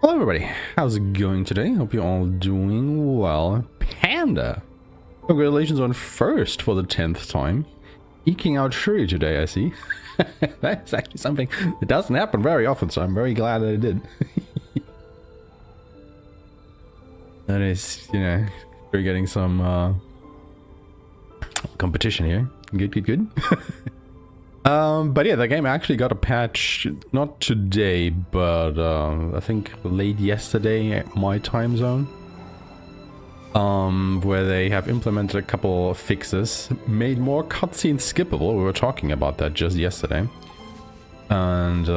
Hello everybody, how's it going today? Hope you're all doing well. Panda! Congratulations on first for the 10th time. Eking out Shuri today, I see. That's actually something that doesn't happen very often, so I'm very glad that it did. That is, you know, we're getting some competition here. Good. But yeah, the game actually got a patch, not today, but I think late yesterday at my time zone. Where they have implemented a couple of fixes, made more cutscenes skippable. We were talking about that just yesterday. And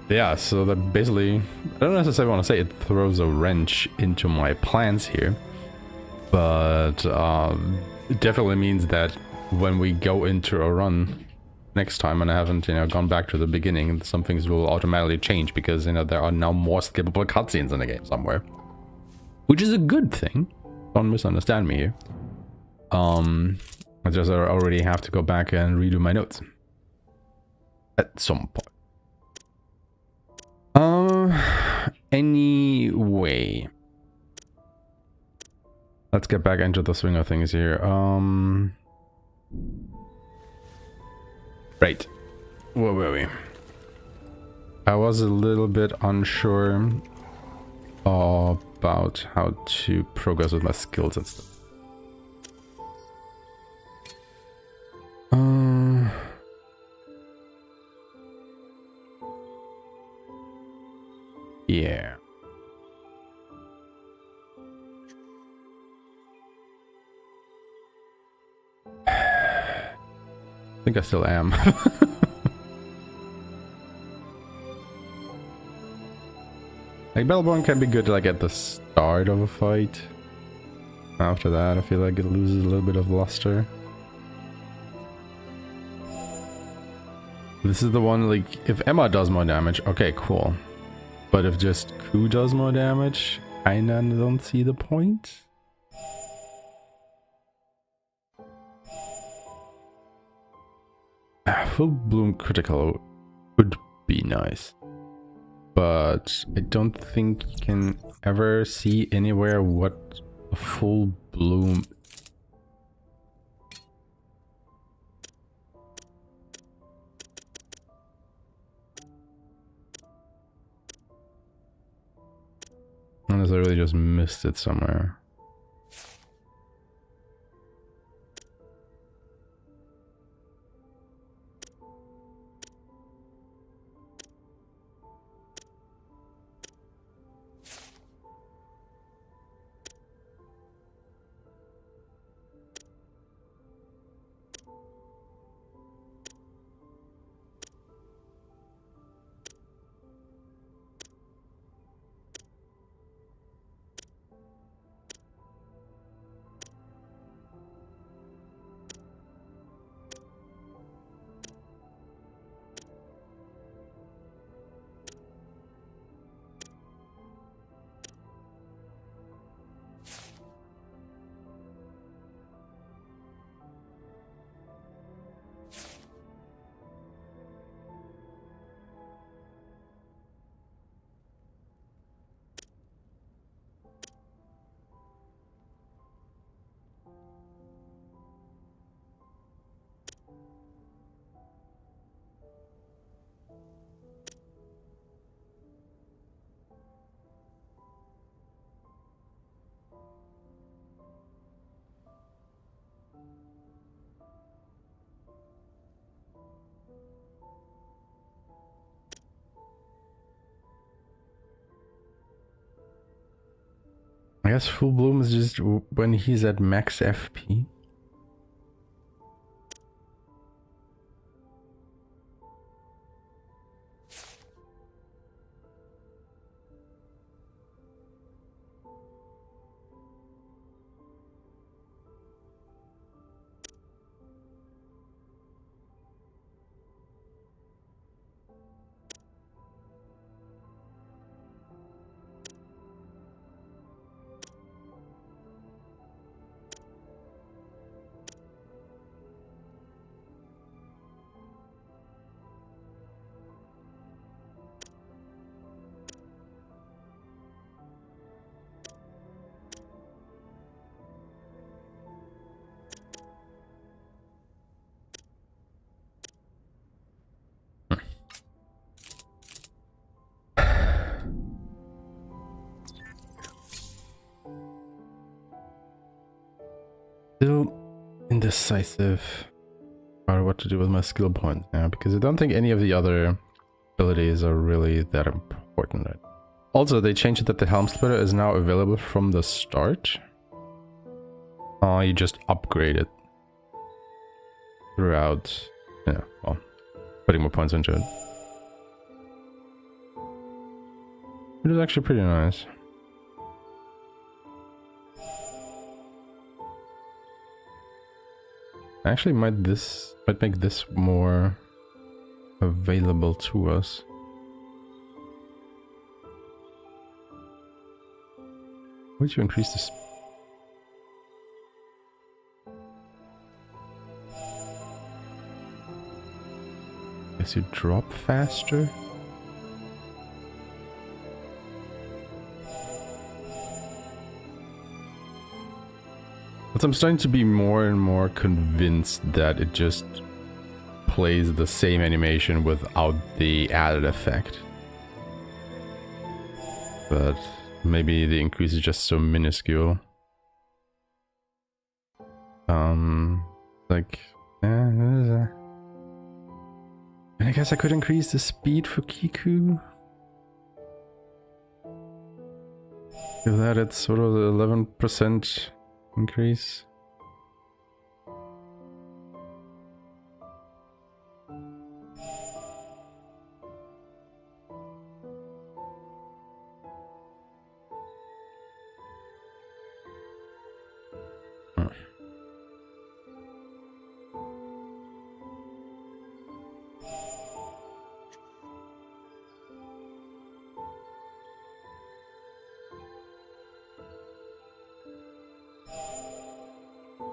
yeah, so that basically, I don't necessarily want to say it throws a wrench into my plans here, but it definitely means that when we go into a run next time and I haven't, you know, gone back to the beginning, some things will automatically change because, you know, there are now more skippable cutscenes in the game somewhere. Which is a good thing. Don't misunderstand me here. I just already have to go back and redo my notes. At some point. Anyway. Let's get back into the swing of things here. Right. Where were we? I was a little bit unsure about how to progress with my skills and stuff. Yeah. I think I still am. Like, Battleborn can be good like at the start of a fight. After that, I feel like it loses a little bit of luster. This is the one, like, if Aeshmah does more damage, okay, cool. But if just Ku does more damage, I don't see the point. Full Bloom critical would be nice. But I don't think you can ever see anywhere what a full bloom. Unless I really just missed it somewhere. I guess full bloom is just when he's at max FP. Still indecisive about what to do with my skill points now, because I don't think any of the other abilities are really that important. Also, they changed it that the Helm Splitter is now available from the start. You just upgrade it throughout, yeah, well, putting more points into it. It is actually pretty nice. Actually, might make this more available to us. Would you increase this? Guess you drop faster. But I'm starting to be more and more convinced that it just plays the same animation without the added effect. But maybe the increase is just so minuscule. Like, and I guess I could increase the speed for Kiku. Give that it's sort of the 11% increase.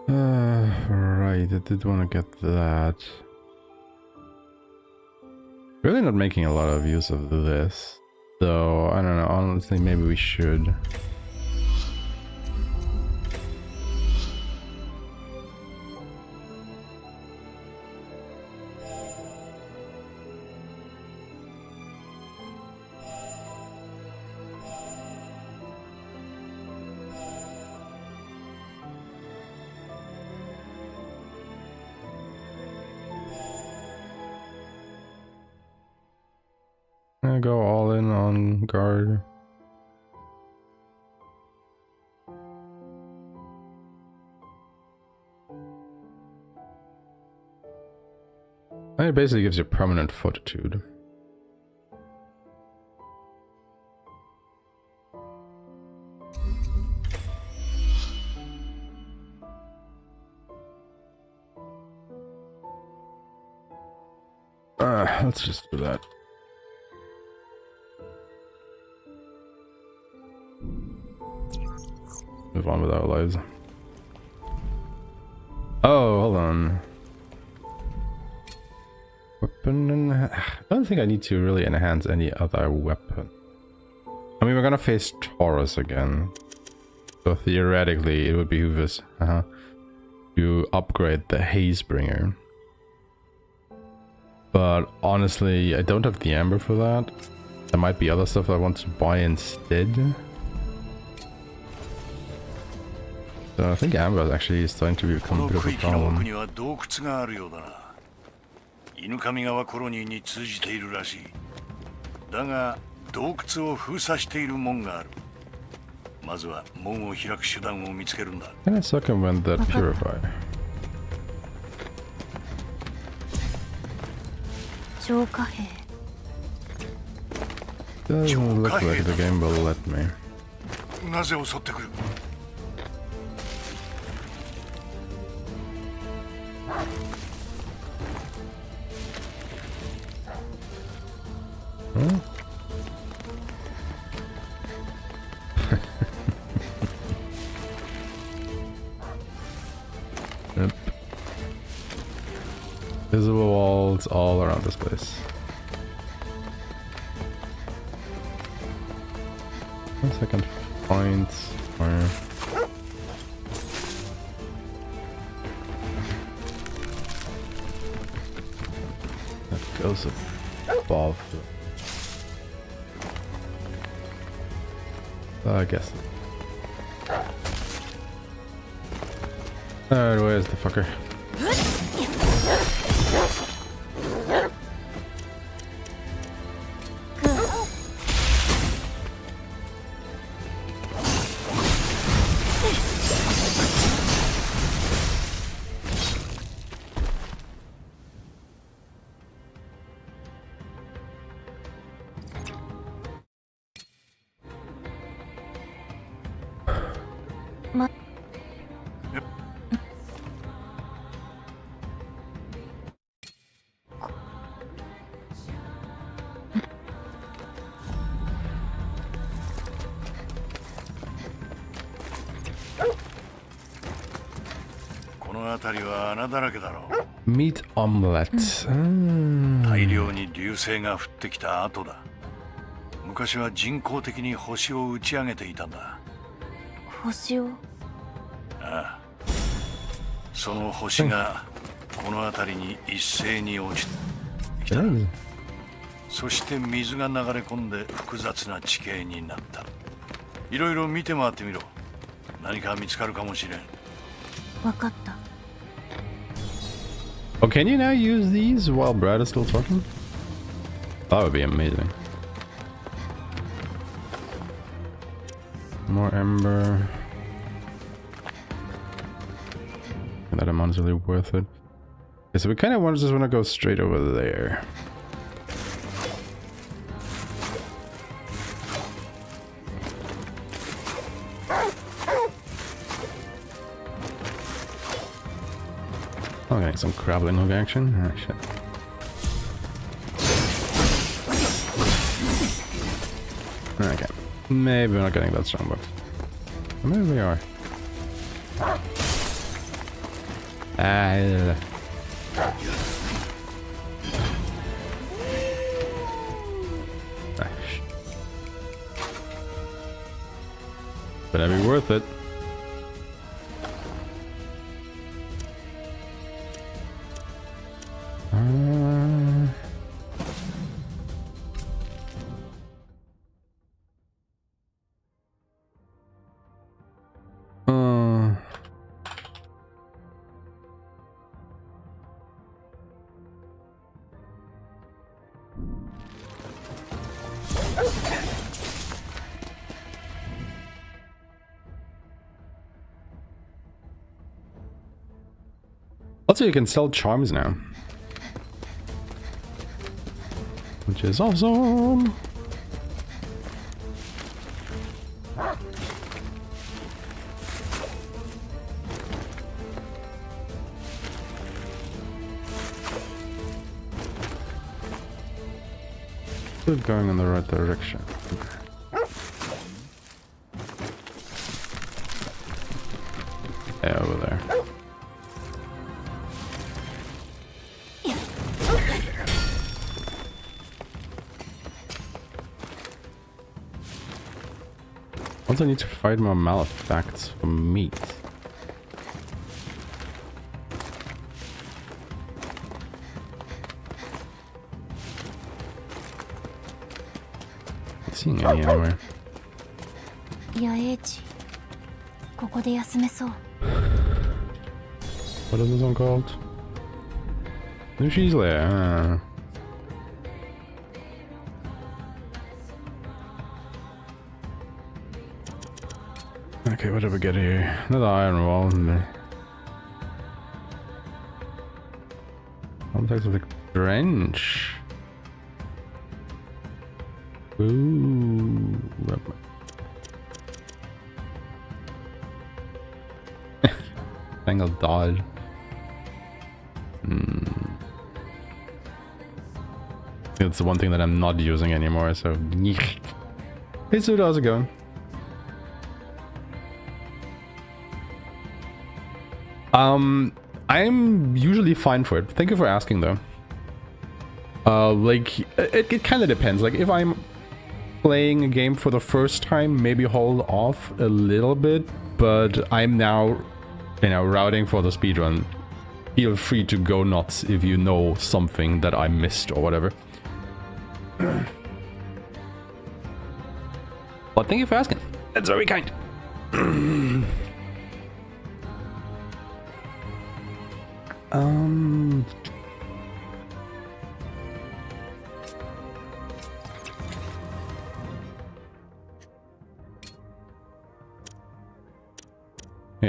Right, I did want to get that. Really not making a lot of use of this, though. I don't know, honestly, maybe we should. I go all in on guard. And it basically gives you permanent fortitude. Let's just do that. Move on with our lives. Oh, hold on. Weapon. I don't think I need to really enhance any other weapon. I mean, we're gonna face Taurus again, so theoretically it would behoove us to upgrade the Hazebringer. But honestly, I don't have the Amber for that. There might be other stuff I want to buy instead. So I think Amber is actually starting to become a bit of a problem. Can I circumvent that purify? Doesn't look like the game will let me. Huh? Yep. Visible walls all around this place. Once I can find somewhere. That goes above. I guess. Alright, where's the fucker? Meat omelette. 大量に流星が降ってきた後だ。昔は人工的に星を打ち上げていたんだ。星を？ああ。その星がこの辺りに一斉に落ちてきた。そして水が流れ込んで複雑な地形になった。いろいろ見て回ってみろ。何か見つかるかもしれん。わかった。Oh, can you now use these while Brad is still talking? That would be amazing. More ember. That amount is really worth it. Okay, so we kind of just want to go straight over there. Okay, some grappling hook action. Ah, shit. Okay. Maybe we're not getting that strong, but maybe we are. Ah. Better be worth it. Also, you can sell charms now, which is awesome. Still going in the right direction. Yeah, over there. Also need to fight more malefacts for meat. Not seeing any anywhere. 野営地。ここで休めそう。What is this one called? She's there. Okay, what did we get here? Another iron wall. Contact of the drench. Ooh. Tangled dodge. It's the one thing that I'm not using anymore, so... Hey Sue, how's it going? I'm usually fine for it. Thank you for asking though. Like, it kind of depends. Like, if I'm playing a game for the first time, maybe hold off a little bit, but I'm now, you know, routing for the speedrun. Feel free to go nuts if you know something that I missed or whatever. But thank you for asking. That's very kind. Yeah,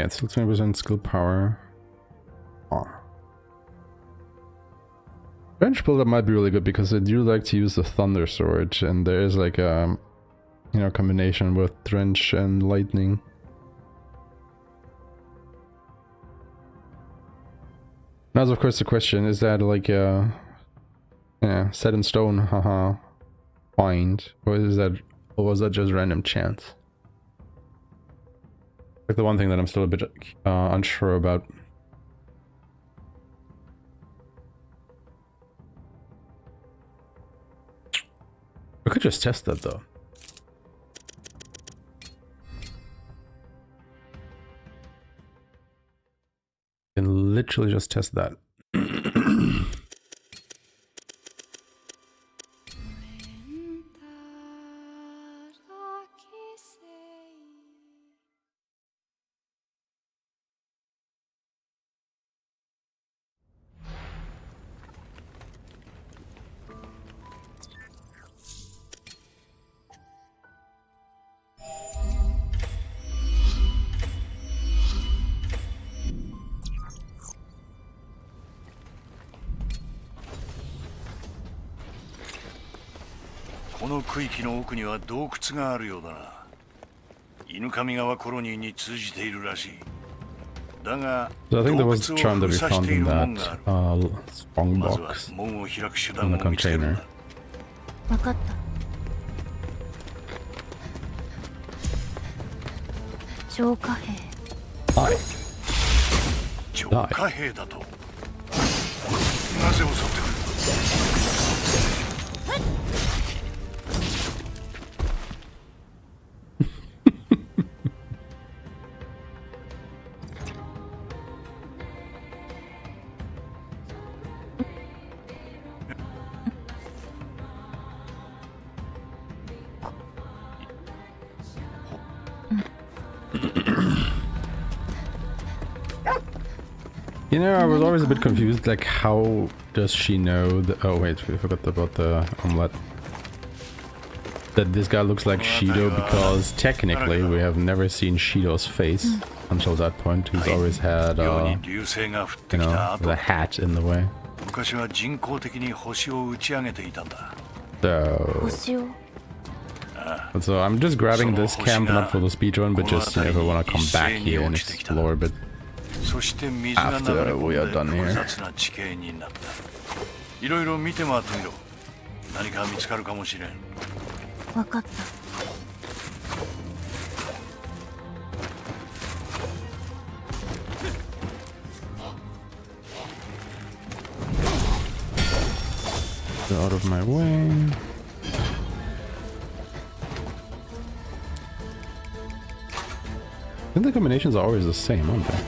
it's still 20% skill power. Oh. Bench buildup might be really good because I do like to use the Thunder Sword, and there is like a, you know, combination with Drench and Lightning. Now, of course, the question is that like yeah, set in stone, haha, find, or was that just random chance? Like the one thing that I'm still a bit unsure about. We could just test that though. We can literally just test that.この区域の奥には洞窟があるようだな。犬神川コロニーに通じているらしい。だが、 So I think there 洞 was 窟 a charm を that 封 we 鎖し found てい in る門があ that る。 strong まずは box 門を開く手 in 段 the を見つけるん container. だ。分かった。超貨幣。Hi. 超貨幣だと。なぜ襲ってくる？ You know, I was always a bit confused, like how does she know the— oh wait, we forgot about the omelette. That this guy looks like Shido, because technically we have never seen Shido's face until that point. He's always had, you know, the hat in the way. 昔は人工的に星を打ち上げていたんだ。 So, 星を。 so I'm just grabbing this camp, not for the speedrun, but just, you know, if I want to come back here and explore a bit. そして水が流れ After 込 we are ん done で here. 複雑な地形になった。いろいろ見て回ってみろ。何か見つかるかもしれん。分かった。 Get out of my way. I think the combinations are always the same, aren't they?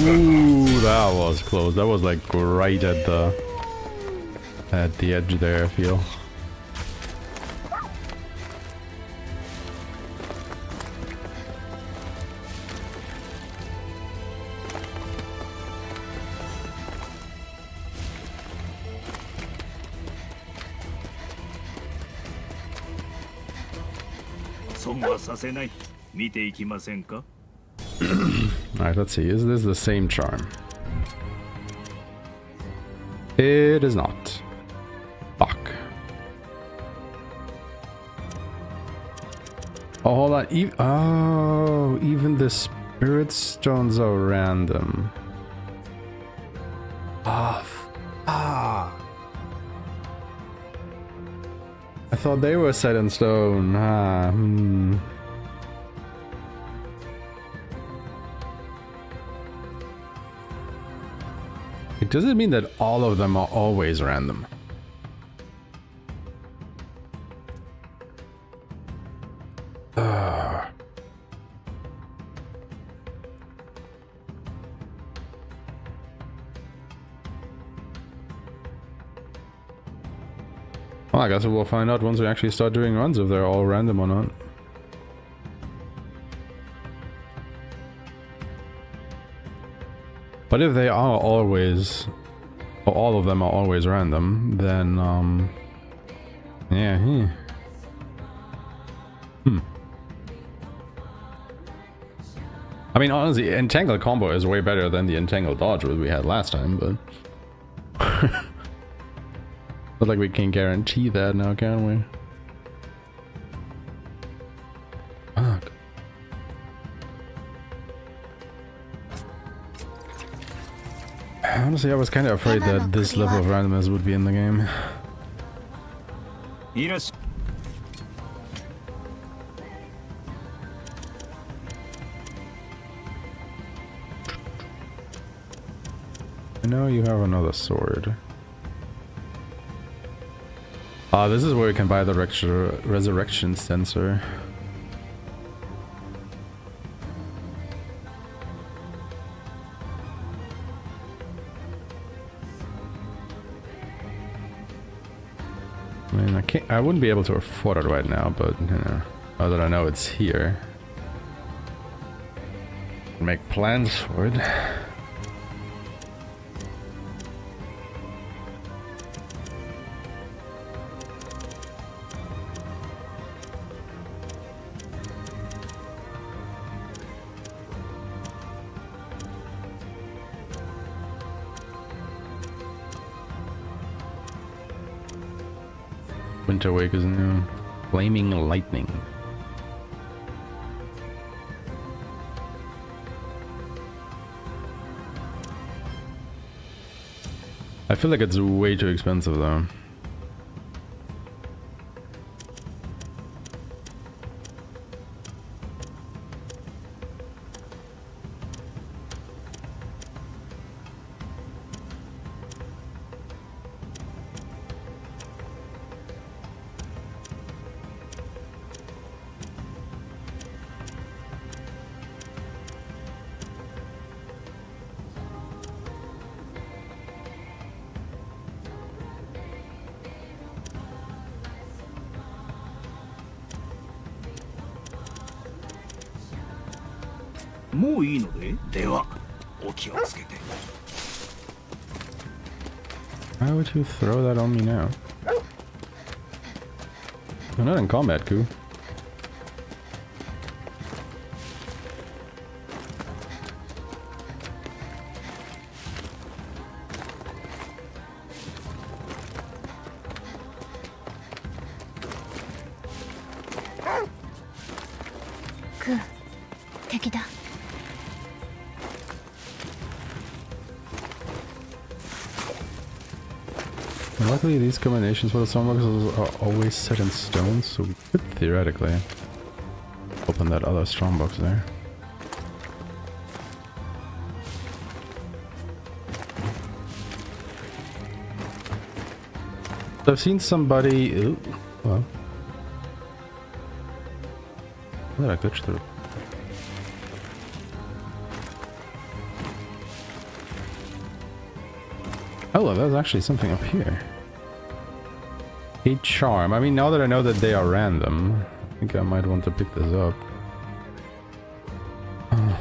Ooh, that was close. That was like right at the edge there, I feel. Alright, let's see. Is this the same charm? It is not. Fuck. Oh, hold on. Even the spirit stones are random. Ah. I thought they were set in stone. Does it mean that all of them are always random? Well, I guess we'll find out once we actually start doing runs if they're all random or not. But if they are always, or all of them are always random, then, yeah, I mean, honestly, Entangle combo is way better than the Entangle dodge that we had last time, but... Not like we can guarantee that now, can we? Fuck. Honestly, I was kind of afraid that this level of randomness would be in the game. Yes. I know you have another sword. This is where we can buy the resurrection sensor. I mean, I wouldn't be able to afford it right now, but you know, now that I know it's here, make plans for it. Winter Wake is new. Flaming Lightning. I feel like it's way too expensive though. Why would you throw that on me now? We're not in combat, Koo. Ku, 敵だ。 Luckily, these combinations for the strongboxes are always set in stone, so we could theoretically open that other strongbox there. I've seen somebody. Ooh, well, where did I glitch through? Oh, well, there's actually something up here. A charm. I mean, now that I know that they are random, I think I might want to pick this up. Oh.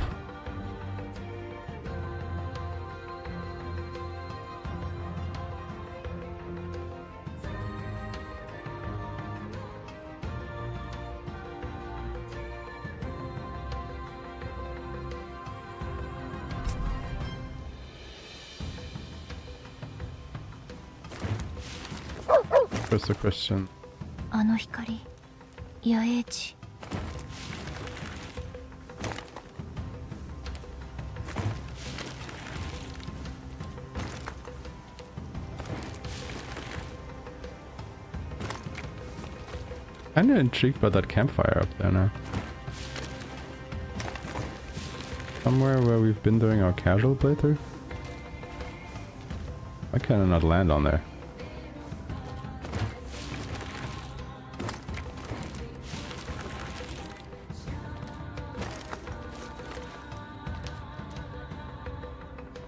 What's the question? あの光、野営地。 I'm kinda intrigued by that campfire up there now. Somewhere where we've been doing our casual playthrough? Why can I not land on there?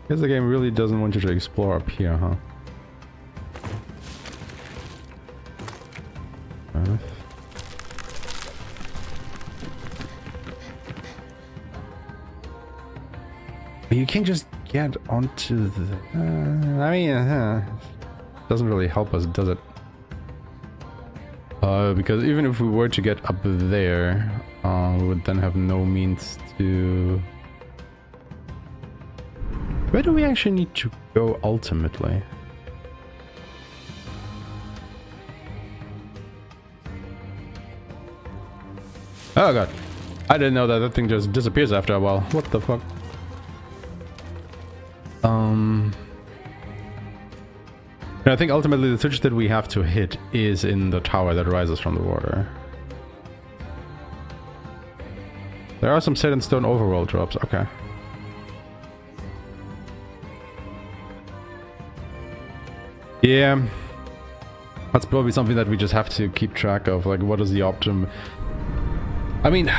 Guess the game really doesn't want you to explore up here, huh? You can't just get onto the... I mean, doesn't really help us, does it? Because even if we were to get up there, we would then have no means to... Where do we actually need to go ultimately? Oh god. I didn't know that thing just disappears after a while. What the fuck? I think ultimately the switch that we have to hit is in the tower that rises from the water. There are some set in stone overworld drops, okay. Yeah. That's probably something that we just have to keep track of, like what is the optimum... I mean...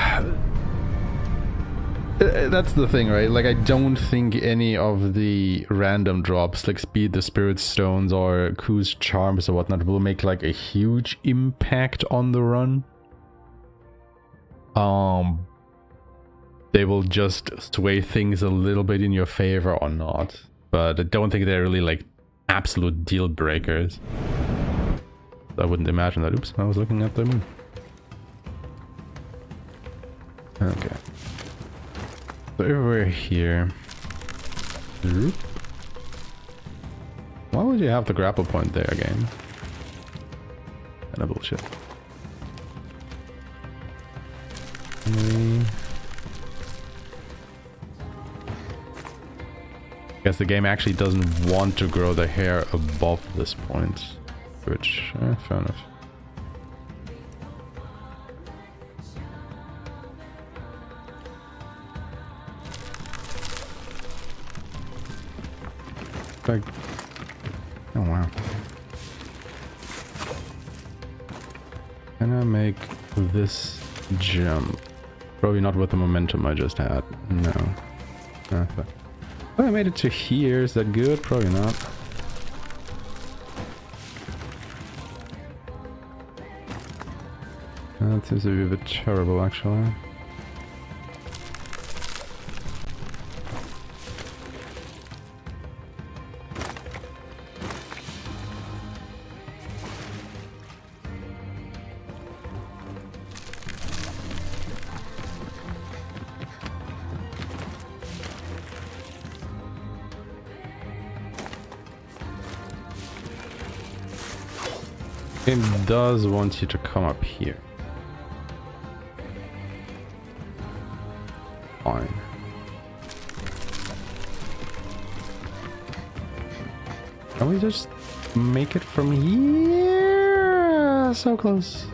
That's the thing, right? Like, I don't think any of the random drops, like Speed the Spirit Stones or Ku's Charms or whatnot, will make like a huge impact on the run. They will just sway things a little bit in your favor or not. But I don't think they're really like absolute deal breakers. I wouldn't imagine that. Oops, I was looking at the moon. Okay. So if we're here... Why would you have the grapple point there again? Kinda bullshit. Guess the game actually doesn't want to grow the hair above this point. Which, fair enough. Like, oh wow. Can I make this jump? Probably not with the momentum I just had. No. Oh, I made it to here. Is that good? Probably not. That seems to be a bit terrible, actually. It does want you to come up here. Fine. Can we just make it from here? So close.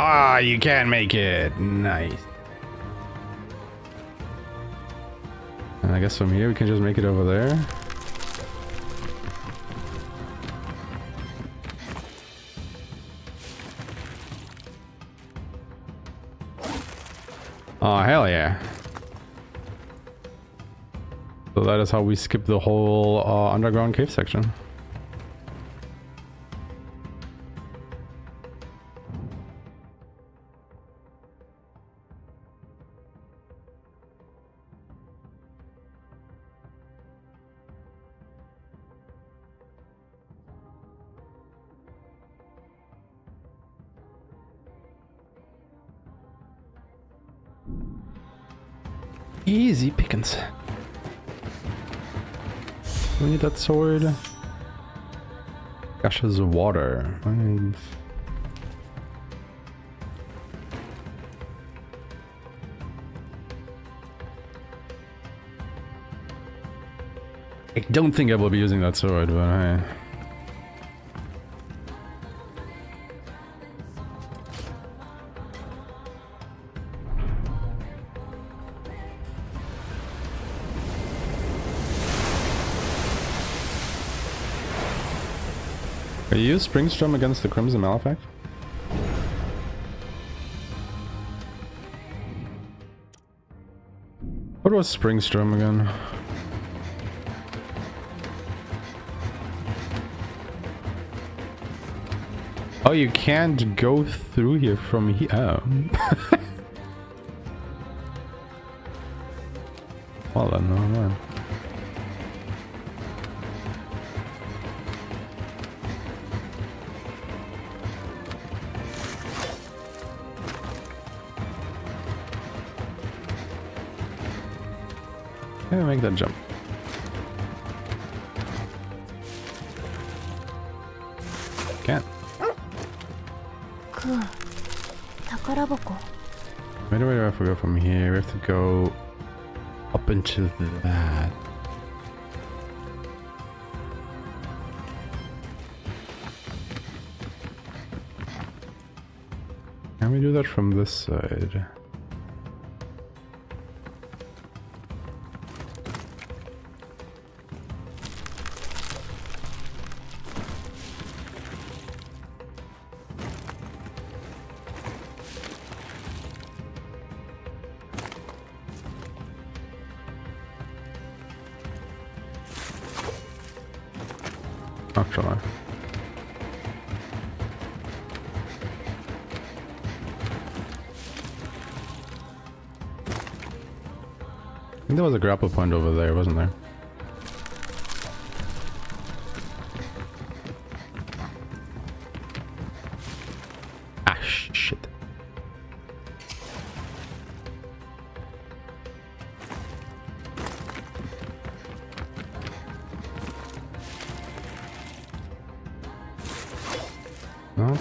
Ah, you can make it. Nice. And I guess from here we can just make it over there. Oh, hell yeah. So that is how we skip the whole underground cave section. Easy pickings. We need that sword. Gushes of water. I don't think I will be using that sword, but hey. Can you use Springstrom against the Crimson Malefact? What was Springstrom again? Oh, you can't go through here from here. Oh. Well then, never mind. Yeah, make that jump. Can't. Where do I have to go from here? We have to go up into that. Can we do that from this side? Actually. I think there was a grapple point over there, wasn't there? Ah, shit. No.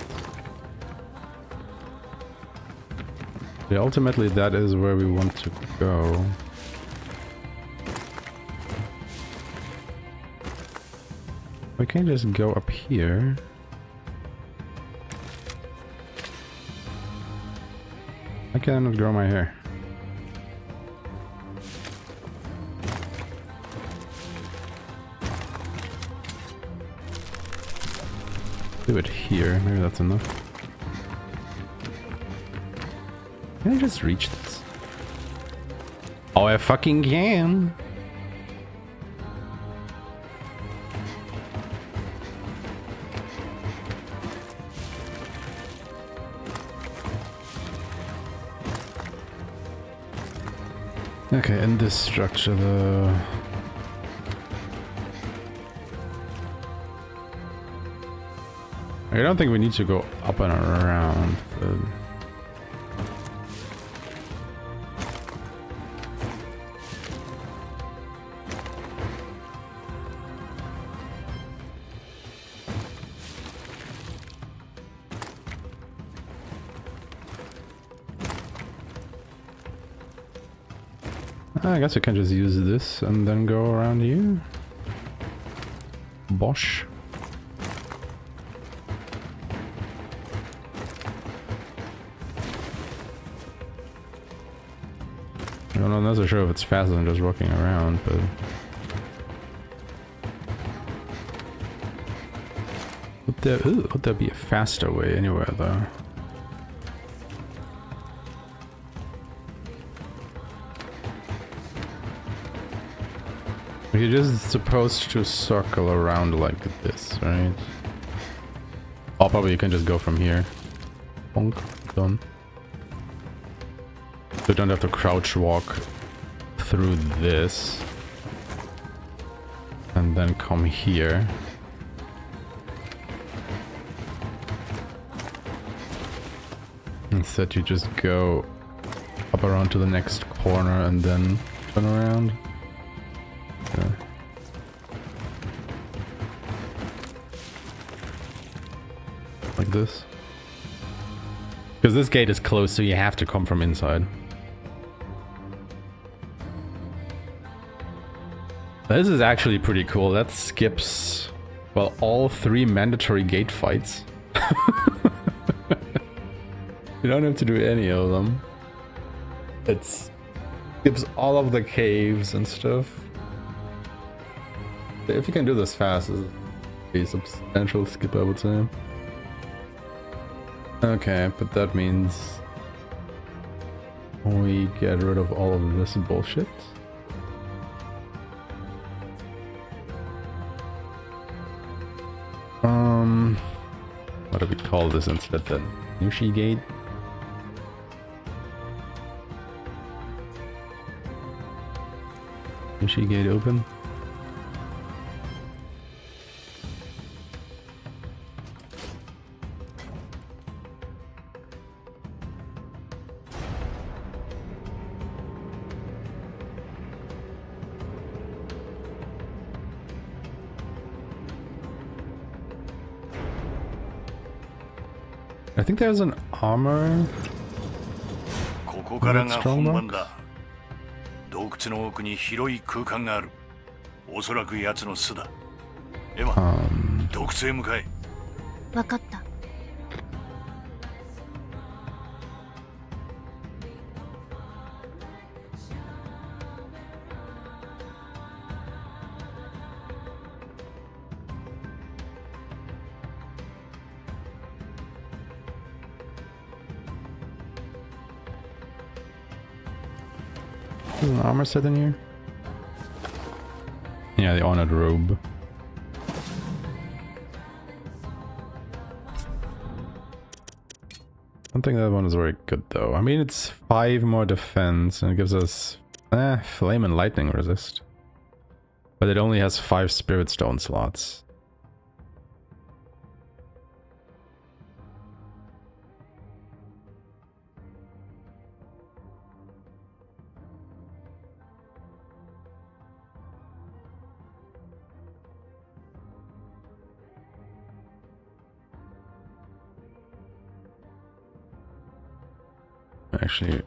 Yeah, ultimately that is where we want to go. We can just go up here. I cannot grow my hair. Do it here, maybe that's enough. Can I just reach this? Oh, I fucking can! Okay, in this structure though... I don't think we need to go up and around, but... I guess we can just use this and then go around here. Bosh. I'm not so sure if it's faster than just walking around, but... Would there be a faster way anywhere though? You're just supposed to circle around like this, right? Oh, probably you can just go from here. Bonk, done. So you don't have to crouch walk through this. And then come here. Instead you just go up around to the next corner and then turn around. Okay. Like this. Because this gate is closed, so you have to come from inside. This is actually pretty cool. That skips, well, all 3 mandatory gate fights. You don't have to do any of them. It skips all of the caves and stuff. If you can do this fast, it'd A substantial skip, I would say. Okay, but that means we get rid of all of this bullshit. What do we call this instead then? Nushi Gate? Nushi Gate open? I think there's an armor. ここからが本番だ。洞窟の奥に広い空間がある。おそらく奴の巣だ。エマ、洞窟へ向かえ。わかった。There's an armor set in here? Yeah, the honored robe. I don't think that one is very good though. I mean, it's 5 more defense and it gives us flame and lightning resist. But it only has 5 spirit stone slots. Actually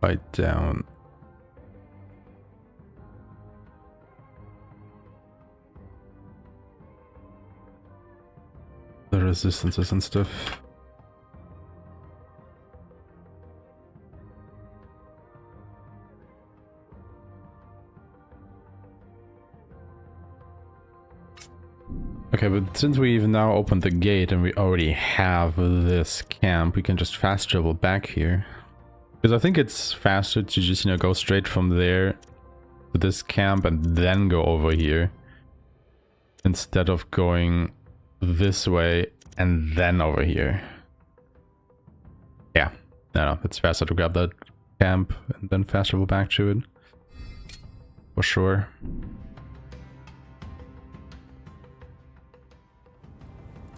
write down the resistances and stuff. Okay, but since we've now opened the gate and we already have this camp, we can just fast travel back here. Because I think it's faster to just, go straight from there to this camp and then go over here. Instead of going this way and then over here. Yeah, no, it's faster to grab that camp and then fast travel back to it. For sure.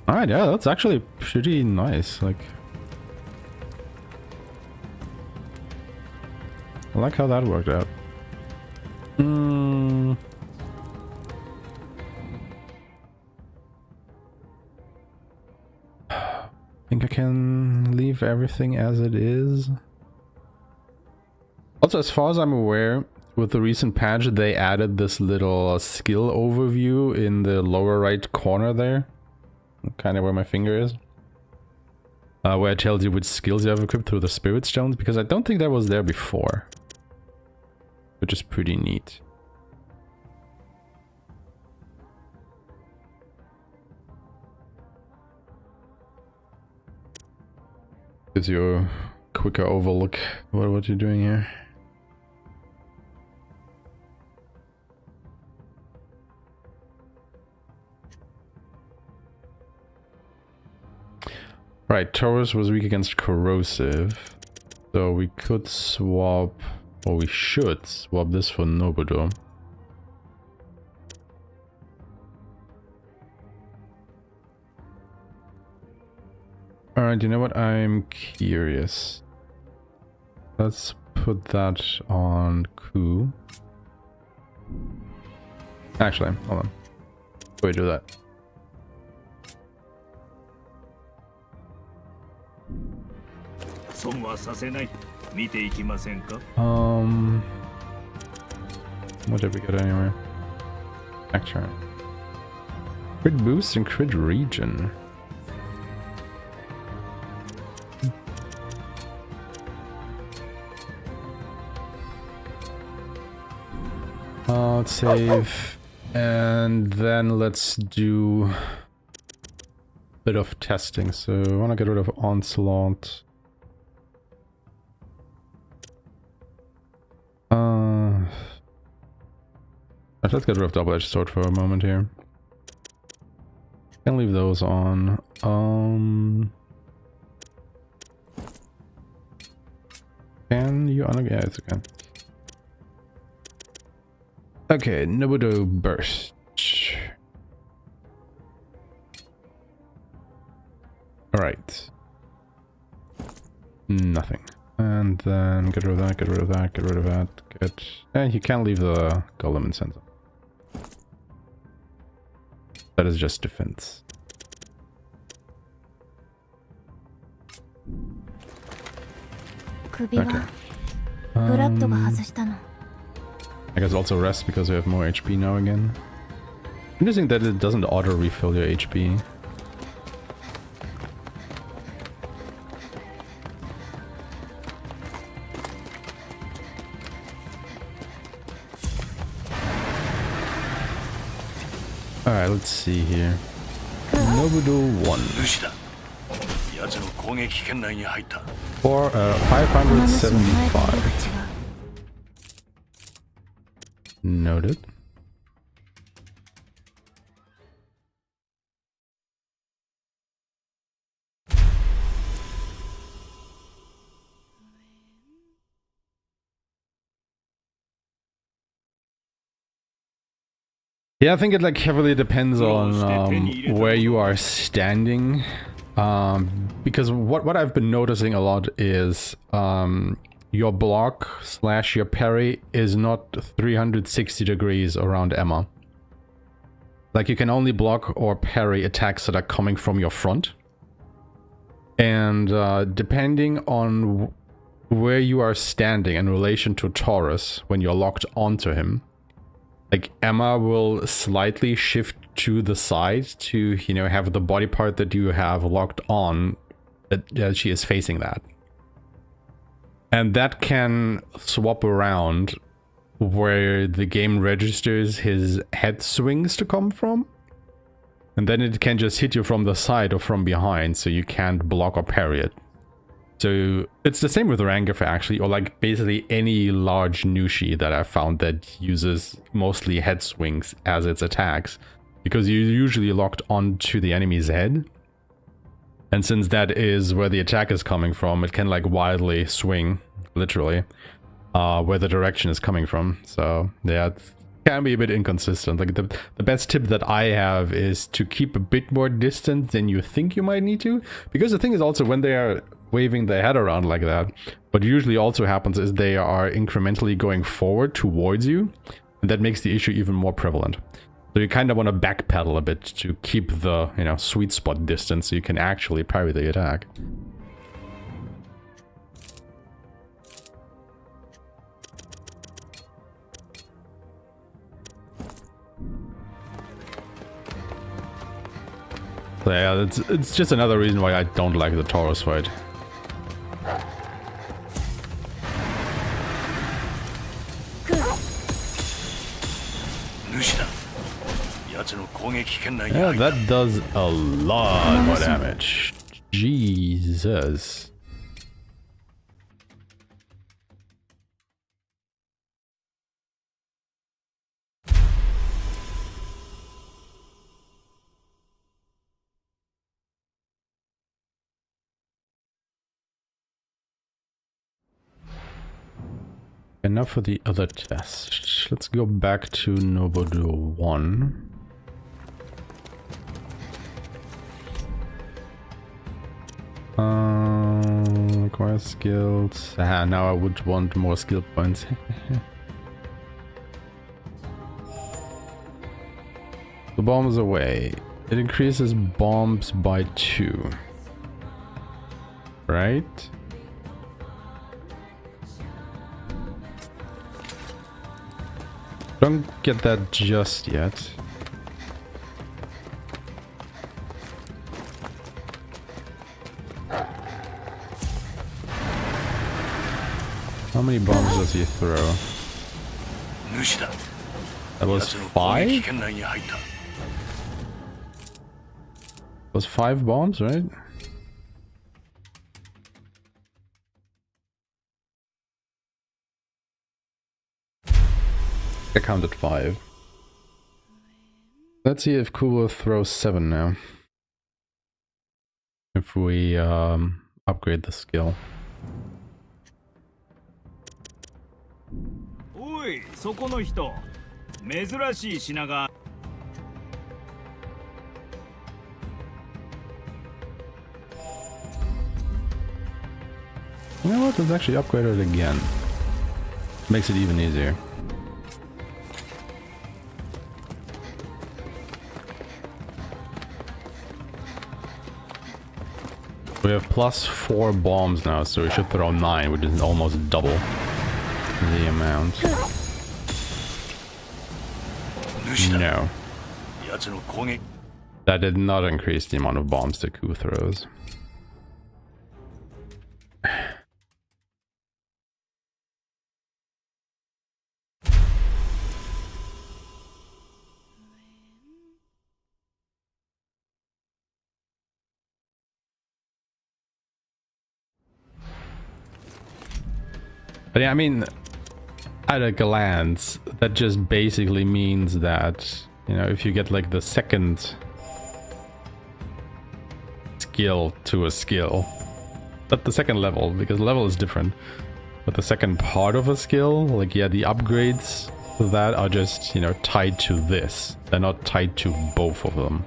Alright, yeah, that's actually pretty nice, like... I like how that worked out. I think I can leave everything as it is. Also, as far as I'm aware, with the recent patch, they added this little skill overview in the lower right corner there. Kind of where my finger is. Where it tells you which skills you have equipped through the spirit stones, because I don't think that was there before. Which is pretty neat. Gives you a quicker overlook what you're doing here. Right, Taurus was weak against corrosive. So we could swap... Or we should swap this for Nobudo. Alright, you know what? I'm curious. Let's put that on Ku. Actually, hold on. Before we do that. What did we get anyway? Action. Crit boost and crit region. Let's save. And then let's do bit of testing. So I want to get rid of Onslaught. Let's get rid of Double-Edged Sword for a moment here. Can leave those on. Can you unlock? Yeah, it's okay. Okay, Nobudo Burst. Alright. Nothing. And then get rid of that, get rid of that, get rid of that. And you can leave the Golem Incense. That is just defense. Okay. I guess also rest because we have more HP now again. Interesting that it doesn't auto refill your HP. Alright, let's see here. Nobudo 1. For 575. Noted. Yeah, I think it like heavily depends on where you are standing, because what I've been noticing a lot is your block / your parry is not 360 degrees around Aeshmah. Like you can only block or parry attacks that are coming from your front, and depending on where you are standing in relation to Taurus when you're locked onto him, like Aeshmah will slightly shift to the side to, you know, have the body part that you have locked on, that she is facing that. And that can swap around where the game registers his head swings to come from. And then it can just hit you from the side or from behind, so you can't block or parry it. So it's the same with Rangifer actually, or like basically any large Nushi that I've found that uses mostly head swings as its attacks, because you're usually locked onto the enemy's head. And since that is where the attack is coming from, it can like wildly swing, literally, where the direction is coming from. So yeah, it can be a bit inconsistent. Like the best tip that I have is to keep a bit more distance than you think you might need to, because the thing is also when they are waving their head around like that, what usually also happens is they are incrementally going forward towards you, and that makes the issue even more prevalent. So you kind of want to backpedal a bit to keep the, you know, sweet spot distance so you can actually parry the attack. So yeah, it's just another reason why I don't like the Taurus fight. Yeah, that does a lot more damage. Jesus. Enough for the other test. Let's go back to Nobudo 1. Acquire skills. Now I would want more skill points. The bombs away. It increases bombs by 2. Right? Don't get that just yet. How many bombs does he throw? That was 5? Was 5 bombs, right? I counted 5. Let's see if Kubo throws 7 now. If we upgrade the skill. Oi, そこの人。珍しい品が。You know what? Let's actually upgrade it again. Makes it even easier. We have +4 bombs now, so we should throw 9, which is almost double the amount. No. That did not increase the amount of bombs that Ku throws. But yeah, I mean, at a glance, that just basically means that, you know, if you get like the second skill to a skill, but the second level, because level is different, but the second part of a skill, like, yeah, the upgrades to that are just, you know, tied to this. They're not tied to both of them.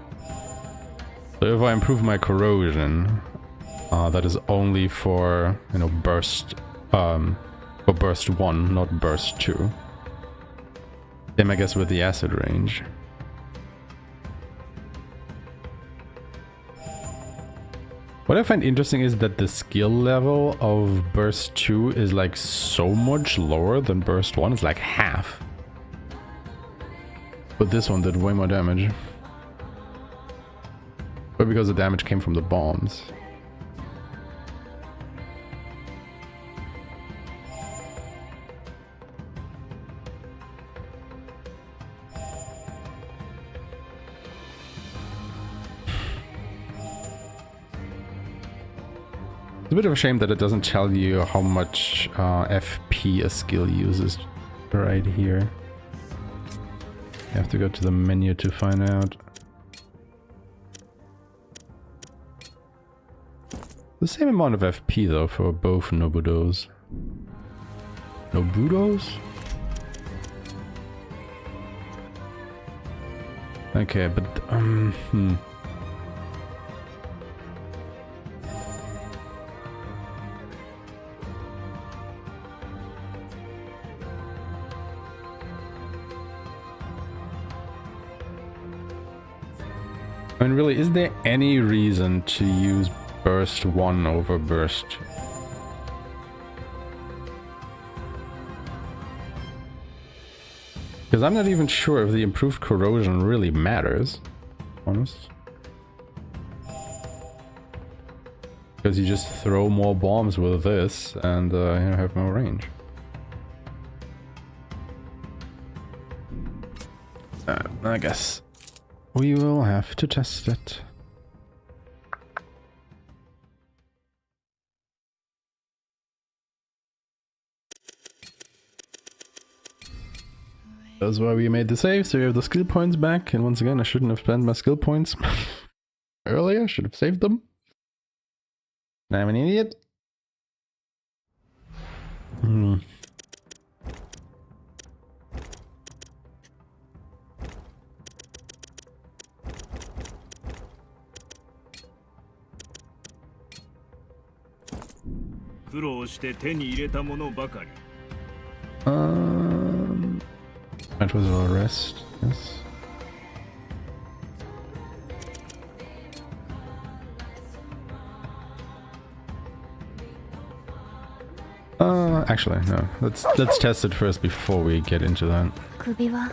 So if I improve my corrosion, that is only for, you know, burst, for burst 1, not burst 2. Same, I guess, with the acid range. What I find interesting is that the skill level of burst 2 is like so much lower than burst 1. It's like half. But this one did way more damage. But because the damage came from the bombs. It's a bit of a shame that it doesn't tell you how much FP a skill uses right here. You have to go to the menu to find out. The same amount of FP though for both Nobudos. Nobudos? Okay, but I mean, really, is there any reason to use burst 1 over burst 2? Because I'm not even sure if the improved corrosion really matters. Honest. Because you just throw more bombs with this and you have more range. I guess we will have to test it. That's why we made the save, so we have the skill points back. And once again, I shouldn't have spent my skill points earlier. Should have saved them. I'm an idiot. That was our rest, yes. Actually, no. Let's test it first before we get into that. 首は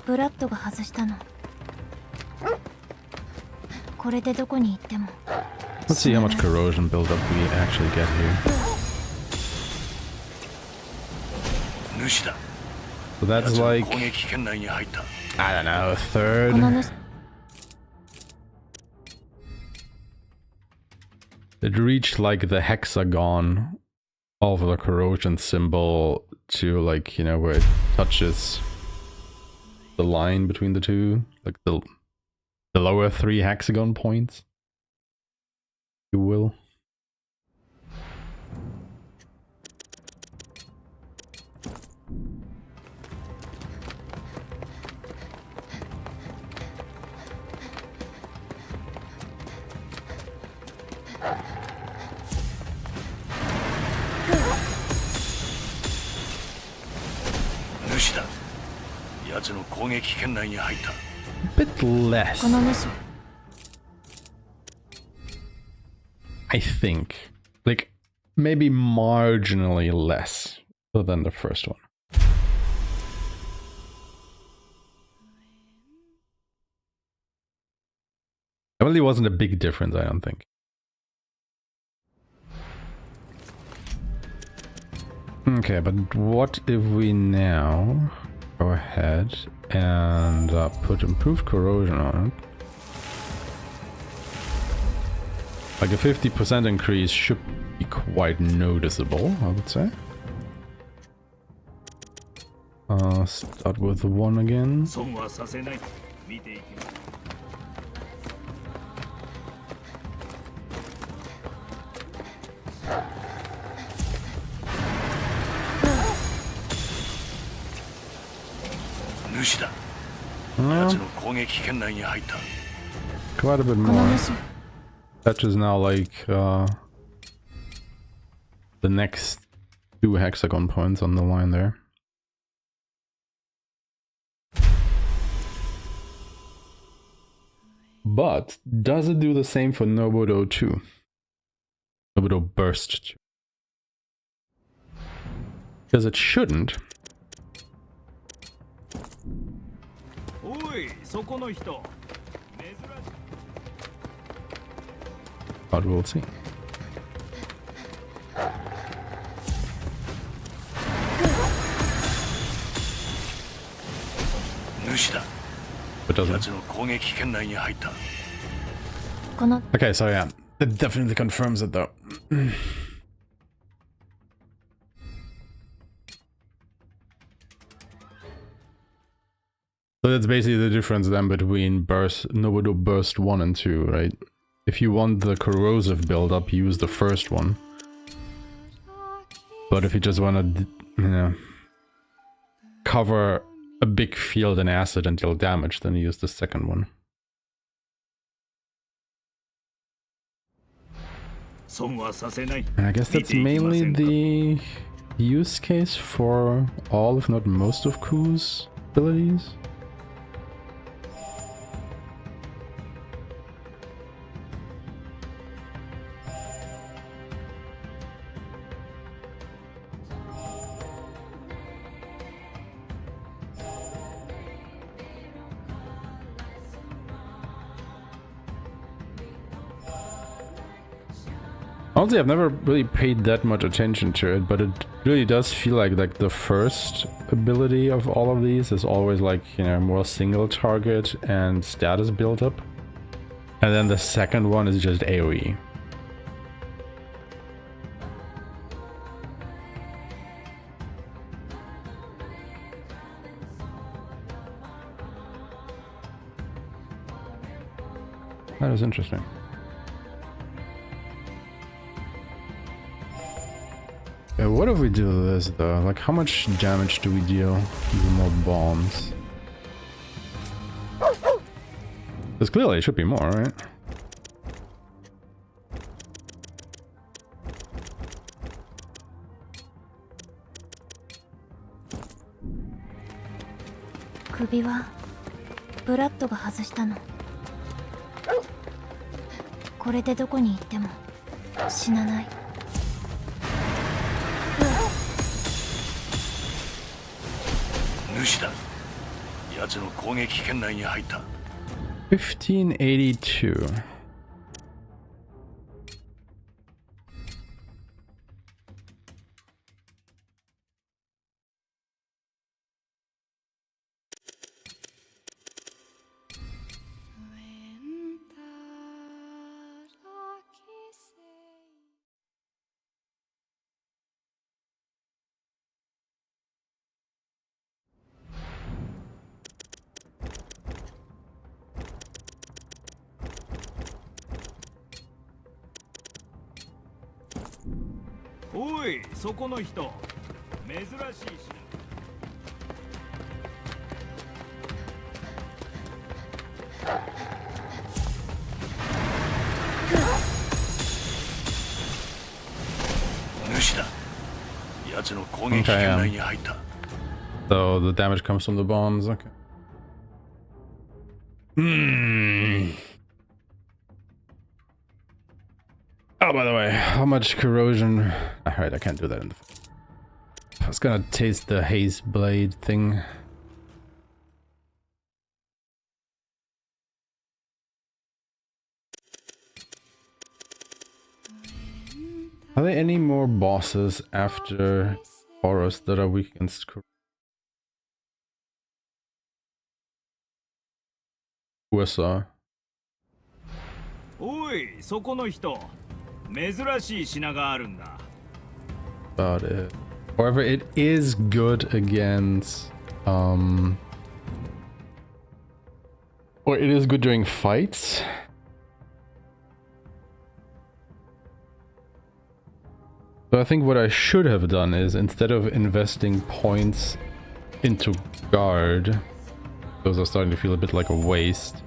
ブラッドが外したの。これでどこに行っても。Let's see how much corrosion buildup we actually get here. So that's like, I don't know, a third? it reached like the hexagon of the corrosion symbol to like, you know, where it touches the line between the two, like the lower 3 hexagon points, if you will. Bit less, この主 I think. Like, maybe marginally less than the first one. It really wasn't a big difference, I don't think. Okay, but what if we now go ahead and put improved corrosion on it? Like a 50% increase should be quite noticeable, I would say. Start with 1 again. 損はさせない。見ていきます。主だ。 Uh, 奴の攻撃圏内に入った。 quite a bit この more. 主 That is now like the next 2 hexagon points on the line there. But does it do the same for Nobudo 2? Nobudo Burst 2? Because it shouldn't. おい、そこの人。珍しい。 But we'll see. 主だ。 It doesn't. 奴の攻撃圏内に入った。この Okay, so yeah, that definitely confirms it though. So that's basically the difference then between Nobudo Burst 1 and 2, right? If you want the corrosive buildup, use the first one. But if you just want to, you know, cover a big field in acid and deal damage, then use the second one. 損はさせない。 And I guess that's mainly the use case for all, if not most, of Ku's abilities. Honestly, I've never really paid that much attention to it, but it really does feel like the first ability of all of these is always like, you know, more single target and status build up. And then the second one is just AoE. That is interesting. What if we do this though? Like, how much damage do we deal with more bombs? Because clearly it should be more, right?首はブラッドが外したの。これでどこに行っても死なない。 主だ。奴の攻撃圏内に入った。 1582. おい、そこの人。珍しいし。主だ。奴の攻撃圏内に入った。So the damage comes from the bombs. Okay. Oh, by the way, how much corrosion? Alright, I can't do that in the. I was gonna taste the haze blade thing. Are there any more bosses after Horus that are weak against corrosion? USA. おい、そこの人。珍しい品があるんだ。About it. However, it is good against or it is good during fights. So I think what I should have done is, instead of investing points into guard, those are starting to feel a bit like a waste,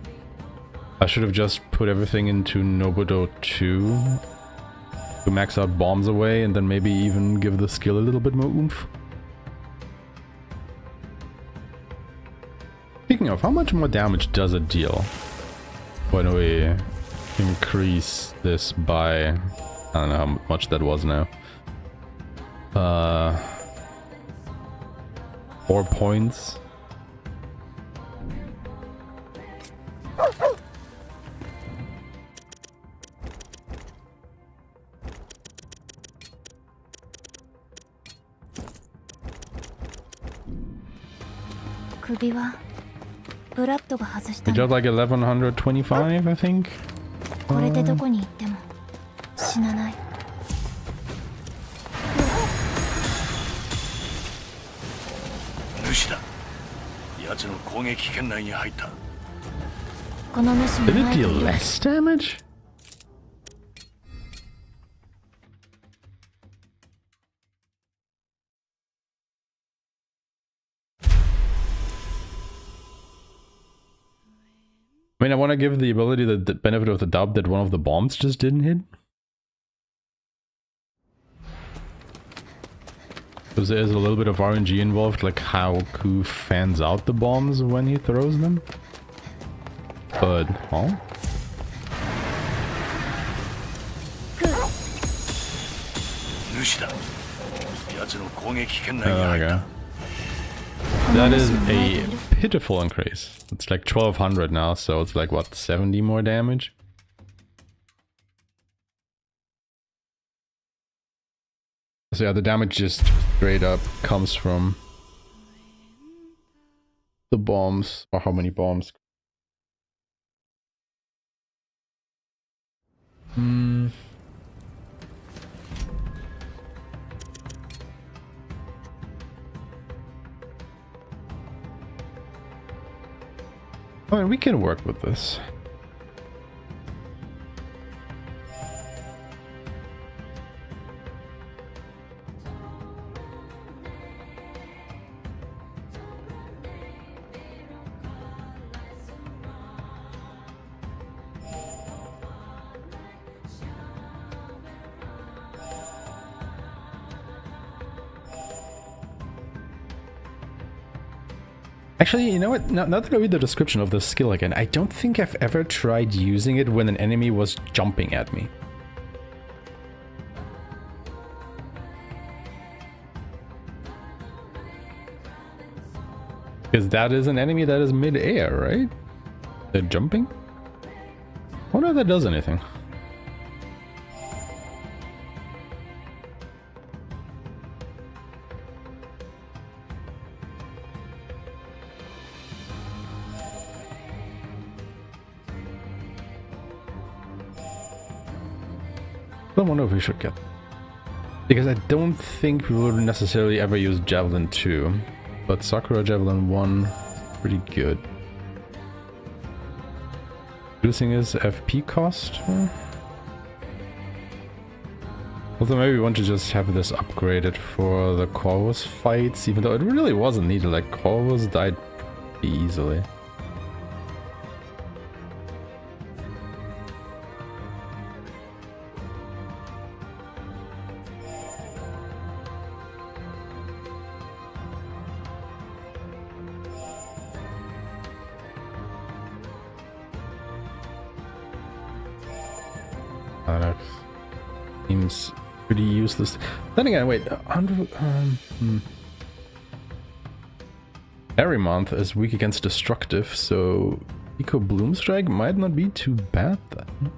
I should have just put everything into Nobudo 2 to max out bombs away and then maybe even give the skill a little bit more oomph. Speaking of, how much more damage does it deal when we increase this by, I don't know how much that was now, 4 points? We got like 1125, I think. これでどこに行っても死なない。主だ。奴の攻撃圏内に入った。この主も Did it deal less damage? I mean, I want to give the ability the benefit of the doubt that one of the bombs just didn't hit. Because there's a little bit of RNG involved, like how Ku fans out the bombs when he throws them. But, huh? There we go. That is a pitiful increase. It's like 1200 now, so it's like, what, 70 more damage? So yeah, the damage just straight up comes from the bombs. Or how many bombs? I mean, we can work with this. Actually, you know what? Now that I read the description of this skill again, I don't think I've ever tried using it when an enemy was jumping at me. Because that is an enemy that is mid-air, right? They're jumping? I wonder if that does anything. I wonder if we should get, because I don't think we would necessarily ever use Javelin 2, but Sakura Javelin 1 pretty good. Reducing his FP cost? Also, maybe we want to just have this upgraded for the Corvus fights, even though it really wasn't needed. Like, Corvus died pretty easily. That seems pretty useless. Then again, wait, Every month is weak against destructive, so Eco Bloomstrike might not be too bad then.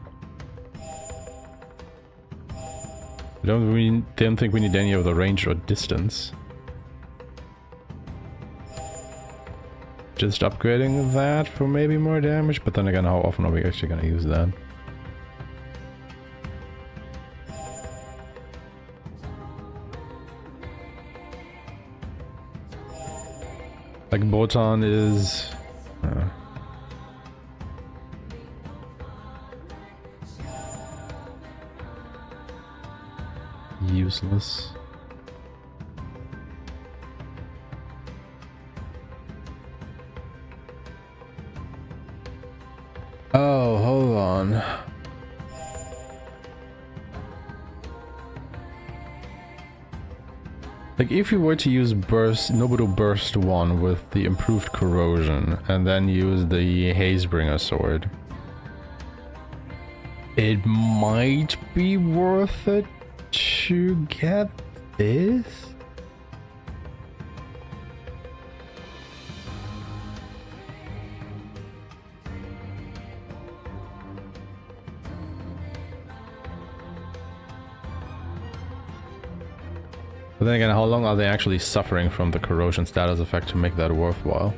Don't think we need any of the range or distance. Just upgrading that for maybe more damage, but then again, how often are we actually gonna use that? Like, Botan is... useless. Oh, hold on. Like, if you were to use Burst, Nobuto Burst 1 with the improved corrosion, and then use the Hazebringer sword, it might be worth it to get this? But then again, how long are they actually suffering from the corrosion status effect to make that worthwhile?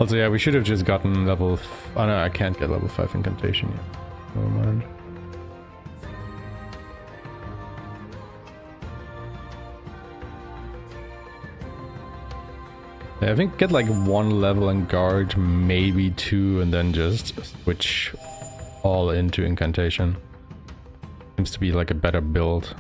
Also, yeah, we should have just gotten level... oh no, I can't get level 5 incantation yet. Never mind. Yeah, I think get like 1 level in guard, maybe 2, and then just switch all into incantation. Seems to be like a better build.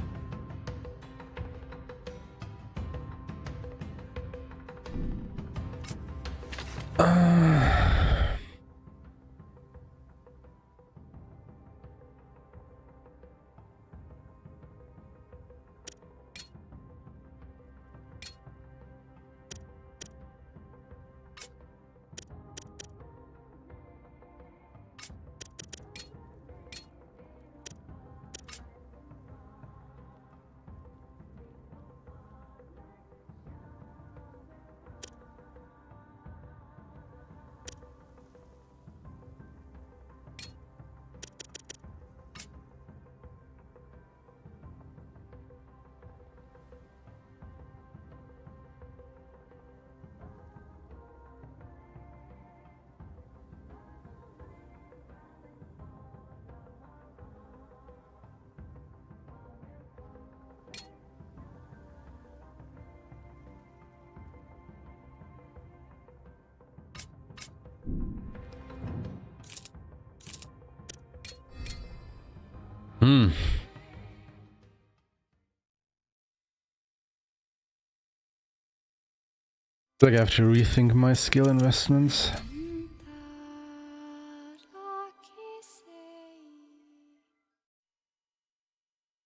Like, I have to rethink my skill investments.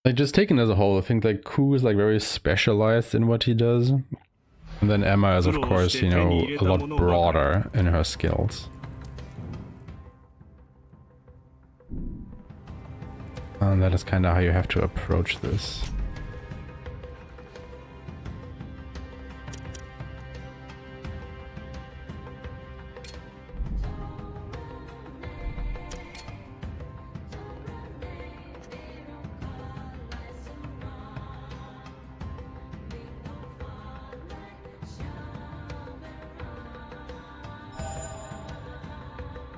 Like, just taken as a whole, I think like Ku is like very specialized in what he does. And then Emma is, of course, you know, a lot broader in her skills. And that is kind of how you have to approach this.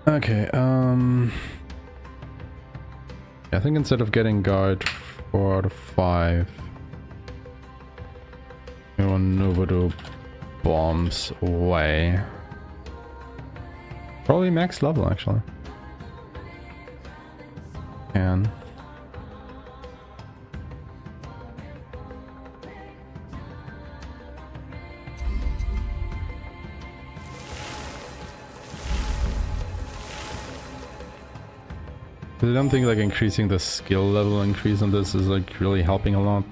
Okay, I think instead of getting guard 4 out of 5, we want Nobudo bombs away. Probably max level actually. And I don't think like increasing the skill level increase on this is like really helping a lot.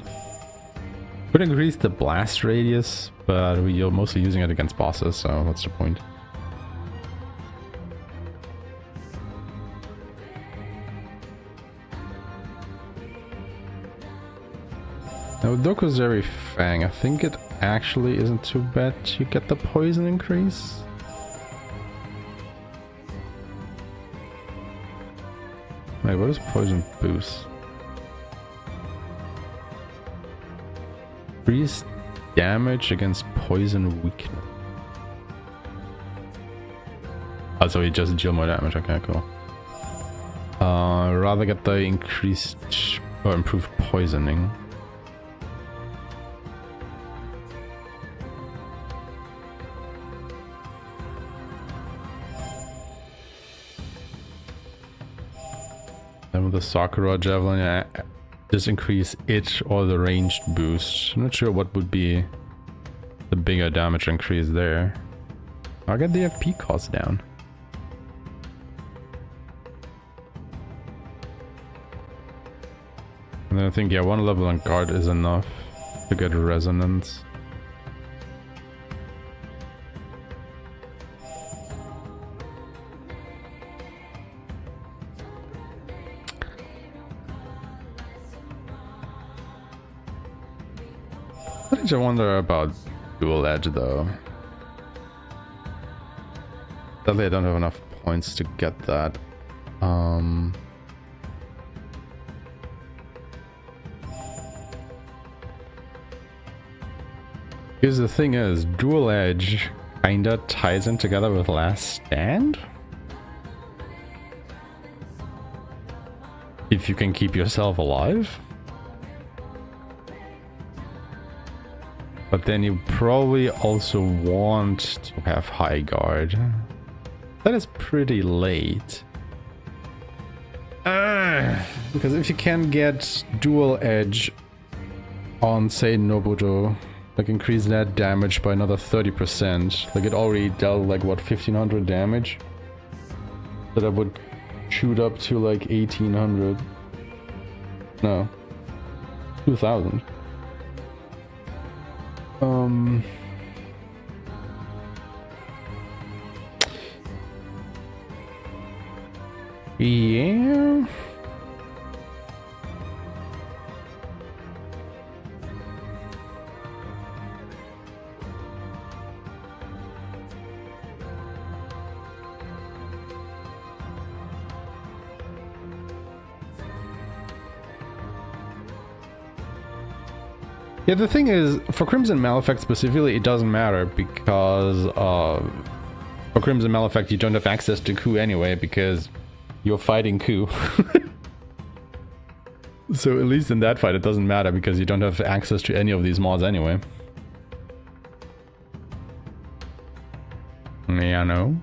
Could increase the blast radius, but we're mostly using it against bosses, so what's the point? Now with Dokuzeri Fang, I think it actually isn't too bad to get the poison increase. Wait, what is poison boost? Increase damage against poison weakness. Oh, so he just deal more damage. Okay, cool. Rather get the increased or improved poisoning. Then with the Sakura Javelin, just increase it or the ranged boost. I'm not sure what would be the bigger damage increase there. I'll get the FP cost down. And then I think, yeah, one level on guard is enough to get resonance. I wonder about dual edge though. Sadly I don't have enough points to get that. Because the thing is, dual edge kinda ties in together with last stand. If you can keep yourself alive. But then you probably also want to have high guard. That is pretty late. Because if you can get dual edge on, say, Nobudo, like increase that damage by another 30%, like it already dealt like what, 1500 damage? So that would shoot up to like 1800. No, 2000. Yeah. Yeah, the thing is, for Crimson Malefic specifically, it doesn't matter because for Crimson Malefic you don't have access to Ku anyway because you're fighting Ku. So at least in that fight it doesn't matter because you don't have access to any of these mods anyway. Yeah, no.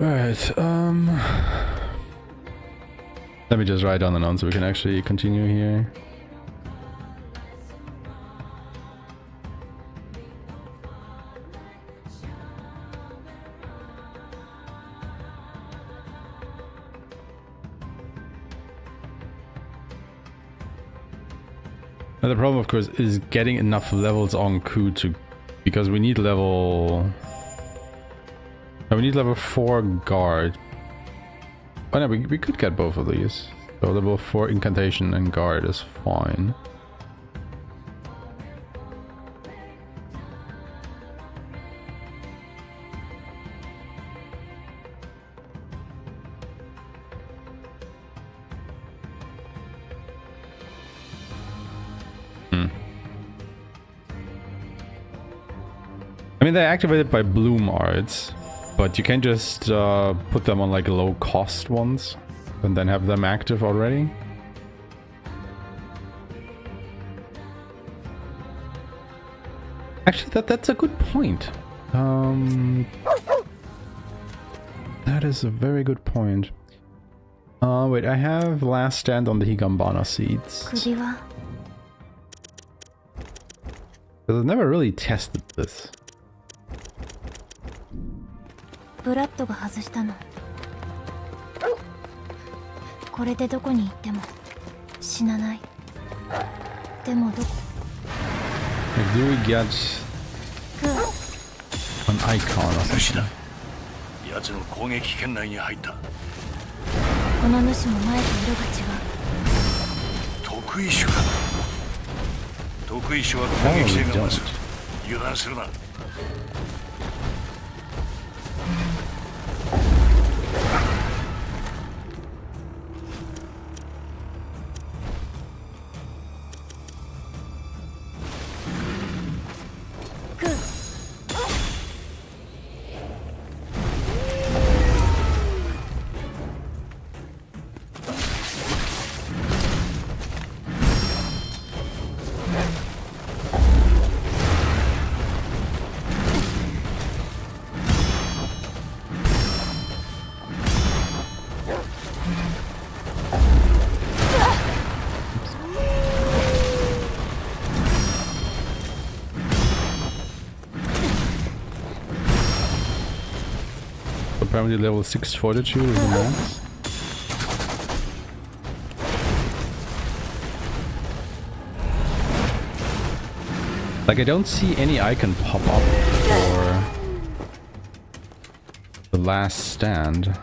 Alright, let me just write down the notes so we can actually continue here. Now the problem, of course, is getting enough levels on Ku to, because we need level 4 guard. Oh no, we could get both of these. So level 4 incantation and guard is fine. I mean, they're activated by bloom arts, but you can just put them on like low cost ones and then have them active already. Actually, that's a good point. That is a very good point. Wait, I have last stand on the Higambana seeds. 首は Because I've never really tested this. ブラッドが外したの。これでどこに行っても死なない。でもどこ Like, do we get an icon or 主 something? だ。奴の攻撃圏内に入った。この主も前と色が違う。得意種か。得意種は攻撃性が増す。油断するな。Apparently level 6 fortitude is the max. Like, I don't see any icon pop up for the last stand.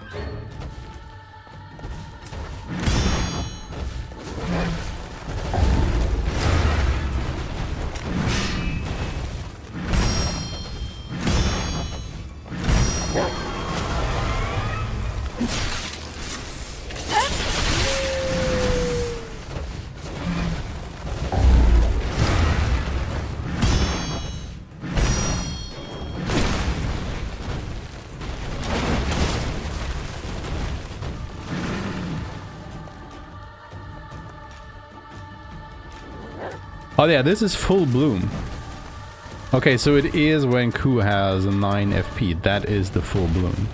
Oh yeah, this is full bloom. Okay, so it is when Ku has 9 FP. That is the full bloom.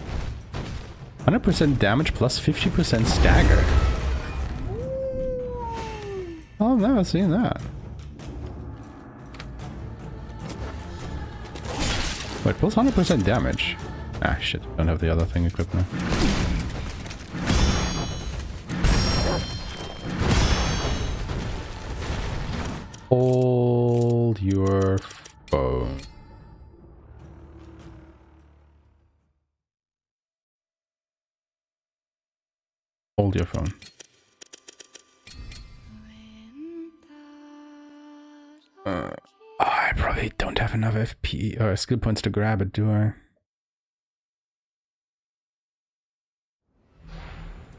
100% damage plus 50% stagger. Oh, I've never seen that. Wait, plus 100% damage. Ah, shit. Don't have the other thing equipped now. Hold your phone. Hold your phone. I probably don't have enough FP or skill points to grab it, do I?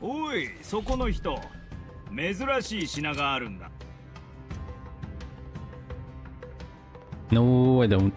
おい、そこの人。珍しい品があるんだ。No, I don't.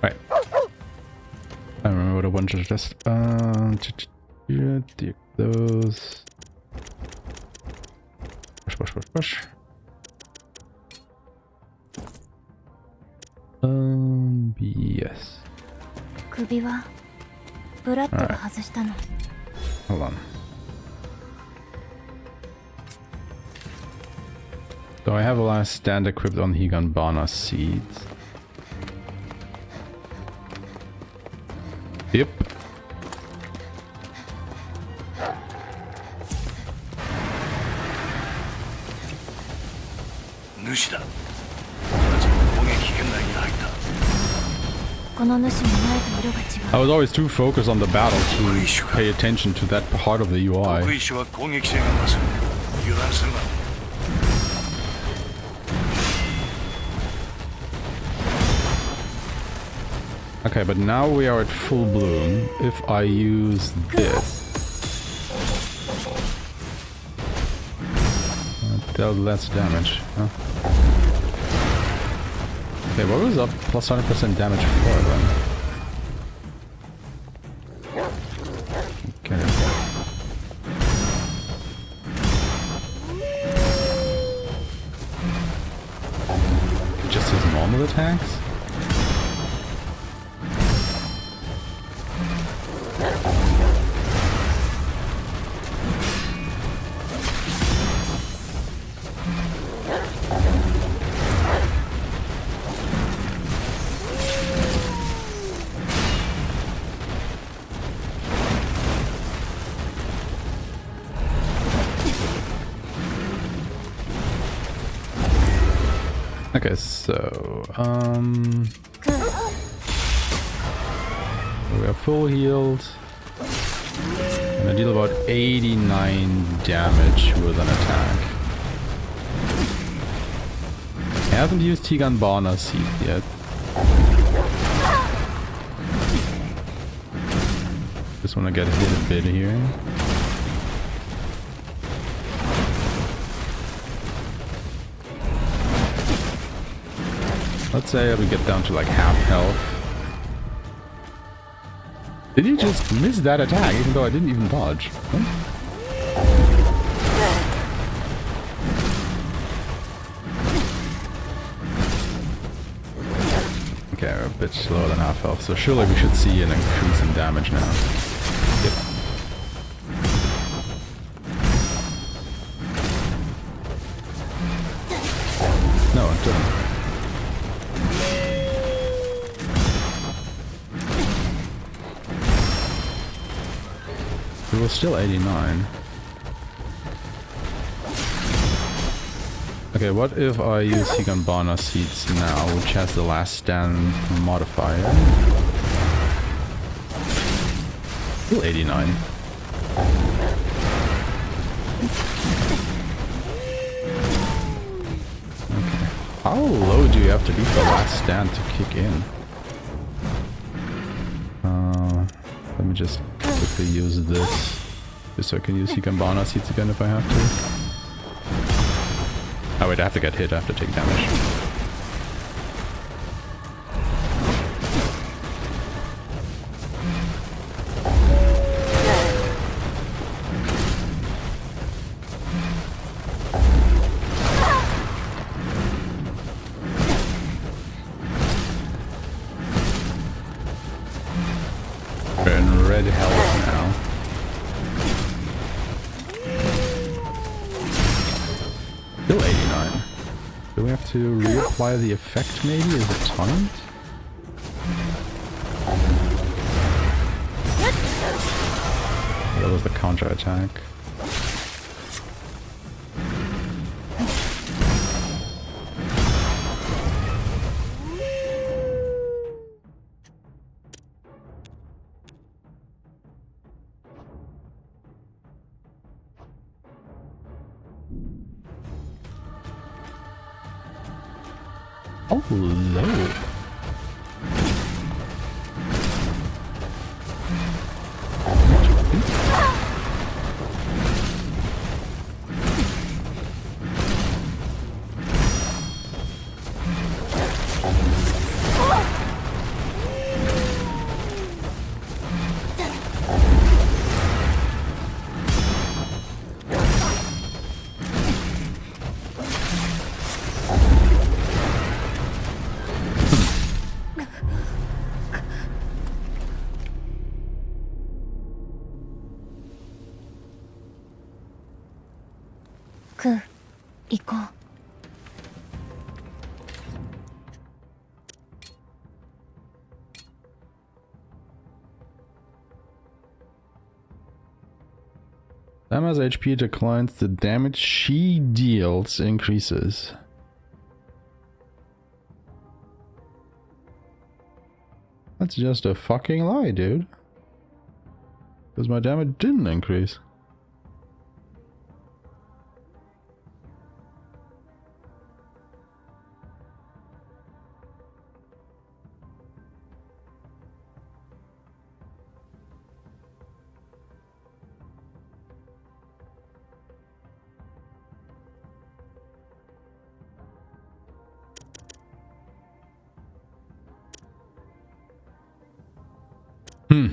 Right. I remember what I wanted to just take those. Push. Yes. 首はブラッドが外したの。 Hold on. So I have a last stand equipped on Higanbana seeds. Yep. Nushi da. 内に入った。この主の前と色が違 I う。 was always too focused on the battle to pay attention to that part of the 得 UI. 意種は攻撃性が増す。油断するな。 Okay, but now we are at full bloom. If I use this, dealt less damage. Huh? Okay, what was up plus 100% damage for then? Okay. Just his normal attacks? Okay, so, we are full healed. And I deal about 89 damage with an attack. I haven't used Tigan Barna Seed yet. Just wanna get hit a bit here. Let's say we get down to like half health. Did he just miss that attack even though I didn't even dodge? Huh? Okay, we're a bit slower than half health, so surely we should see an increase in damage now. Yep. No, it didn't. It was still 89. Okay, what if I use Higanbana Seeds now, which has the last stand modifier? Still 89. Okay. How low do you have to be for last stand to kick in? Let me just quickly use this, just so I can use Higanbana Seeds again if I have to. Oh wait, I have to get hit, I have to take damage. We're in red health now. Still 89. Do we have to reapply the effect maybe? Is it timed? That was the counter attack. Oh, low. Ku, 行こう。Sama's HP declines, the damage she deals increases. That's just a fucking lie, dude. Because my damage didn't increase. Hmm.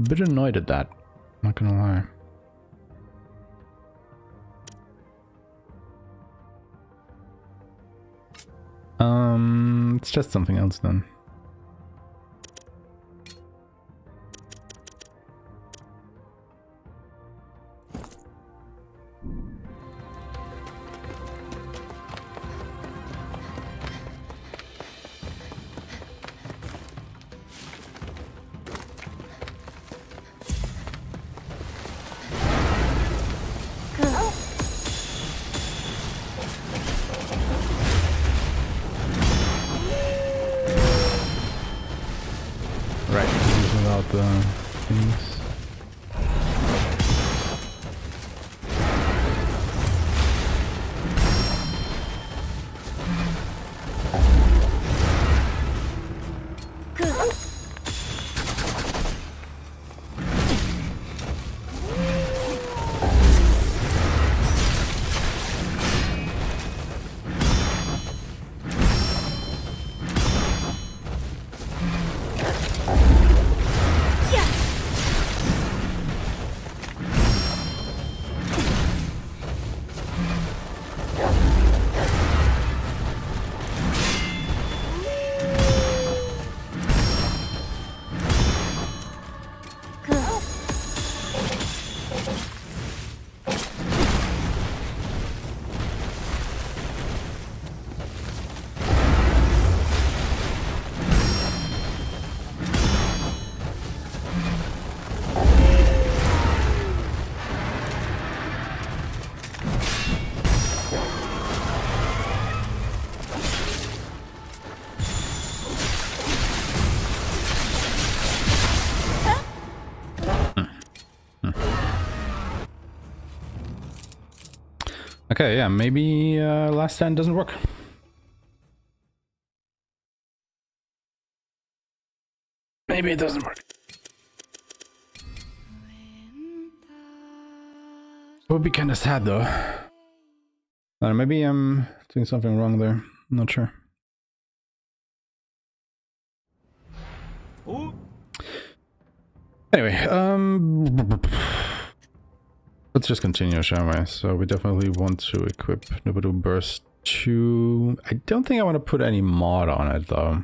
Bit annoyed at that, not gonna lie. Let's test something else then. Right, without the things. Okay, yeah, maybe last stand doesn't work. Maybe it doesn't work. It would be kind of sad though. Maybe I'm doing something wrong there. I'm not sure. Oh, Anyway, let's just continue, shall we? So we definitely want to equip Nubudu Burst 2. I don't think I want to put any mod on it though.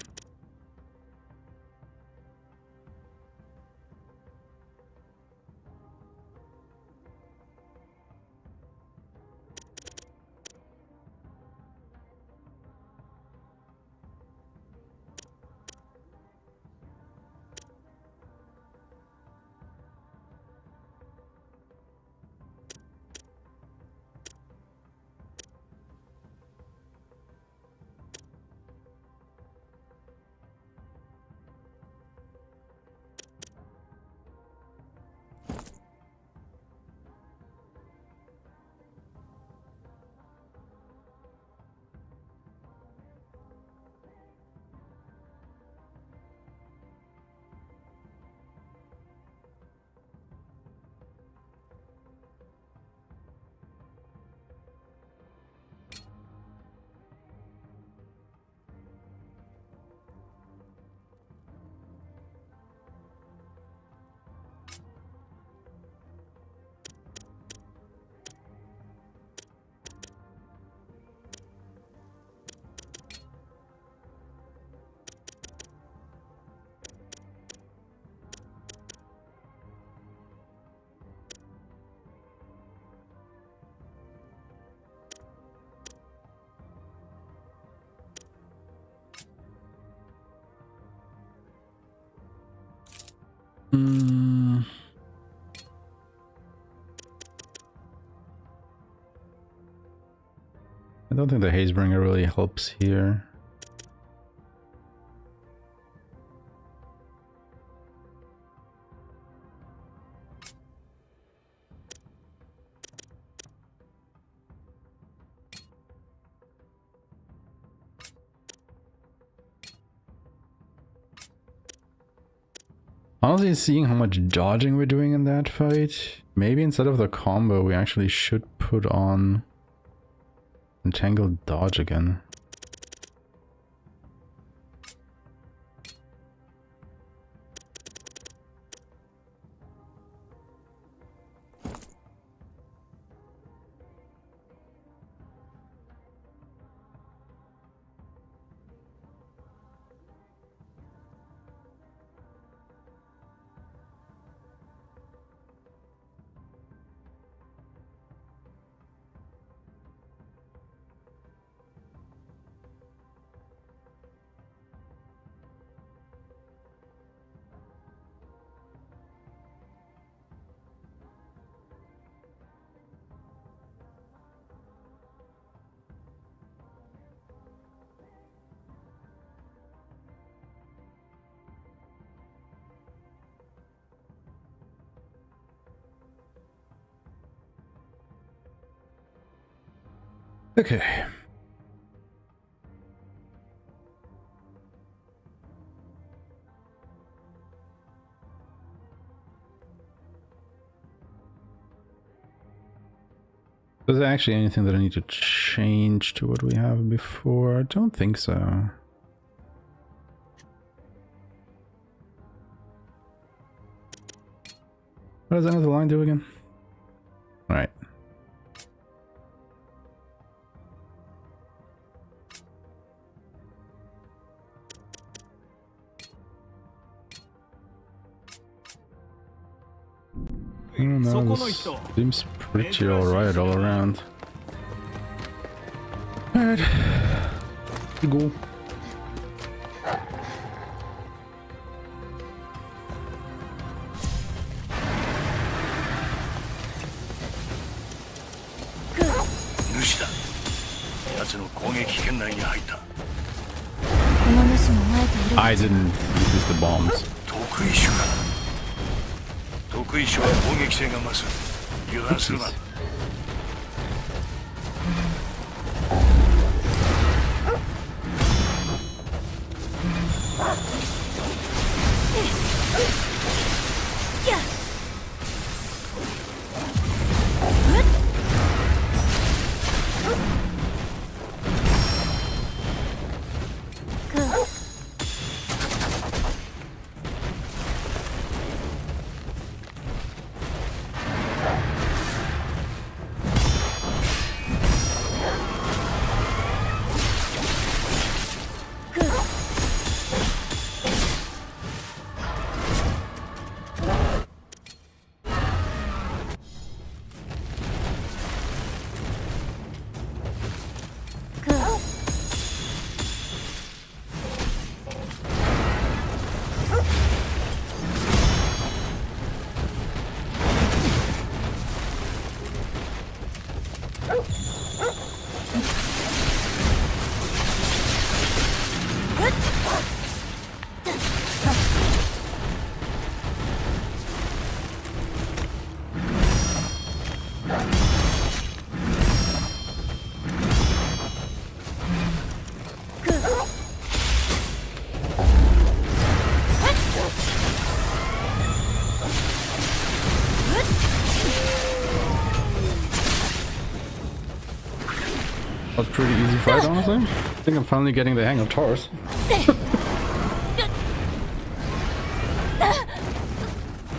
don't think the Hazebringer really helps here. Honestly, seeing how much dodging we're doing in that fight, maybe instead of the combo we actually should put on Entangled Dodge again. Okay. Is there actually anything that I need to change to what we have before? I don't think so. What does the end of the line do again? Alright. I don't know, this seems pretty alright all around. Alright. Go. Nushiだ。奴の攻撃圏内に入った。この主も前と色が I didn't use the bombs. 得意種か。得意種は攻撃性が増す。油断するな。That was a pretty easy fight, honestly. I think I'm finally getting the hang of Taurus.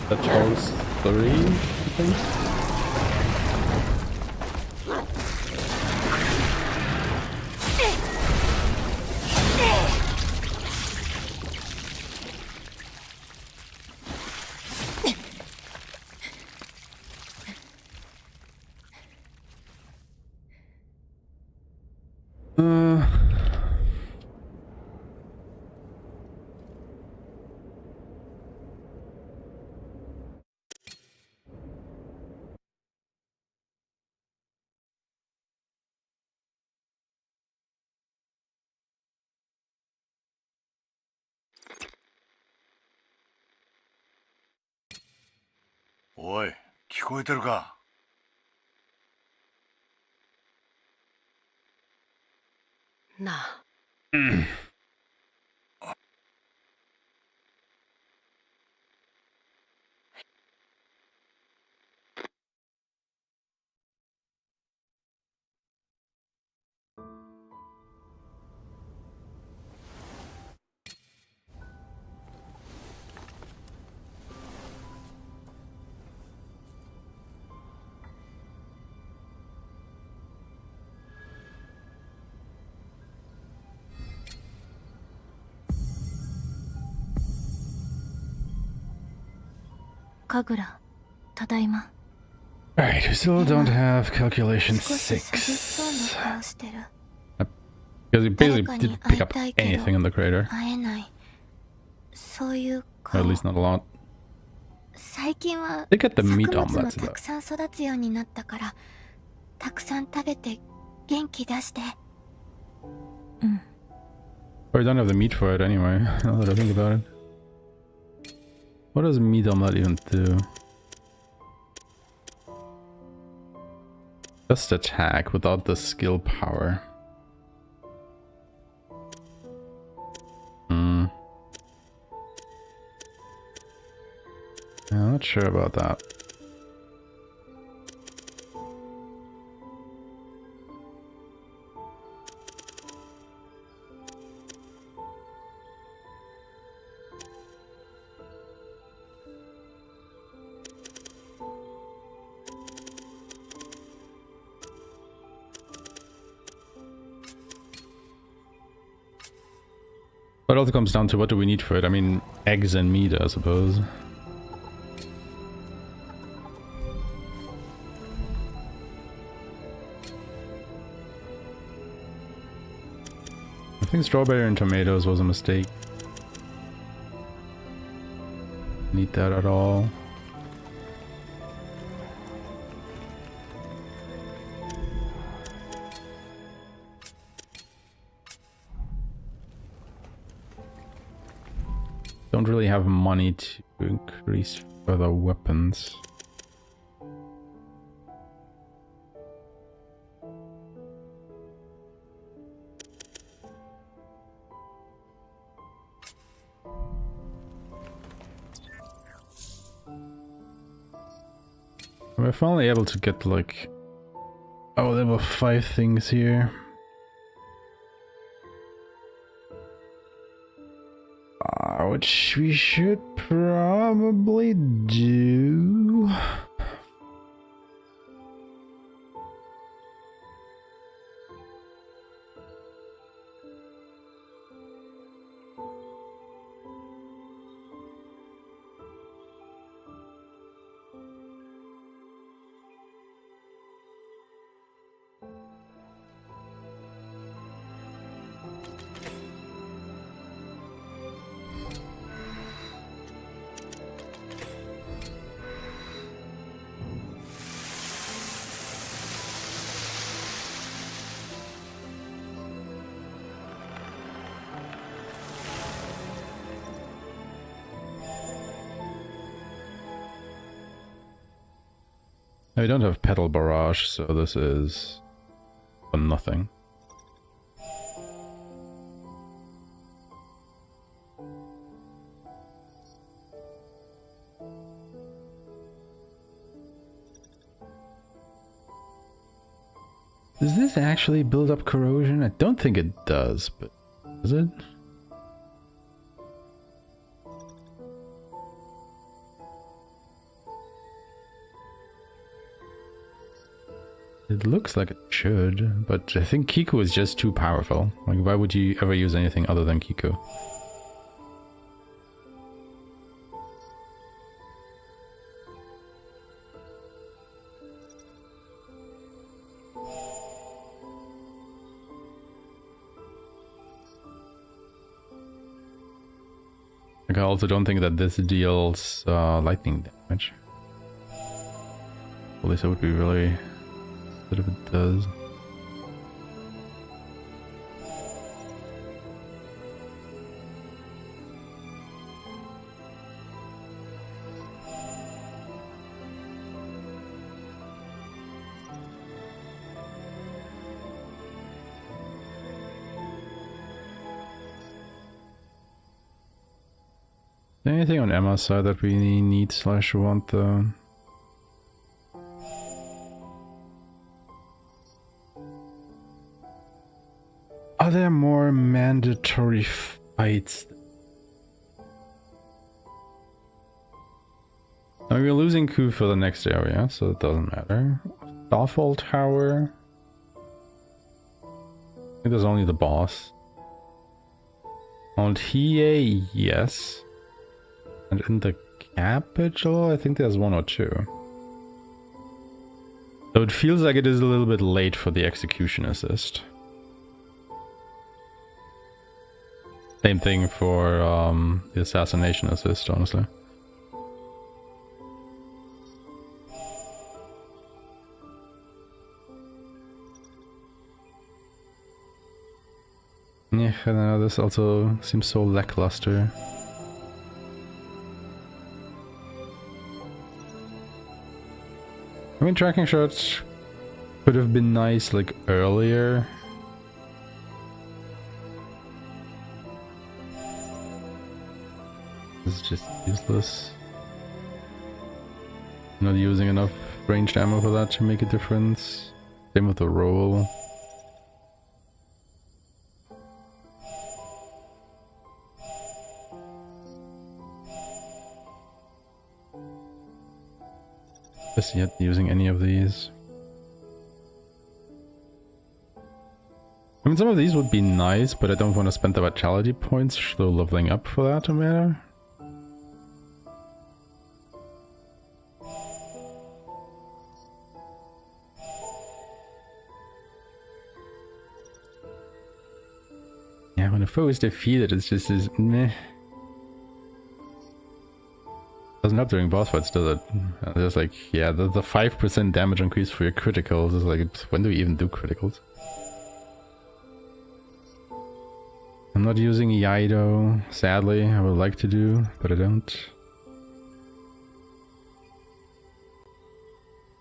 That Taurus 3, I think. おい、聞こえてるか？なあ、神楽、ただいま。 Alright, we still don't have calculation 少し寂しそう 6. な顔してる。 Because he 誰 basically かに didn't 会 pick い up たいけ anything in the ど crater. 会えない。そういう Or 顔。 at least not a lot. 最近は They get the 作 meat 物 omelets も though. たくさん育つようになったから、たくさん食べて元気出して。うん。 Or we don't have the meat for it anyway, now that I think about it. What does meat omelet even do? Just attack without the skill power. Hmm. Yeah, I'm not sure about that. But it also comes down to what do we need for it. I mean, eggs and meat, I suppose. I think strawberry and tomatoes was a mistake. Need that at all. Don't really have money to increase further weapons. We're finally able to get like, oh, there were 5 things here. Which we should probably do. We don't have Petal Barrage, so this is for nothing. Does this actually build up corrosion? I don't think it does, but does it? It looks like it should, but I think Kiku is just too powerful. Like, why would you ever use anything other than Kiku? Like, I also don't think that this deals lightning damage. At least it would be really good if it does. Anything on Emma's side that we need slash want though? Are there more mandatory fights? Now we're losing Ku for the next area, so it doesn't matter. Starfall Tower. I think there's only the boss. On TA, yes. And in the capital, I think there's one or two. So it feels like it is a little bit late for the execution assist. Same thing for the assassination assist, honestly. Yeah, I don't know, this also seems so lackluster. I mean, tracking shots could have been nice, like, earlier. This is just useless. Not using enough ranged ammo for that to make a difference. Same with the roll. Just yet using any of these. I mean, some of these would be nice, but I don't want to spend the vitality points slow leveling up for that to matter. Yeah, when a foe is defeated, it's just this meh. Doesn't help during boss fights, does it? There's like, yeah, the 5% damage increase for your criticals is like, when do we even do criticals? I'm not using Yaido, sadly. I would like to do, but I don't.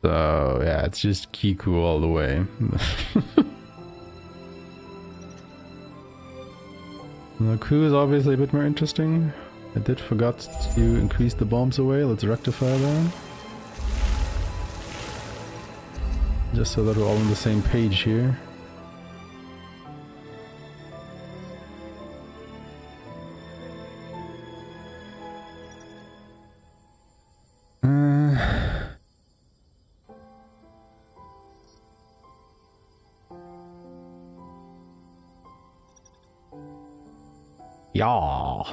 So, yeah, it's just Kiku all the way. Now, Ku is obviously a bit more interesting. I did forgot to increase the bombs away. Let's rectify that. Just so that we're all on the same page here. Yeah.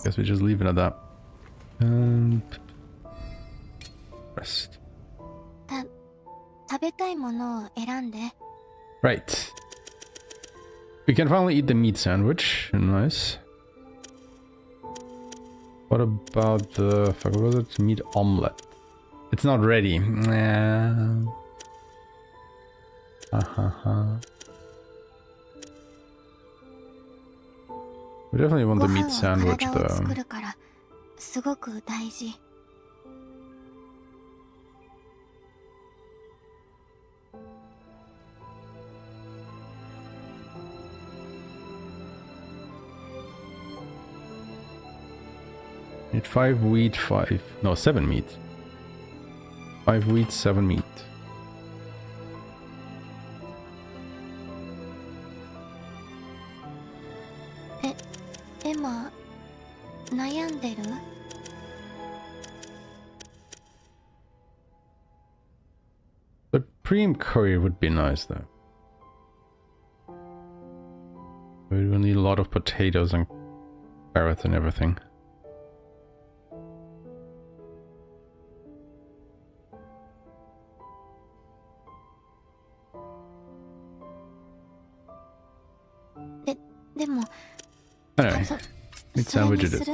Guess we just leave it at that. And rest. Right. We can finally eat the meat sandwich. Nice. What about the fuck? What was it? Meat omelette. It's not ready. Nah. We definitely want the meat sandwich though. Need 5 wheat, 7 meat. 5 wheat, 7 meat. The cream curry would be nice though. We will need a lot of potatoes and carrots and everything. Anyway, meat sandwich it is.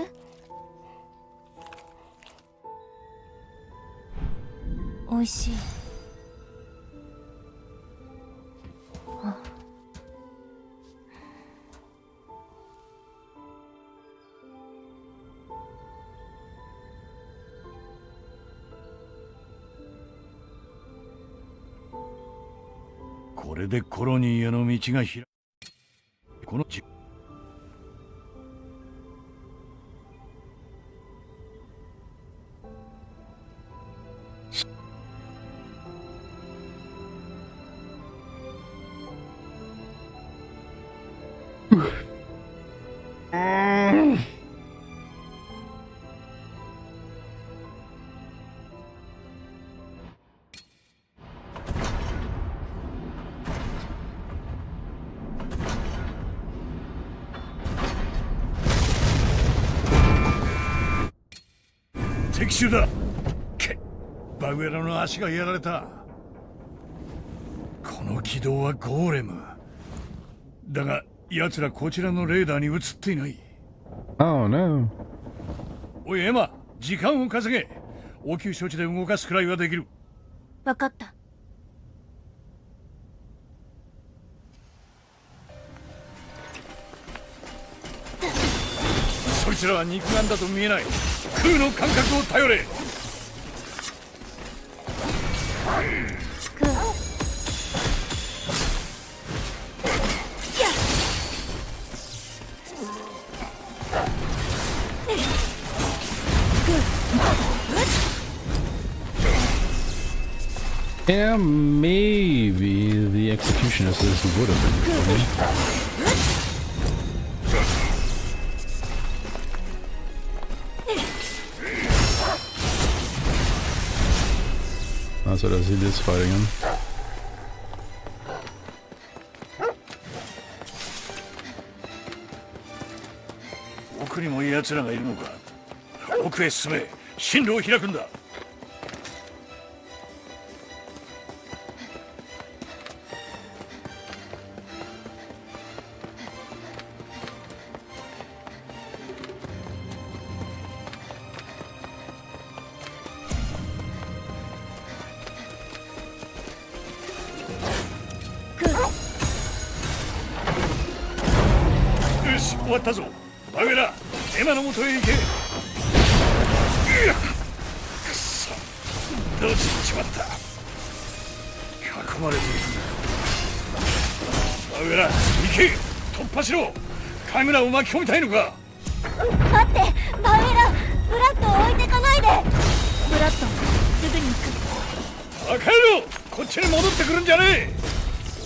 れでコロニーへの道が開このじ敵襲だ。バグエラの足がやられた。この軌道はゴーレムだが、奴らこちらのレーダーに映っていない。 Oh no. おいエマ、時間を稼げ。応急処置で動かすくらいはできる。わかった。そいつらは肉眼だと見えない。空の感覚を頼れ。Yeah, maybe the execution assist would have been funny. That's what I see this fighting him. 奥にも奴らがいるのか。奥へ進め。進路を開くんだ。よし、終わったぞ。バグエラ、エマの元へ行け。くっそ、どうしちまった。囲まれている。バグエラ、行け。突破しろ。カグラを巻き込みたいのか。待って、バウエラ、ブラッドを置いてかないで。ブラッド、すぐに行く。バカ野郎、こっちに戻ってくるんじゃねえ。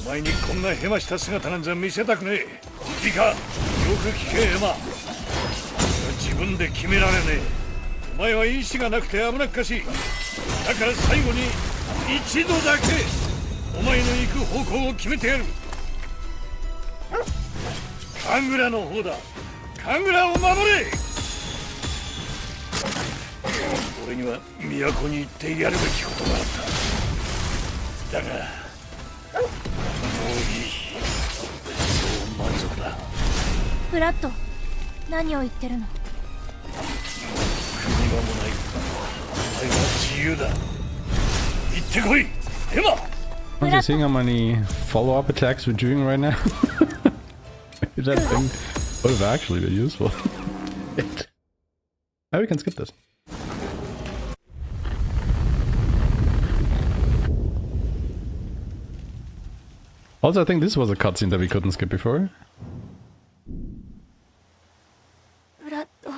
お前にこんなヘマした姿なんざ見せたくねえ。いいか、よく聞けエマ。自分で決められねえ。お前は意志がなくて危なっかしい。だから最後に一度だけお前の行く方向を決めてやる。カグラの方だ。カグラを守れ。俺には都に行ってやるべきことがあった。だがもういい。そう満足だ。ブラッド、何を言ってるの？国間もない。お前は自由だ。行ってこい、エマ。I'm just seeing how many follow-up attacks we're doing right now. Maybe that thing would have actually been useful. Maybe we can skip this. Also, I think this was a cutscene that we couldn't skip before. ブラッド、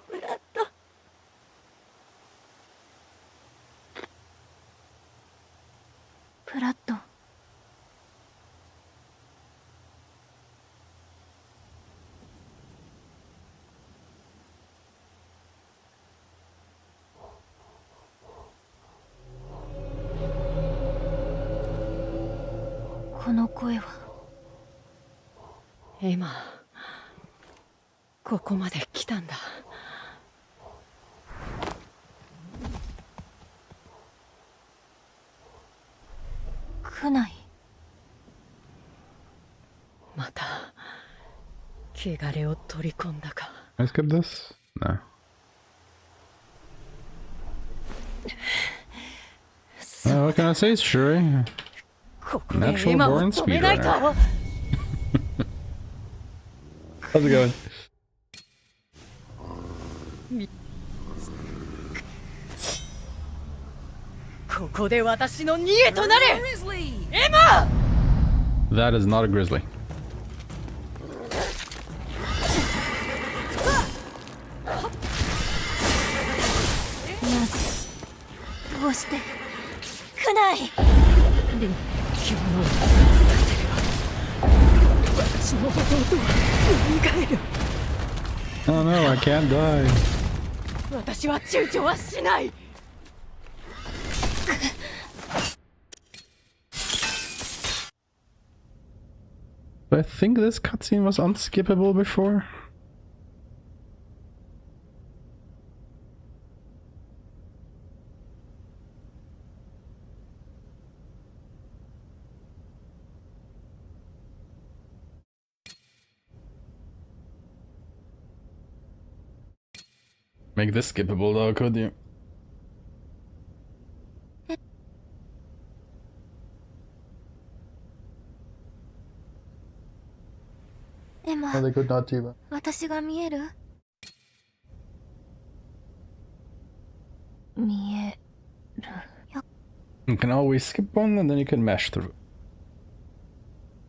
ブラッド。ブラッド。この声は。今ここまで来たんだ。来ない。また汚れを取り込んだか。Can I skip this? No. What can I say, Shuri? ここで Natural 今を born 止めないと。 How's it going? こここで私の逃げとなれ。エマ。 That is not a grizzly. なぜどうして来ない。臨機を復活させれば私の弟は蘇る。 Oh no, I can't die. 私は躊躇はしない。 I think this cutscene was unskippable before. Make this skippable though, could you? エマ、 they could not do that. 私が見える？見えるよ。 You can always skip one and then you can mesh through.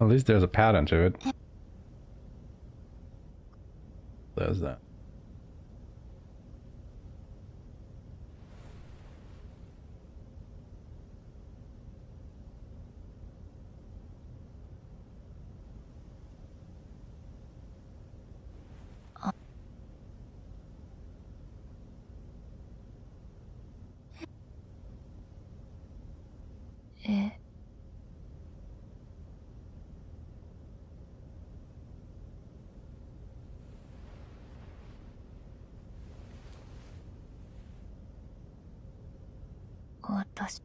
At least there's a pattern to it. There's that. 私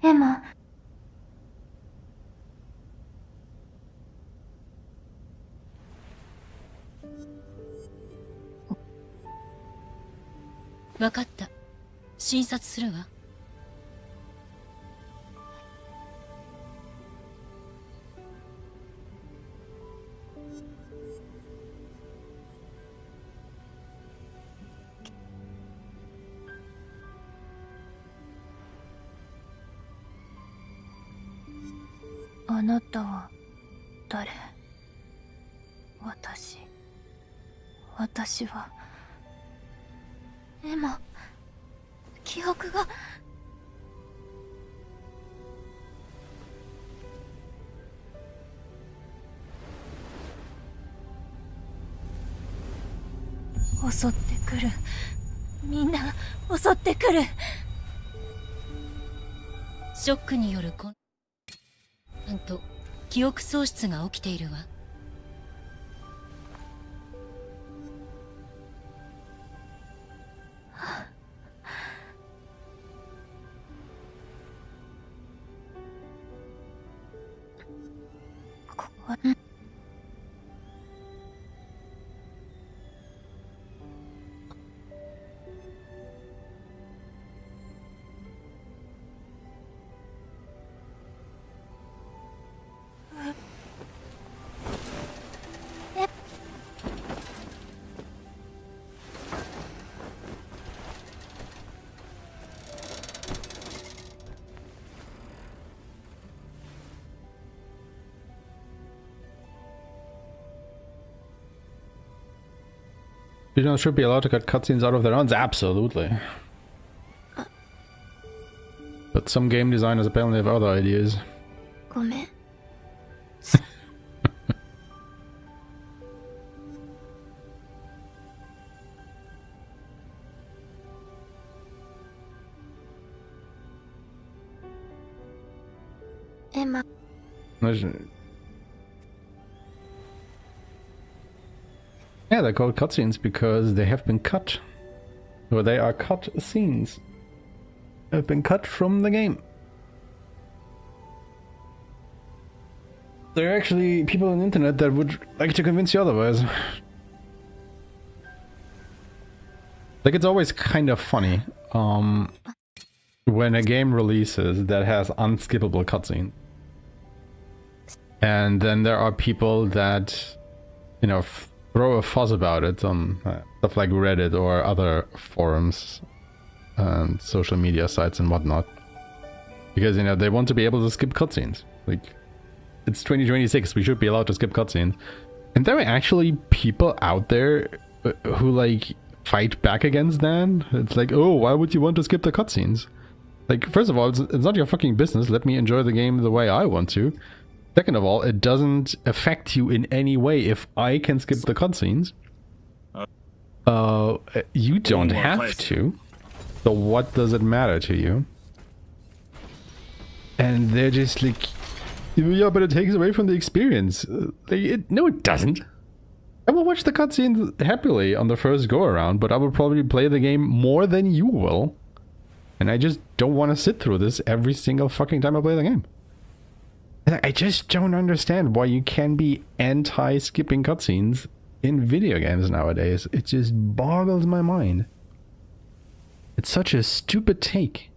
エマ、わかった。診察するわ。あなたは誰？私はエマ、記憶が襲ってくる。みんな襲ってくる。ショックによる混乱と記憶喪失が起きているわ。ここはSpeedrunners should be allowed to cut cutscenes out of their runs, absolutely. But some game designers apparently have other ideas. ごめん。エマ、 Yeah, they're called cutscenes because they have been cut. Or they are cut scenes. have been cut from the game. There are actually people on the internet that would like to convince you otherwise. Like, it's always kind of funny when a game releases that has unskippable cutscenes. And then there are people that, you know, throw a fuss about it on stuff like Reddit or other forums and social media sites and whatnot. Because, you know, they want to be able to skip cutscenes. Like, it's 2026, we should be allowed to skip cutscenes. And there are actually people out there who, like, fight back against that. It's like, oh, why would you want to skip the cutscenes? Like, first of all, it's not your fucking business. Let me enjoy the game the way I want to. Second of all, it doesn't affect you in any way if I can skip the cutscenes. You don't have to. So what does it matter to you? And they're just like, yeah, but it takes away from the experience. No, it doesn't. I will watch the cutscenes happily on the first go around, but I will probably play the game more than you will. And I just don't want to sit through this every single fucking time I play the game. And I just don't understand why you can be anti-skipping cutscenes in video games nowadays. It just boggles my mind. It's such a stupid take.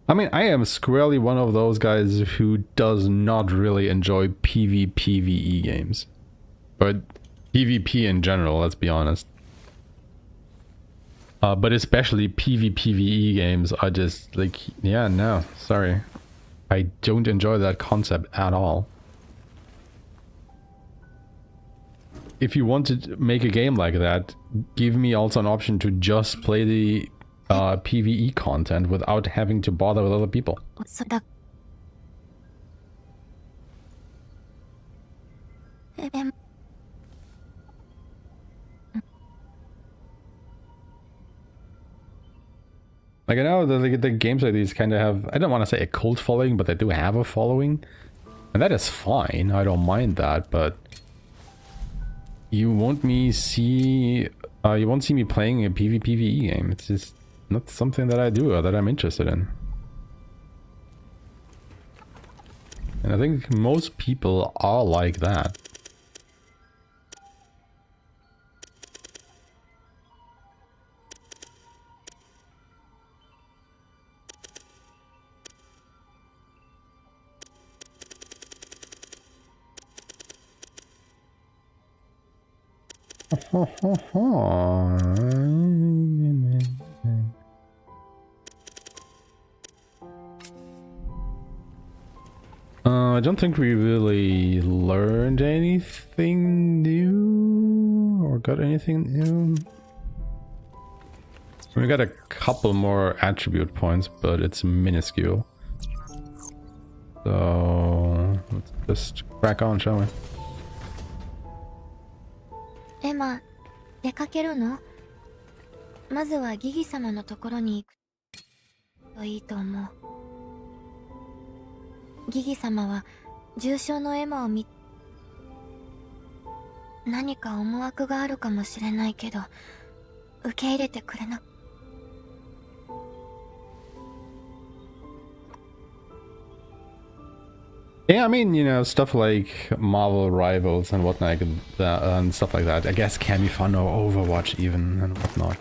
I mean, I am squarely one of those guys who does not really enjoy PvPvE games. Or PvP in general, let's be honest. But especially PvPvE games are just like, yeah, no, sorry. I don't enjoy that concept at all. If you want to make a game like that, give me also an option to just play the PvE content without having to bother with other people. Like, I know the games like these kind of have, I don't want to say a cult following, but they do have a following. And that is fine, I don't mind that, but you won't see me playing a PvPvE game. It's just not something that I do or that I'm interested in. And I think most people are like that. I don't think we really learned anything new or got anything new. We got a couple more attribute points, but it's minuscule. So let's just crack on, shall we? エマ、出かけるの？まずはギギ様のところに行くといいと思う。ギギ様は重傷のエマを何か思惑があるかもしれないけど、受け入れてくれな。Yeah, I mean, you know, stuff like Marvel Rivals and whatnot, and stuff like that. I guess can be fun, or Overwatch even, and whatnot.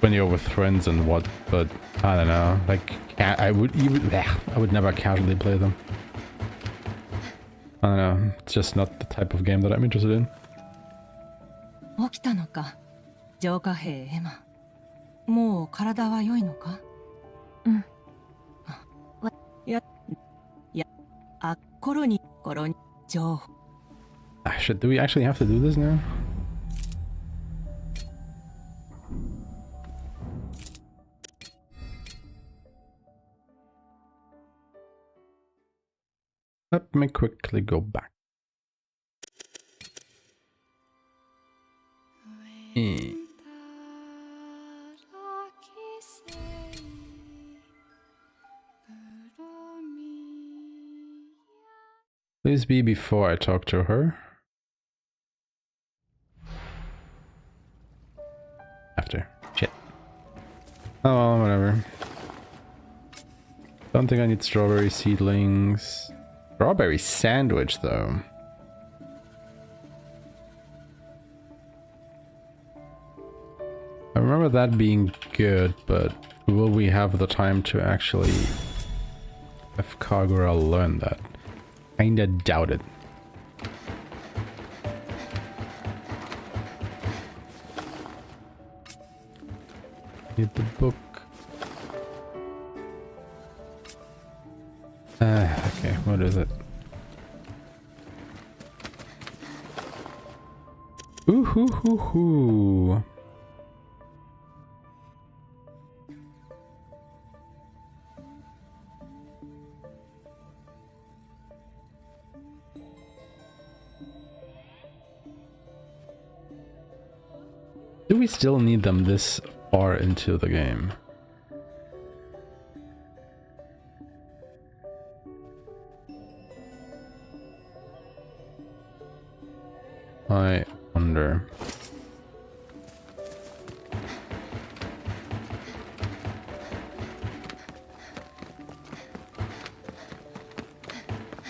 When you're with friends and what, but I don't know. Like, I would never casually play them. I don't know. It's just not the type of game that I'm interested in. 起きたのか、浄化兵エマ。もう体は良いのか？うん。あっころに情報。Do we actually have to do this now? Let me quickly go back. Please be before I talk to her. Oh, well, whatever. Don't think I need strawberry seedlings. Strawberry sandwich, though. I remember that being good, but will we have the time to actually have Kagura learn that? Kinda doubt it. Need the book. Okay, what is it? Ooh hoo hoo hoo. Do we still need them this far into the game? I wonder.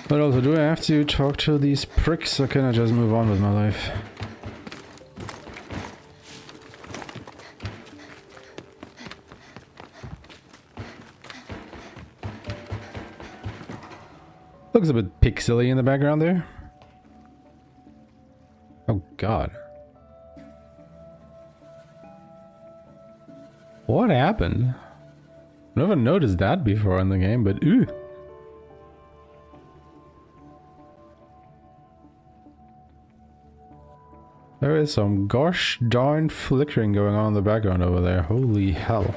But also, do I have to talk to these pricks or can I just move on with my life? Looks a bit pixely in the background there. Oh god. What happened? Never noticed that before in the game, but ooh. There is some gosh darn flickering going on in the background over there. Holy hell.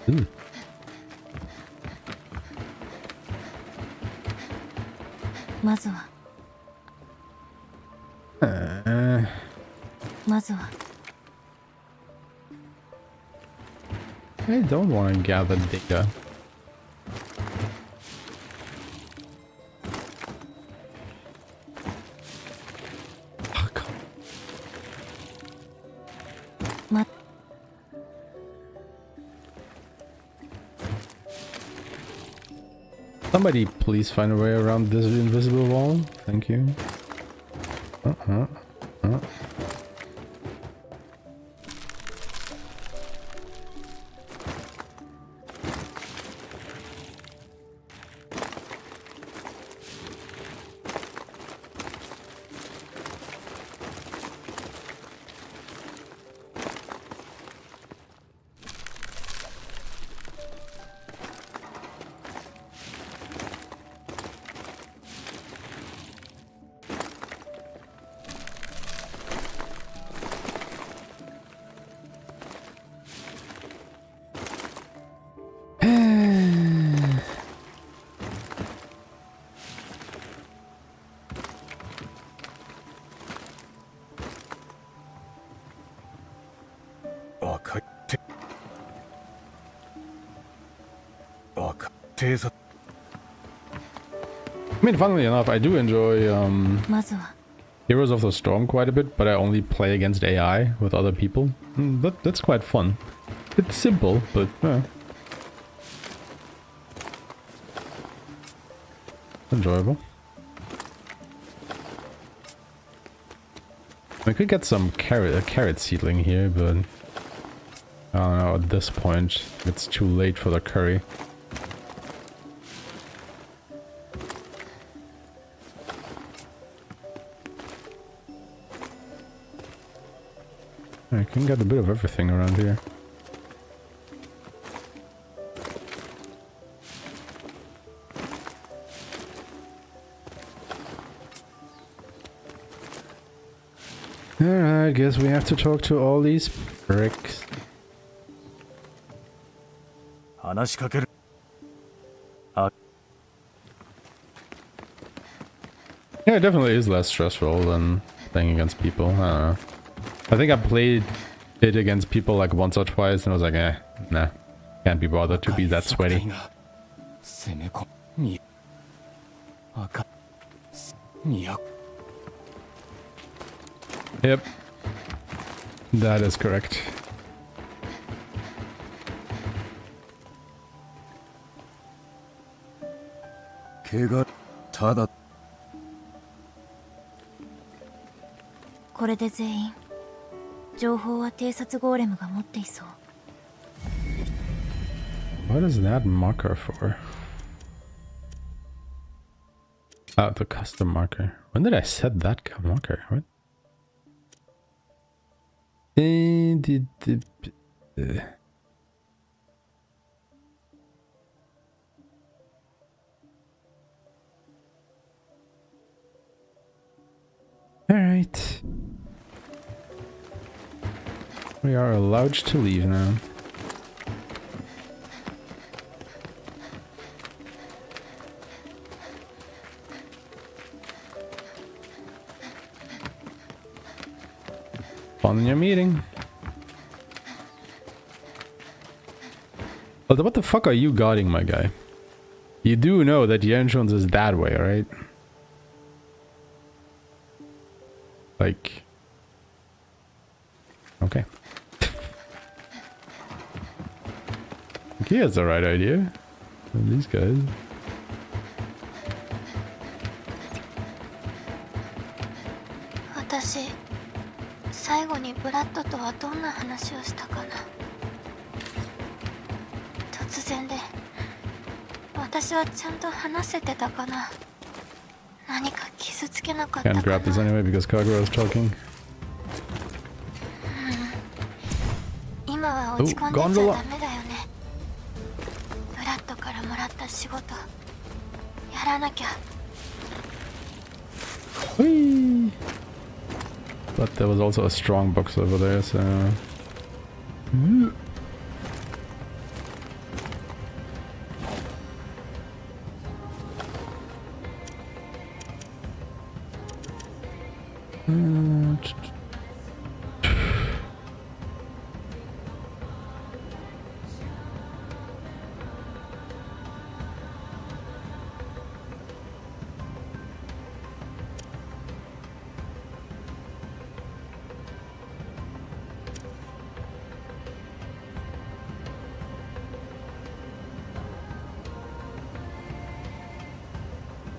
Ooh. I don't want to gather data. Oh, God. Somebody please find a way around this invisible wall. Thank you. I mean, funnily enough, I do enjoy Heroes of the Storm quite a bit, but I only play against AI with other people. That's quite fun. It's simple, but enjoyable. We could get some carrot seedling here, but I don't know, at this point it's too late for the curry. I can get a bit of everything around here. Alright, I guess we have to talk to all these pricks. Yeah, it definitely is less stressful than playing against people. I don't know. I think I played it against people like once or twice and I was like, nah, can't be bothered to be that sweaty. Yep. That is correct. Tada. これで全員情報は偵察ゴーレムが持っていそう。 What is that marker for? Oh, the custom marker. When did I set that marker? What? Alright. We are allowed to leave now. Fun in your meeting. But what the fuck are you guarding, my guy? You do know that the entrance is that way, right? Like... Okay. He has the right idea. And these guys. 私最後にブラッドとはどんな話をしたかな。突然で私はちゃんと話せてたかな。何か傷つけなかったか Can't な。 grab this anyway because Kagura is talking. 今は落ち込んでちゃダメだよね。ブラッドからもらった仕事やらなきゃ。 Whee! But there was also a strong box over there, so...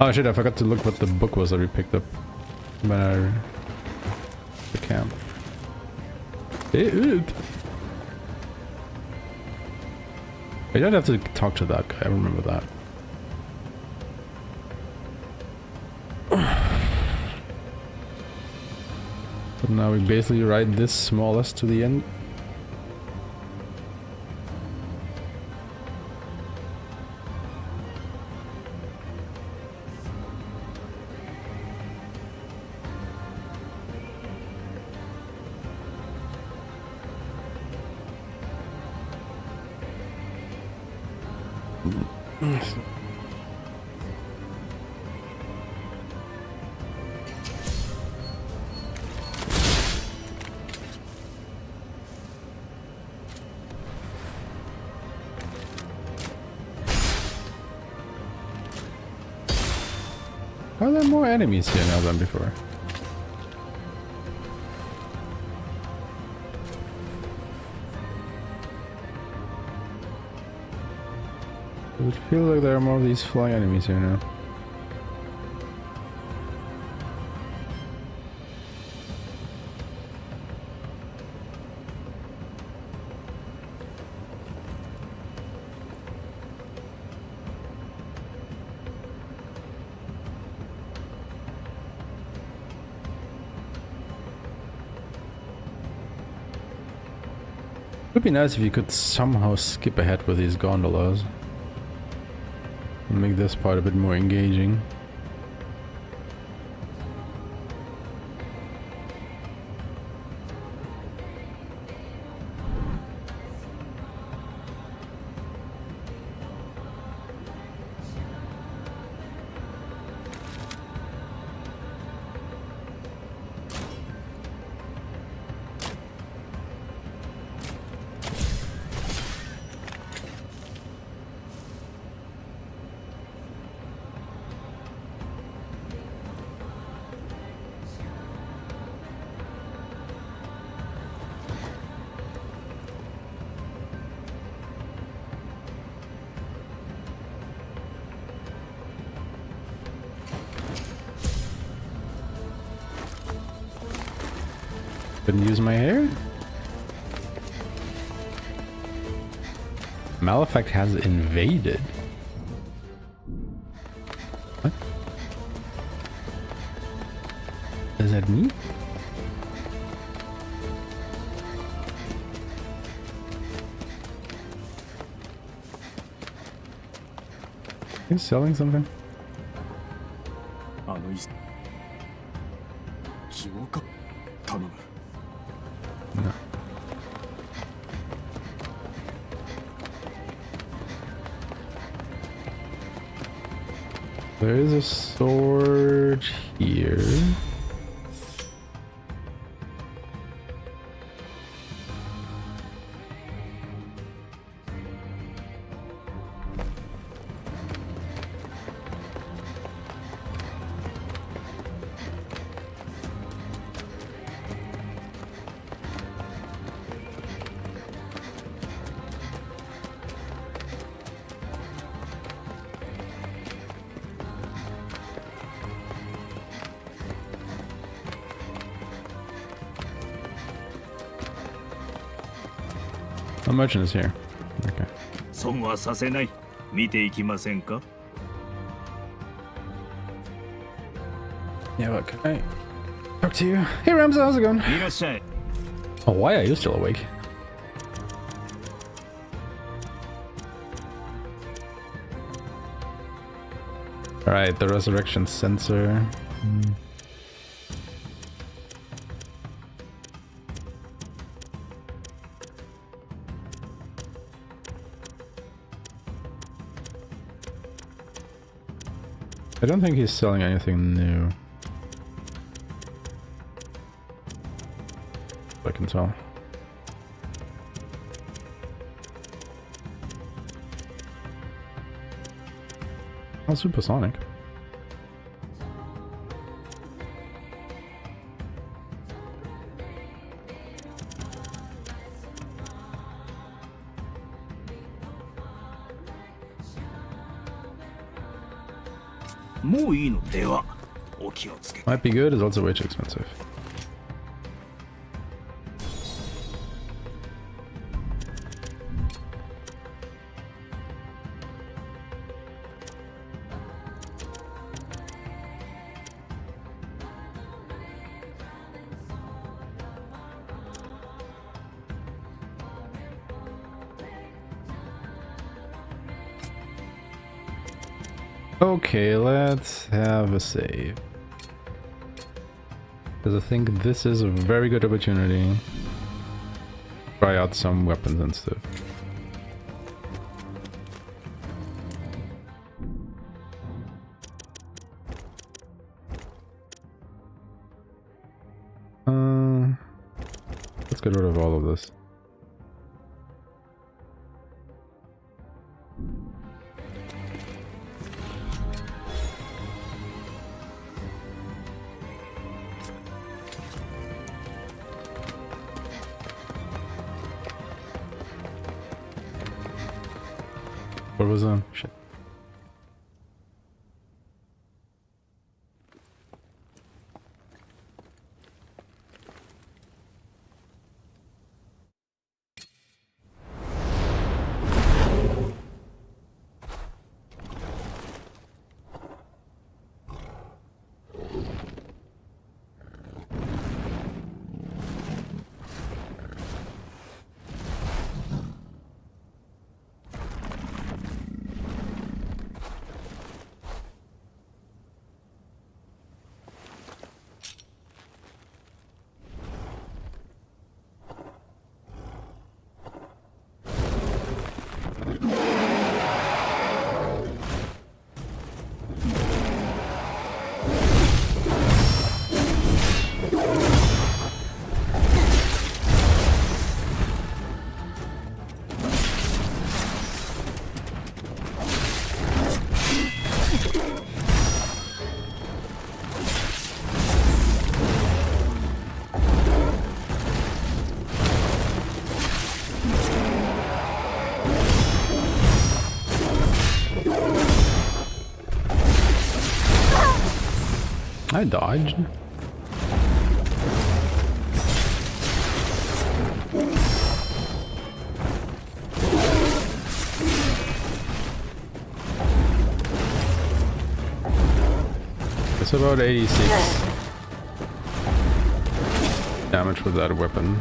Oh shit, I forgot to look what the book was that we picked up when I... the camp. I don't have to talk to that guy, I remember that. But now we basically ride this more or less to the end. Are there more enemies here now than before? Does it feel like there are more of these flying enemies here now? It would be nice if you could somehow skip ahead with these gondolas. And make this part a bit more engaging. couldn't use my hair? Malefact has invaded. What? Is that me? He's selling something? あの一浄化頼む No. There is a sword here. A merchant is here. Okay. 損はさせない。見ていきませんか Yeah, what can I talk to you? Hey Ramza, how's it going? いらっしゃい。 Oh, why are you still awake? Alright, the resurrection sensor. I don't think he's selling anything new. I can tell. Oh, supersonic. Might be good, is also way too expensive. Okay, let's have a save. Because I think this is a very good opportunity to try out some weapons and stuff. Let's get rid of all of this. What was that? Shit. I dodged. It's about 86 damage with that weapon.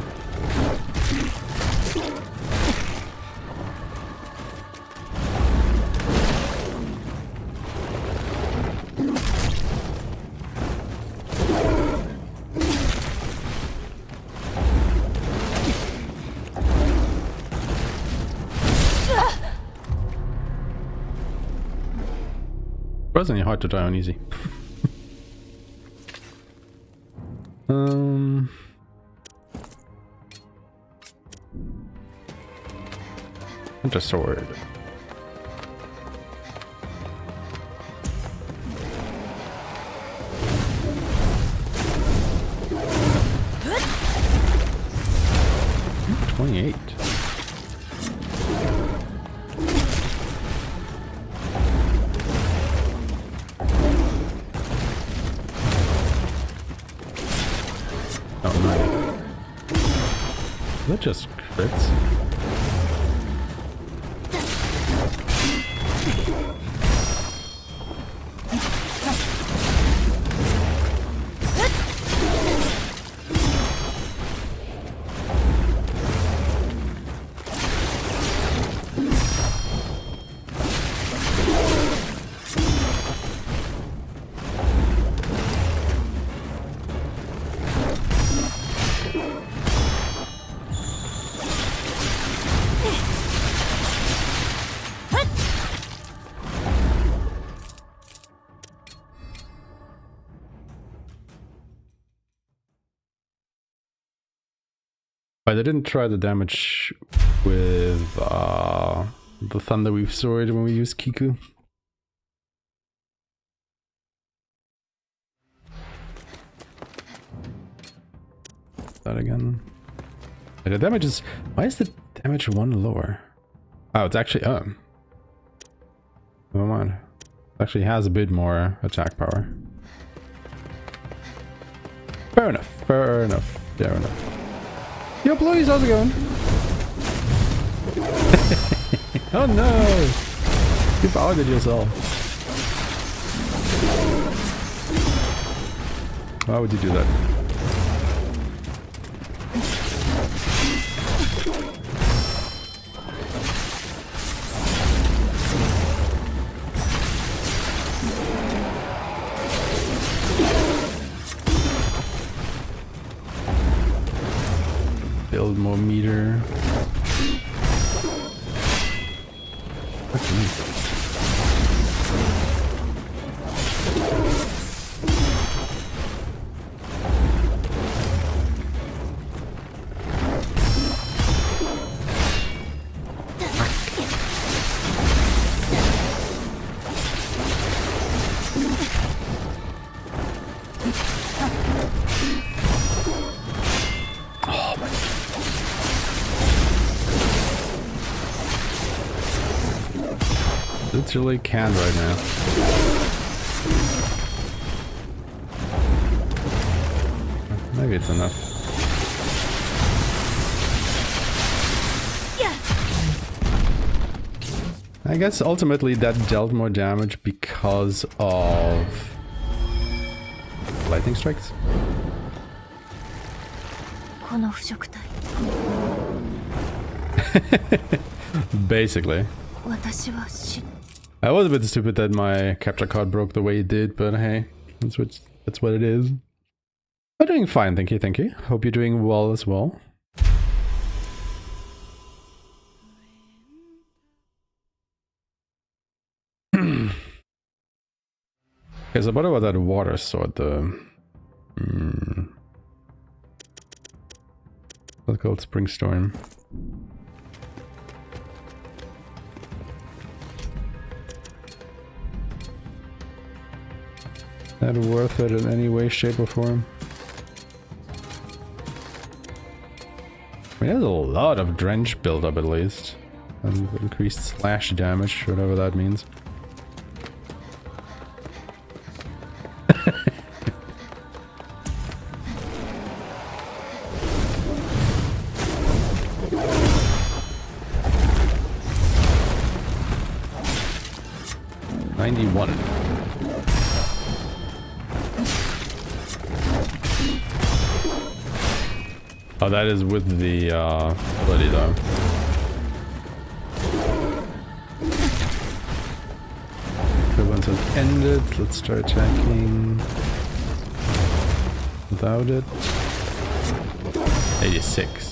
Surprisingly hard to die on easy. Hunter sword. $28. Oh no. That just crits. But I didn't try the damage with the Thunderweave sword when we used Kiku. That again. The damage is... Why is the damage 1 lower? Oh, it's actually... Oh. Never mind. It actually has a bit more attack power. Fair enough. Fair enough. Fair enough. Yo, please, how's it going? Oh no! You fouled yourself. Why would you do that? Build more meter. Literally can't right now. Maybe it's enough. I guess ultimately that dealt more damage because of lightning strikes. Basically. I was a bit stupid that my capture card broke the way it did, but hey, that's what it is. I'm doing fine, thank you, thank you. Hope you're doing well as well. Okay, so what about that water sword, the... What's it called? Spring Storm. That worth it in any way, shape, or form? I mean, there's a lot of drench buildup at least. And increased slash damage, whatever that means. Oh, that is with the ability though. Once it's ended, let's try attacking without it. 86.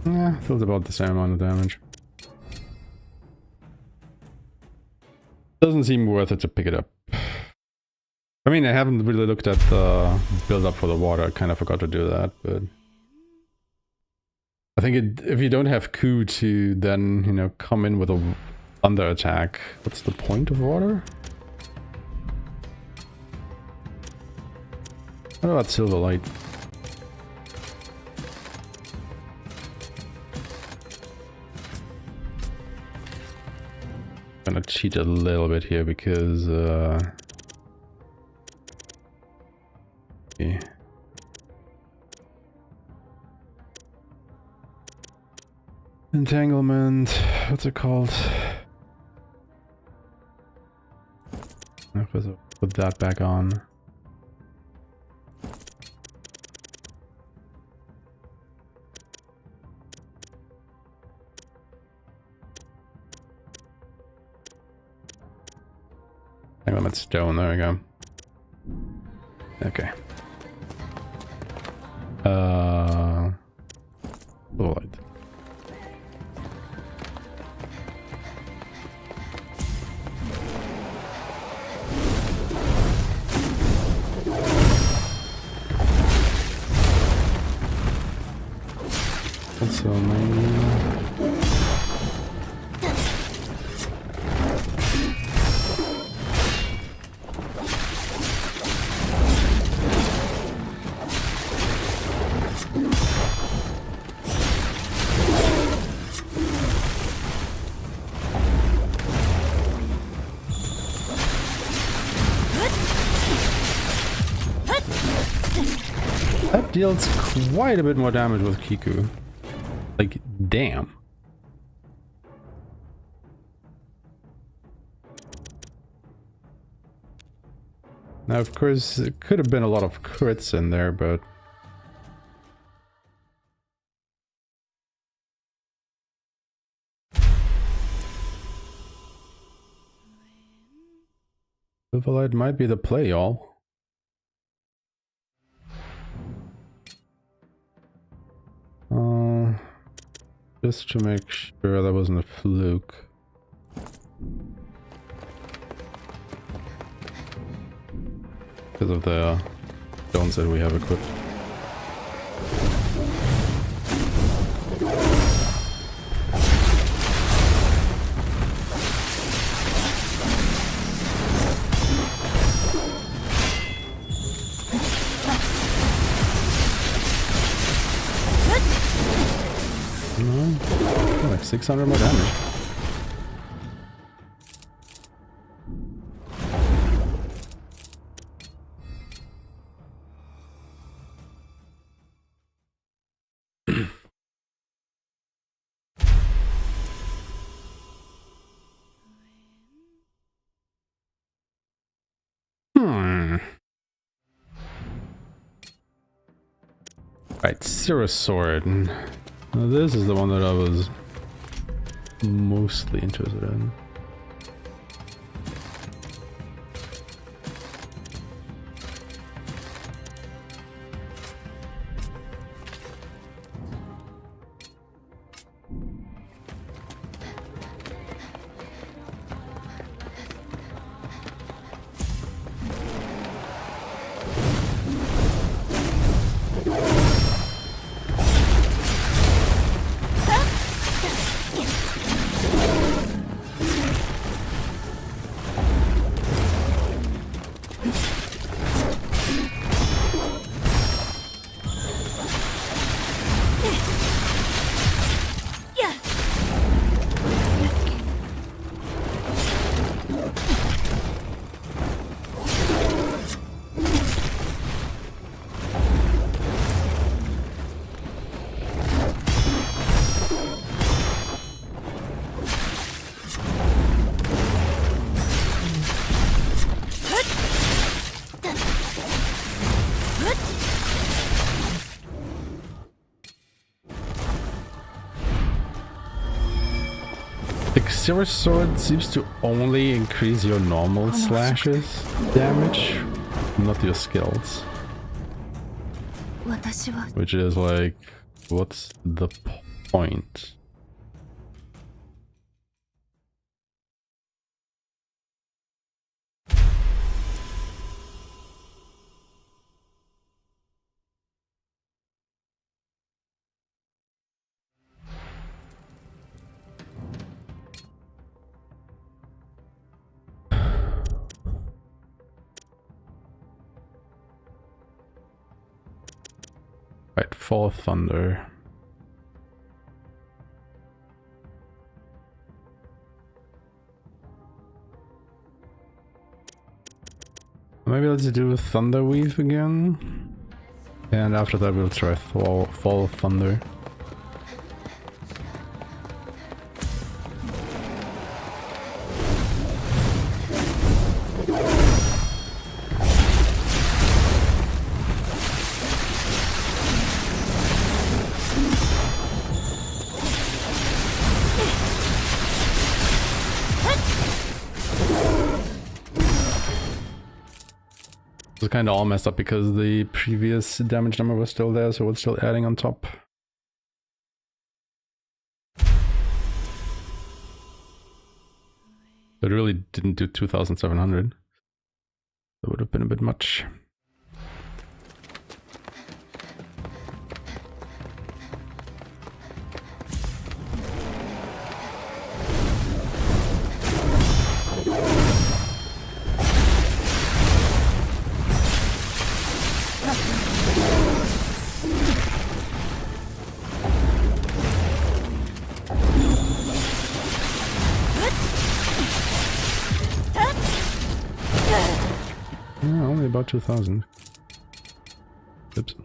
Yeah, feels about the same amount of damage. Doesn't seem worth it to pick it up. I mean, I haven't really looked at the build up for the water. I kind of forgot to do that, but I think if you don't have Ku to then, you know, come in with a thunder attack, what's the point of water? What about Silverlight? Gonna cheat a little bit here because okay. Entanglement, what's it called? Put that back on. Entanglement stone, there we go. Okay. Light. So maybe that deals quite a bit more damage with Kiku. Like, damn. Now, of course, it could have been a lot of crits in there, but... Silverlight might be the play, y'all. Just to make sure that wasn't a fluke. Because of the stones that we have equipped. Like 600 more damage. Right, Cirrus Sword. Now this is the one that I was mostly interested in. Zero Sword seems to only increase your normal slashes damage, not your skills. Which is like, what's the point? Right, Fall Thunder. Maybe let's do Thunder Weave again. And after that we'll try Fall Thunder. It's kind of all messed up because the previous damage number was still there, so it's still adding on top. It really didn't do 2,700. That would have been a bit much. Only about 2,000. Oops.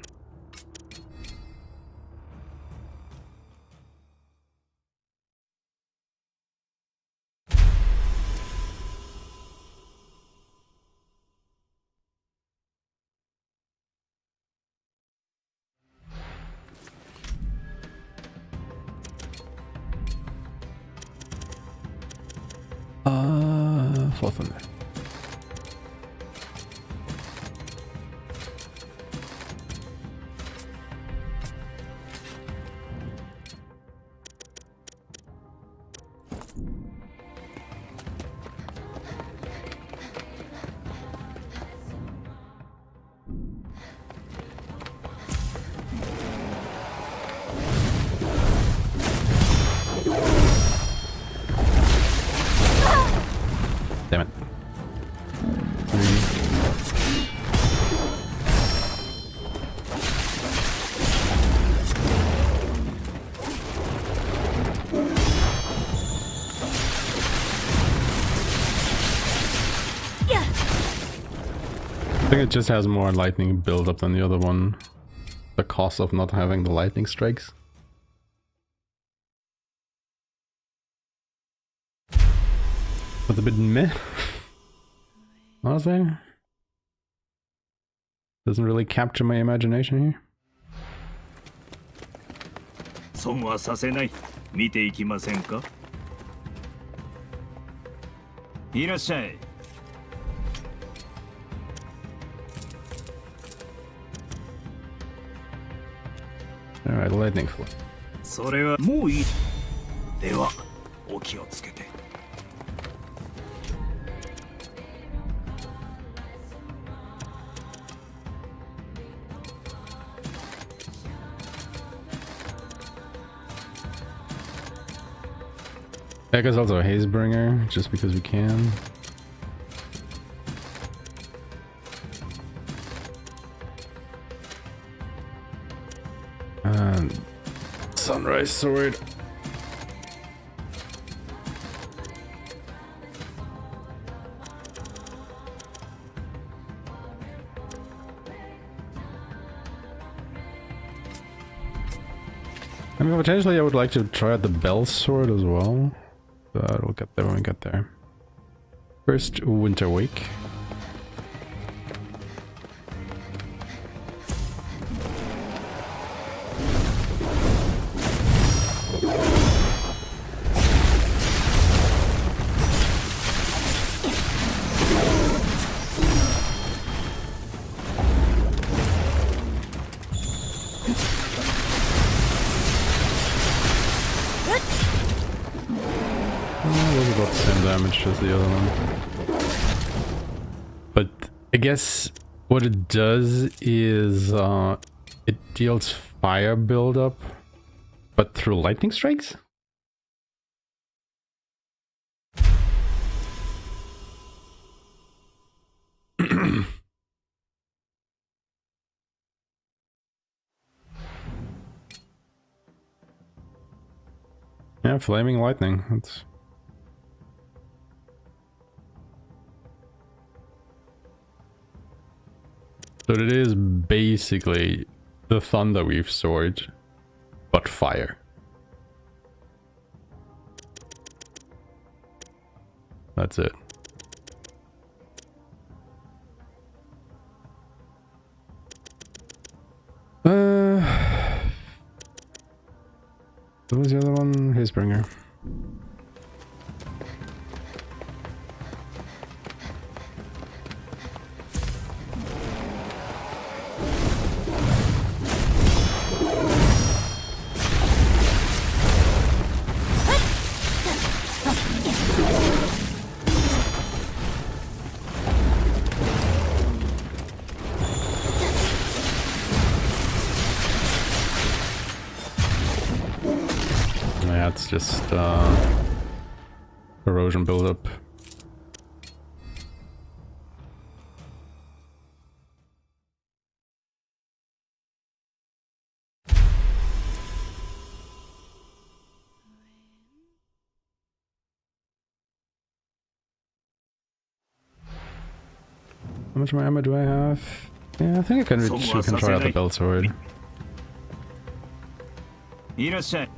Fall Thunder. Damn it. I think it just has more lightning build up than the other one. The cost of not having the lightning strikes. But a bit meh. Honestly. Doesn't really capture my imagination here. 損はさせない。見ていきませんか?いらっしゃい。 Alright, lightning flow. それはもういい。ではお気をつけて。 I guess also a Hazebringer, just because we can. And Sunrise Sword. I mean, potentially I would like to try out the Bell Sword as well. But we'll get there when we get there. First, Winter Wake. About the same damage as the other one. But I guess what it does is it deals fire buildup, but through lightning strikes? Yeah, flaming lightning. That's... So it is basically the Thunderweave sword, but fire. That's it. What was the other one? Hazebringer. Yeah, it's just erosion buildup. How much more ammo do I have? Yeah, I think I can try out the belt sword. いらっしゃい。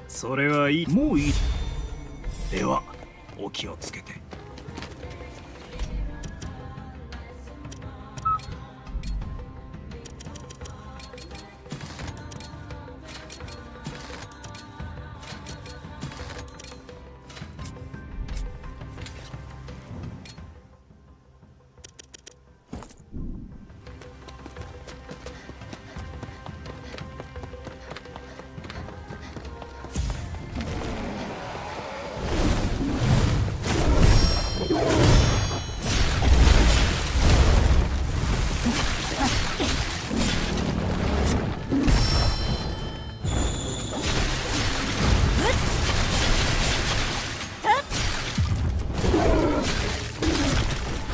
それはいい。もういい。ではお気をつけて。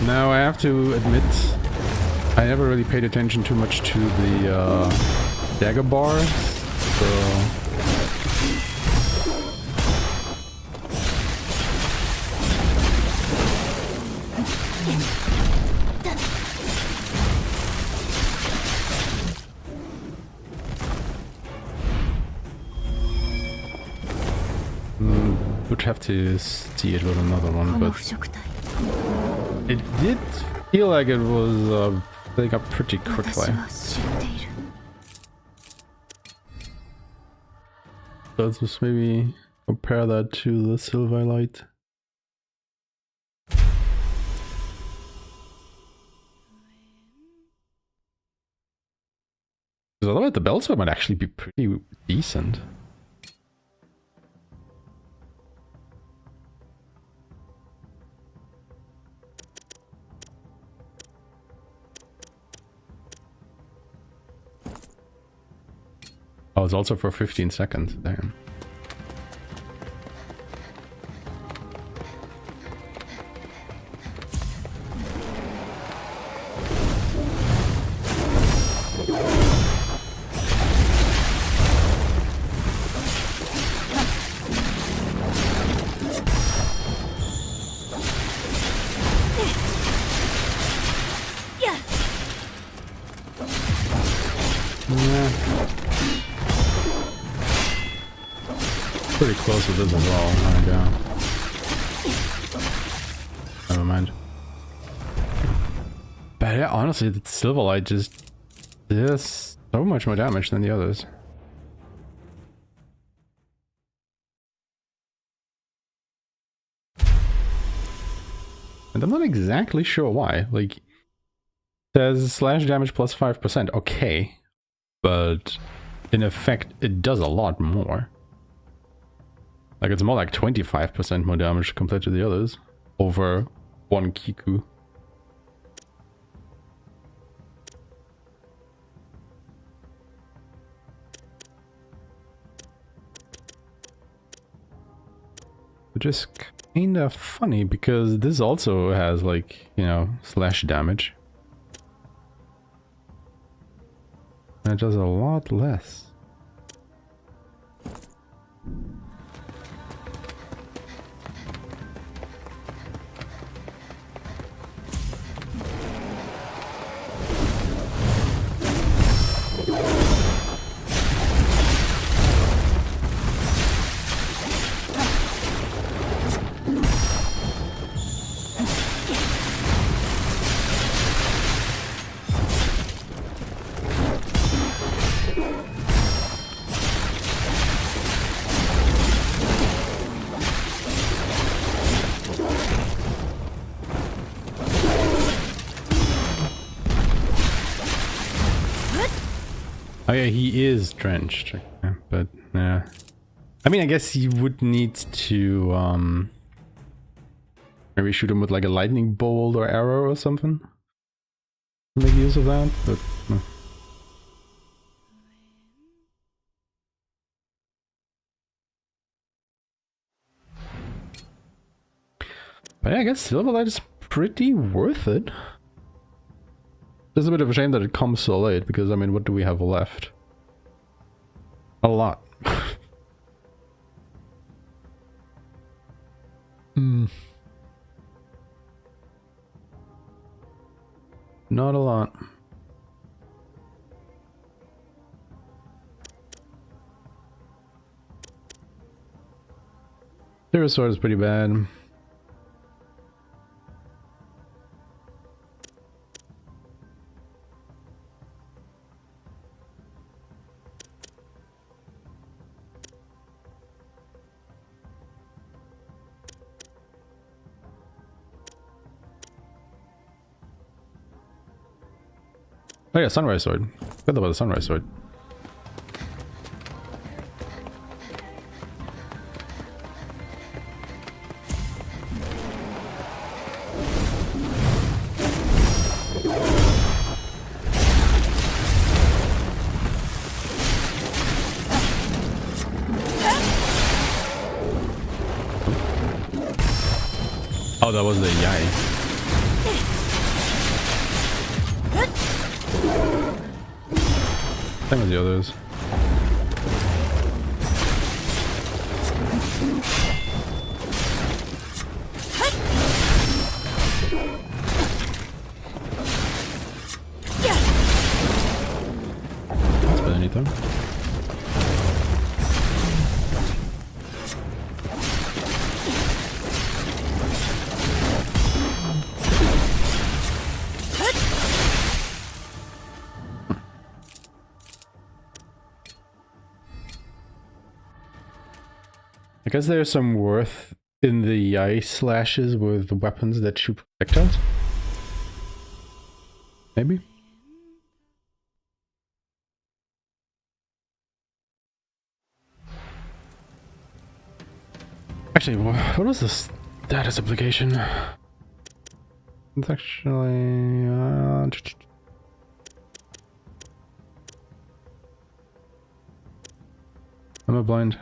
Now I have to admit, I never really paid attention too much to the dagger bars, so... Would have to see it with another one, but... It did feel like it was They got pretty 私 quickly. は知っている。 Let's just maybe compare that to the silver light. Because otherwise the bell sword might actually be pretty decent. Oh, it's also for 15 seconds. Damn. Pretty close with this as well. Oh my god. Never mind. But yeah, honestly, the Silverlight just does so much more damage than the others. And I'm not exactly sure why. Like, there's slash damage plus 5%, okay. But in effect, it does a lot more. Like, it's more like 25% more damage compared to the others over one Kiku. Which is kinda funny because this also has, like, you know, slash damage. And it does a lot less. Oh yeah, he is drenched, but yeah. I mean, I guess he would need to maybe shoot him with like a lightning bolt or arrow or something to make use of that, but no. But yeah, I guess Silverlight is pretty worth it. It's a bit of a shame that it comes so late, because I mean, what do we have left? A lot. Not a lot. Zero Sword is pretty bad. Oh yeah, Sunrise Sword. Forgot about the Sunrise Sword. Oh, that was the Yai. Same as the others. That's been anything. I guess there's some worth in the ice slashes with weapons that shoot projectiles. Maybe? Actually, what was the status application? It's actually... I'm a blind.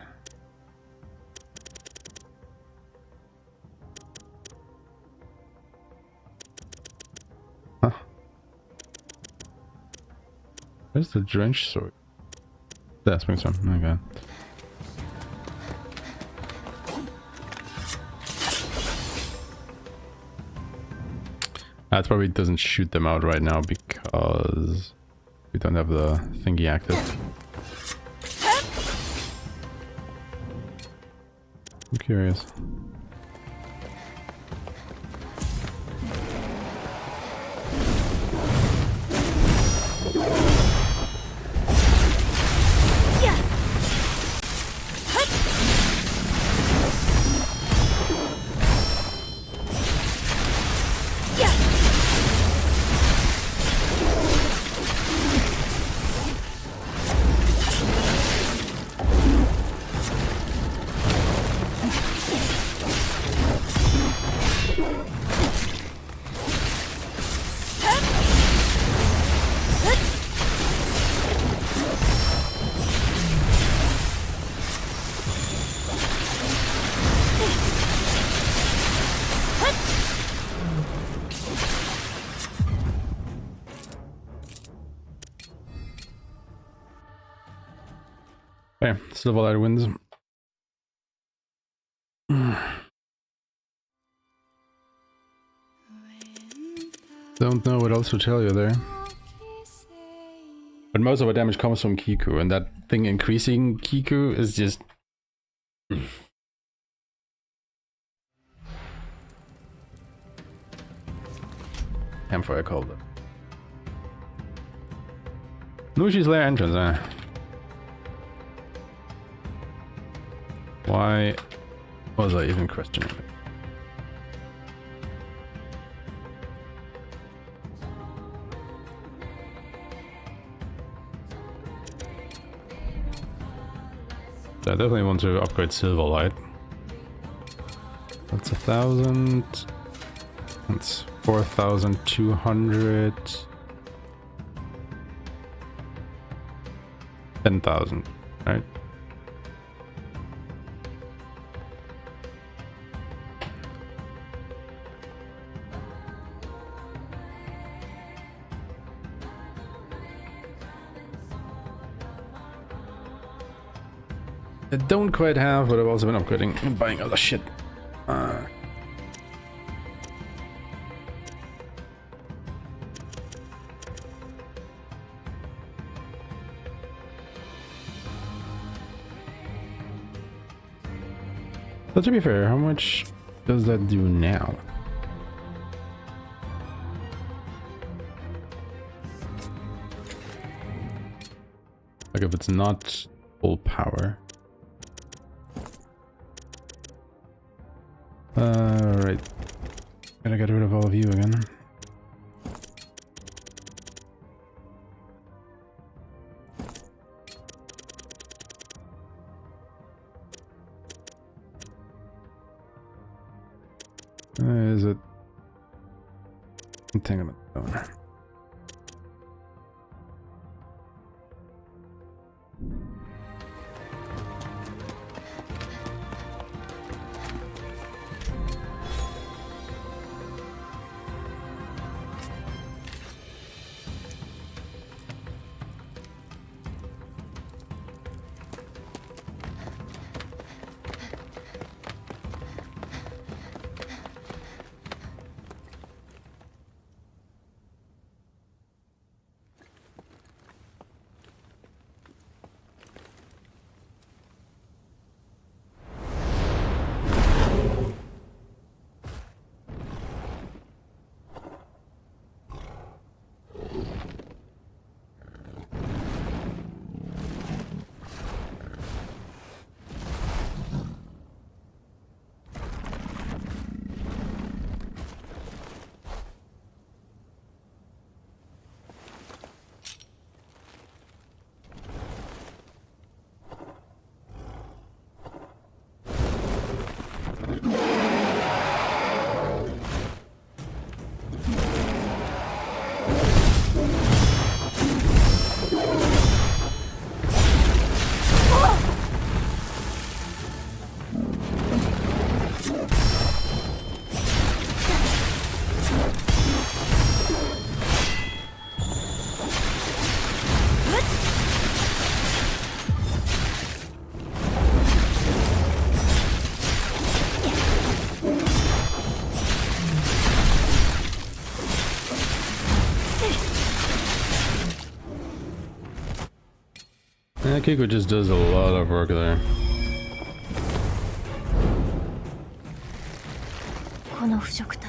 Huh. Where's the drench sword? That's swing one. Okay. That probably doesn't shoot them out right now because we don't have the thingy active. I'm curious. Okay, Silver Light wins. Don't know what else to tell you there. But most of our damage comes from Kiku, and that thing increasing Kiku is just... Campfire called it. Nushi's lair entrance, Why was I even questioning it? I definitely want to upgrade Silverlight. That's 1,000. That's 4,200. 10,000, right? I don't quite have, but I've also been upgrading and buying other shit. But to be fair, how much does that do now? Like if it's not full power. Right. Gotta get rid of all of you again. Is it entanglement zone? Kiko just does a lot of work there. この腐食体、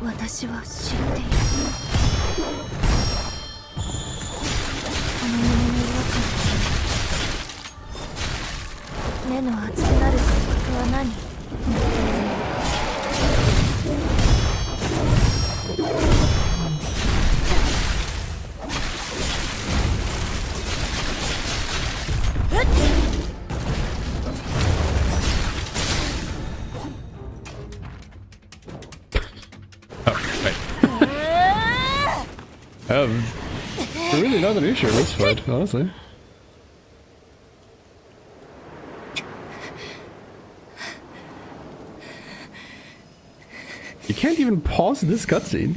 私は知っている。この胸の違和感、目の熱くなる感覚は何？Really not an issue in this fight, honestly. You can't even pause this cutscene.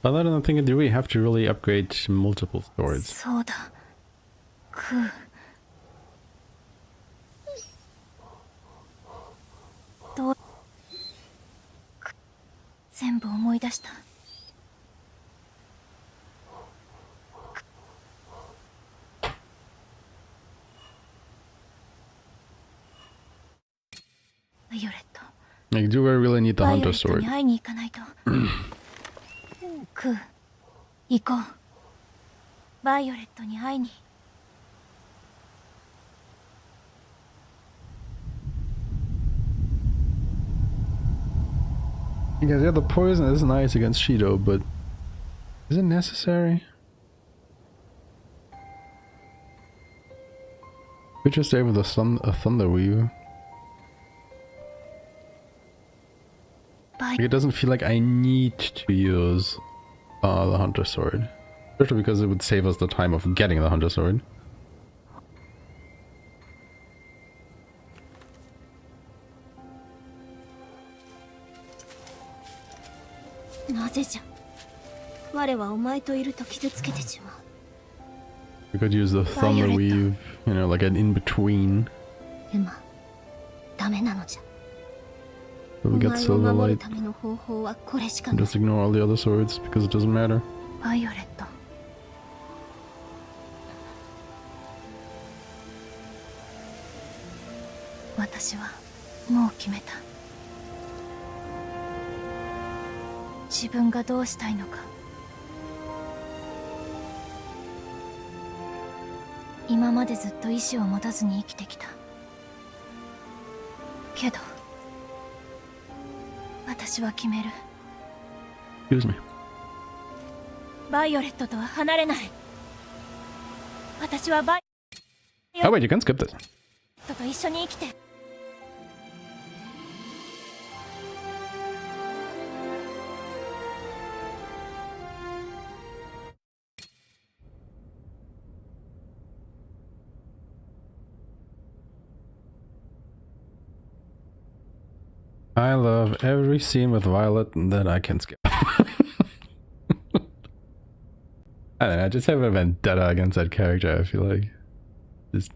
But I don't think do we have to really upgrade multiple swords. そうだ。クー。どう。全部思い出した。バイオレット。Like, do I really need the hunter sword? に会いに行かないと。クー、行こう。バイオレットに会いに。Because yeah, the poison is nice against Shido, but is it necessary? We just stay with a thunder weave. Like, it doesn't feel like I need to use the hunter sword, especially because it would save us the time of getting the hunter sword. なぜじゃ。我はお前といると傷つけてしまう。We could use the thunder weave, you know, like an in-between. エマ、ダメなのじゃ。 So we get silver light. ための方法はこれしか And ない。 just ignore all the other swords because it doesn't matter. バイオレット。私はもう決めた。自分がどうしたいのか。今までずっと意志を持たずに生きてきた。けど私は決める。 Excuse me. バイオレットとは離れない。私はバイ Oh wait, you can skip this. オレットと一緒に生きて。I love every scene with Violet that I can skip. I don't know, I just have a vendetta against that character, I feel like. Just...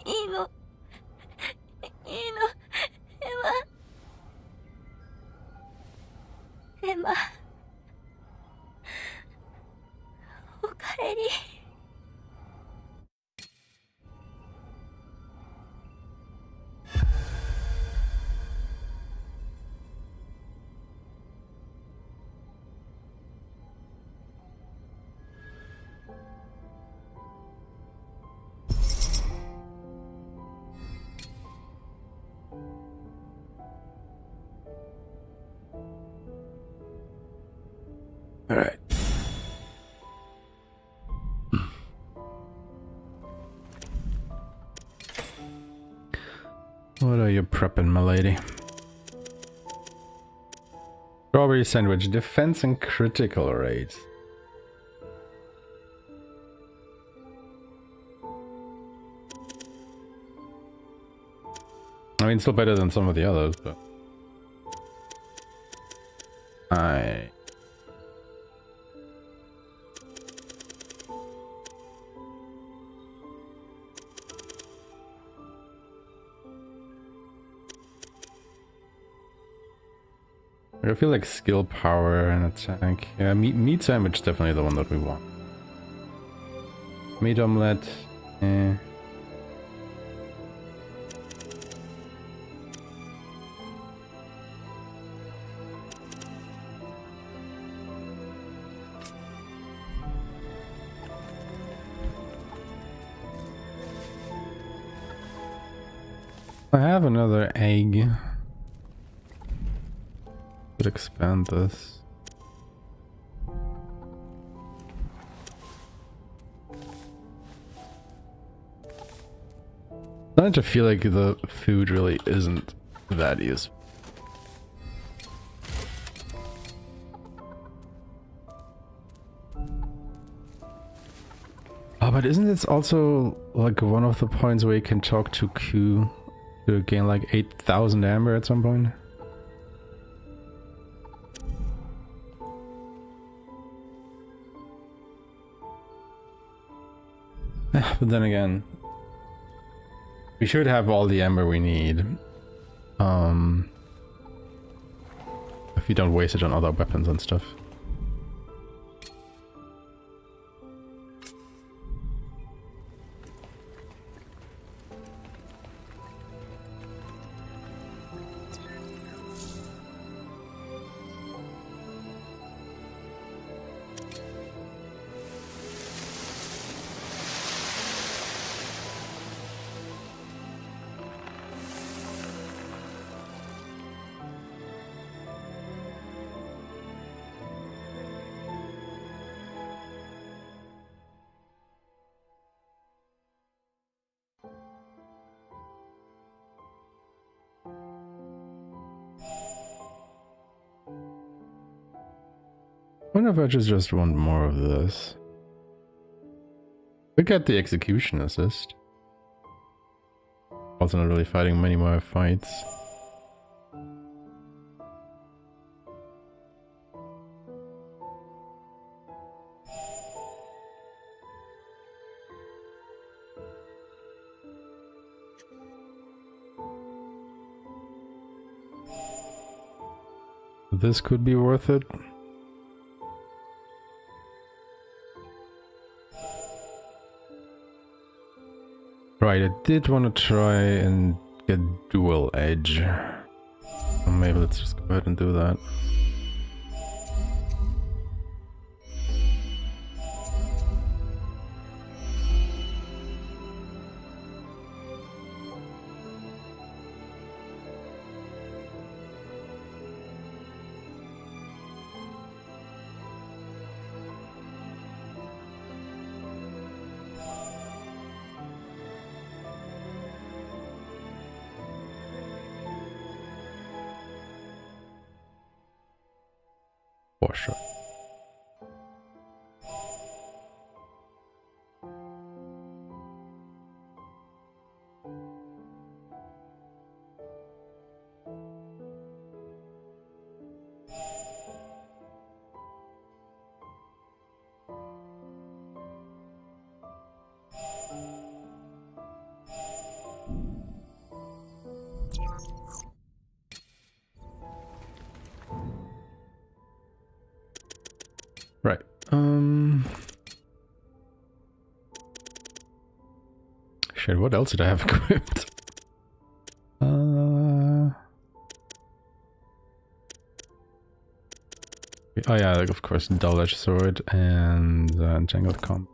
いいの、いいの、エマ、おかえり。Alright. What are you prepping, my lady? Strawberry sandwich, defense and critical rate. I mean, still better than some of the others, but... I feel like skill, power, and attack. Yeah, meat sandwich is definitely the one that we want. Meat omelette. Eh. I have another egg. Could expand this. Starting to feel like the food really isn't that useful. Oh, but isn't this also like one of the points where you can talk to Q to gain like 8,000 amber at some point? But then again, we should have all the amber we need. If you don't waste it on other weapons and stuff. I wonder if I just want more of this. Look at the execution assist. Also not really fighting many more fights. This could be worth it. Right, I did want to try and get dual edge. So maybe let's just go ahead and do that. For sure. Right. Shit, what else did I have equipped? Oh yeah, like of course, double-edged sword and entangled comb.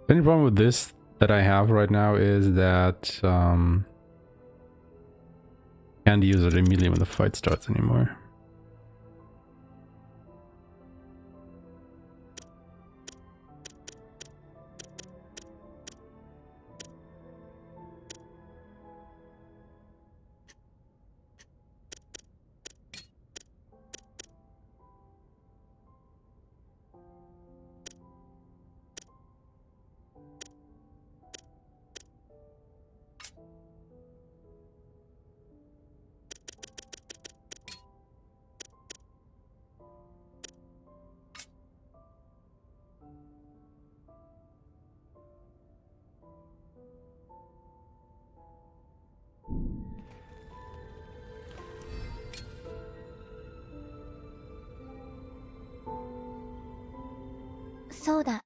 The only problem with this that I have right now is that can't use it immediately when the fight starts anymore.そうだ。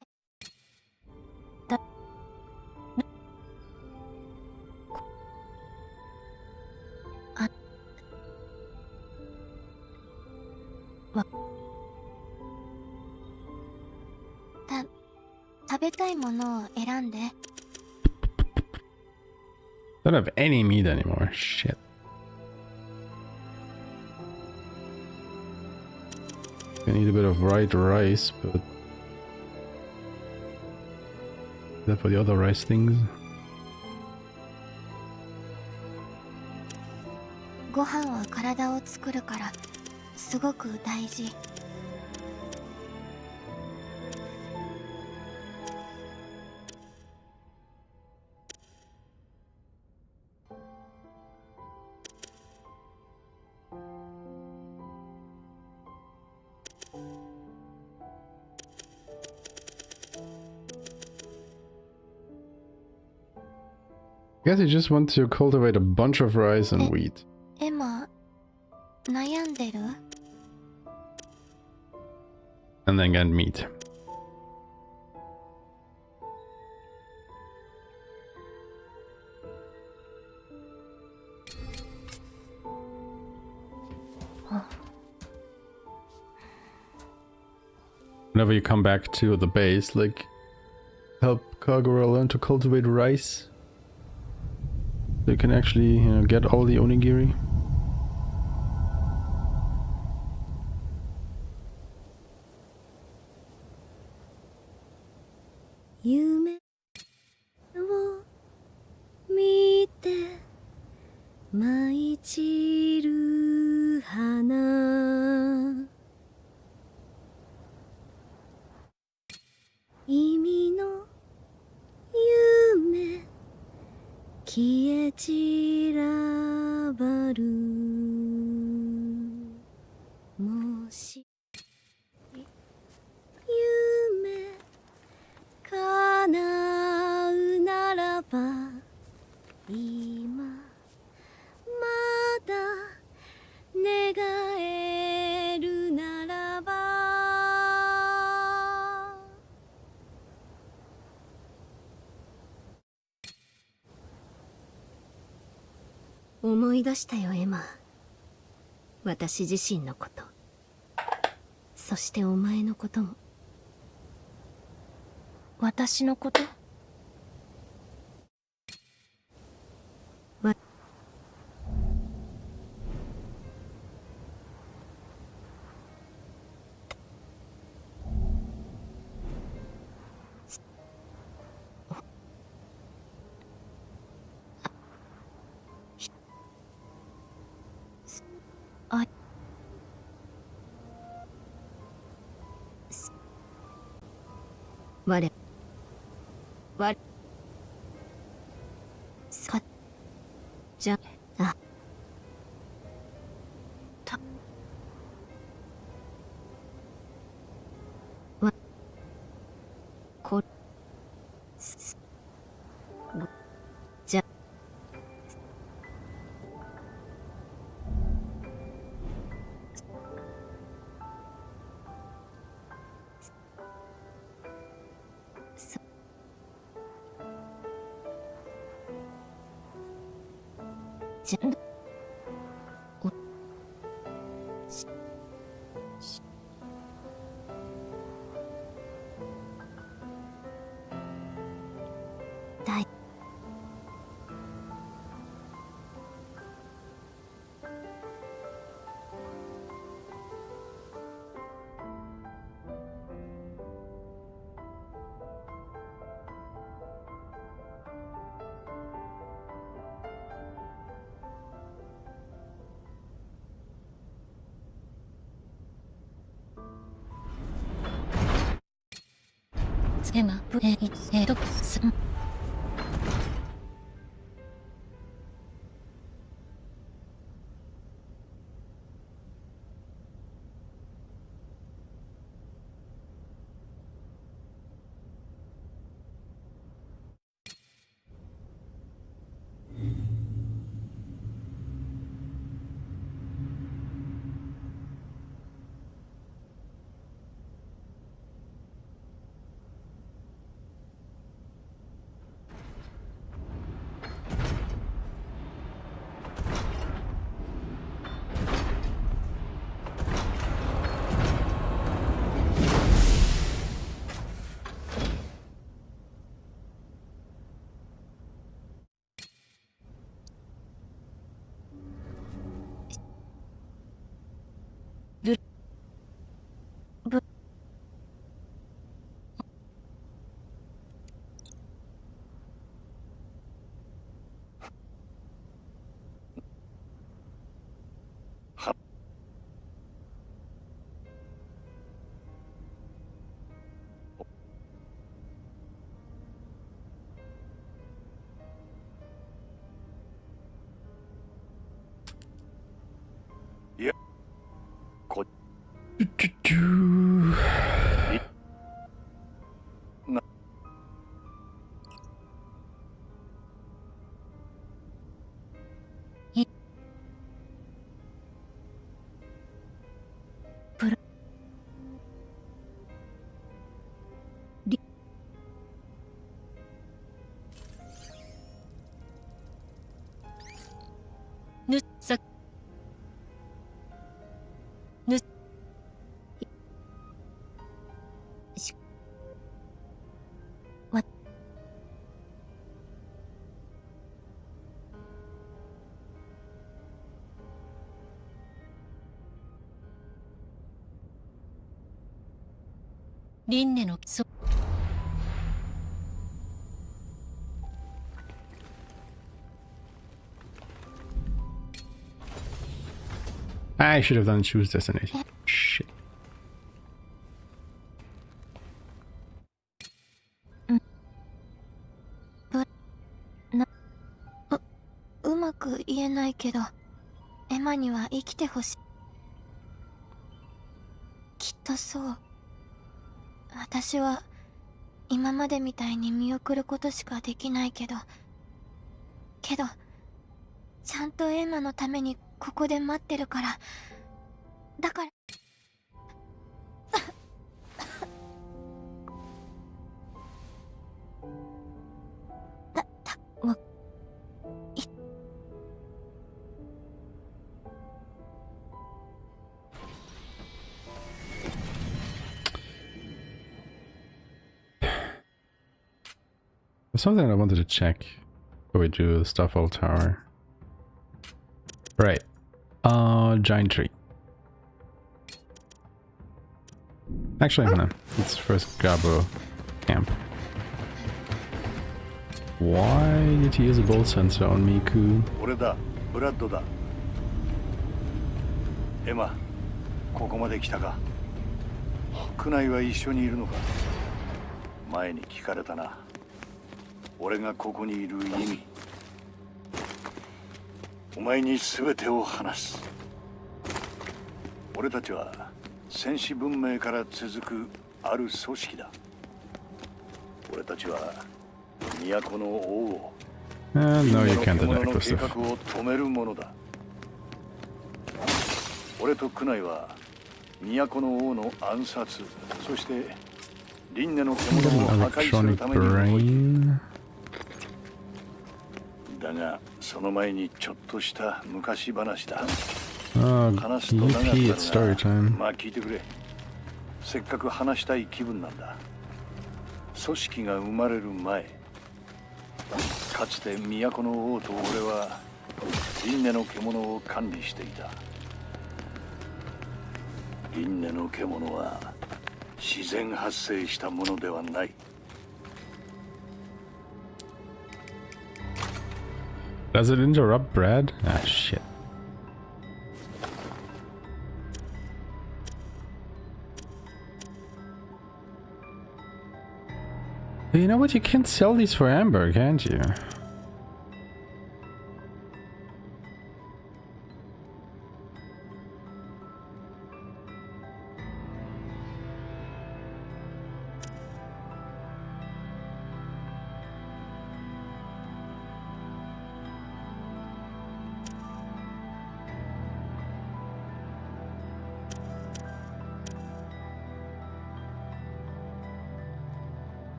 食べたいものを選んで。Don't have any meat anymore. Shit. I need a bit of white rice, but is that for the other rice things? ご飯は体を作るからすごく大事。I guess you just want to cultivate a bunch of rice and wheat. エマ、悩んでる？ And then get meat. Whenever you come back to the base, like, help Kagura learn to cultivate rice. So you can actually, you know, get all the onigiri. Yume wo mite maichiru hana Imi no yume kie chirabaru Moshi yume kanau naraba ima 思い出したよ、エマ。私自身のこと、そしてお前のことも。私のこと？我さじゃあたわこすじゃそじゃおししだいエマすぶはいやこなぬさぬしわリンネのI should have done choose destination. Shit. うまく言えないけど、エマには生きてほしい。きっとそう。私は今までみたいに見送ることしかできないけど、ちゃんとエマのためにここで待ってるから。だから There's something I wanted to check before we do the Starfall Tower. Right. Giant tree. Actually, I'm gonna. Let's first grab a camp. Why did he use a bolt sensor on Miku? 俺だ、ブラッドだ。エマ、ここまで来たか。区内は一緒にいるのか。前に聞かれたな。俺がここにいる意味。お前に全てを話す。俺たちは戦士文明から続くある組織だ。俺たちは都の王を、No, you can't 獣 attack の this 計画 stuff. を止めるものだ。俺と区内は都の王の暗殺、そして輪廻の獣を破壊する Electronic ために動いている。 brain. だがその前にちょっとした昔話だ。 EP, it's story time. まあ聞いてくれ。せっかく話したい気分なんだ。組織が生まれる前、かつて都の王と俺は輪廻の獣を管理していた。輪廻の獣は自然発生したものではない。Does it interrupt Brad? Ah, shit. You know what? You can't sell these for amber, can't you?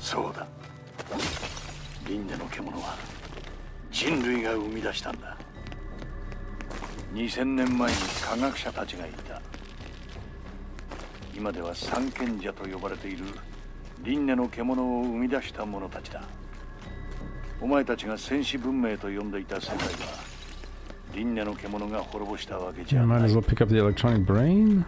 そうだ。輪廻の獣は人類が生み出したんだ。2000年前に科学者たちがいた。今では三賢者と呼ばれている輪廻の獣を生み出した者たちだ。お前たちが戦士文明と呼んでいた世界は輪廻の獣が滅ぼしたわけじ I ゃな might い。 as well pick up the electronic brain.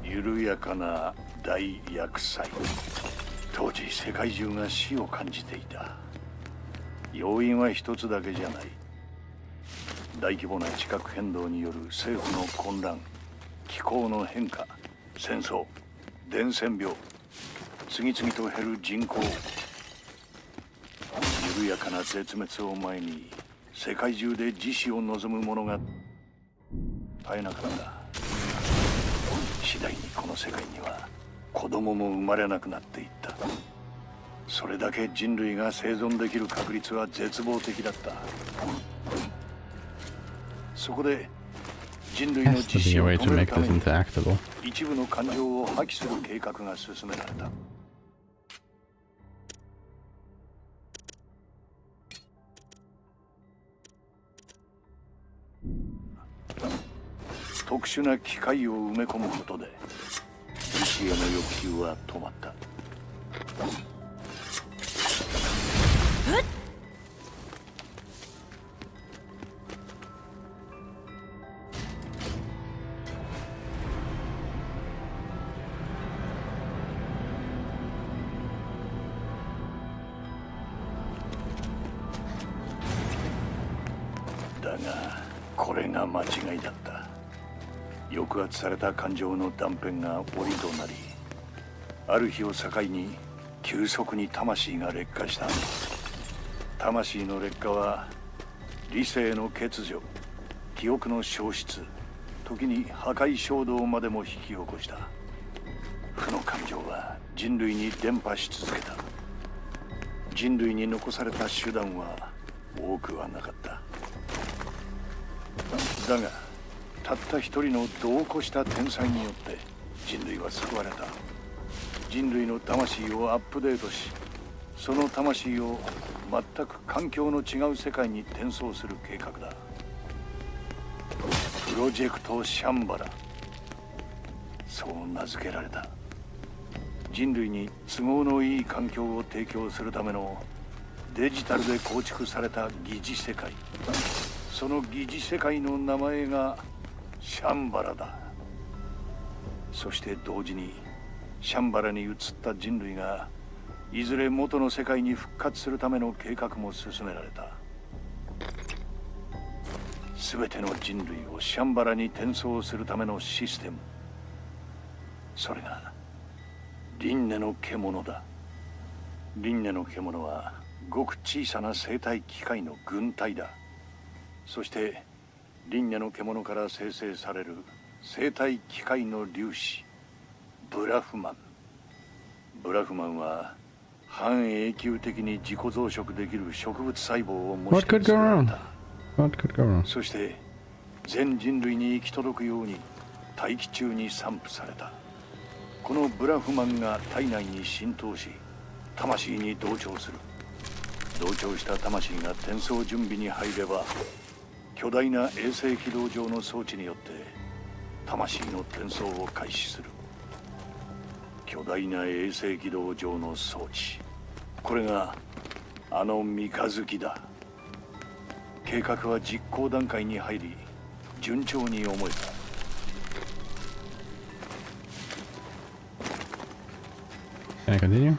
緩やかな大厄災。当時世界中が死を感じていた。要因は一つだけじゃない。大規模な地殻変動による政府の混乱、気候の変化、戦争、伝染病、次々と減る人口。緩やかな絶滅を前に世界中で自死を望む者が絶えなかった。次第にこの世界には子供も生まれなくなっていった。それだけ人類が生存できる確率は絶望的だった。そこで人類の Has to 自 be 死 a を way 止 to める make ため this に interactable. 一部の感情を破棄する計画が進められた。特殊な機械を埋め込むことで意志への欲求は止まった。だがこれが間違いだった。抑圧された感情の断片が檻となり、ある日を境に急速に魂が劣化した。魂の劣化は理性の欠如、記憶の消失、時に破壊衝動までも引き起こした。負の感情は人類に伝播し続けた。人類に残された手段は多くはなかった。だがたった一人の度を越した天才によって人類は救われた。人類の魂をアップデートし、その魂を全く環境の違う世界に転送する計画だ。プロジェクトシャンバラ、そう名付けられた。人類に都合のいい環境を提供するためのデジタルで構築された疑似世界。その疑似世界の名前がシャンバラだ。そして同時にシャンバラに移った人類がいずれ元の世界に復活するための計画も進められた。全ての人類をシャンバラに転送するためのシステム、それが輪廻の獣だ。輪廻の獣はごく小さな生態機械の群体だ。そして輪廻の獣から生成される生態機械の粒子、ブラフマン。ブラフマンは半永久的に自己増殖できる植物細胞を模して作られた。そして全人類に行き届くように大気中に散布された。このブラフマンが体内に浸透し、魂に同調する。同調した魂が転送準備に入れば、巨大な衛星軌道上の装置によって魂の転送を開始する。巨大な衛星軌道上の装置、これがあの三日月だ。計画は実行段階に入り、順調に思えた。Can I continue?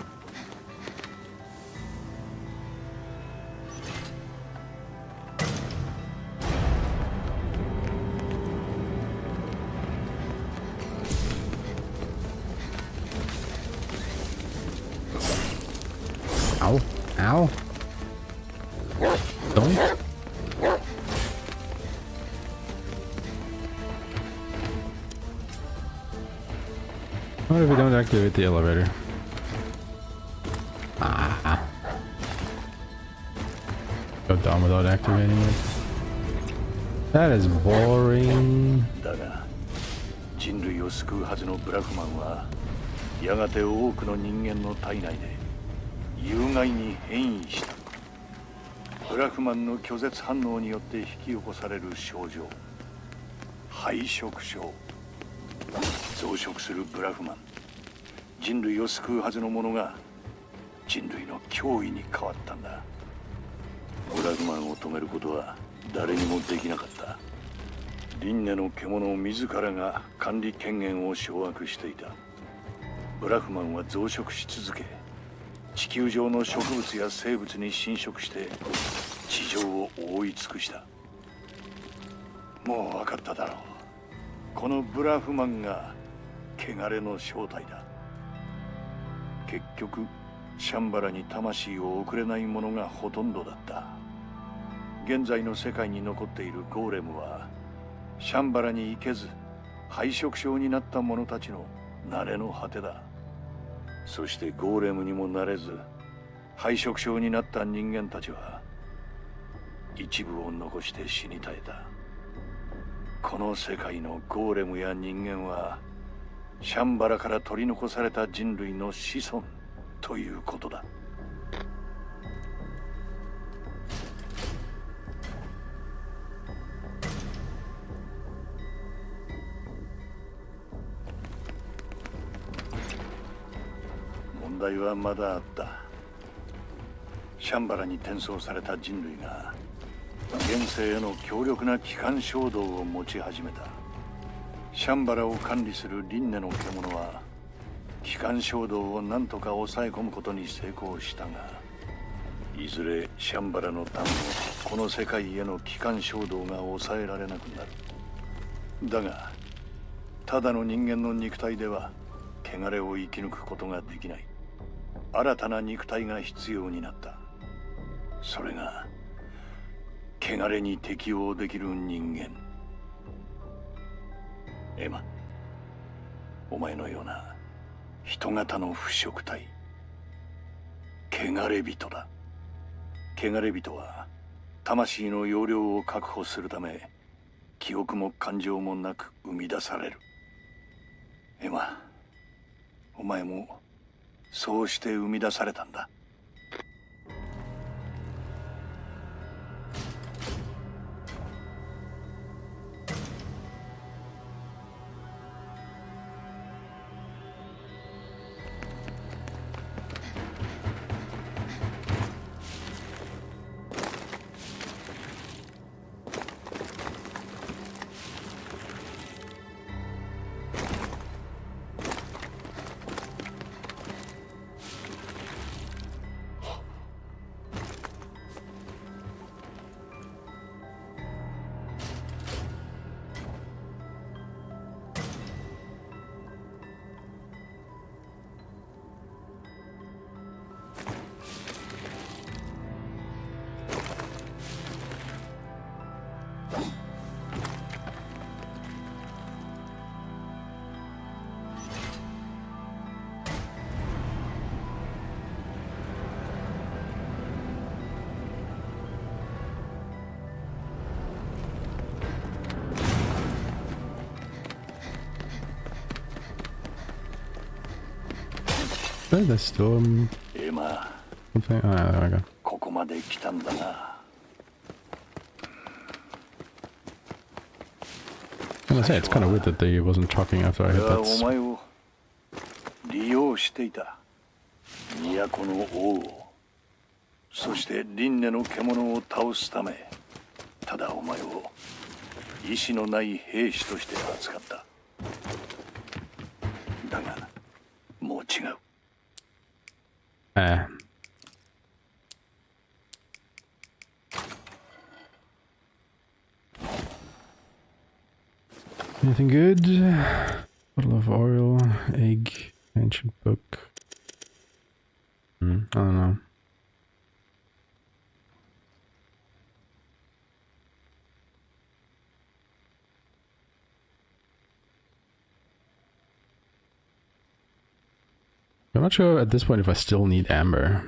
Ow. Ow. Don't. What if we don't activate the elevator? Ah. Go down without activating it. That is boring. だが、人類を救うはずのブラフマンは、やがて多くの人間の体内で有害に変異した。ブラフマンの拒絶反応によって引き起こされる症状、肺色症。増殖するブラフマン、人類を救うはずのものが人類の脅威に変わったんだ。ブラフマンを止めることは誰にもできなかった。輪廻の獣自らが管理権限を掌握していた。ブラフマンは増殖し続け、地球上の植物や生物に侵食して地上を覆い尽くした。もう分かっただろう。このブラフマンが汚れの正体だ。結局シャンバラに魂を送れない者がほとんどだった。現在の世界に残っているゴーレムはシャンバラに行けず肺色症になった者たちの慣れの果てだ。そしてゴーレムにもなれず肺色症になった人間たちは一部を残して死に絶えた。この世界のゴーレムや人間はシャンバラから取り残された人類の子孫ということだ。問題はまだあった。シャンバラに転送された人類が現世への強力な機関衝動を持ち始めた。シャンバラを管理する輪廻の獣は機関衝動を何とか抑え込むことに成功したが、いずれシャンバラのためのこの世界への機関衝動が抑えられなくなる。だがただの人間の肉体では汚れを生き抜くことができない。新たな肉体が必要になった。それが汚れに適応できる人間。エマ、お前のような人型の腐食体、汚れ人だ。汚れ人は魂の容量を確保するため、記憶も感情もなく生み出される。エマ、お前もそうして生み出されたんだ。There's still エマ、 something. Oh, yeah, there we go. ここまで来たんだな。I was gonna say, it's kind of weird that they wasn't talking after I 俺 hit は that. お前を利用していた。都の王を、そして輪廻の獣を倒すため、ただお前を意志のない兵士として扱った。だが、もう違う。Anything good? Bottle of oil, egg, ancient book. I don't know. I'm not sure at this point if I still need amber.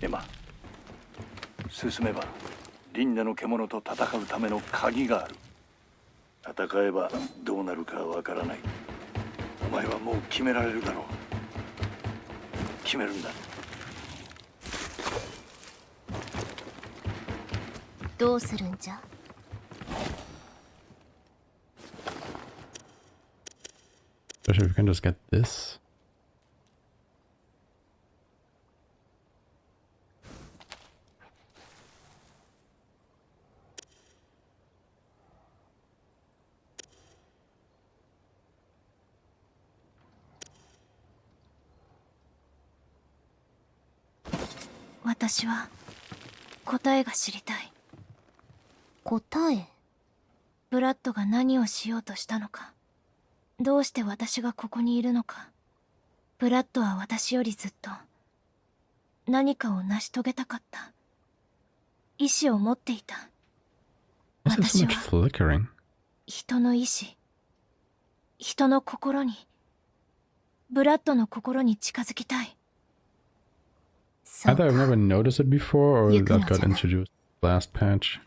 Emma、進めば輪廻の獣と戦うための鍵がある。戦えばどうなるかわからない。お前はもう決められるだろう。決めるんだ。どうするんじゃ。Especially if we can just get this.「私は答えが知りたい。答え？ブラッドが何をしようとしたのか。どうして私がここにいるのか。ブラッドは私よりずっと何かを成し遂げたかった。意志を持っていた。 Why is there so 私 much は flickering? 人の意志、人の心に、ブラッドの心に近づきたい。 Either I've never noticed it before or You that can got introduced last patch.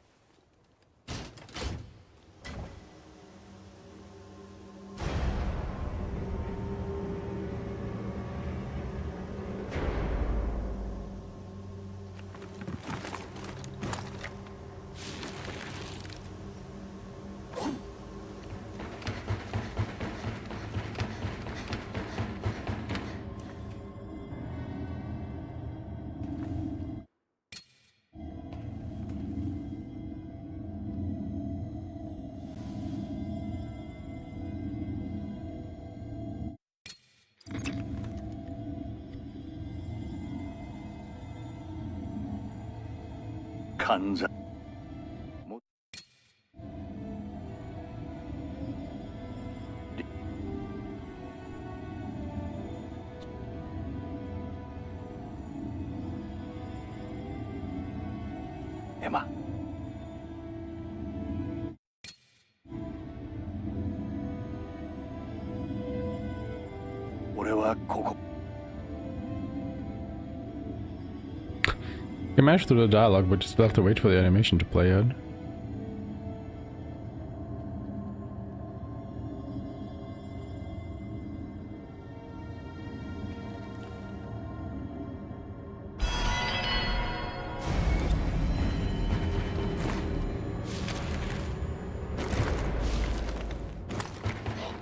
完全 エマ俺はここ You managed through the dialogue, but you still have to wait for the animation to play out.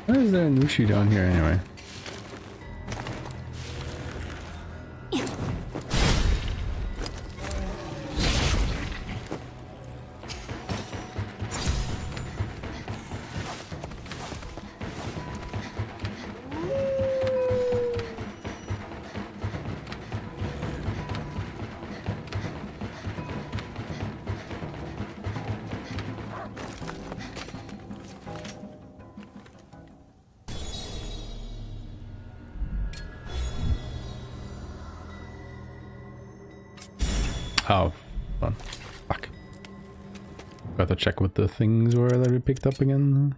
Why is there a Nushi down here anyway? Oh, fun. Fuck. Got to check what the things were that we picked up again.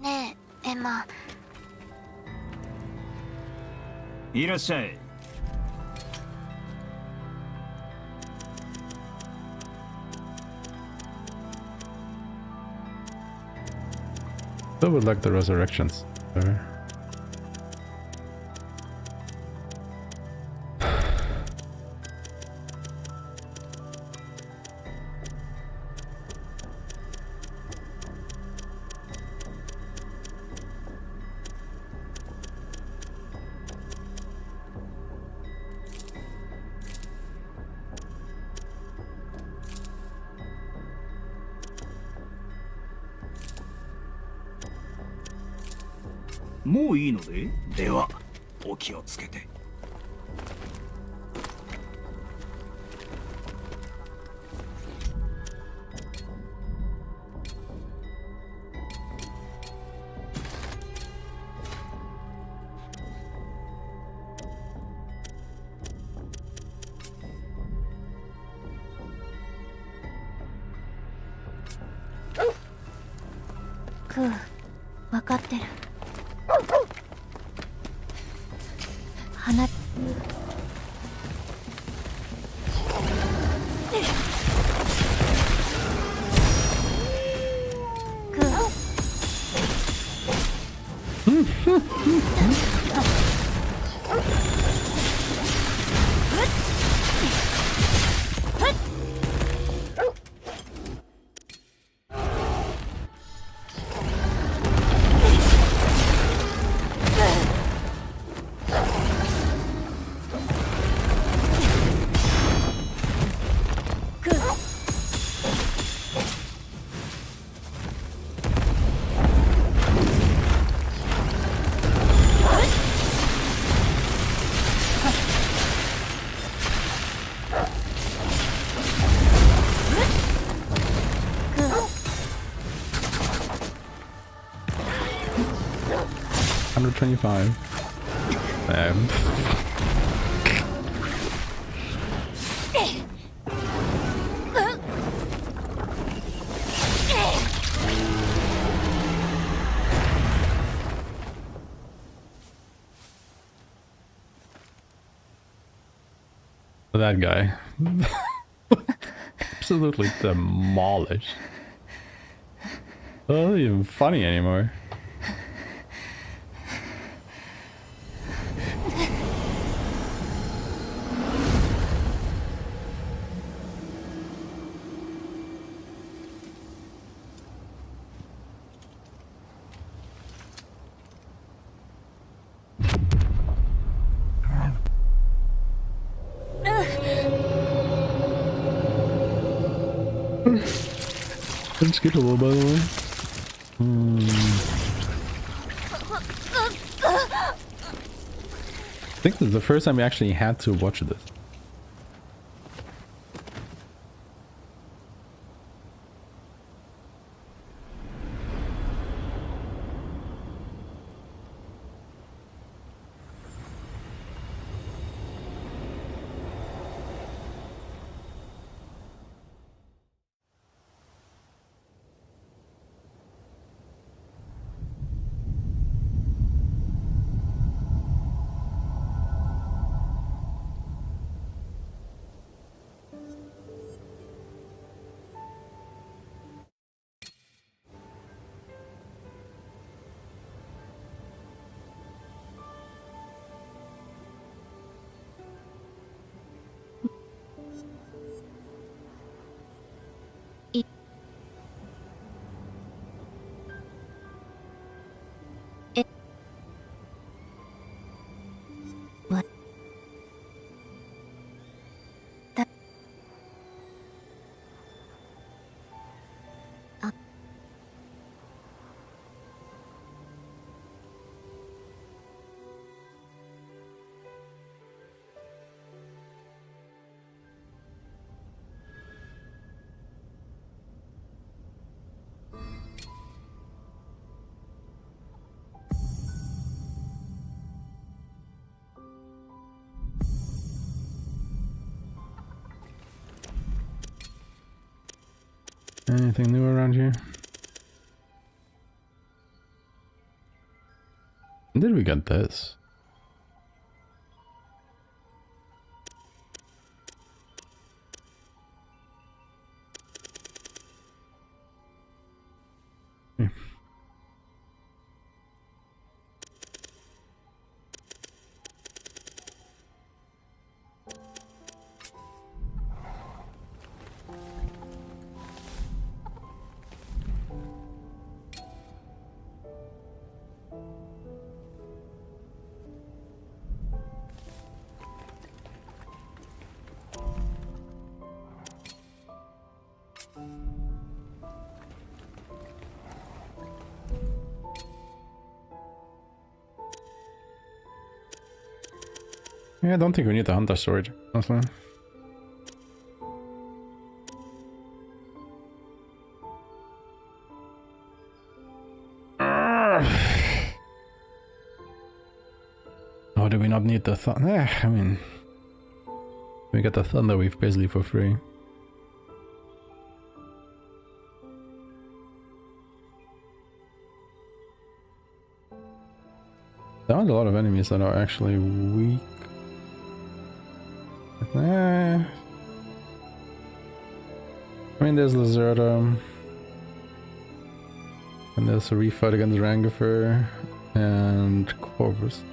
Ne, Emma. いらっしゃい。 I would like the resurrections. Sorry.もういいので？では、お気をつけて。クー、わかってる。花。$125. That guy. Absolutely demolished. Not even funny anymore. Unskippable, by the way. I think this is the first time we actually had to watch this. Anything new around here? When did we get this? Yeah, I don't think we need the hunter sword, honestly. Oh, do we not need the I mean, we get the thunder wave basically for free. There aren't a lot of enemies that are actually weak. I mean, there's Lazerda, and there's a refight against Rangifer and Corvus.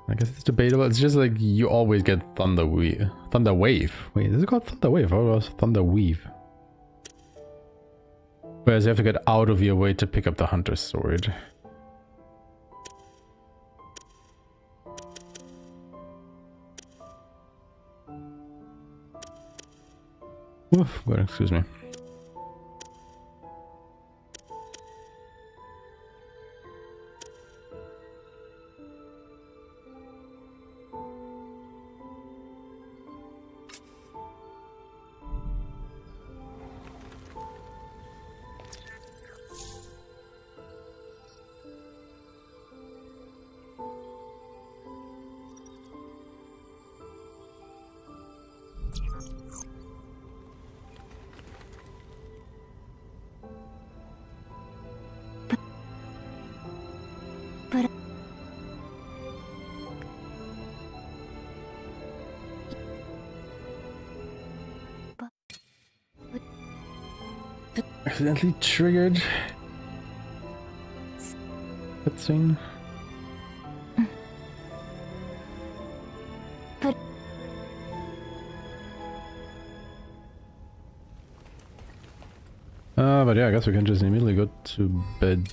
I guess it's debatable. It's just like you always get Thunder Wave. Wait, is it called Thunder Wave or was it Thunder Weave? Whereas you have to get out of your way to pick up the Hunter's Sword. Oof, God, excuse me. Accidentally triggered cutscene. But yeah, I guess we can just immediately go to bed.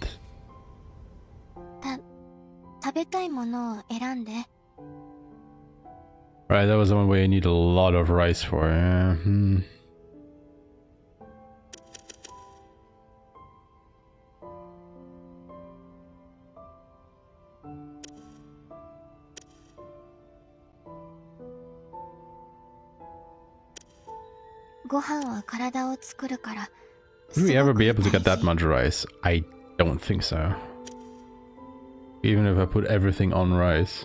食べたいものを選んで。 Right, that was the one where you need a lot of rice for. Yeah. ご飯は体を作るから。 Would we ever be able to get that much rice? I don't think so. Even if I put everything on rice.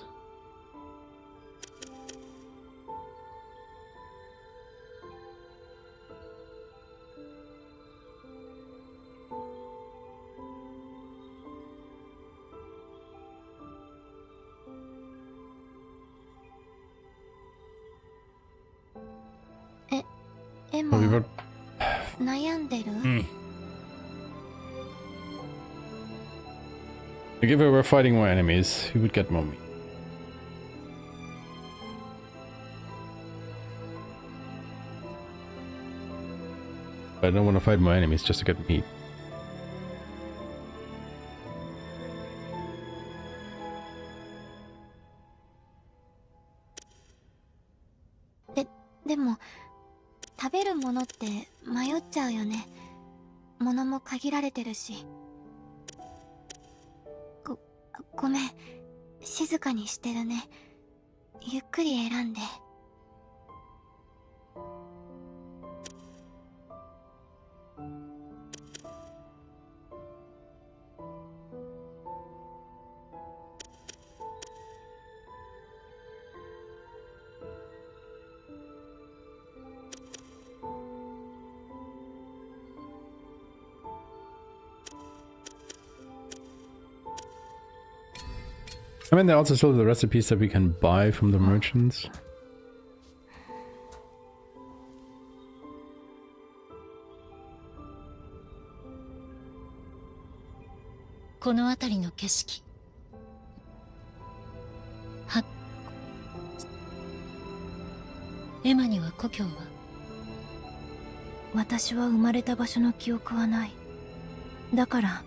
Emma, We were... 悩んでる？ Like if we were fighting more enemies, we would get more meat. But I don't want to fight more enemies just to get meat. でも食べるものって迷っちゃうよね。物も限られてるし。ごめん、静かにしてるね。ゆっくり選んで。I mean, there are also still the recipes that we can buy from the merchants. この辺りの景色。エマには故郷は？私は生まれた場所の記憶はない。だから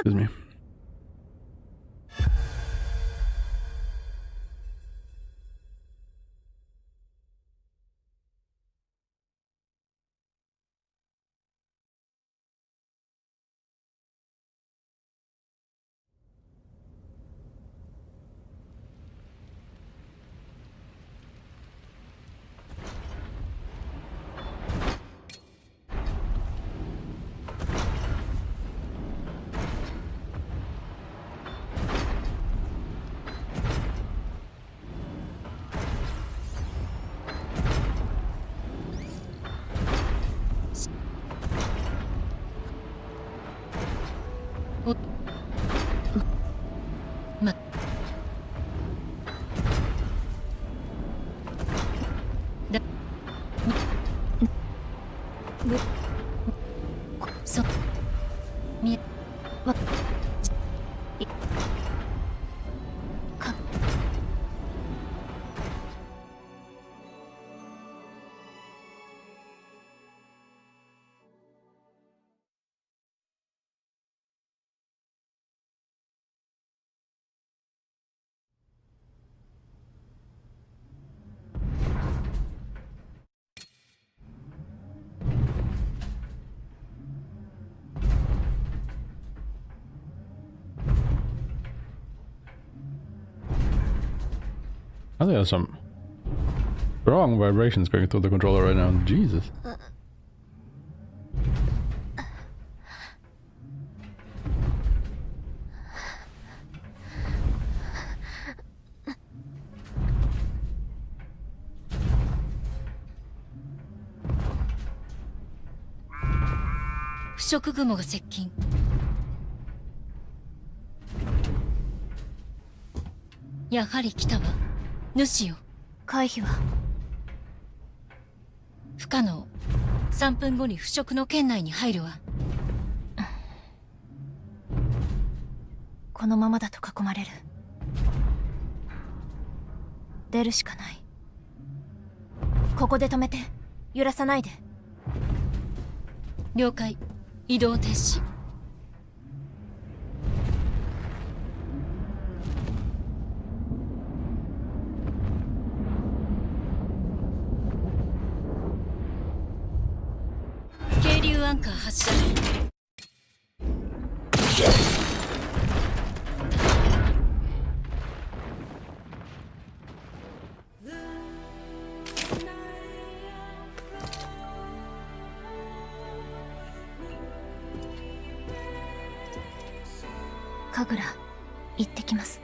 Excuse me. I think there's some strong vibrations going through the controller right now. Jesus. 不織雲が接近。やはり来たわ。主よ。回避は不可能。3分後に腐食の圏内に入るわ。このままだと囲まれる。出るしかない。ここで止めて。揺らさないで。了解。移動停止。渓流アンカー発射。神楽行ってきます。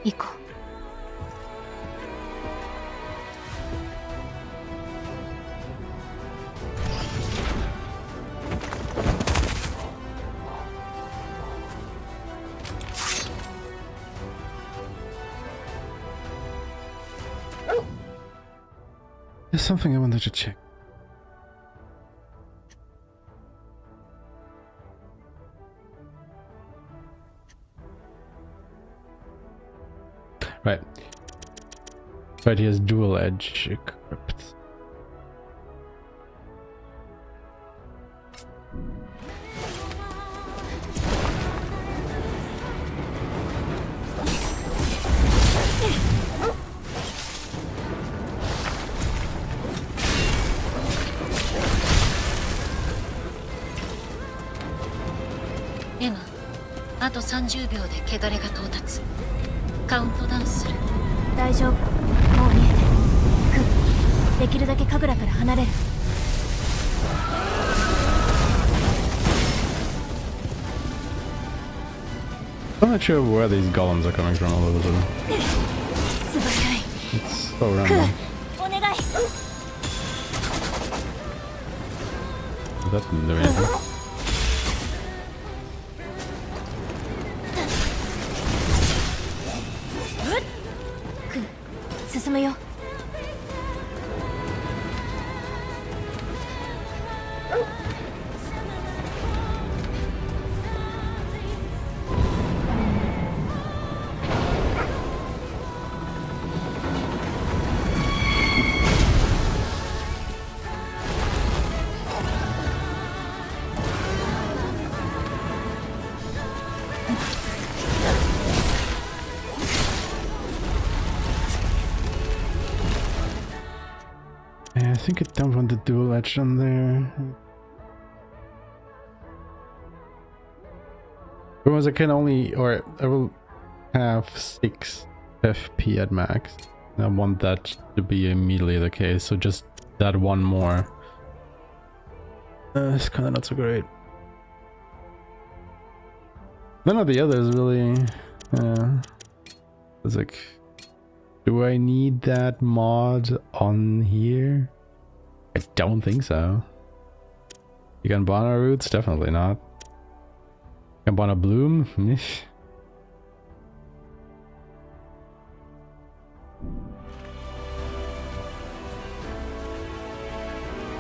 行こう。There's something I wanted to check. Right. Right, he has dual edge equipped. Aeshmah、あと30秒で汚れが到達。カウントダウンする。大丈夫。もう見えてる。できるだけ神楽から離れる。I'm not sure where these golems are coming from all of a sudden. 素早い。 It's so random. お願い。 That didn't do anything. 進むよ。Yeah, I think I don't want the dual edge on there. Because I can only, or I will have 6 FP at max. I want that to be immediately the case, so just that one more. It's kind of not so great. None of the others really. It's like, do I need that mod on here? I don't think so. Ganbana roots? Definitely not. Ganbana bloom?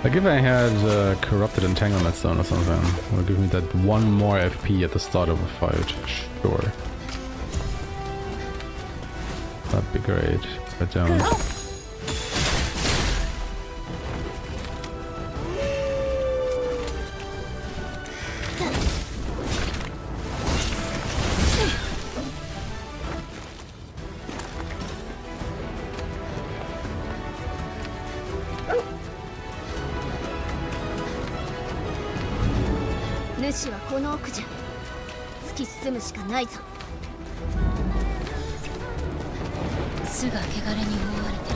Like if I had corrupted entanglement stone or something, it would give me that one more FP at the start of a fight. Sure. That'd be great, but don't.主はこの奥じゃ。突き進むしかないぞ。巣が汚れに覆われて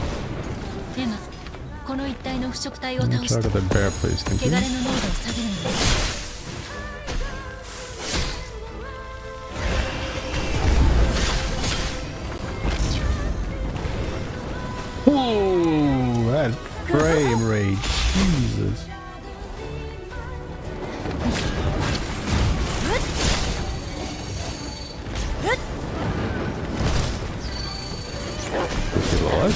る。エマ、この一帯の腐食体を倒して Target the bear, please. 汚 Thank れ you. の濃度を下げるのね。Oh, that frame rate. Jesus. Okay, what?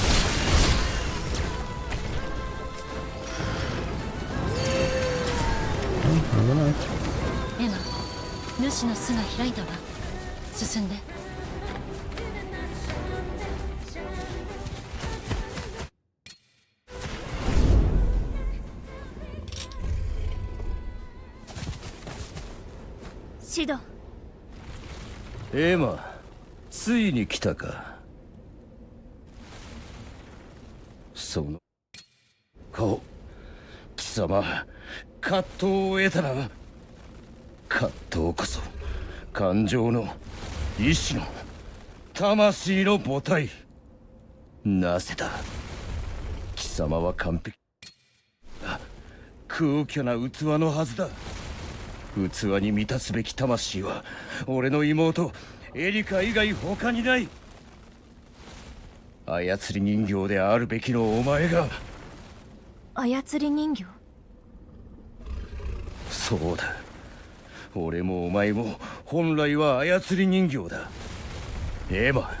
エマ、主の巣が開いたわ。進んで。シド。エマ、ついに来たか。その顔、貴様、葛藤を得たな。葛藤こそ感情の意志の魂の母体。なぜだ。貴様は完璧空虚な器のはずだ。器に満たすべき魂は俺の妹エリカ以外他にない。操り人形であるべきのお前が。操り人形？そうだ、俺もお前も本来は操り人形だ。エマ、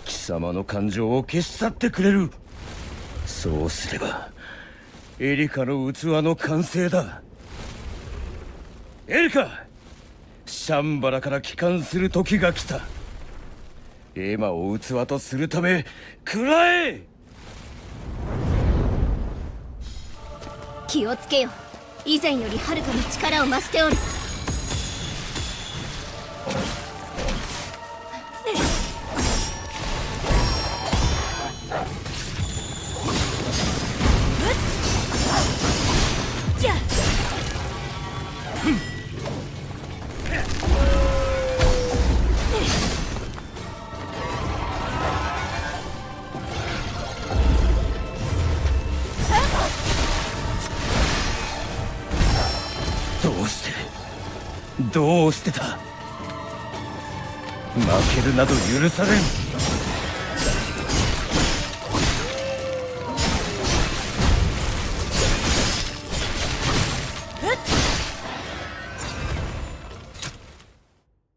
貴様の感情を消し去ってくれる。そうすればエリカの器の完成だ。エリカ、シャンバラから帰還する時が来た。エマを器とするため食らえ。気をつけよ。以前よりはるかに力を増しておる。じゃあどうしてだ。負けるなど許されん。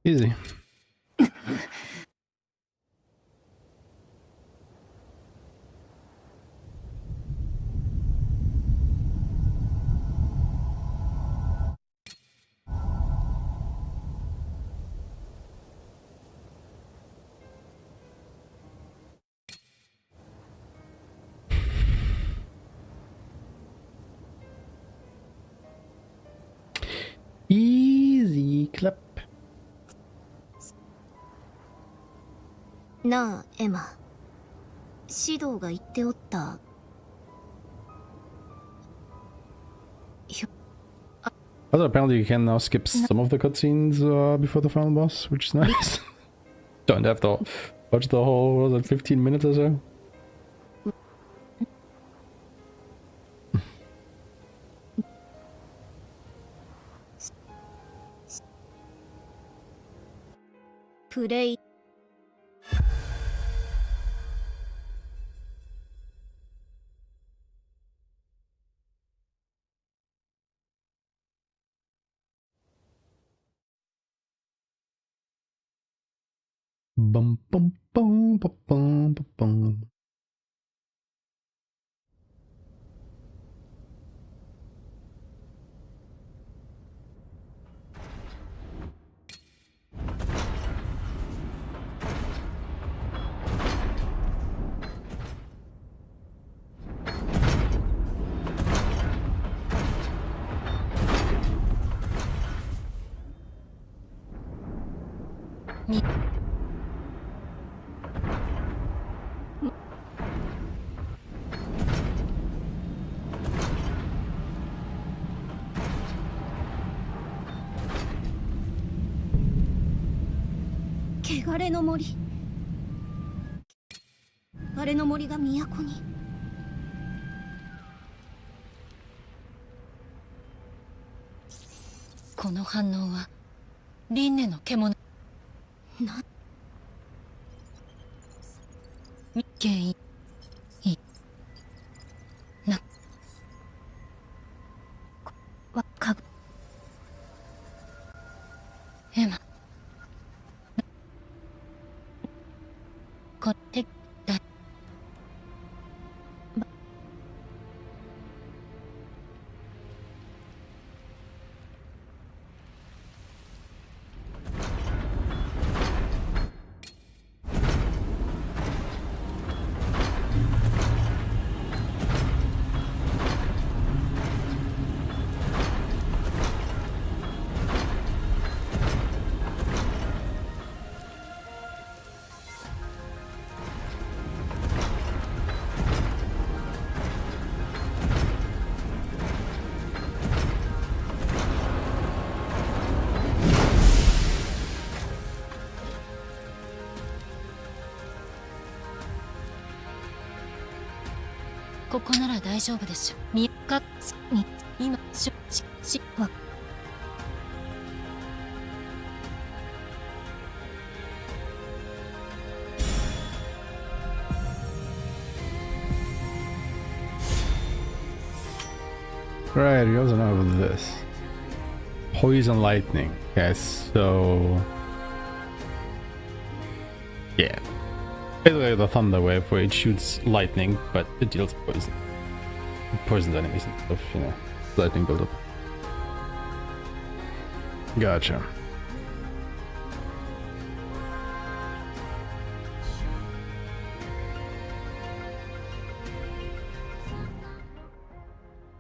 Easy. Easy clap. なあエマ、指導が言っておった。Although apparently you can now skip some of the cutscenes before the final boss, which is nice. Don't have to watch the whole, what was it, 15 minutes or so? プレイ。Bum bum bum bum bum bum bum. Mi- 汚れの森。あれの森が都に。この反応は輪廻の獣。な、原因ここなら大丈夫でしょ。みかすに今しわ。Right, you also know this. Poison lightning. Okay, so... yeah. Basically the thunder wave where it shoots lightning, but it deals poison. It poisons enemies and stuff, you know. Lightning buildup. Gotcha.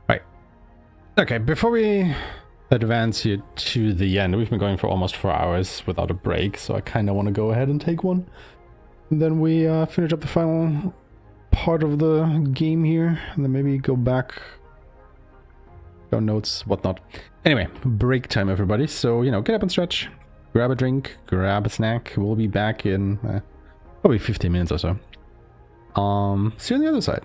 Right. Okay, before we advance here to the end, we've been going for almost 4 hours without a break, so I kind of want to go ahead and take one. And then we finish up the final part of the game here, and then maybe go back, go notes, whatnot. Anyway, break time, everybody. So, you know, get up and stretch, grab a drink, grab a snack. We'll be back in probably 15 minutes or so. See you on the other side.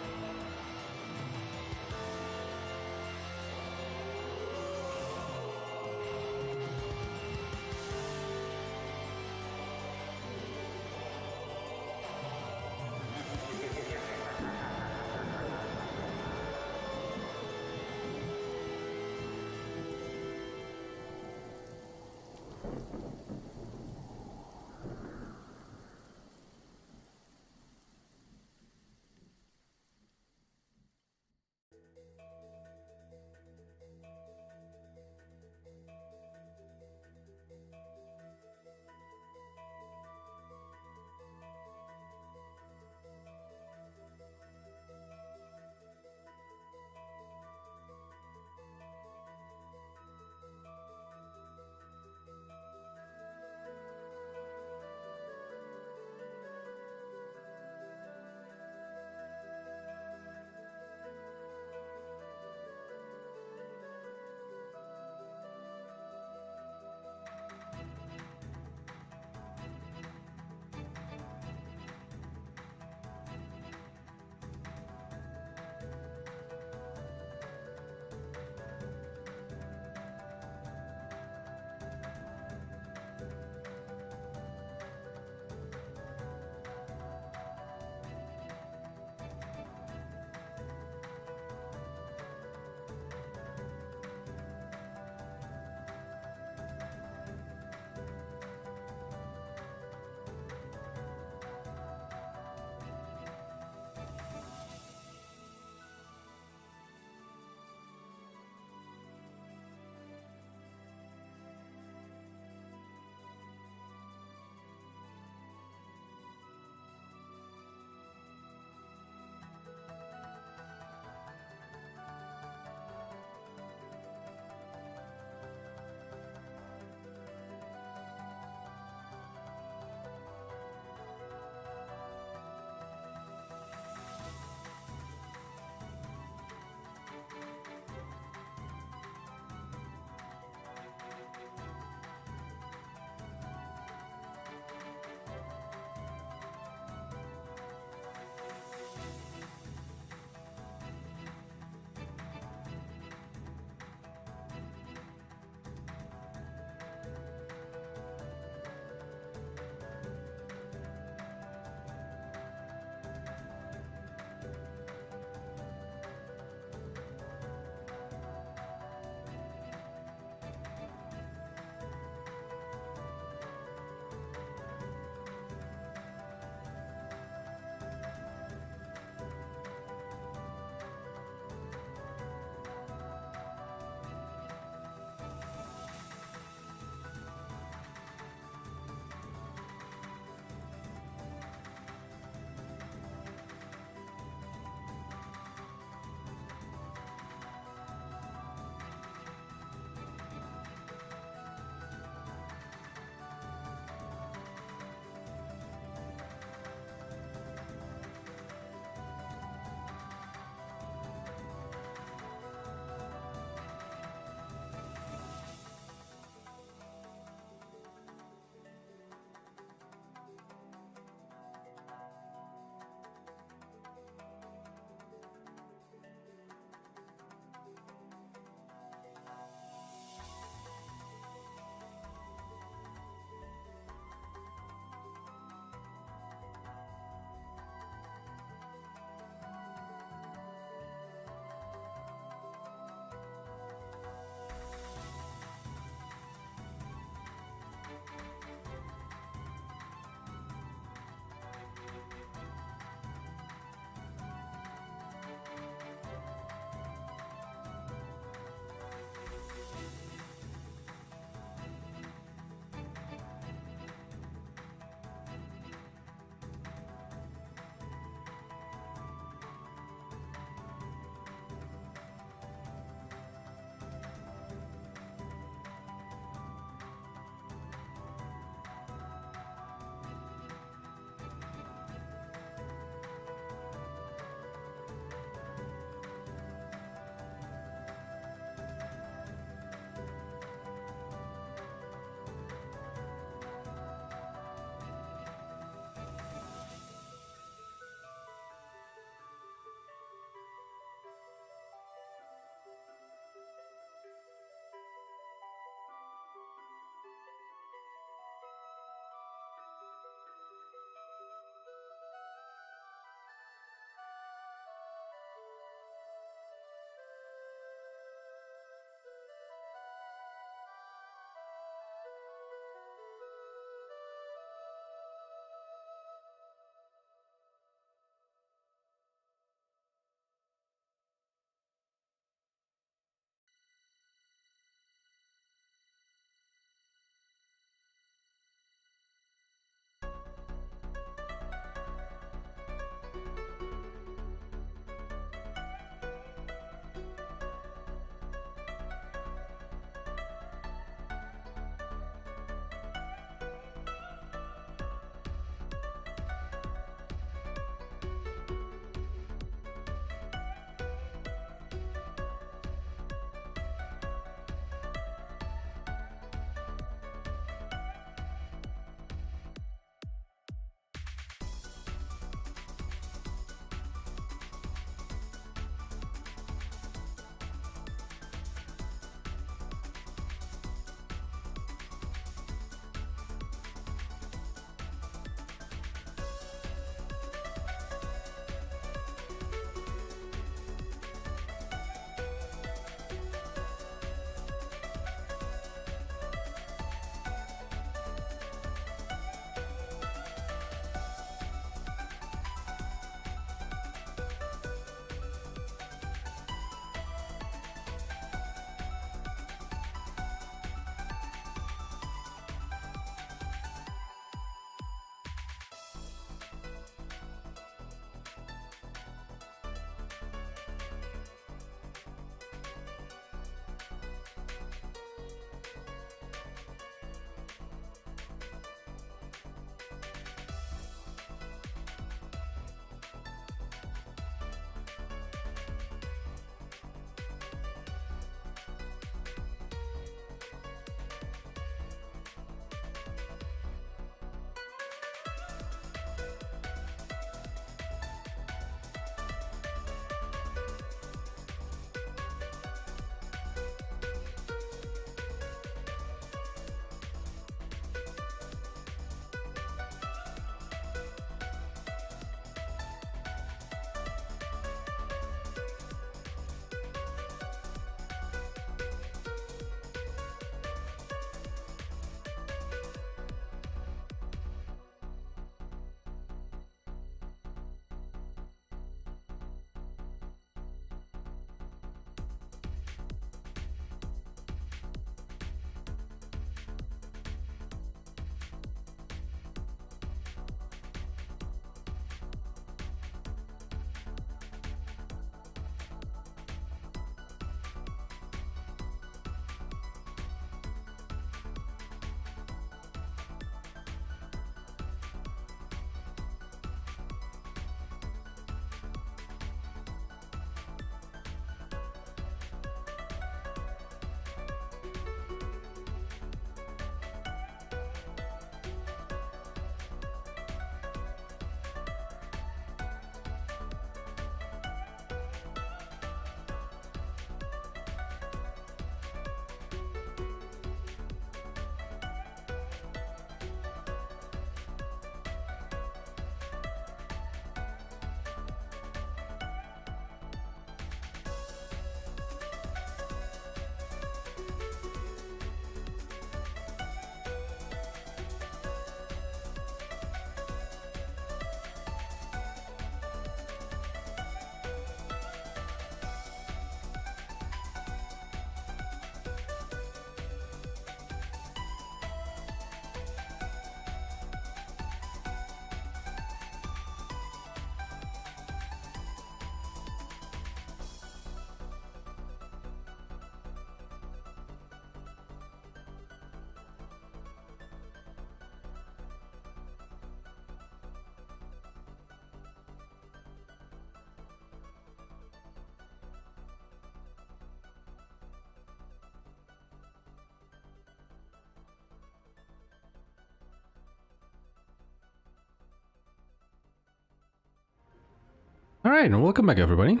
Alright, and welcome back everybody.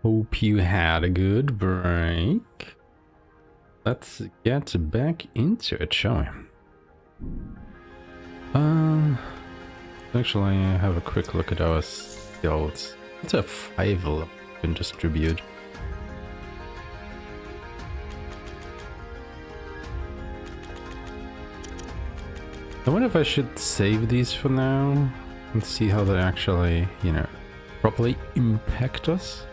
Hope you had a good break. Let's get back into it, shall we? Actually have a quick look at our skills. It's a 5 we can distribute. I wonder if I should save these for now and see how they actually, you know, properly impact us.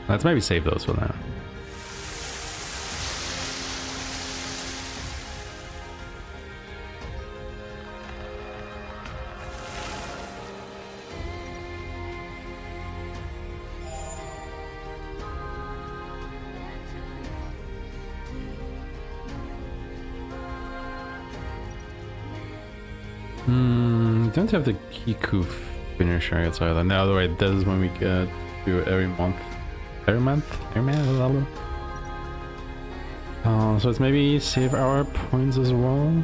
Let's maybe save those for now. Don't have the Kiku finisher either. No, wait, that is when we get to every month. Every month? So let's maybe save our points as well.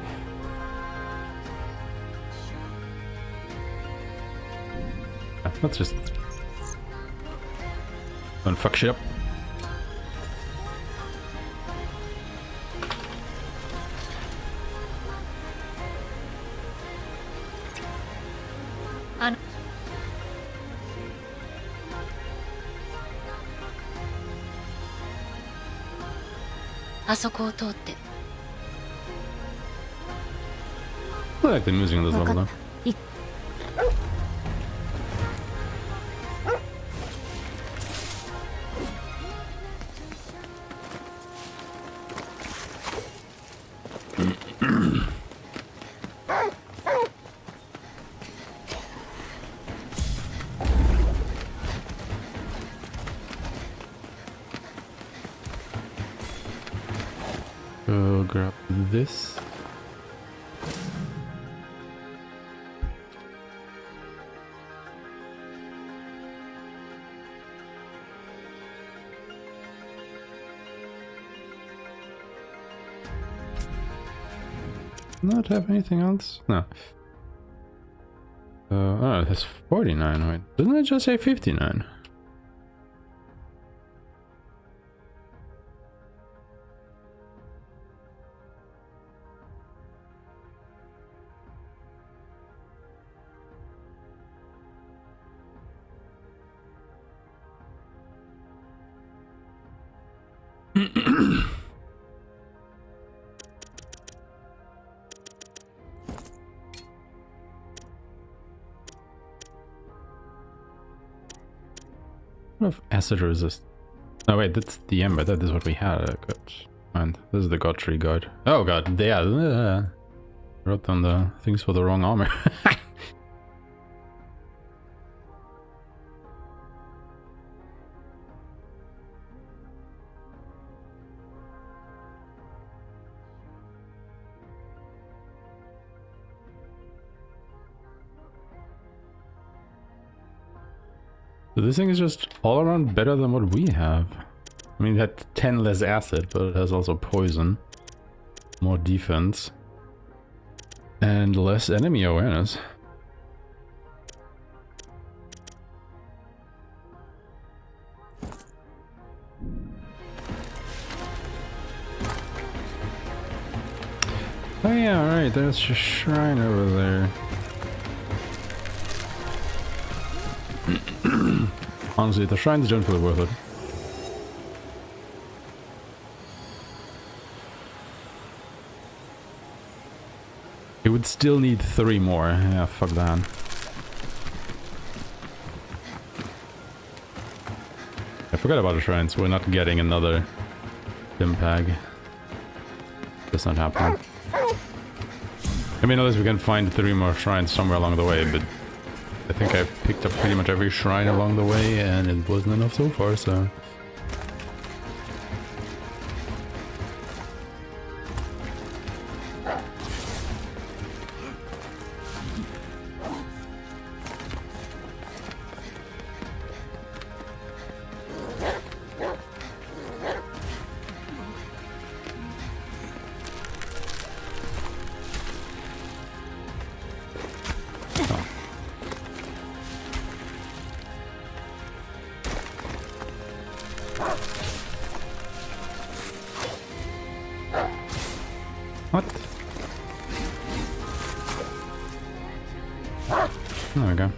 Let's just don't fuck shit up. I like the music on this level though. Go grab this. Not have anything else? No. Oh, it has 49. Wait, doesn't it just say 59? What of acid resist? Oh wait, that's the ember. That is what we had. Good. And this is the god tree guide. Oh god, yeah. Wrote down the things for the wrong armor. So this thing is just all around better than what we have. I mean, it had 10 less acid, but it has also poison, more defense, and less enemy awareness. Oh yeah, alright, there's a shrine over there. Honestly, the shrines don't feel worth it. It would still need 3 more. Yeah, fuck that. I forgot about the shrines. We're not getting another Dimpag. That's not happening. I mean, unless we can find 3 more shrines somewhere along the way, but I think I've picked up pretty much every shrine along the way, and it wasn't enough so far, so... What? There we go.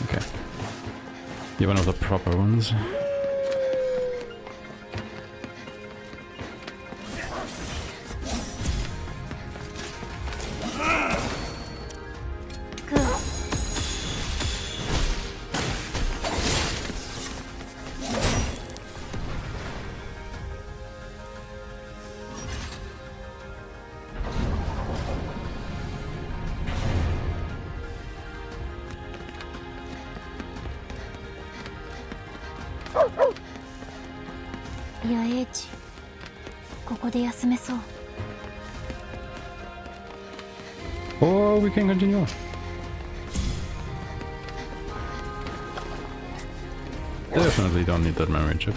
Okay. You're one of the proper ones. Or we can continue. Definitely don't need that memory chip.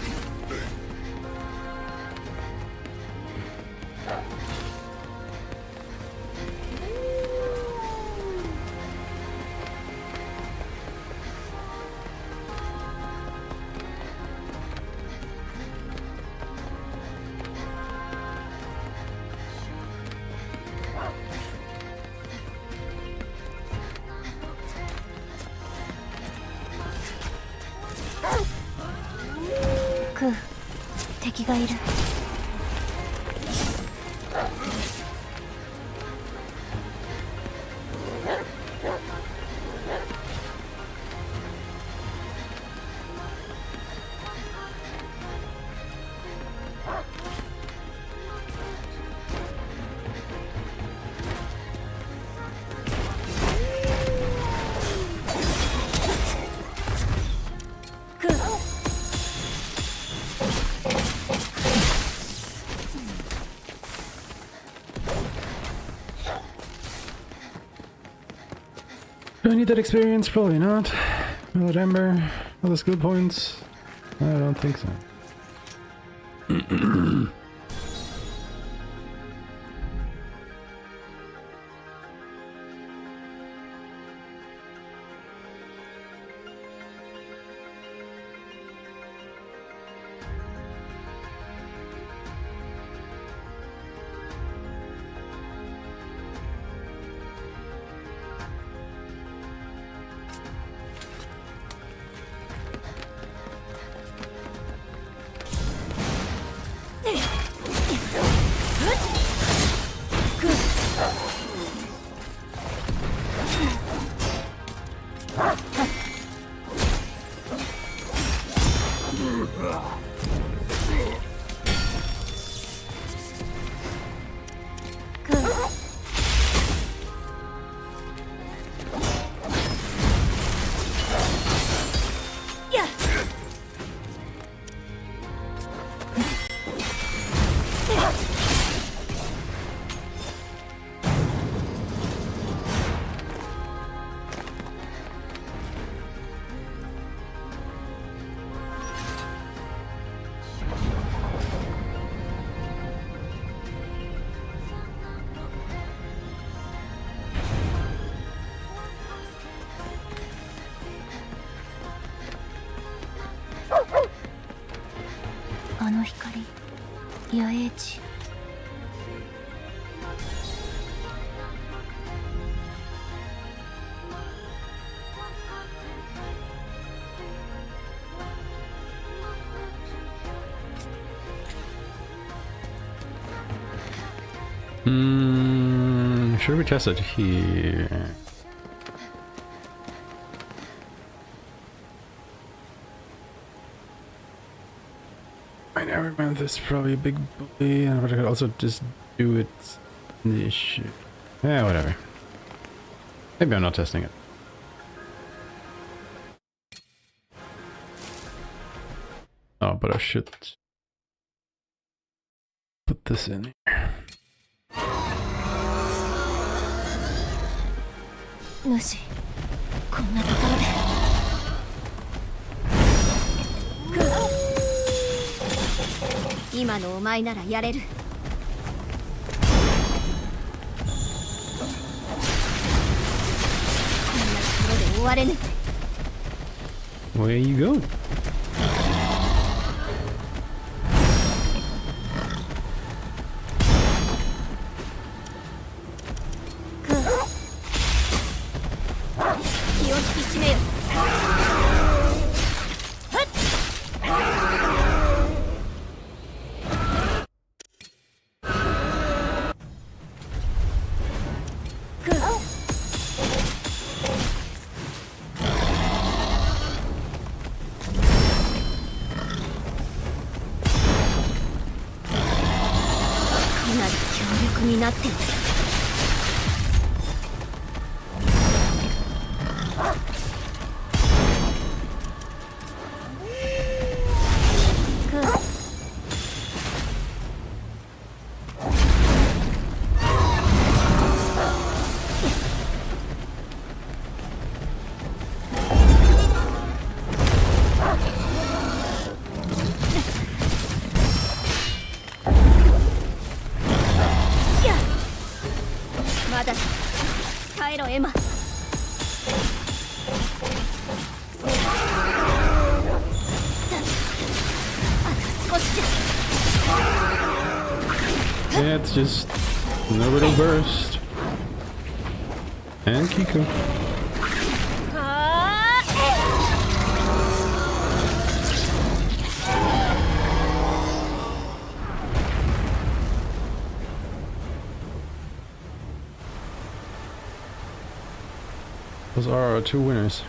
Do I need that experience? Probably not. Will it Ember? All the skill points? I don't think so. 野営地。Should we test it here? I never meant this probably a big bully, but I could also just do it in the issue. Yeah, whatever. Maybe I'm not testing it. Oh, but I should put this in here. 主、こんなところで。今のお前ならやれる。こんなところで終われぬ。Where you go? Yeah, it's just no little burst. And Kiku. Those are our two winners.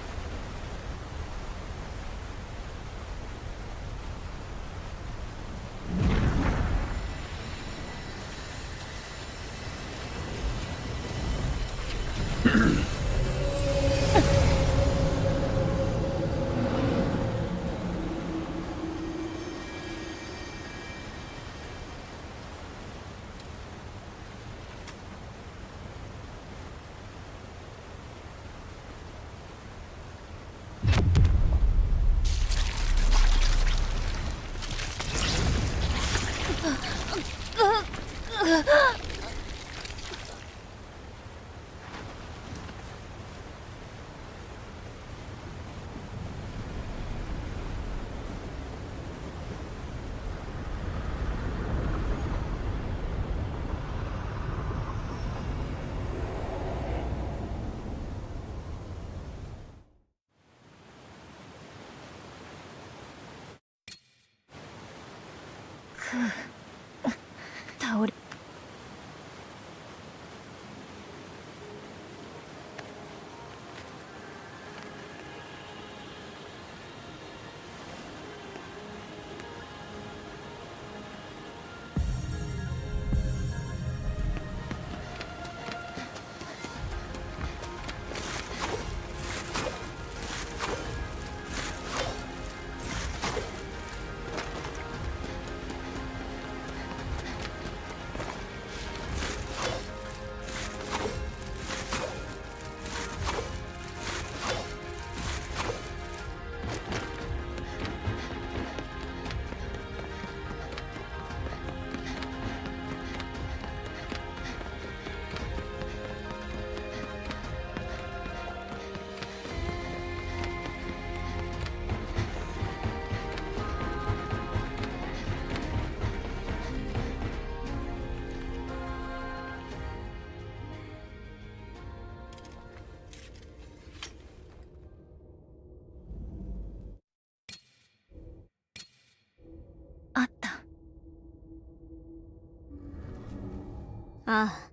ああ、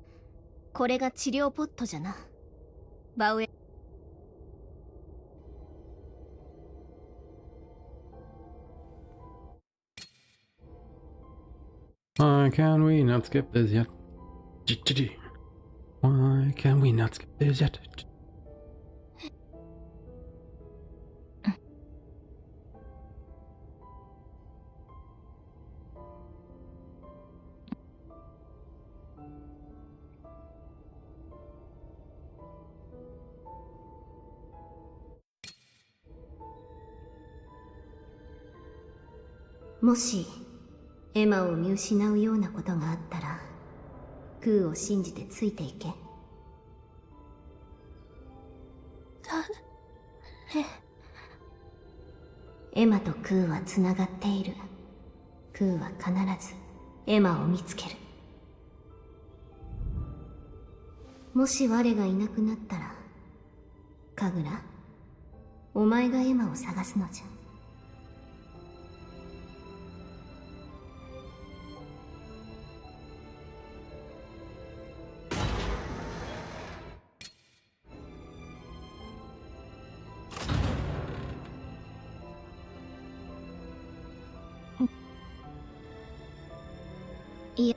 これが治療ポットじゃな。バウエ。Why can we not skip this yet? Why can we not skip this yet? もしエマを見失うようなことがあったら、クーを信じてついていけ。エマとクーはつながっている。クーは必ずエマを見つける。もし我がいなくなったら、カグラ、お前がエマを探すのじゃ。いや、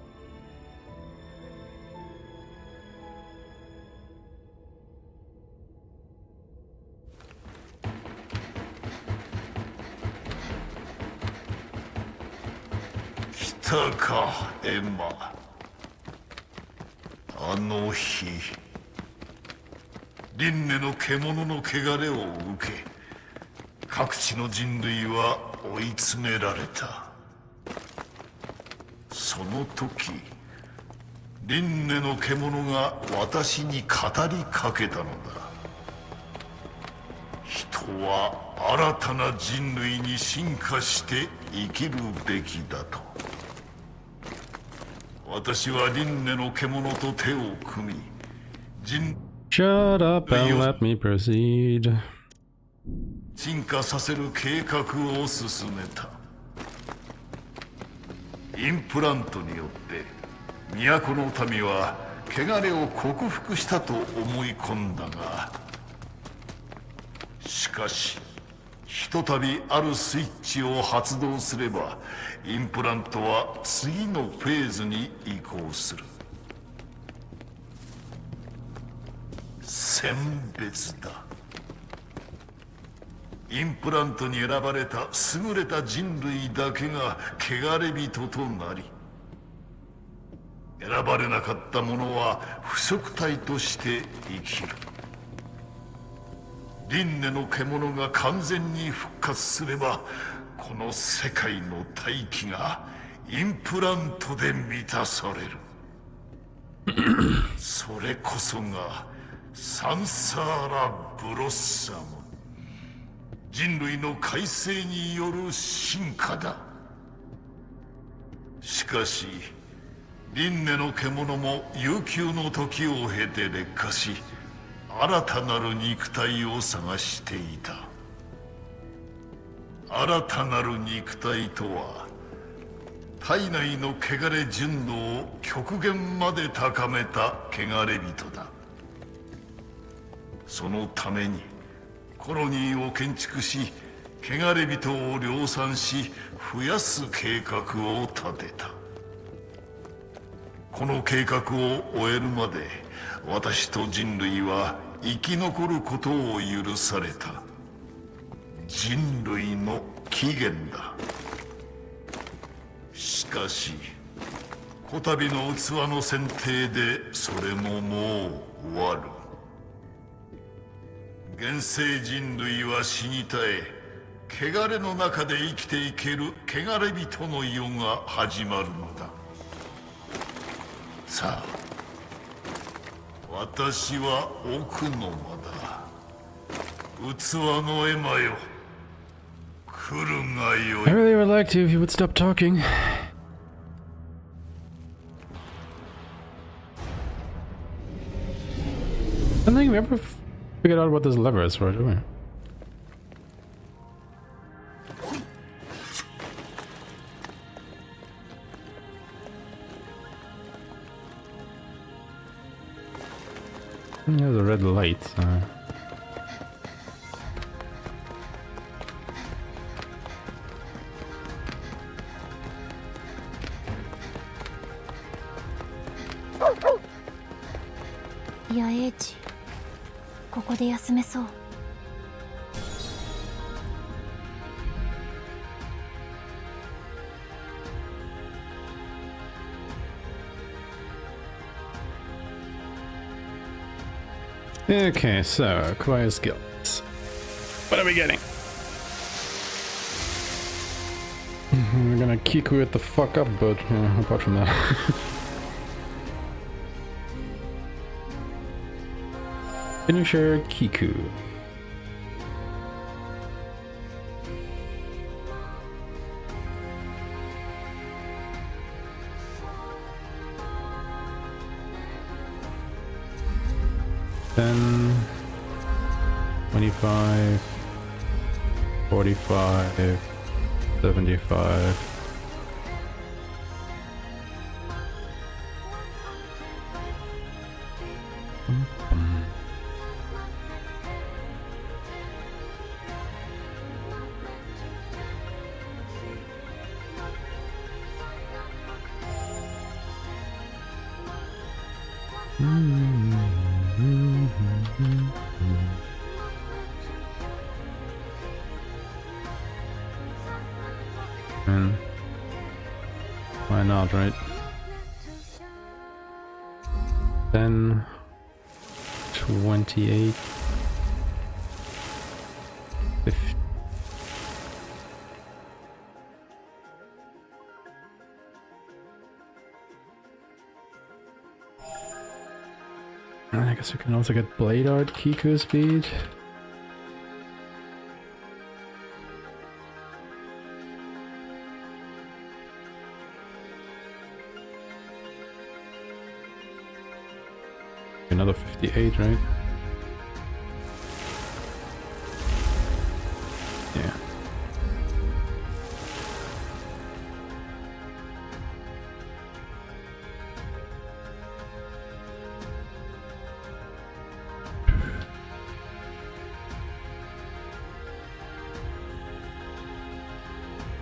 来たか、エマ。あの日、輪廻の獣の汚れを受け、各地の人類は追い詰められた。その時、輪廻の獣が私に語りかけたのだ。人は新たな人類に進化して生きるべきだと。私は輪廻の獣と手を組み、Shut up and let me proceed. 進化させる計画を進めた。インプラントによって都の民は汚れを克服したと思い込んだが、しかしひとたびあるスイッチを発動すれば、インプラントは次のフェーズに移行する。選別だ。インプラントに選ばれた優れた人類だけが汚れ人となり、選ばれなかった者は腐食体として生きる。輪廻の獣が完全に復活すれば、この世界の大気がインプラントで満たされる。それこそがサンサーラ・ブロッサム、人類の改正による進化だ。しかし輪廻の獣も悠久の時を経て劣化し、新たなる肉体を探していた。新たなる肉体とは、体内の汚れ純度を極限まで高めた汚れ人だ。そのためにコロニーを建築し、汚れ人を量産し増やす計画を立てた。この計画を終えるまで、私と人類は生き残ることを許された。人類の起源だ。しかしこたびの器の選定でそれももう終わる。現世人類は死に絶え、汚れの中で生きていける汚れ人の世が始まるのだ。さあ、私は奥の間だ。器のエマよ、来るがよ I い。 really would like to if you would stop talking. I don't think we ever figured out what this lever is for, do we? There's a red light.野営地、ここで休めそう。Okay, so acquire skills. What are we getting? We're gonna Kiku it the fuck up, but apart from that. Finisher Kiku. Then 25, 45, 75. And why not, right? Then 28, 50. I guess we can also get Blade Art Kiku speed. Another 58, right? Yeah.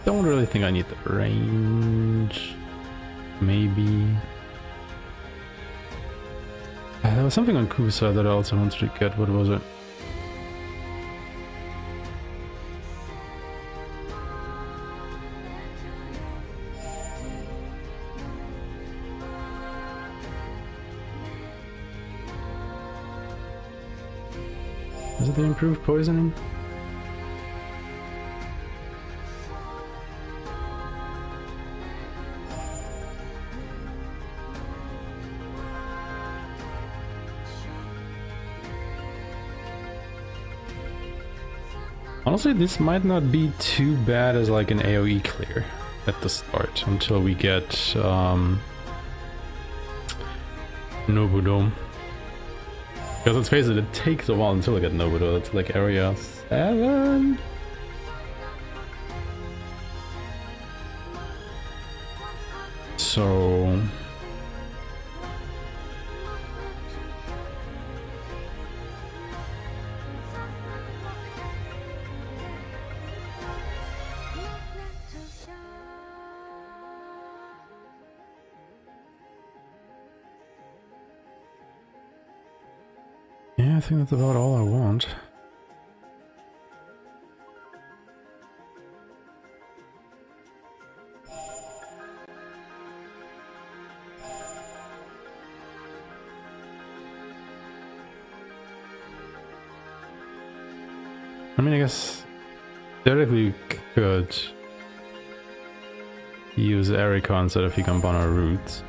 Don't really think I need the range. Maybe. There was something on Kusa that I also wanted to get. What was it? Was it the improved poisoning? Honestly, this might not be too bad as like an AoE clear at the start until we get Nobudo. Because let's face it, it takes a while until we get Nobudo. It's like area 7. So yeah, I think that's about all I want. I mean, I guess theoretically we could use Erika instead of Hikambana Roots.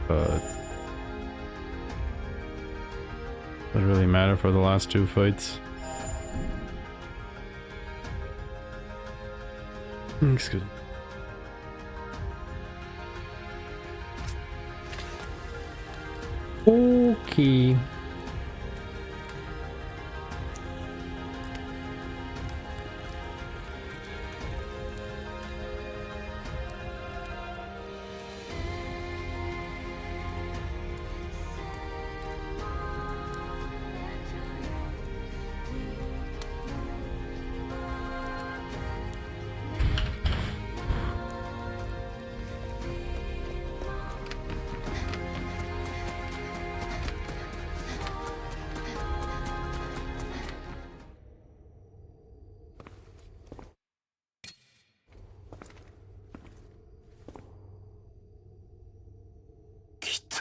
But does it really matter for the last two fights? Looks good. Okay.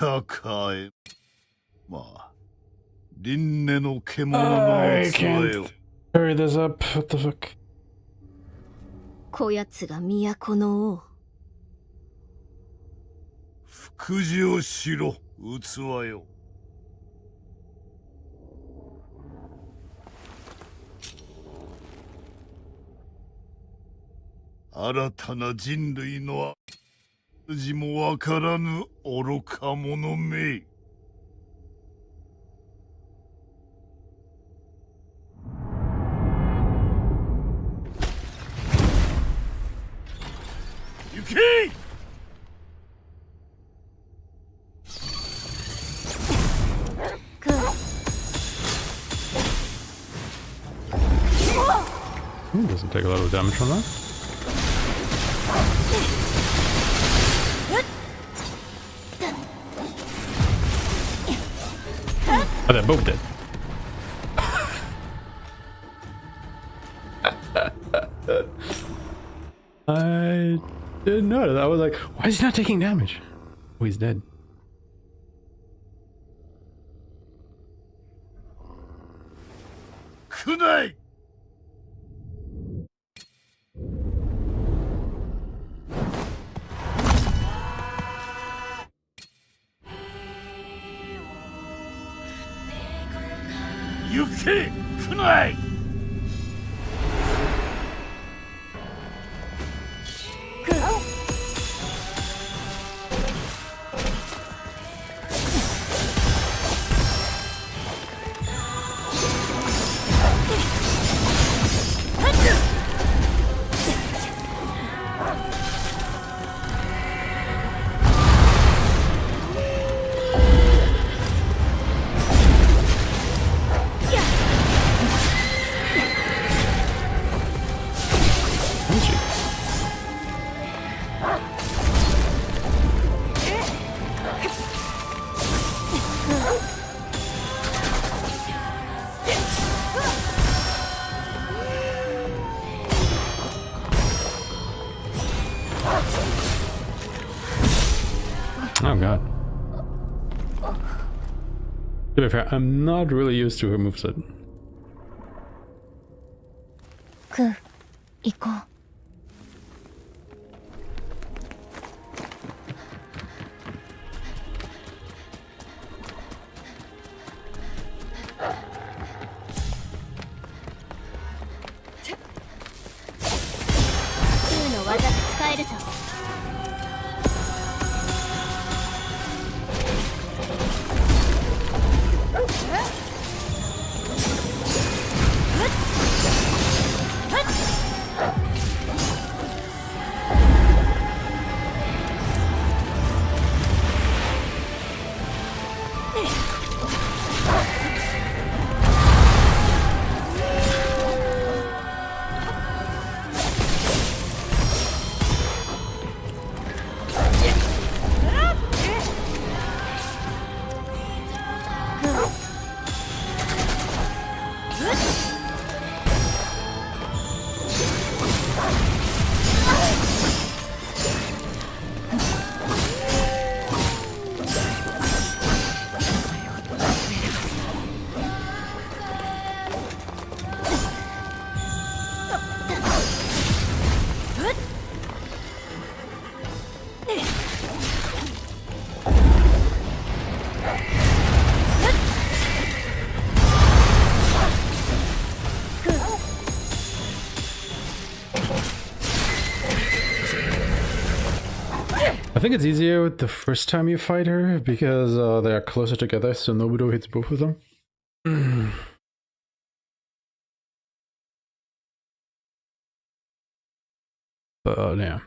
たかえ。まあ、輪廻の獣の I 器よ。 can't hurry this up. What the fuck? こやつが都の王。服事をしろ、器よ。新たな人類の筋もわからぬ愚か者め。行け！ Doesn't take a lot of damage from that. Oh, they're both dead. I didn't notice. I was like, why is he not taking damage? Oh, he's dead. 来ない！ 行け！来ない！ Oh god. To be fair, I'm not really used to her moveset. クー、行こう。クーの技が使えるぞ。I think it's easier the first time you fight her because they are closer together, so Nobudo hits both of them. But yeah.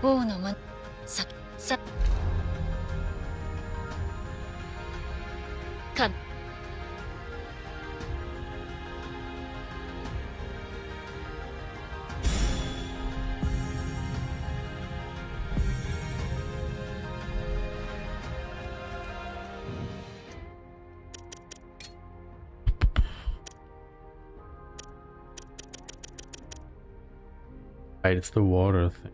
王のまささかRight, it's the water thing.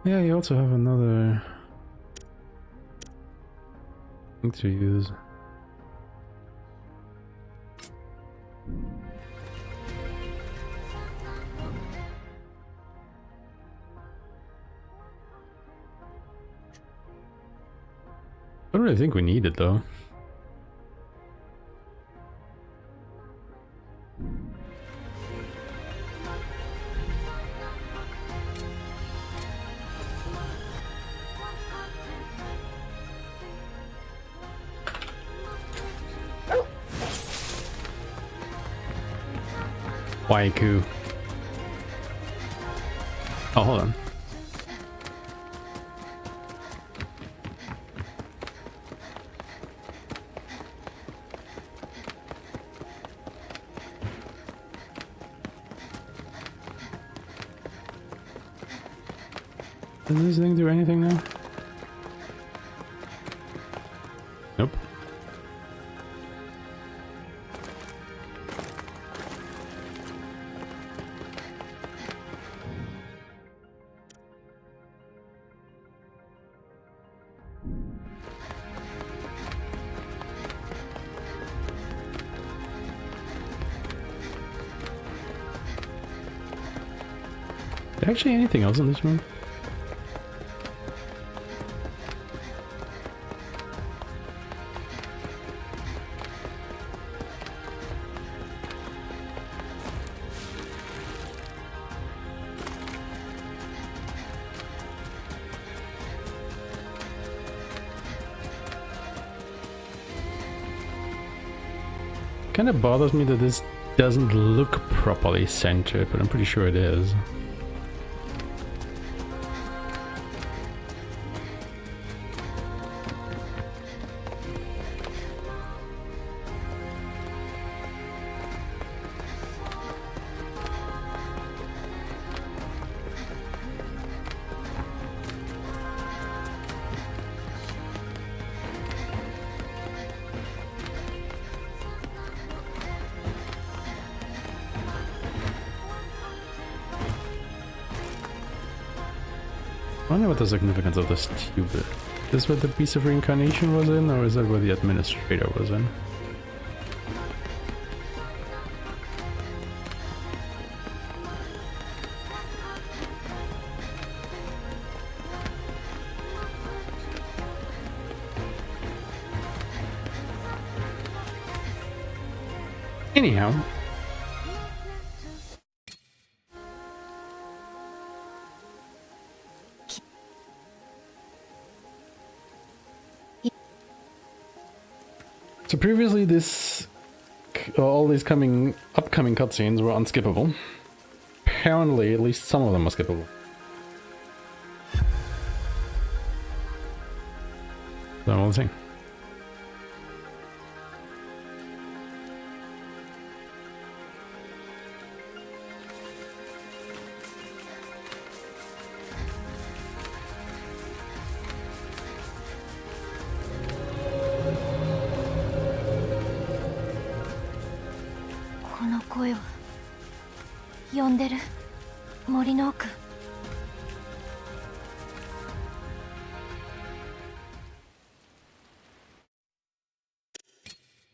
Yeah, you also have another thing to use. I don't really think we need it though. Waiku. Oh, hold on. Does this thing do anything now? Nope. Actually, anything else in this room? Kind of bothers me that this doesn't look properly centered, but I'm pretty sure it is. I wonder what the significance of this tube is. Is this where the piece of reincarnation was in, or is that where the administrator was in? Anyhow. So previously all these upcoming cutscenes were unskippable. Apparently, at least some of them are skippable. So we'll see.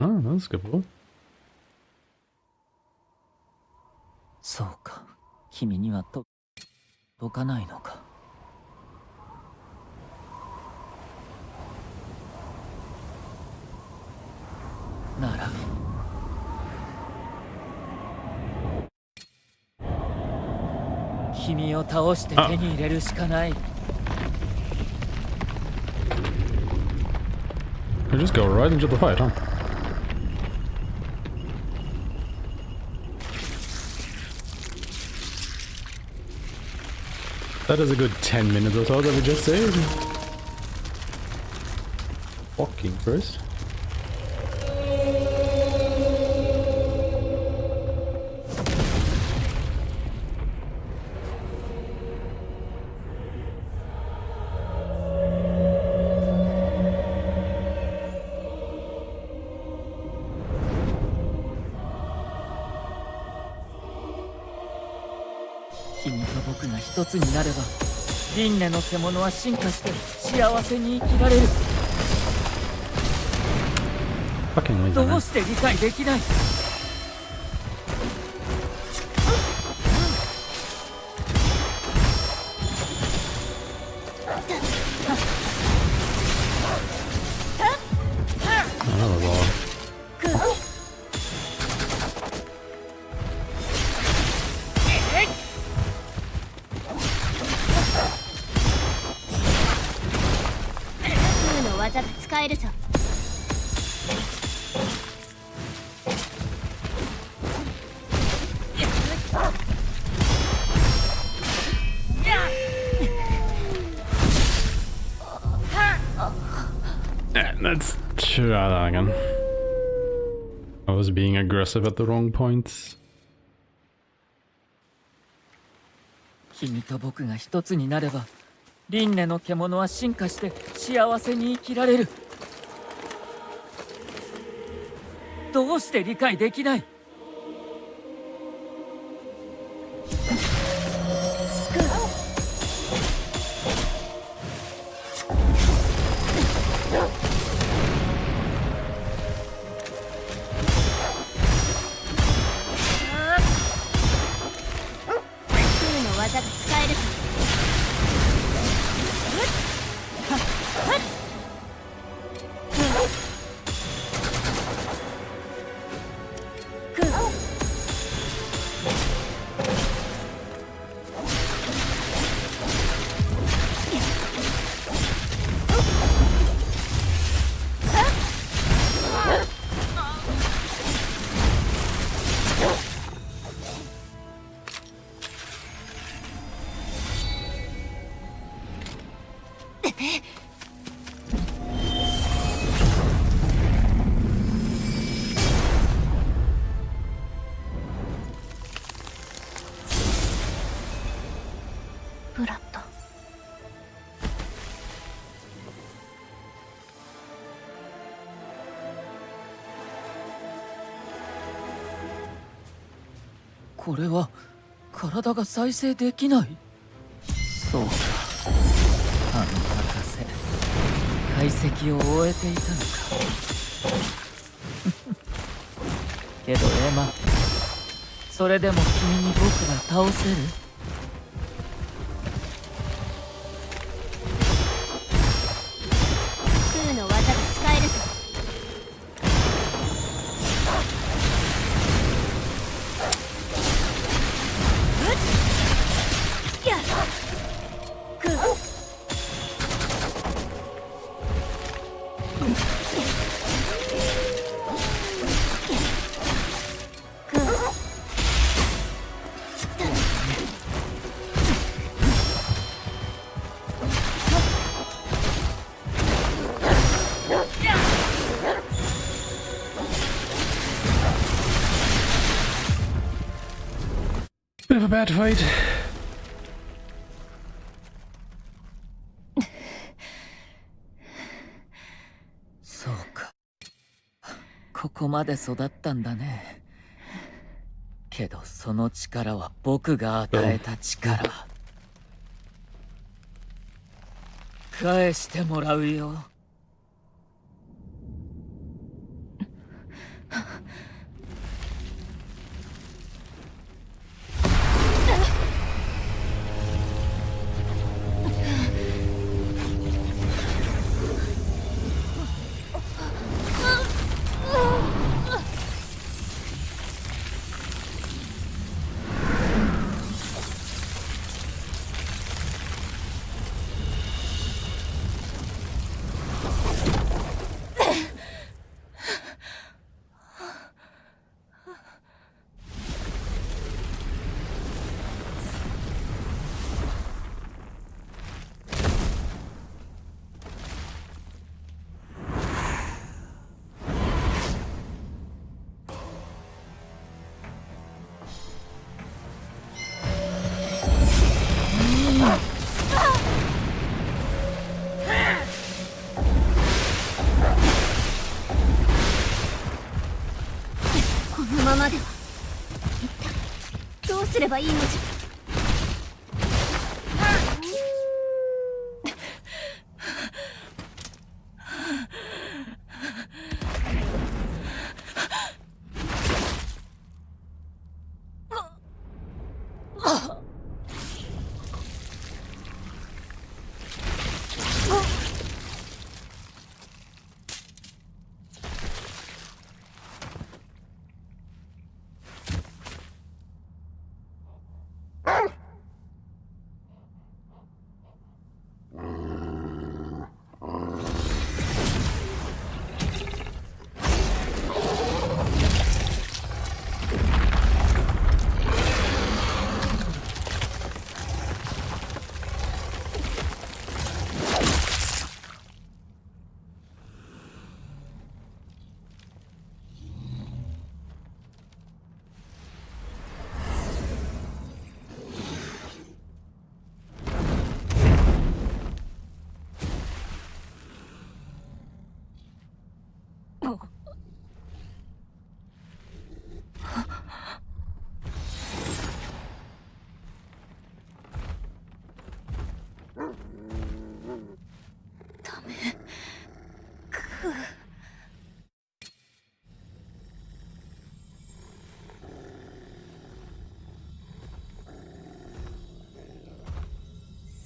Oh, that's skippable. そうか、君には届かないのか。なら。君を倒して手に入れるしかない。We just go right into the fight, huh? That is a good 10 minutes or so that we just saved. Fucking Chris.君と僕が一つになれば輪廻の獣は進化して幸せに生きられる。 Fucking noisy, ど man. うして理解できない。Another ball. 空の技が使えるぞ。Let's try that again. I was being aggressive at the wrong points. 君と僕が一つになれば輪廻の獣は進化して幸せに生きられる。どうして理解できない。空の技が使えるぞ。ブラッド。これは体が再生できない。そうか、あの博士解析を終えていたのか。けどエマ、それでも君に僕が倒せる？空の技が使えるぞ。Bit of a bad fight. そうか、ここまで育ったんだね。けどその力は僕が与えた力。返してもらうよ。すればいいのじゃ。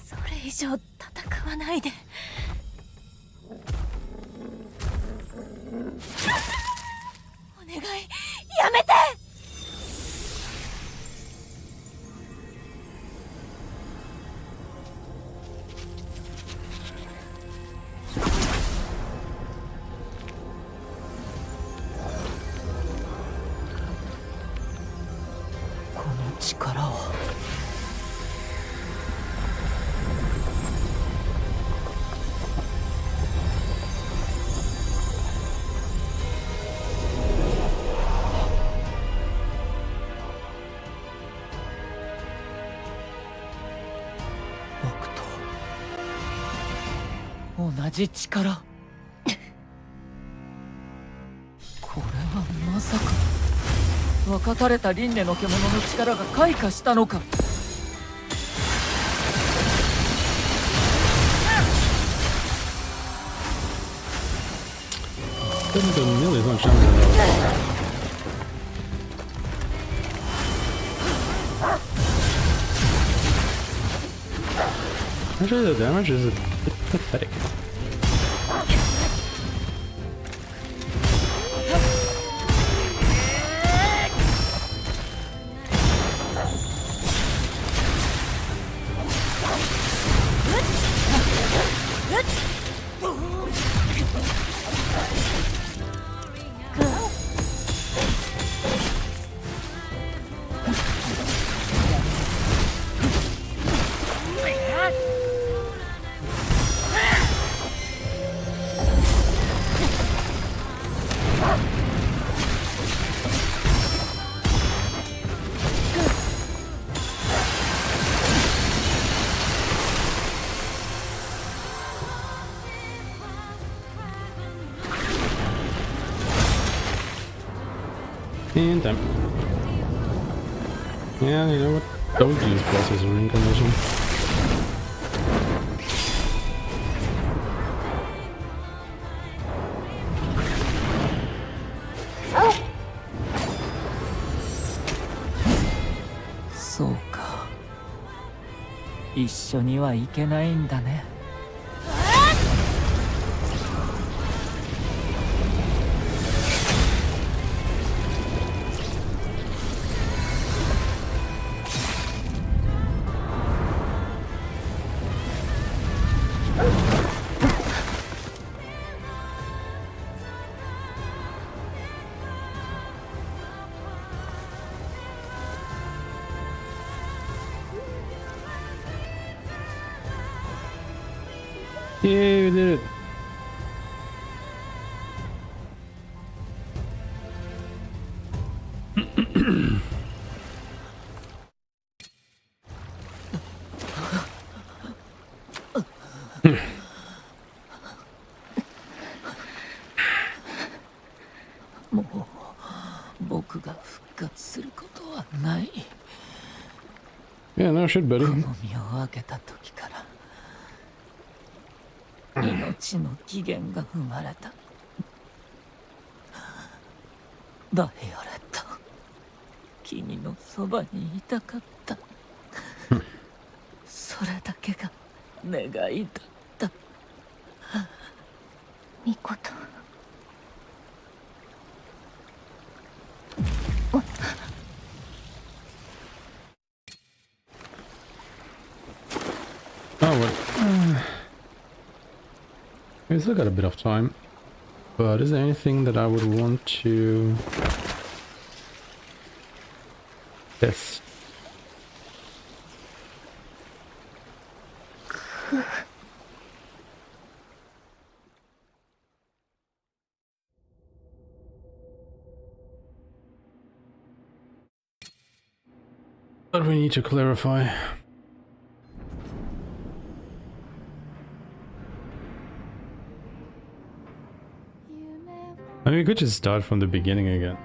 それ以上戦わないで。お願い、やめて。この力を僕と同じ力。これはまさか分かたれた輪廻の獣の力が開花したのか。根本没有算上的。Actually, the damage is a bit pathetic. And time. Yeah, you know what? Don't use bosses or Reincarnation.そうか。一緒には行けないんだね。Yay, we did it. Yeah, no shit, buddy. 身を開けた時から命の起源が生まれた。バイオレット、君のそばにいたかった。それだけが願いだった。ミコト。Oh, what? We still got a bit of time. But is there anything that I would want to test? But we need to clarify. I mean, we could just start from the beginning again.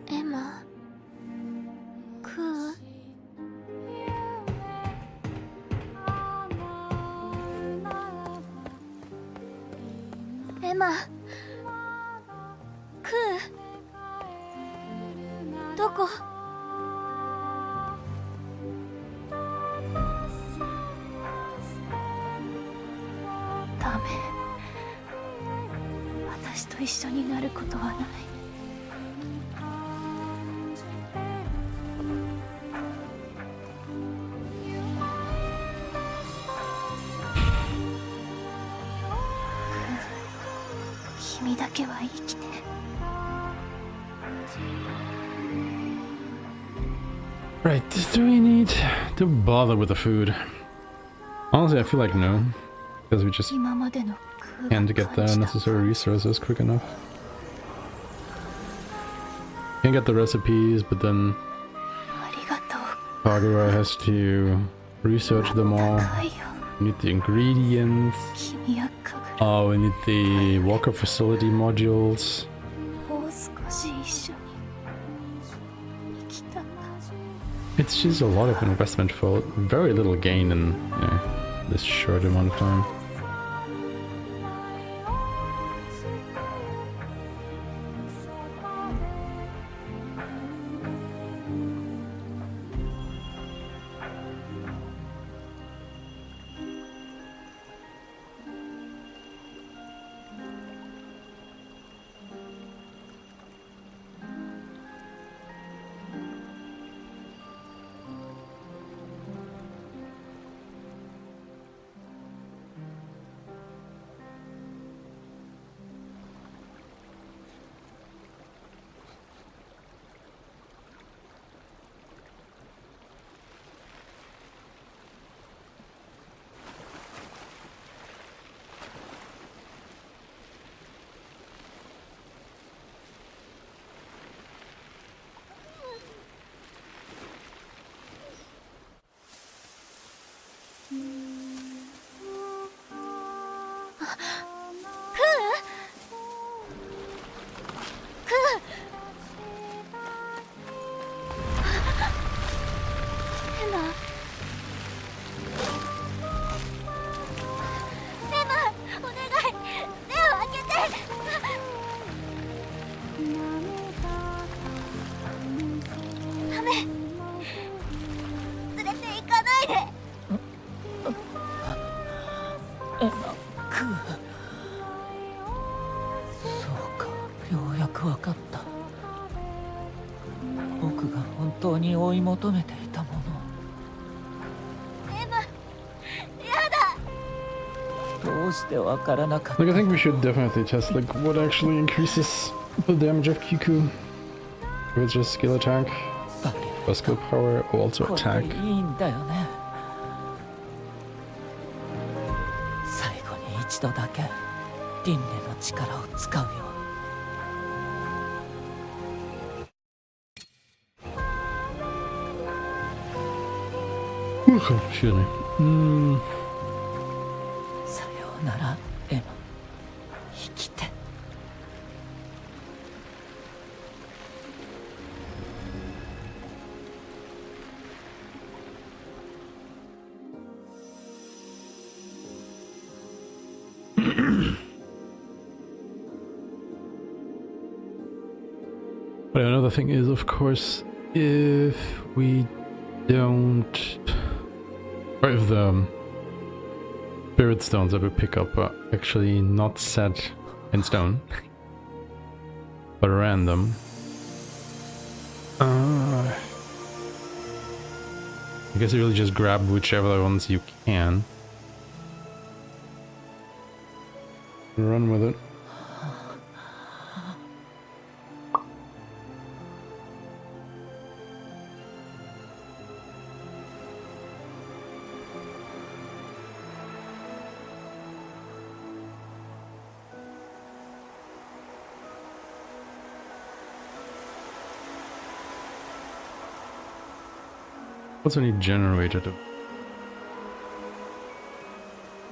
Emma, クー。エマ、クー。どこ？ダメ。私と一緒になることはない。君だけは生きて。Right, do we need to bother with the food? Honestly, I feel like no. Because we just 今までの空が can't get the necessary resources quick enough. Can't get the recipes, but then ありがとう。 Kagura has to research them all. 高いよ。 We need the ingredients. 君やかぐら。 Oh, we need the Walker facility modules. もう少し一緒に生きたか。 It's just a lot of investment for very little gain in this short amount of time.エマ、クー。そうか、ようやくわかった。僕が本当に追い求めていたもの。エマ、やだ。どうしてわからなかった。 Like, I think we should definitely test like what actually increases the damage of Kiku. If it's just skill attack, or skill power, or also これ attack. でいいんだよね。最後に一度だけ輪廻の力を使うよ。 Excuse me. さようならエマ、生きて。But another thing is, of course, if we don't, or if the spirit stones that we pick up are actually not set in stone, but random, I guess you really just grab whichever ones you can and run with it. Also need generator to...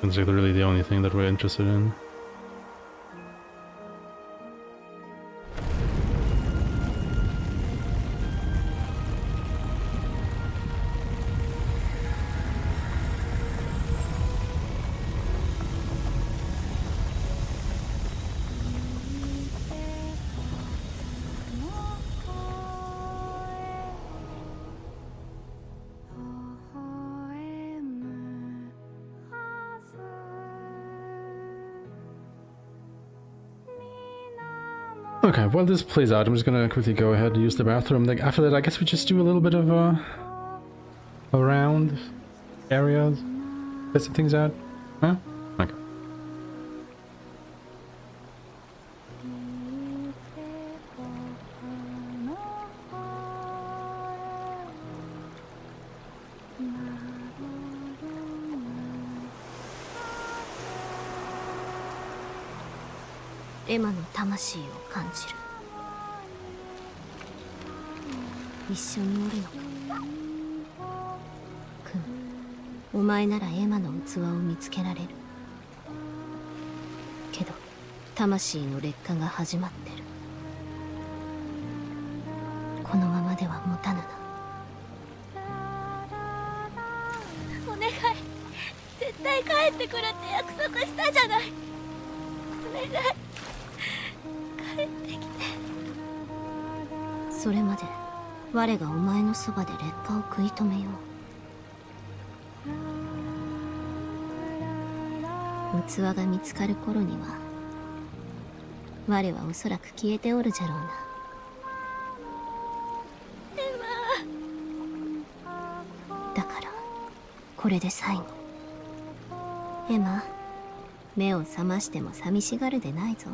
It's like really the only thing that we're interested in. Okay, while this plays out, I'm just gonna quickly go ahead and use the bathroom. Like after that, I guess we just do a little bit of around areas, get some things out. Huh? Okay.エマの魂を感じる。一緒におるのか。クン、お前ならエマの器を見つけられる。けど魂の劣化が始まってる。このままでは持たぬな。お願い、絶対帰ってくるって約束したじゃない。お願い、帰ってきて。それまで我がお前のそばで劣化を食い止めよう。器が見つかる頃には我はおそらく消えておるじゃろうな。だからこれで最後。エマ、目を覚ましても寂しがるでないぞ。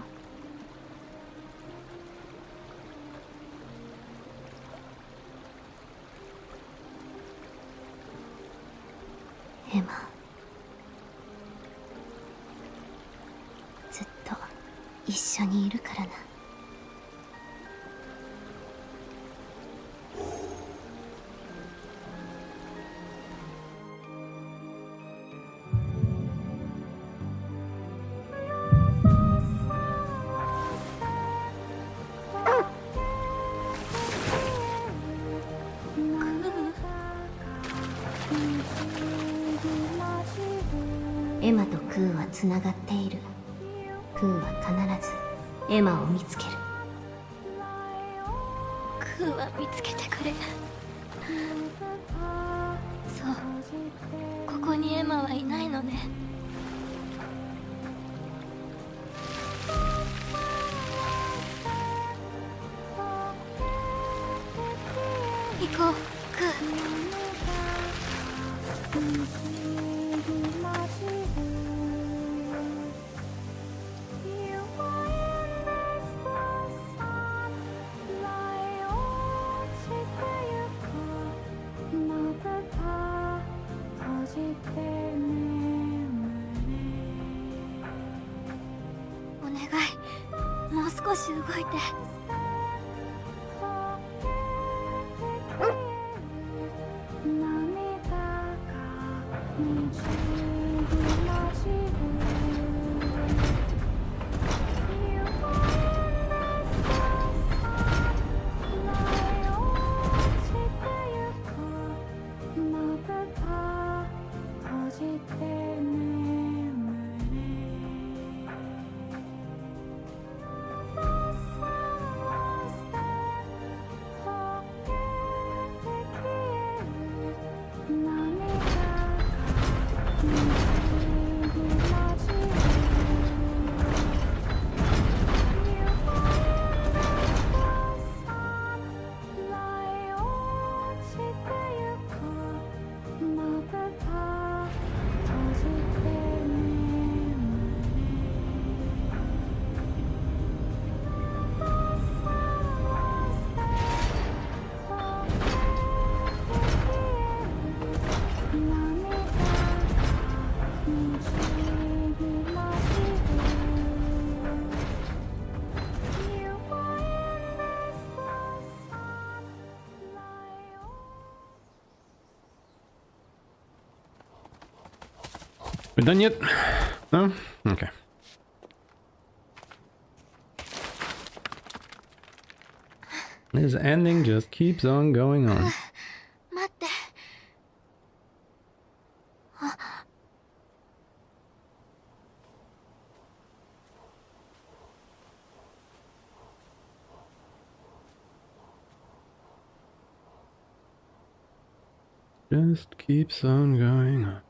エマ、ずっと一緒にいるからな。エマとクーはつながっている。クーは必ずエマを見つける。クーは見つけてくれる。そう、ここにエマはいないのね。行こう、クー。お願い、もう少し動いて。涙が We're done yet? No? Okay. This ending just keeps on going on. 待って。Just keeps on going on.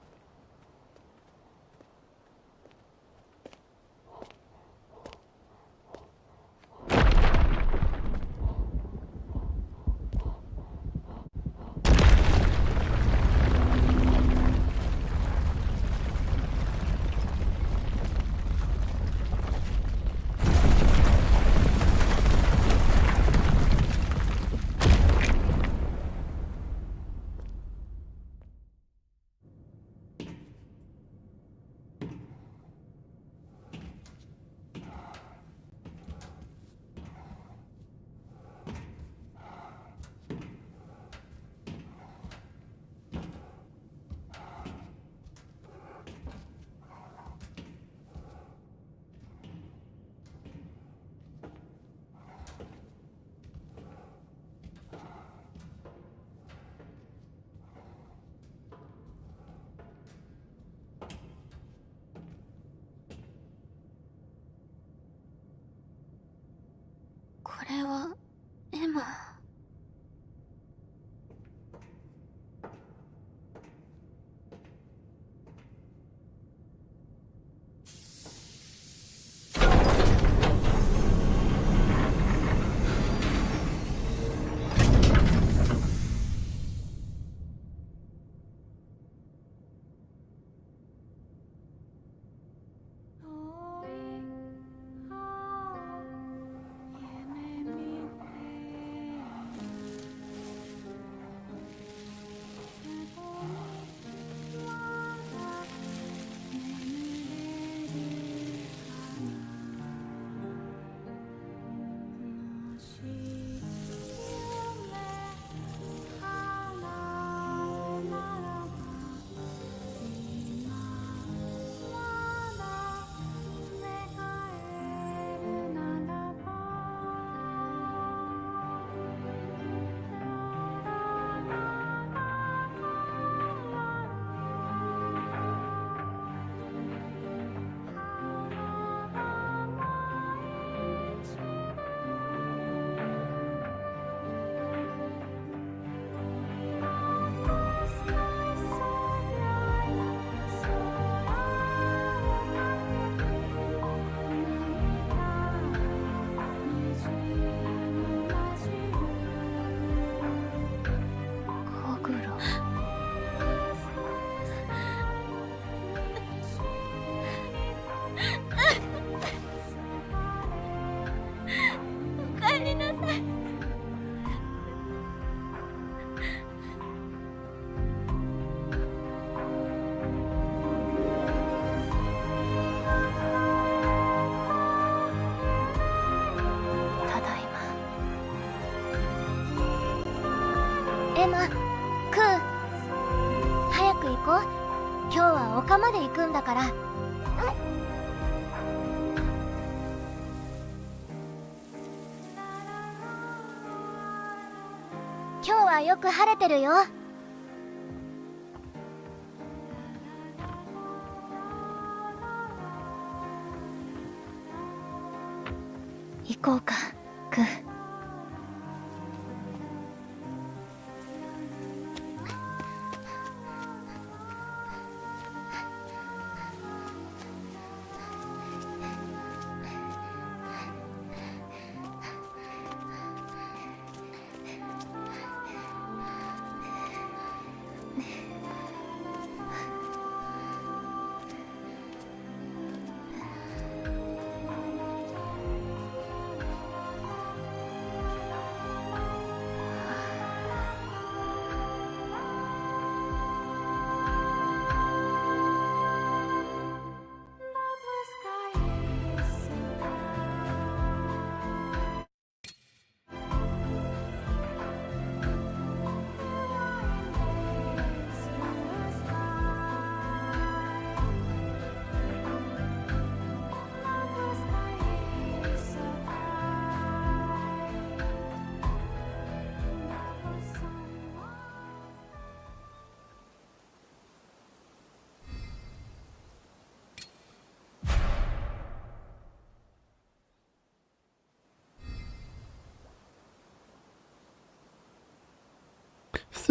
これはエマ。エマ、クー、早く行こう。今日は丘まで行くんだから。今日はよく晴れてるよ。行こうか、クー。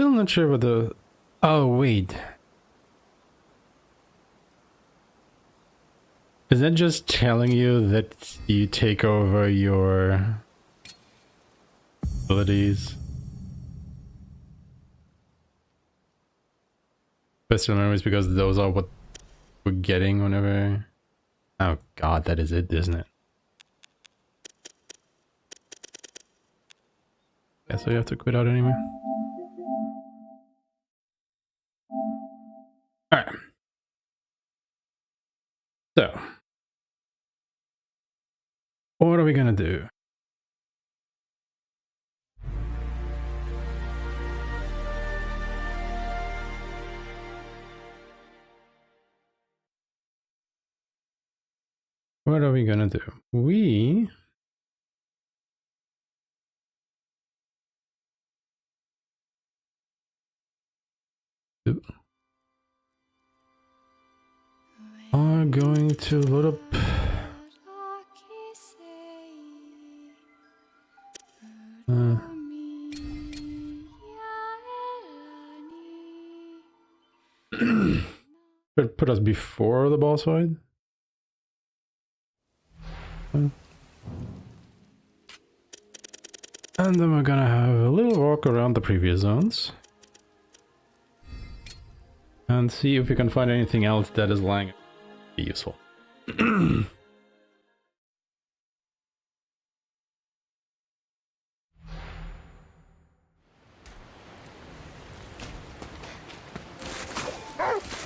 still not sure what the... Oh, wait. Is that just telling you that you take over your abilities? Special memories, because those are what we're getting whenever... Oh god, that is it, isn't it? Yeah, so you have to quit out anyway. Alright. So. What are we gonna do? What are we gonna do? We... are going to load up should put us before the boss fight. And then we're gonna have a little walk around the previous zones and see if we can find anything else that is lying be useful.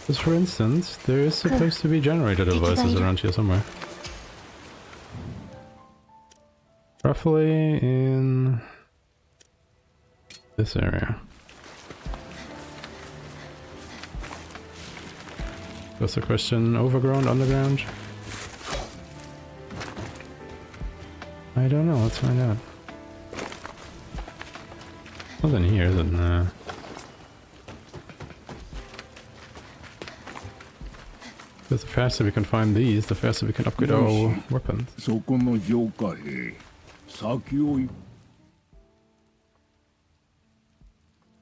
Just for instance, there is supposed to be generator devices around here somewhere. Roughly in this area. What's the question? Overground, underground? I don't know, let's find out. Nothing here, is it? Nah. Because the faster we can find these, the faster we can upgrade our weapons.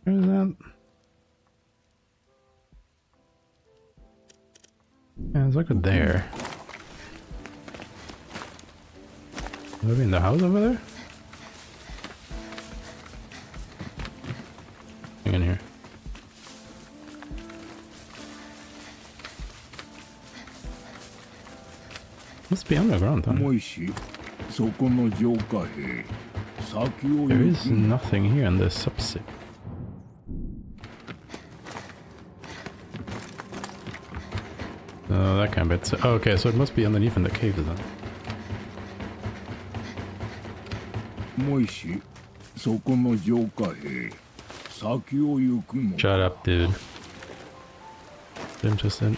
Where's that? Yeah, it's like there. Maybe in the house over there? Hang in here. Must be underground, huh? There is nothing here in this subset. Oh, that kind of bit. Oh, okay, so it must be underneath in the cave then. Shut up, dude. Interesting.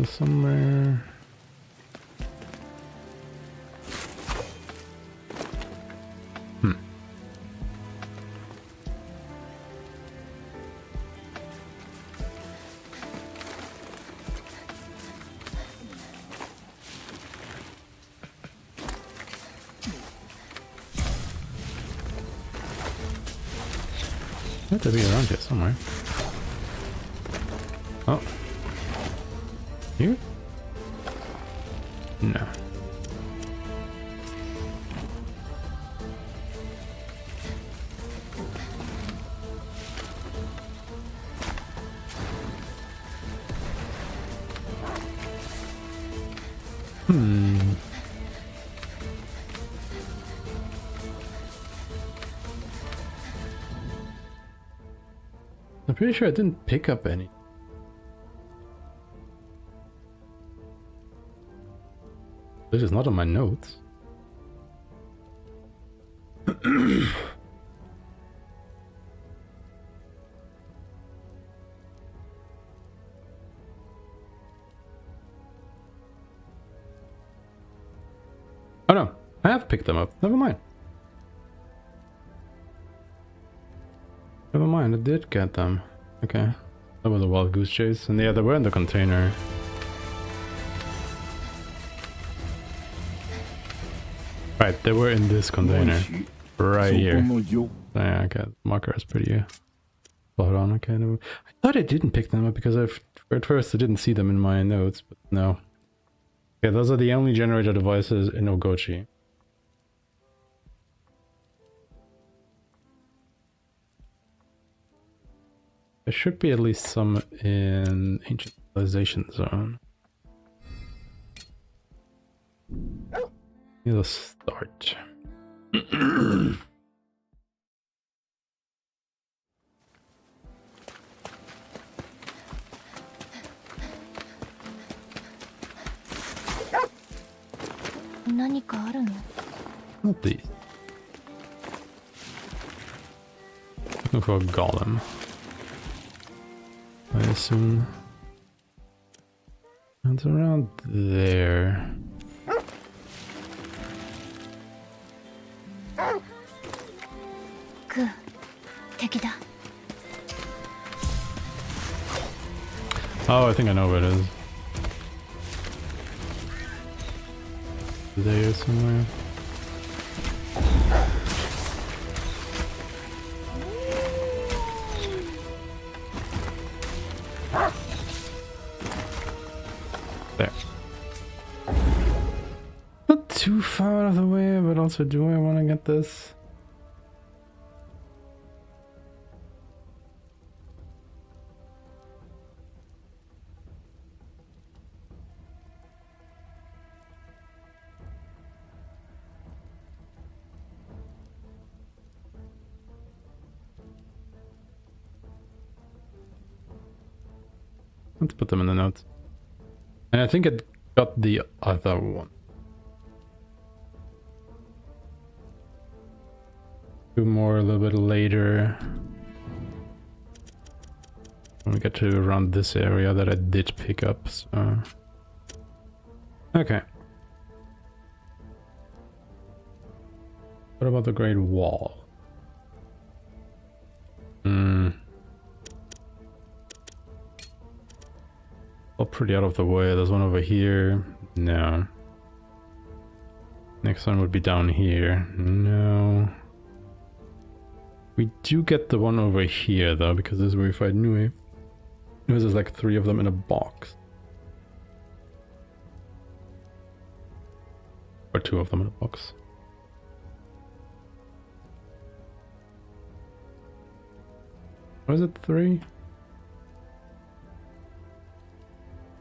Somewhere. Have to be around here somewhere. Oh. Here? No. I'm pretty sure I didn't pick up any. This is not on my notes. Oh no, I have picked them up. Never mind. Never mind, I did get them. Okay. That was a wild goose chase. And yeah, they were in the container. Right, they were in this container. Right そこ here. のよ Yeah, okay. Marker is pretty spot on. Okay. No. I thought I didn't pick them up because at first I didn't see them in my notes, but no. Okay, those are the only generator devices in Ogochi. There should be at least some in Ancient Civilization Zone. Let's start. Not these. Looking for a golem. I assume. It's around there. Oh, I think I know where it is. There somewhere. There. Not too far out of the way, but also do I want to get this? Let's put them in the notes. And I think it got the other one. Two more a little bit later. When we get to around this area that I did pick up, so... Okay. What about the Great Wall? All pretty out of the way. There's one over here. No. Next one would be down here. No. We do get the one over here though, because this is where we fight Nui. There's like 3 of them in a box. Or 2 of them in a box. Or is it 3?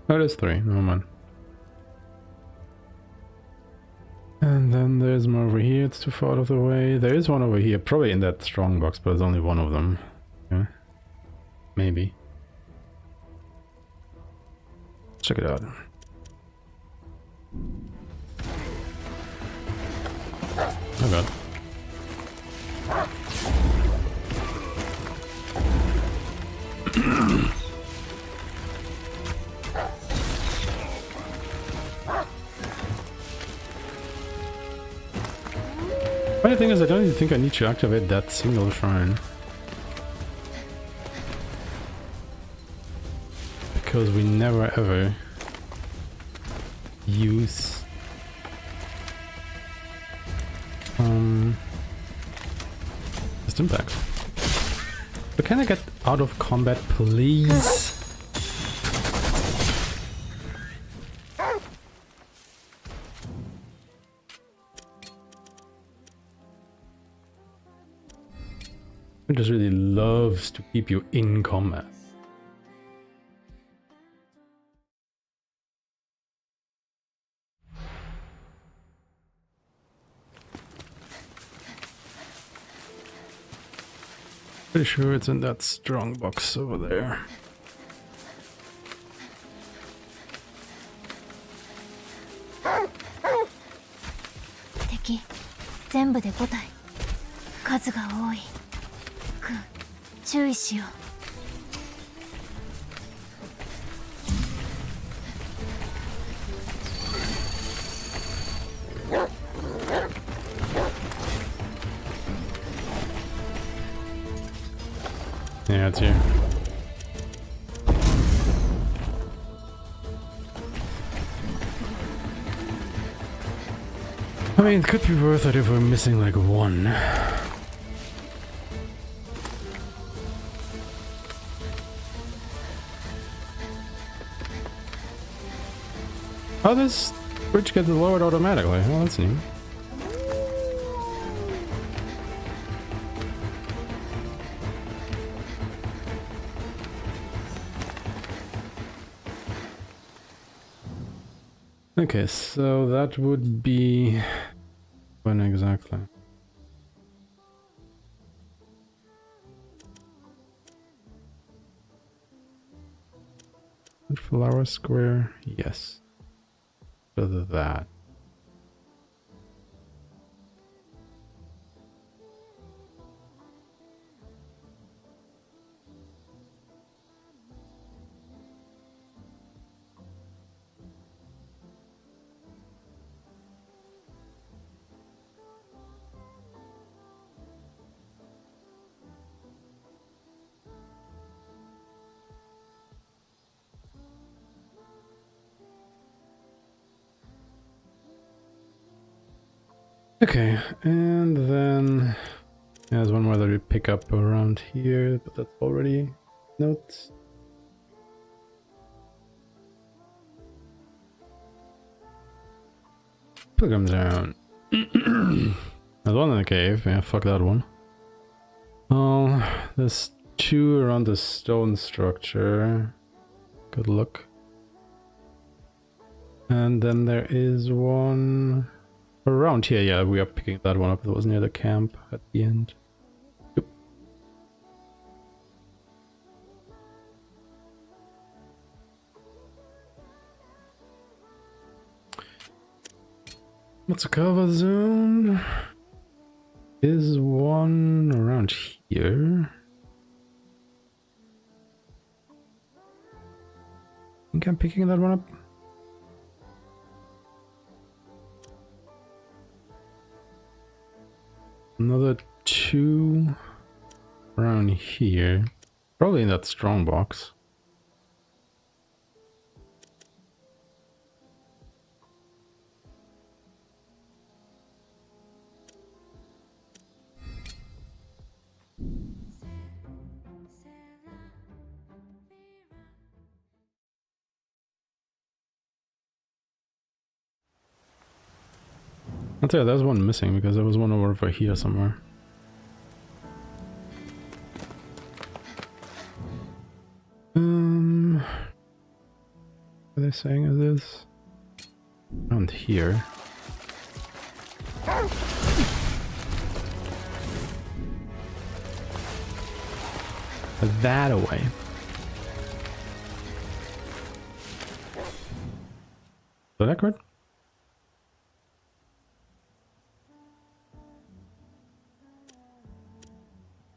Oh, it is 3. Never mind. And then there's more over here. It's too far out of the way. There is one over here, probably in that strong box, but there's only one of them. Yeah. Maybe. Check it out. Oh god. Funny thing is, I don't even think I need to activate that single shrine. Because we never ever use system packs. But can I get out of combat, please? It just really loves to keep you in combat. Pretty sure it's in that strong box over there. Yeah, it's here. mean, it could be worth it if we're missing like one. Oh, this bridge gets lowered automatically. Oh, that's neat. Okay, so that would be when exactly? Flower Square, yes. So that. Okay, and then there's one more that we pick up around here, but that's already notes. Pilgrim down. There's one in the cave. Yeah, fuck that one. Oh, there's two around the stone structure. Good luck. And then there is one around here. Yeah, we are picking that one up. It was near the camp at the end. Yep. What's a cover zone? Is one around here? I think I'm picking that one up. Another two around here. Probably in that strong box. I'll tell you, there's one missing because there was one over here somewhere. What are they saying is this? Around here. That away. Is that correct?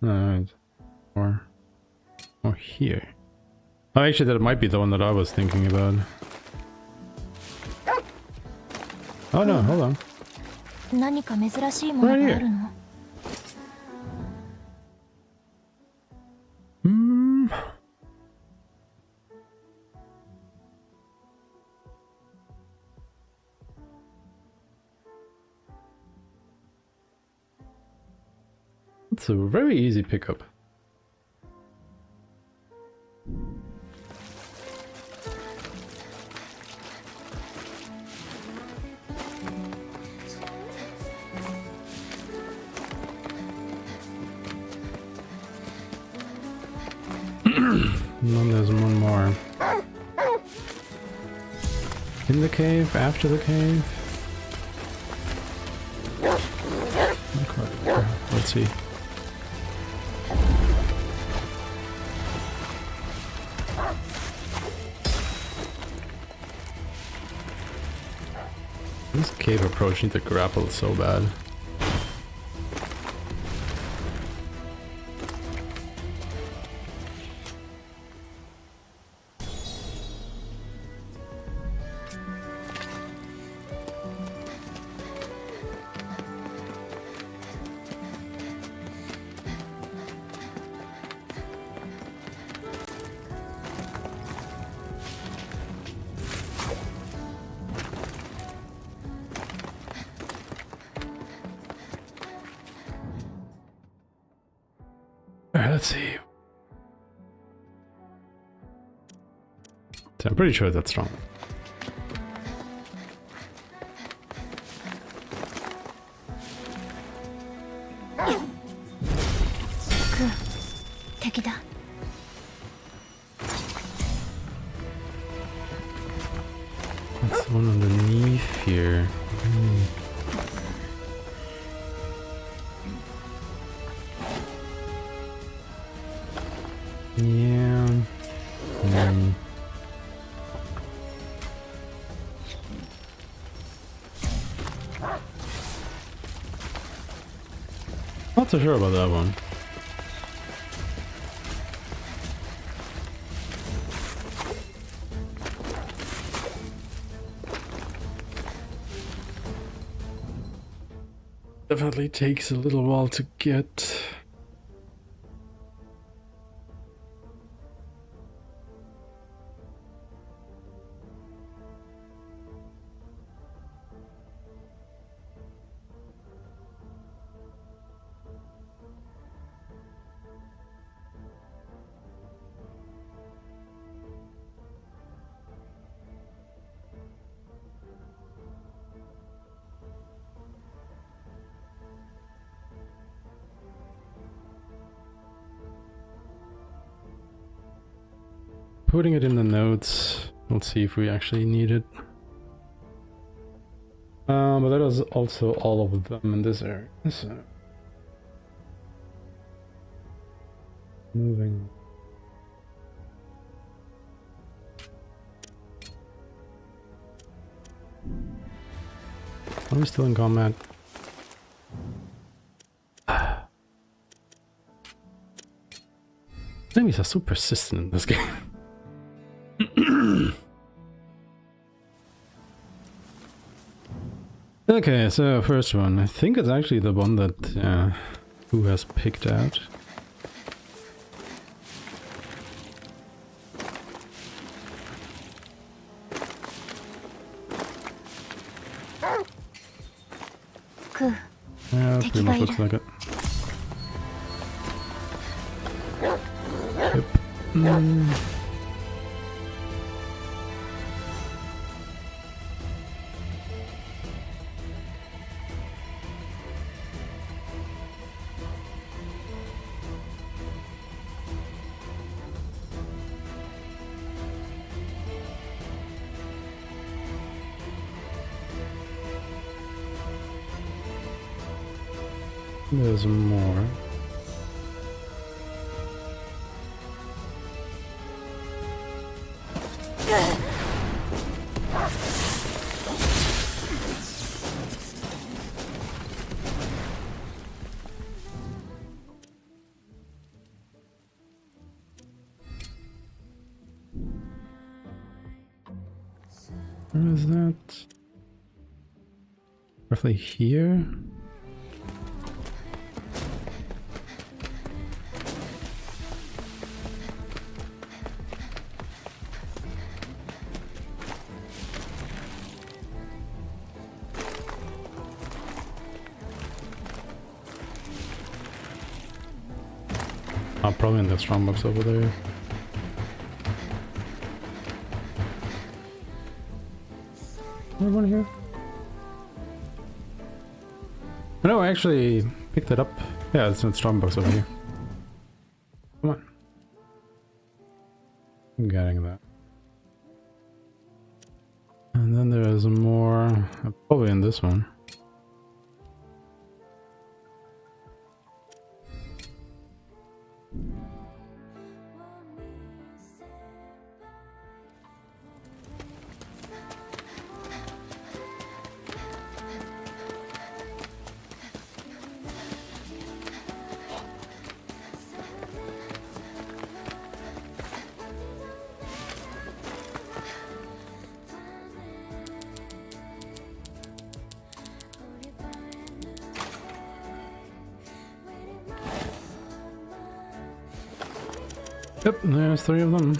Alright. Or here. Oh, actually, that might be the one that I was thinking about. Oh no, hold on. Right here. It's a very easy pickup. And then there's one more. In the cave, after the cave. Okay, let's see. This cave approach needs to grapple so bad. Alright, let's see. So I'm pretty sure that's strong. That's one underneath here. Yeah. Not so sure about that one. Definitely takes a little while to get. Putting it in the notes. Let's see if we actually need it. But that is also all of them in this area. So moving. Are we still in combat? Enemies are so persistent in this game. Okay, so first one. I think it's actually the one that who has picked out. Yeah, pretty much looks like it. Yep. There's more. Where is that? Roughly here? Probably in that strongbox over there. Anyone here? No, I actually picked it up. Yeah, it's in strongbox over here. Come on. I'm getting that. And then there is more, probably in this one. Yep, there's 3 of them.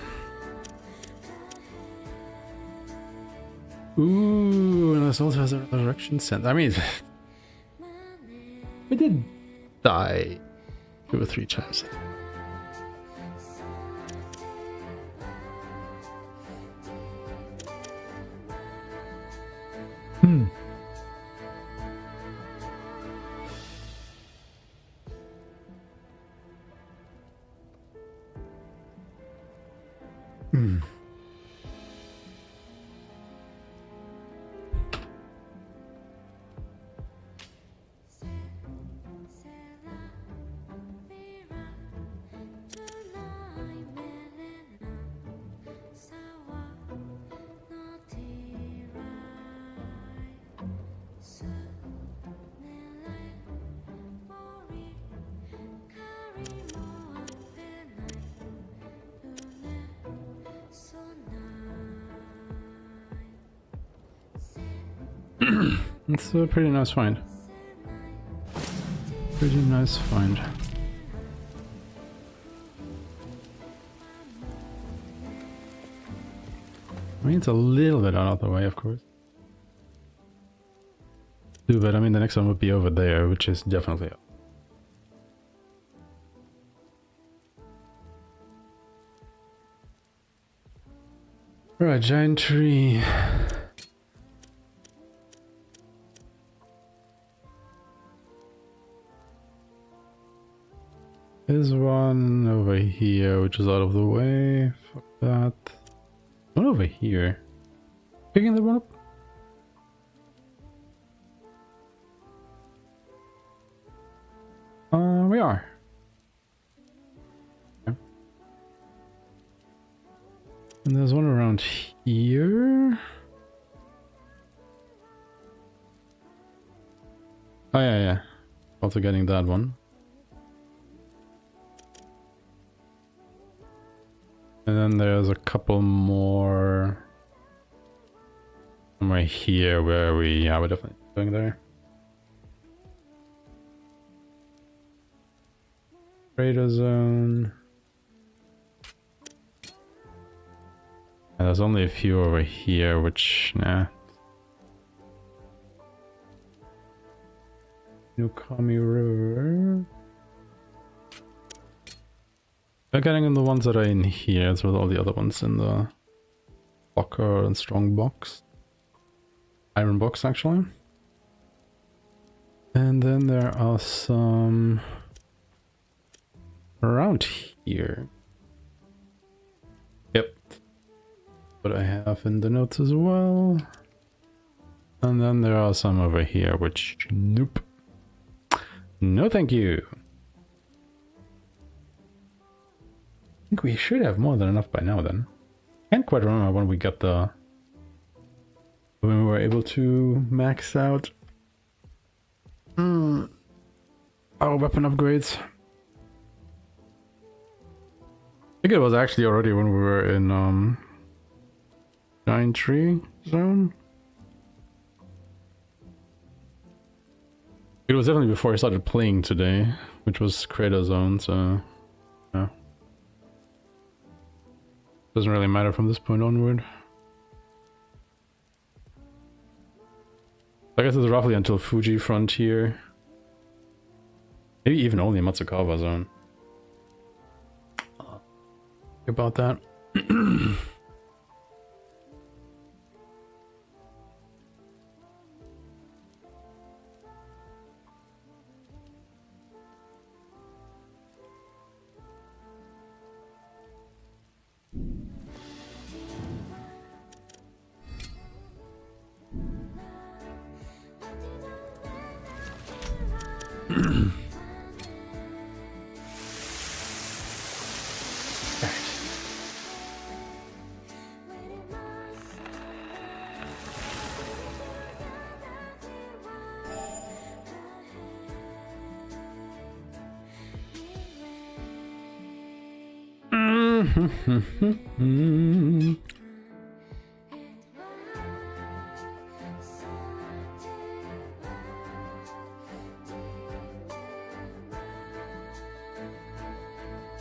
Ooh, and this also has a resurrection sense. I mean, we did die 2 or 3 times. It's a pretty nice find. Pretty nice find. I mean, it's a little bit out of the way, of course. But I mean, the next one would be over there, which is definitely up. Alright, giant tree. There's one over here, which is out of the way. Fuck that. One over here. Picking that one up? We are. Okay. And there's one around here. Oh yeah. Also getting that one. And then there's a couple more somewhere here where we're definitely going there. Radar zone. And there's only a few over here, which, nah. Nukami River. We're getting in the ones that are in here, as well as all the other ones in the locker and strong box. Iron box, actually. And then there are some around here. Yep. What I have in the notes as well. And then there are some over here, which, nope. No thank you. I think we should have more than enough by now then. Can't quite remember when we got the... when we were able to max out our weapon upgrades. I think it was actually already when we were in Giant Tree Zone. It was definitely before I started playing today, which was Crater Zone, so yeah. Doesn't really matter from this point onward. I guess it's roughly until Fuji Frontier. Maybe even only Matsukawa Zone. About that.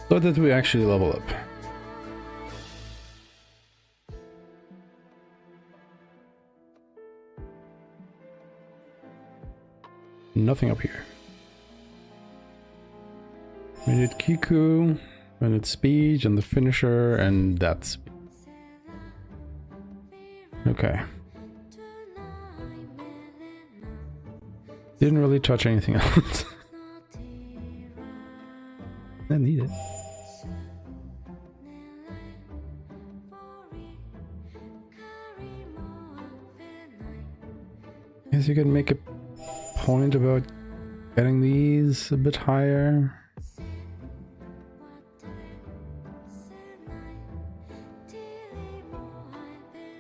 So did we actually level up? Nothing up here. We need Kiku, and it's speed, and the finisher, and that's... Okay. Didn't really touch anything else. I need it. Guess you could make a point about getting these a bit higher.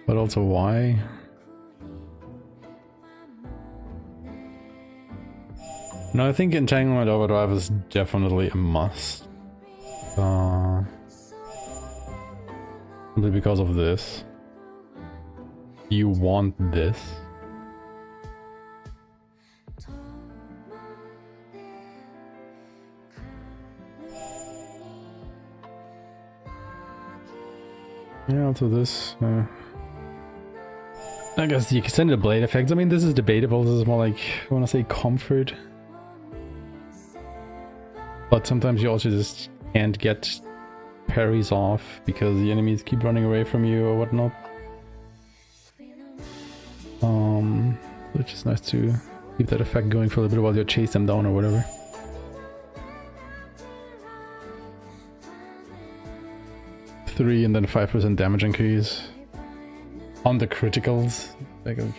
But also why? No, I think Entanglement Overdrive is definitely a must. Simply because of this. You want this. Yeah, also this. I guess the extended blade effects. I mean, this is debatable. This is more like, I want to say, comfort. But sometimes you also just can't get parries off because the enemies keep running away from you or whatnot. Which is nice to keep that effect going for a little bit while you chase them down or whatever. Three and then 5% damage increase on the criticals. Like a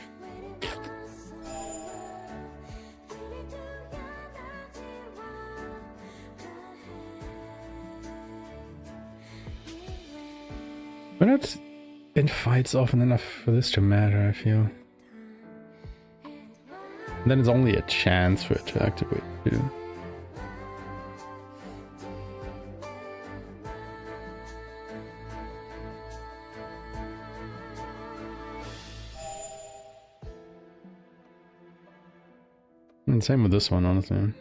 we're not in fights often enough for this to matter, I feel. And then it's only a chance for it to activate too. And same with this one, honestly.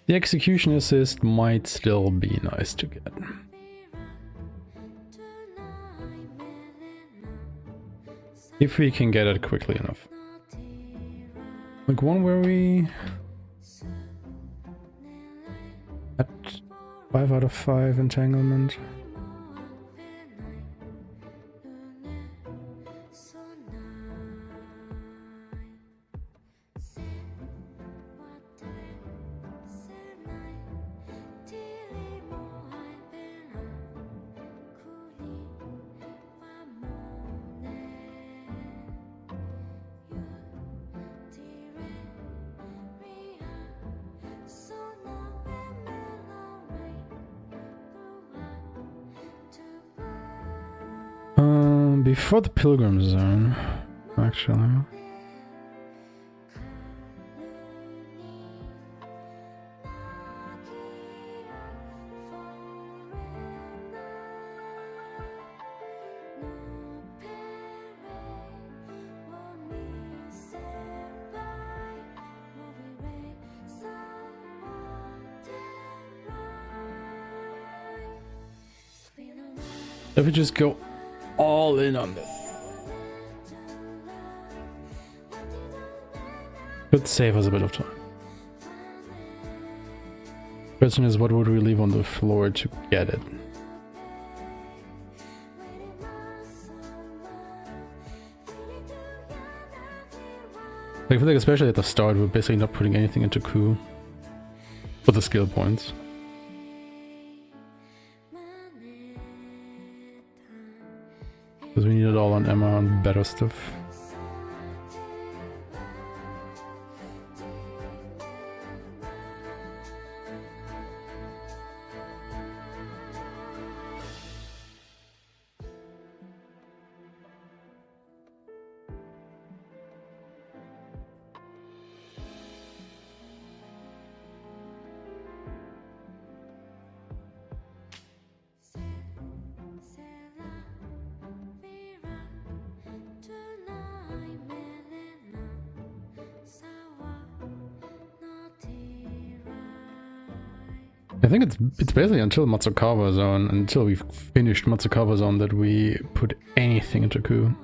The execution assist might still be nice to get. If we can get it quickly enough. Like one where we... at 5 out of 5 entanglement. Before the Pilgrim Zone, actually. If we just go all in on this, could save us a bit of time. Question is, what would we leave on the floor to get it? Like, I feel like especially at the start, we're basically not putting anything into coup for the skill points. Because we need it all on Emma and better stuff. I think it's basically until Matsukawa Zone, until we've finished Matsukawa Zone, that we put anything into coup.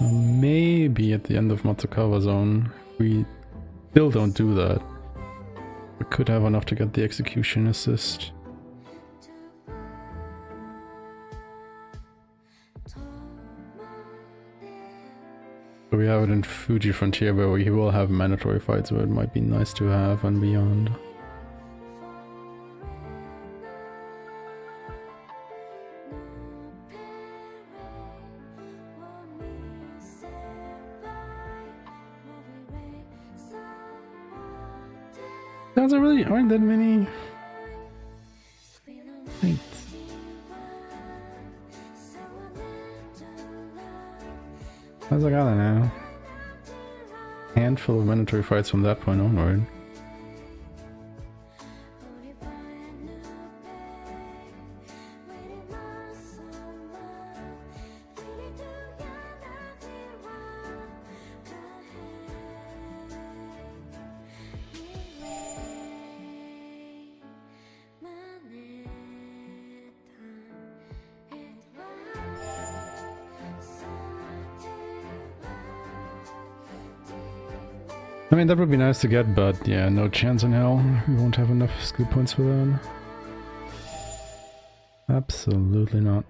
Maybe at the end of Matsukawa Zone, we still don't do that. We could have enough to get the execution assist. So we have it in Fuji Frontier where we will have mandatory fights, where it might be nice to have and beyond. There aren't that many fights. I was like, I don't know. Handful of mandatory fights from that point onward. I mean, that would be nice to get, but yeah, no chance in hell. We won't have enough skill points for that. Absolutely not.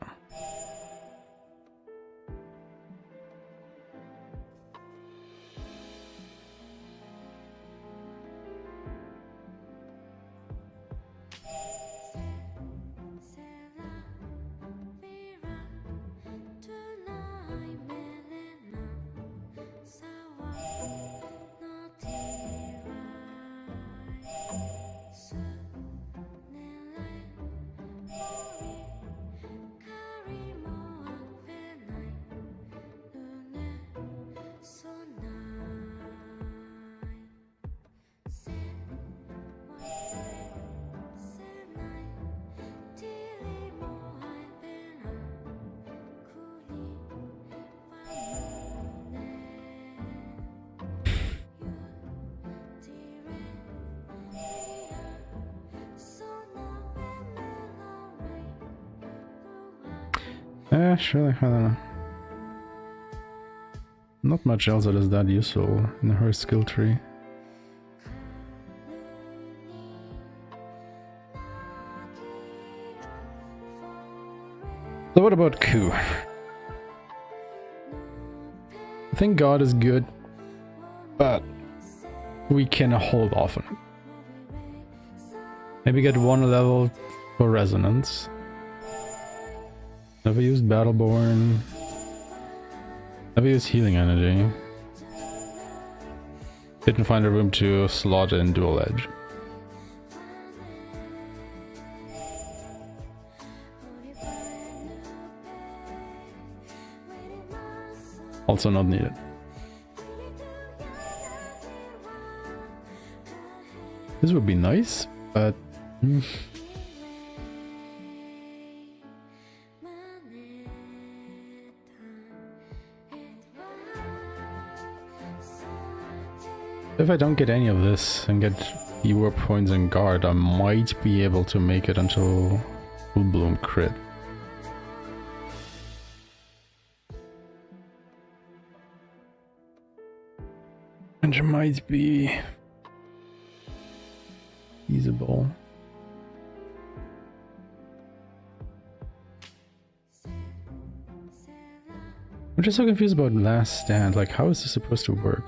Sure, I don't know. Not much else that is that useful in her skill tree. So what about Ku? I think God is good, but we can hold off on it. Maybe get one level for Resonance. Never used Battleborn. Never used Healing Energy. Didn't find a room to slot in Dual Edge. Also not needed. This would be nice, but... If I don't get any of this and get fewer points in guard, I might be able to make it until Full Bloom crit. And it might be feasible. I'm just so confused about Last Stand. Like, how is this supposed to work?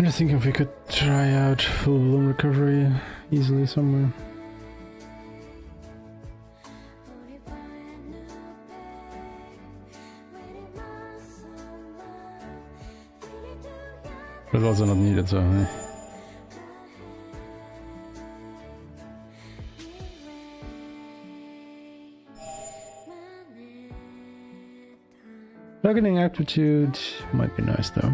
I'm just thinking if we could try out full bloom recovery easily somewhere. But also not needed, so Targeting aptitude might be nice though.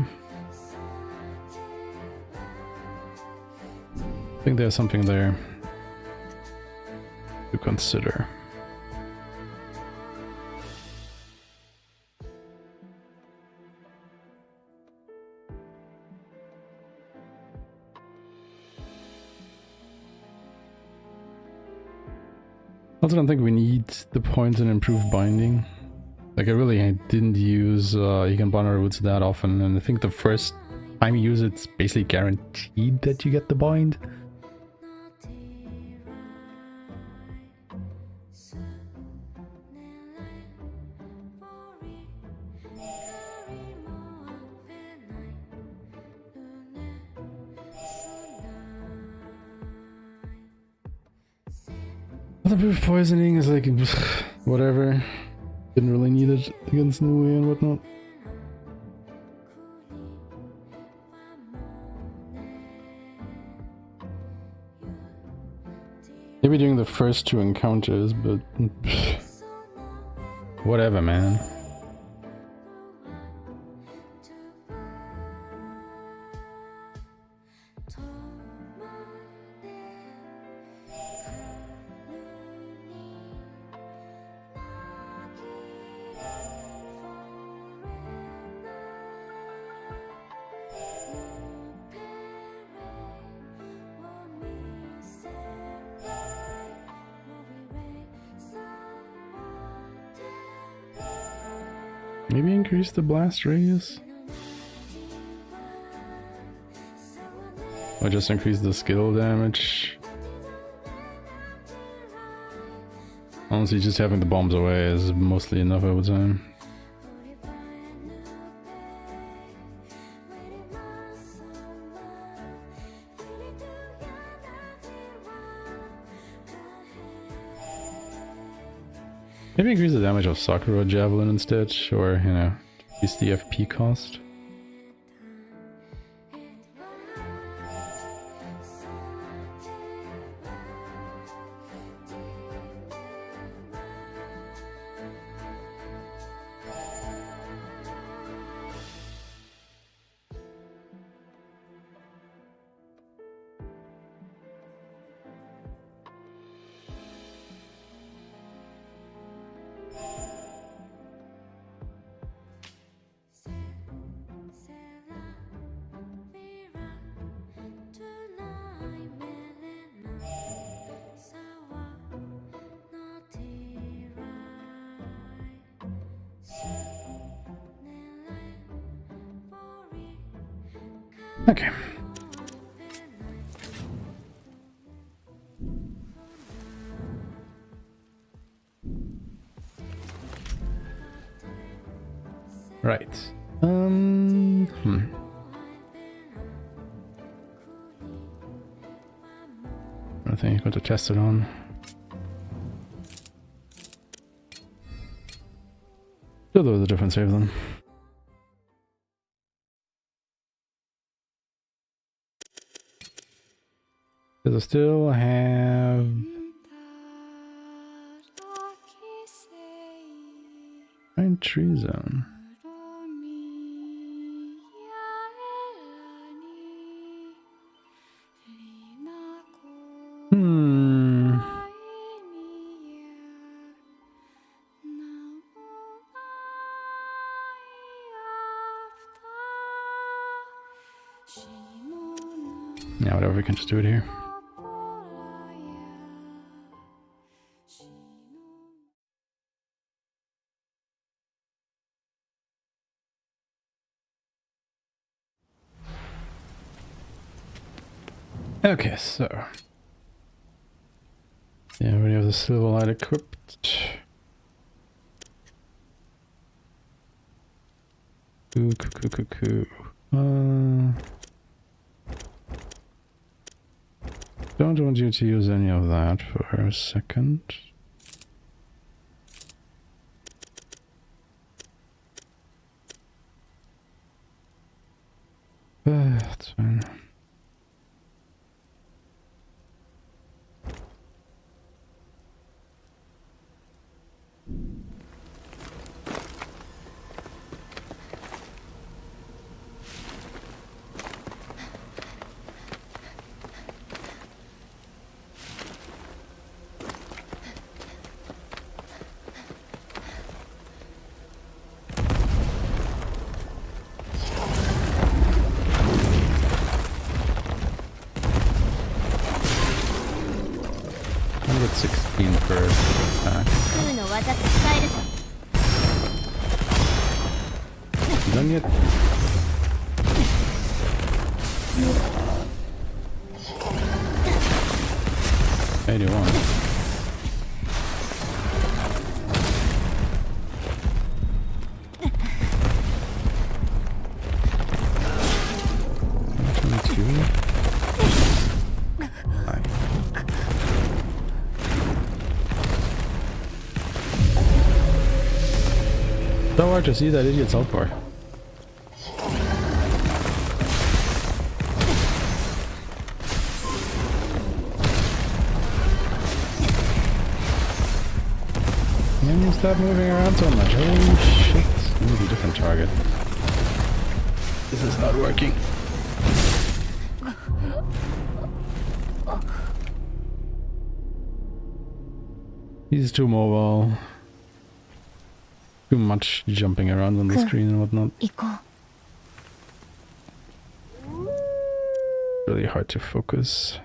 I think there's something there to consider. Also don't think we need the points in improved binding. Like I didn't use Egan-Bonner roots that often, and I think the first time you use it, it's basically guaranteed that you get the bind. Other poisoning is like whatever. Didn't really need it against Nui and whatnot. Maybe during the first two encounters, but whatever, man. Maybe increase the blast radius? Or just increase the skill damage? Honestly, just having the bombs away is mostly enough, I would say. Maybe increase the damage of Sakura Javelin instead, or, you know, increase the FP cost. Okay. Right. I think I'm going to test it on. Still there was a different save then. Does it still have Pine Tree Zone? Yeah, whatever, we can just do it here. Okay, so yeah, we have the silver light equipped. Cool. Don't want you to use any of that for a second. That's fine. I'll get 16 per attack. 空の技使えるぞ Done yet? $81. So hard to see that idiot south bar. Can you stop moving around so much? Holy shit. Maybe a different target. This is not working. He's too mobile. Too much jumping around on the screen and whatnot. 行こう Really hard to focus. I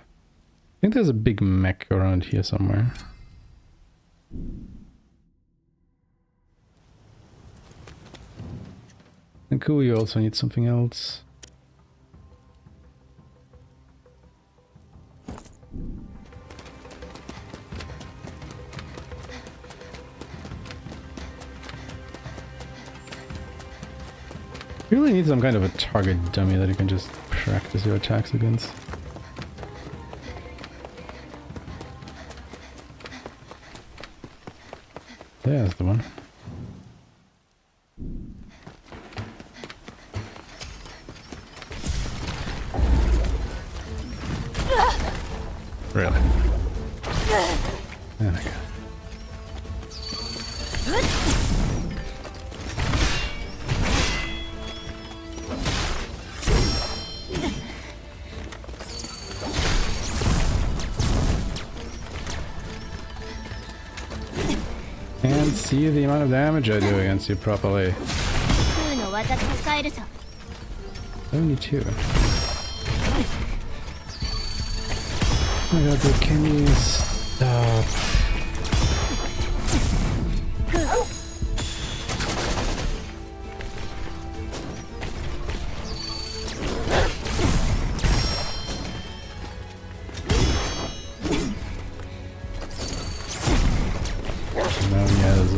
think there's a big mech around here somewhere. And cool, you also need something else. You really need some kind of a target dummy that you can just practice your attacks against. There's the one. Really? There we go. Can't see the amount of damage I do against you properly. 空の技使えるぞ 72. Oh my god, dude, can you stop? Now he has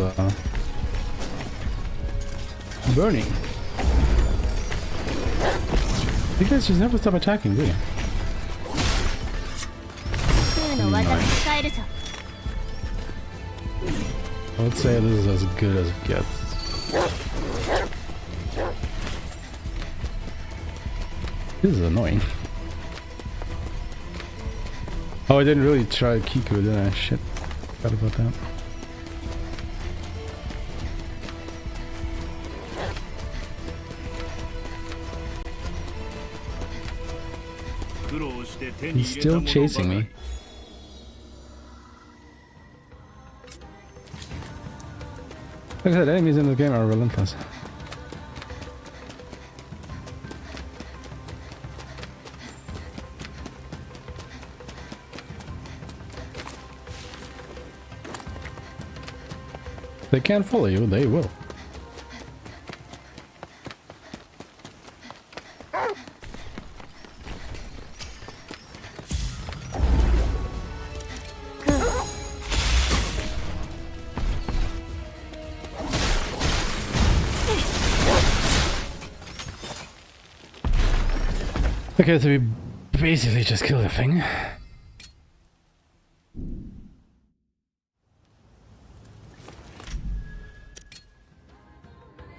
burning. You guys just never stop attacking, do you? 空の技使えるぞ Let's say this is as good as it gets. This is annoying. Oh, I didn't really try Kiku, did I? Shit. Forgot about that. He's still chasing me. Like I said, enemies in the game are relentless. They can't follow you, they will. Okay, so we basically just killed the thing.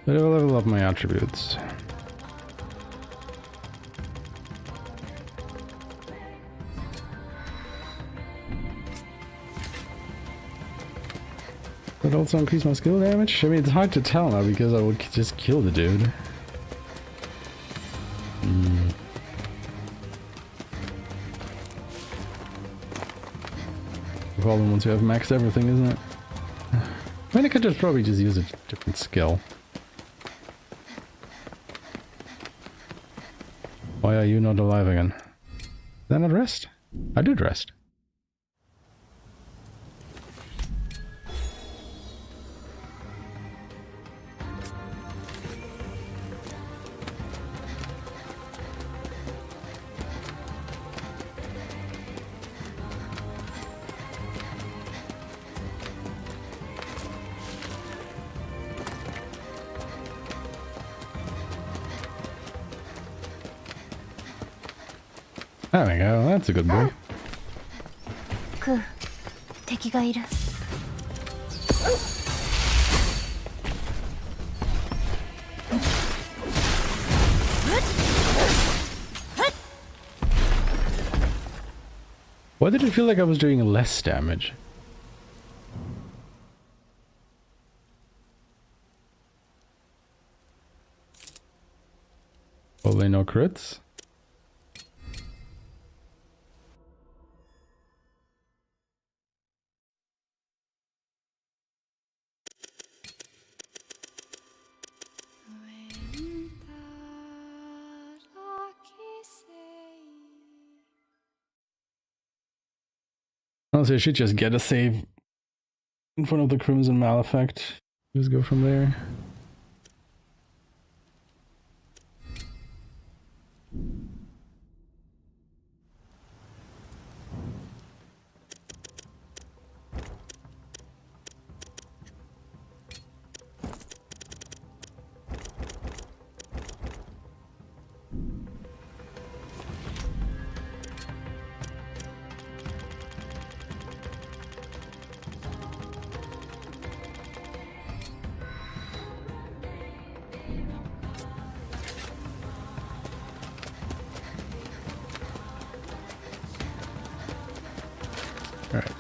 But I'll level up my attributes. But also increase my skill damage? I mean, it's hard to tell now because I would just kill the dude. The problem once you have maxed everything, isn't it? I mean, I could just probably just use a different skill. Why are you not alive again? Did I not rest? I did rest. There we go, that's a good boy. クー、敵がいる。Why did it feel like I was doing less damage? Probably no crits. Honestly, I should just get a save in front of the Crimson Malefact. Just go from there. Alright.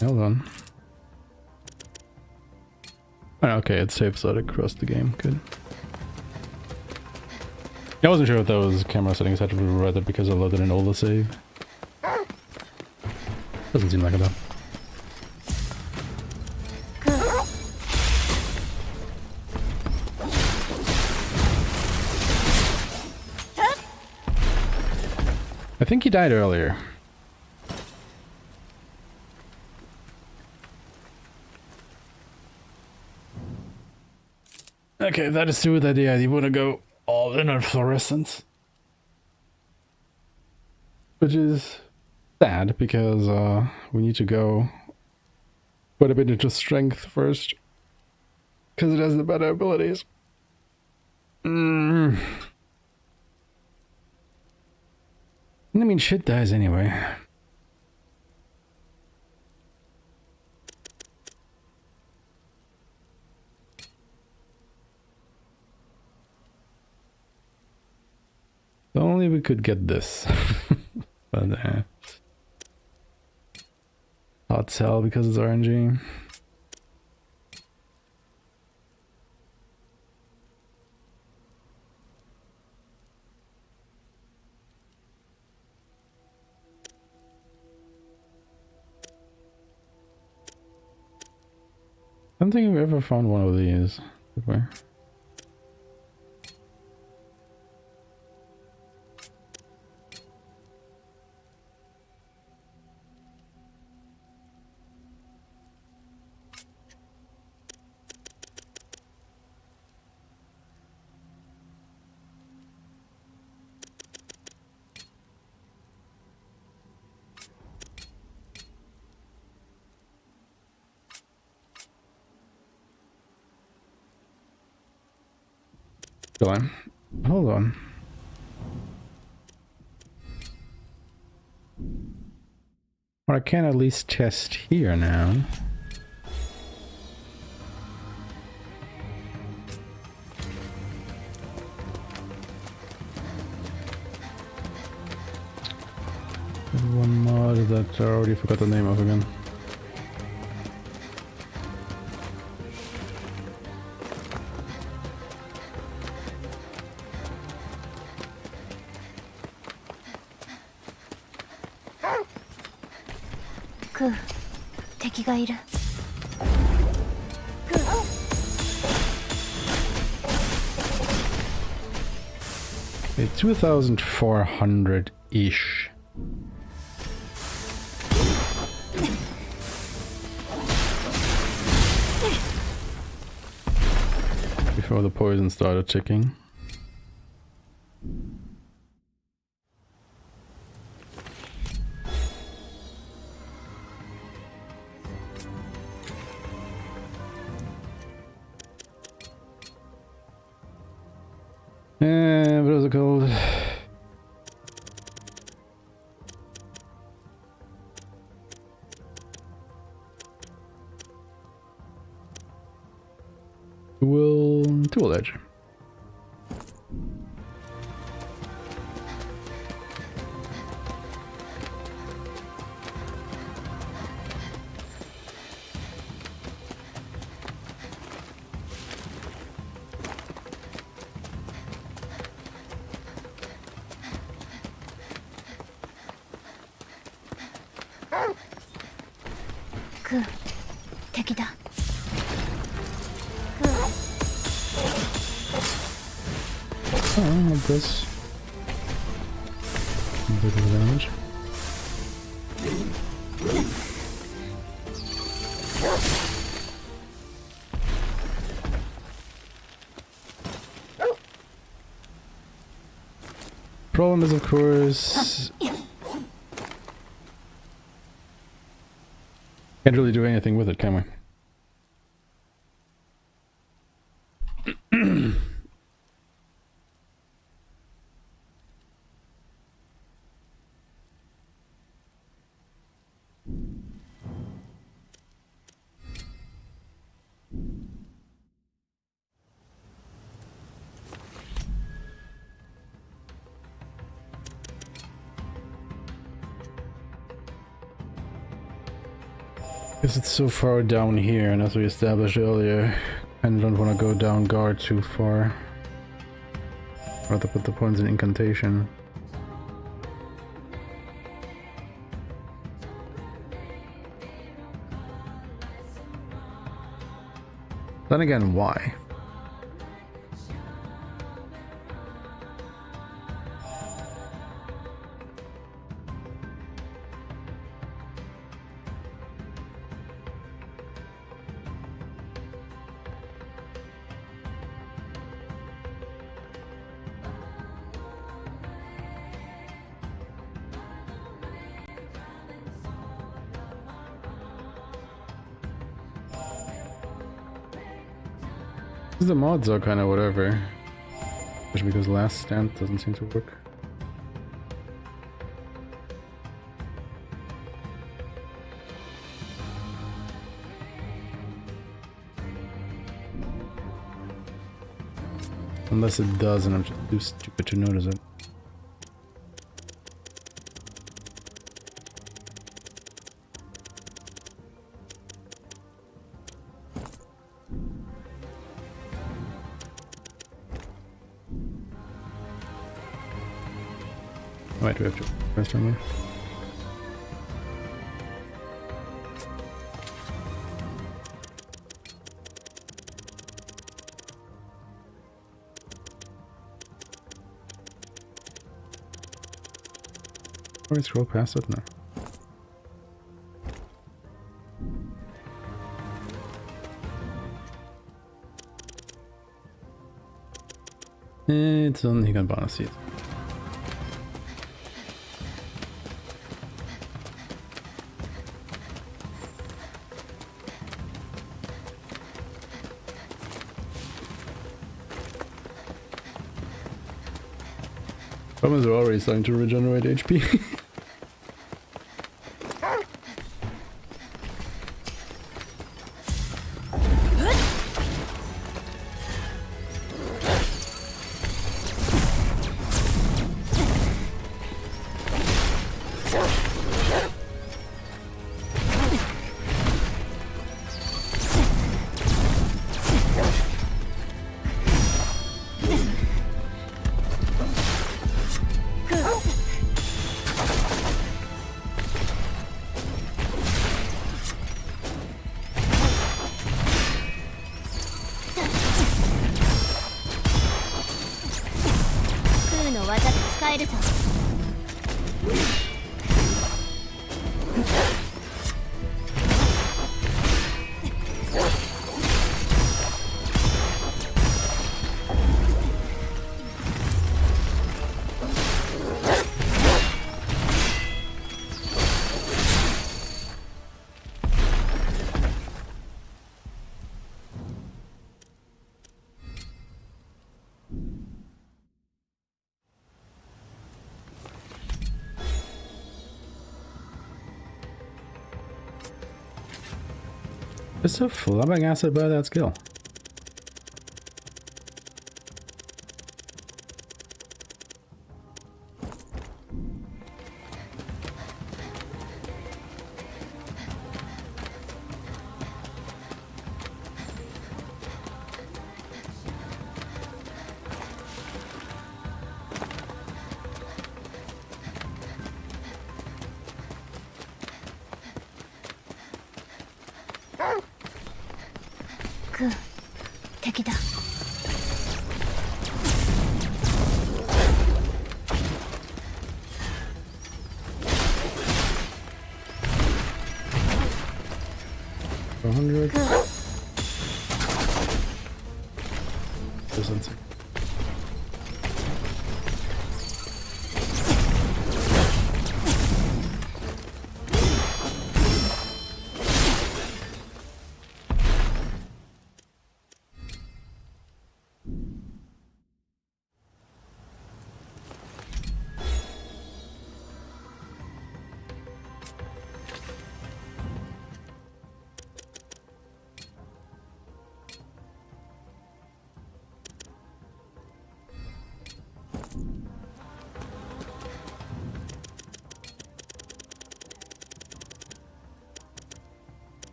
Hold on. Oh, okay, it saves out across the game. Good. I wasn't sure if those camera settings had to be read because I loaded an older save. Doesn't seem like it though. I think he died earlier. Okay, if that is true, that yeah, you want to go all in on fluorescence. Which is sad, because we need to go quite a bit into strength first. Because it has the better abilities. I mean, shit dies anyway. If only we could get this. But hard sell because it's RNG. I don't think we've ever found one of these before. Hold on. Well, I can at least test here now. There's one mod that I already forgot the name of again. Ku, 敵がいる。Okay, 2,400-ish. Before the poison started ticking. What was it called? Tool edge. Ku, 敵だ。Oh, like this. A bit of damage. Problem is, of course, can't really do anything with it, can we? Because it's so far down here, and as we established earlier, I don't want to go down guard too far. Rather put the points in incantation. Then again, why? The mods are kind of whatever, especially because last stand doesn't seem to work. Unless it does and I'm just too stupid to notice it. Wait, do we have to press on there? Can we scroll past it? No. It's on Higan Bana seat. Thomas are already starting to regenerate HP. Just so flabbergasted by that skill.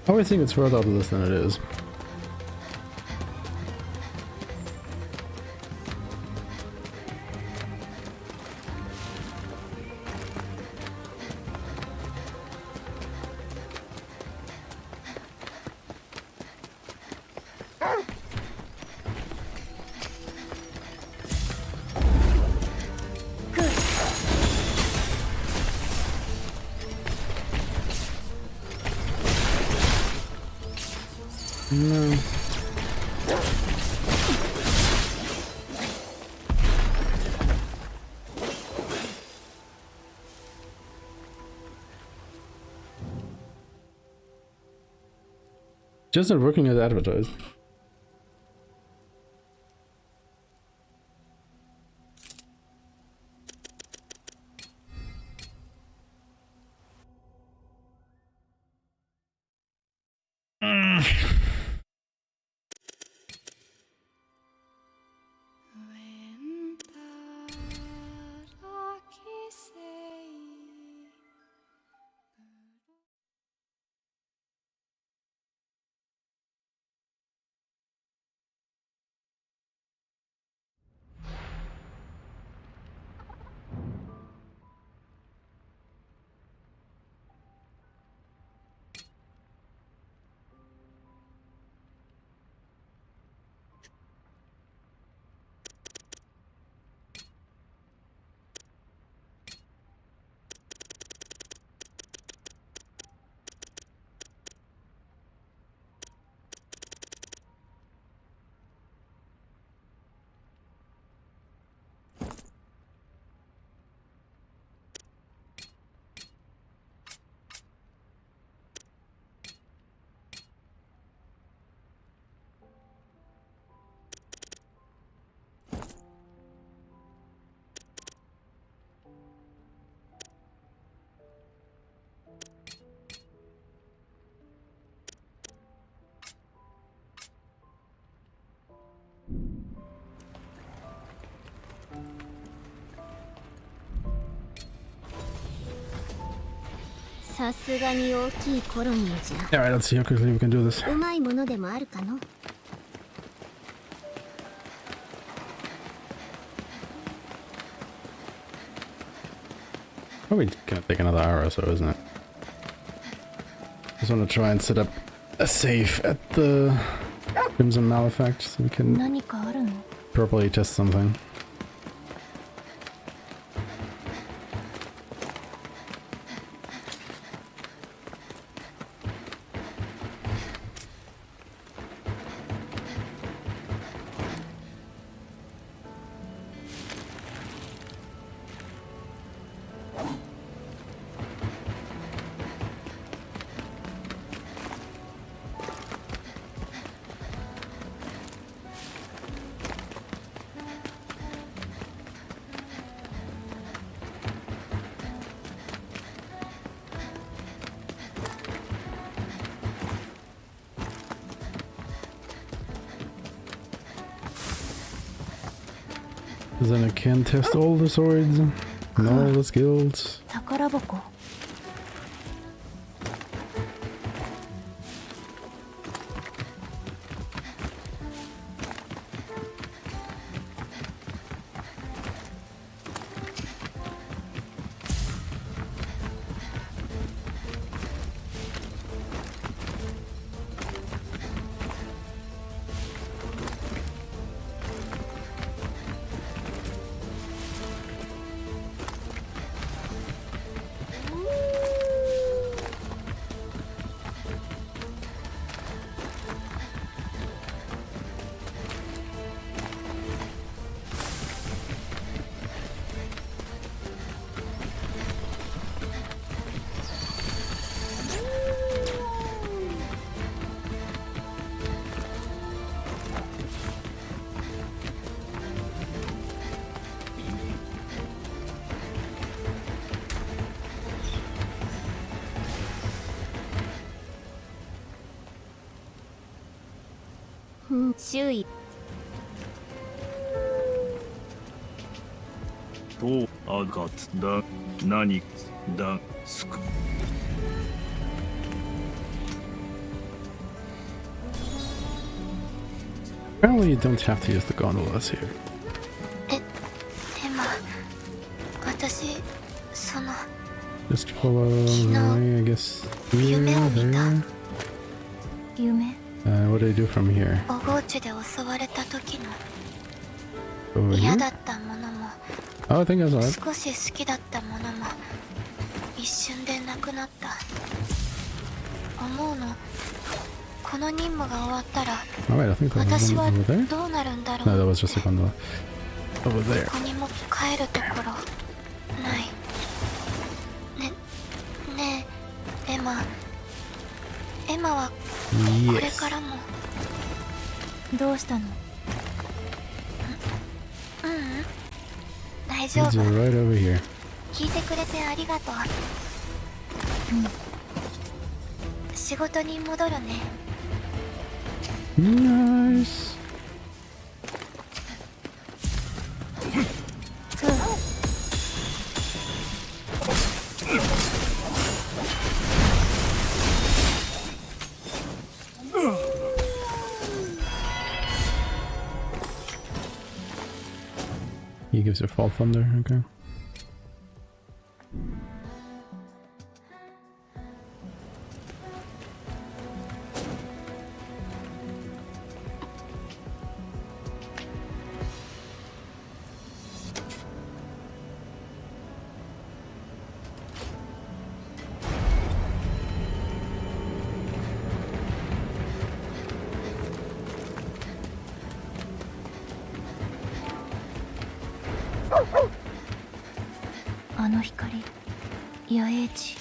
I always think it's further out of this than it is. No. Just not working as advertised. さすがに大きいコロニーじゃ。 Alright, let's see how quickly we can do this. うまいものでもあるかの。 Probably gonna take another hour or so, isn't it? Just want to try and set up a safe at the Crimson Malefact so we can 何かあるの？ properly test something. Then I can test all the swords and all the skills. 宝箱。 周囲とあがつだ何だすく Apparently you don't have to use the gondolas here. でも私その Just follow the way, I guess. Here, 夢を見た。 there. 夢？ What do I do from here? おゴーチで襲われた時の Over 嫌 here? だったものも Oh, I think that's alright. 少し好きだったものも一瞬でなくなった。思うの、この任務が終わったら Alright, I think that was 私 one は over there. どうなるんだろ No, that う。 was just a gondola. Over there. どこにも帰るところない。ねえ、エマはこれ Yes. からも。どうしたの？大丈 It's 夫。 right over here. 聞いてくれてありがとう。仕事に戻るね。 Nice. He gives you fall thunder, okay. Oh! あの光、野営地。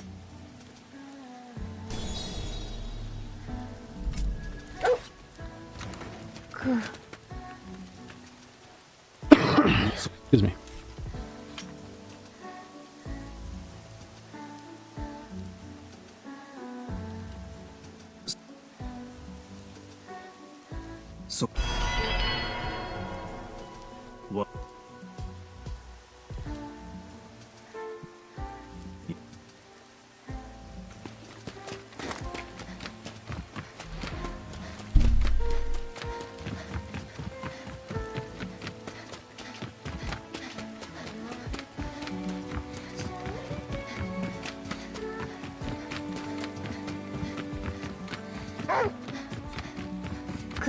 Excuse me. So what?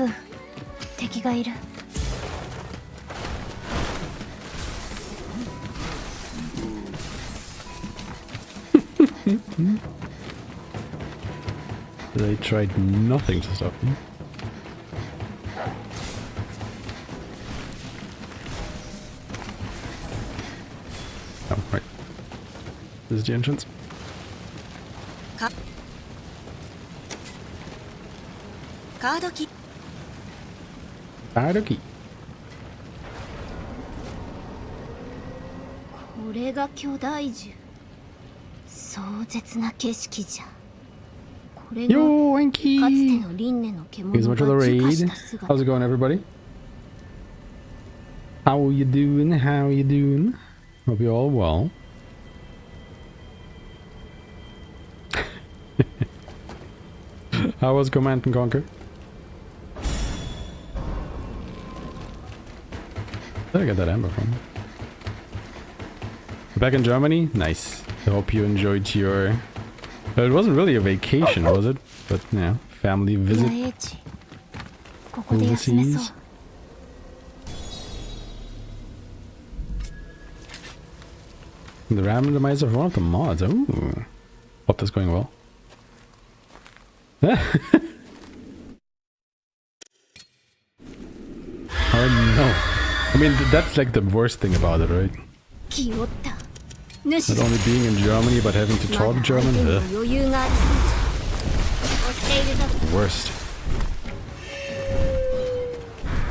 クー、敵がいる。They tried nothing to stop me. Oh, right. This is the entrance. カードキー。 Aradoki. これが巨大獣。壮絶な景色じゃ。これが Yo, かつて Enki! の輪廻の獣 Here's が much of the 自化し raid. た姿。 How's it going, everybody? How you doing? How you doing? Hope you're all well. How was Command and Conquer? Where did I get that amber from? Back in Germany? Nice. I hope you enjoyed your... It wasn't really a vacation, was it? But, yeah, family 野 visit 営地。ここで休めそう。 overseas. The randomizer of one of the mods. Ooh. Hope that's going well. Oh no. I mean, that's like the worst thing about it, right? 気負った。 Not 主 only being in Germany, but having to ま talk だ相手 German. にも Ugh, 余裕がありそうじゃ。押しているぞ。 worst.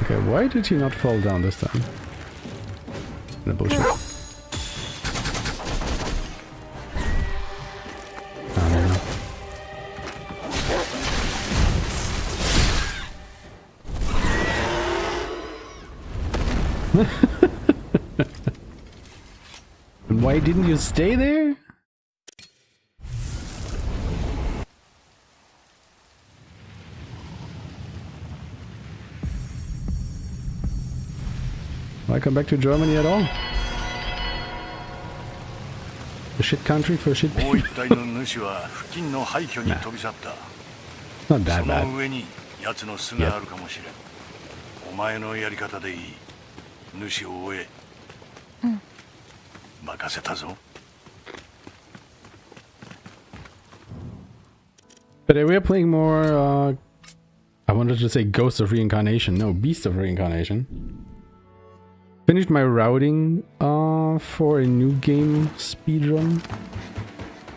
Okay, why did he not fall down this time? The bullshit. I don't know. And why didn't you stay there? Why come back to Germany at all? A shit country for shit もう people. 一体の主は付近の廃墟に飛び去った Not that そ bad. の上に奴の巣があるかもしれんお前のやり方でいい主を追え任せたぞ But we are playing more, I wanted to say Ghost of Reincarnation. No, Beast of Reincarnation. Finished my routing for a new game speedrun.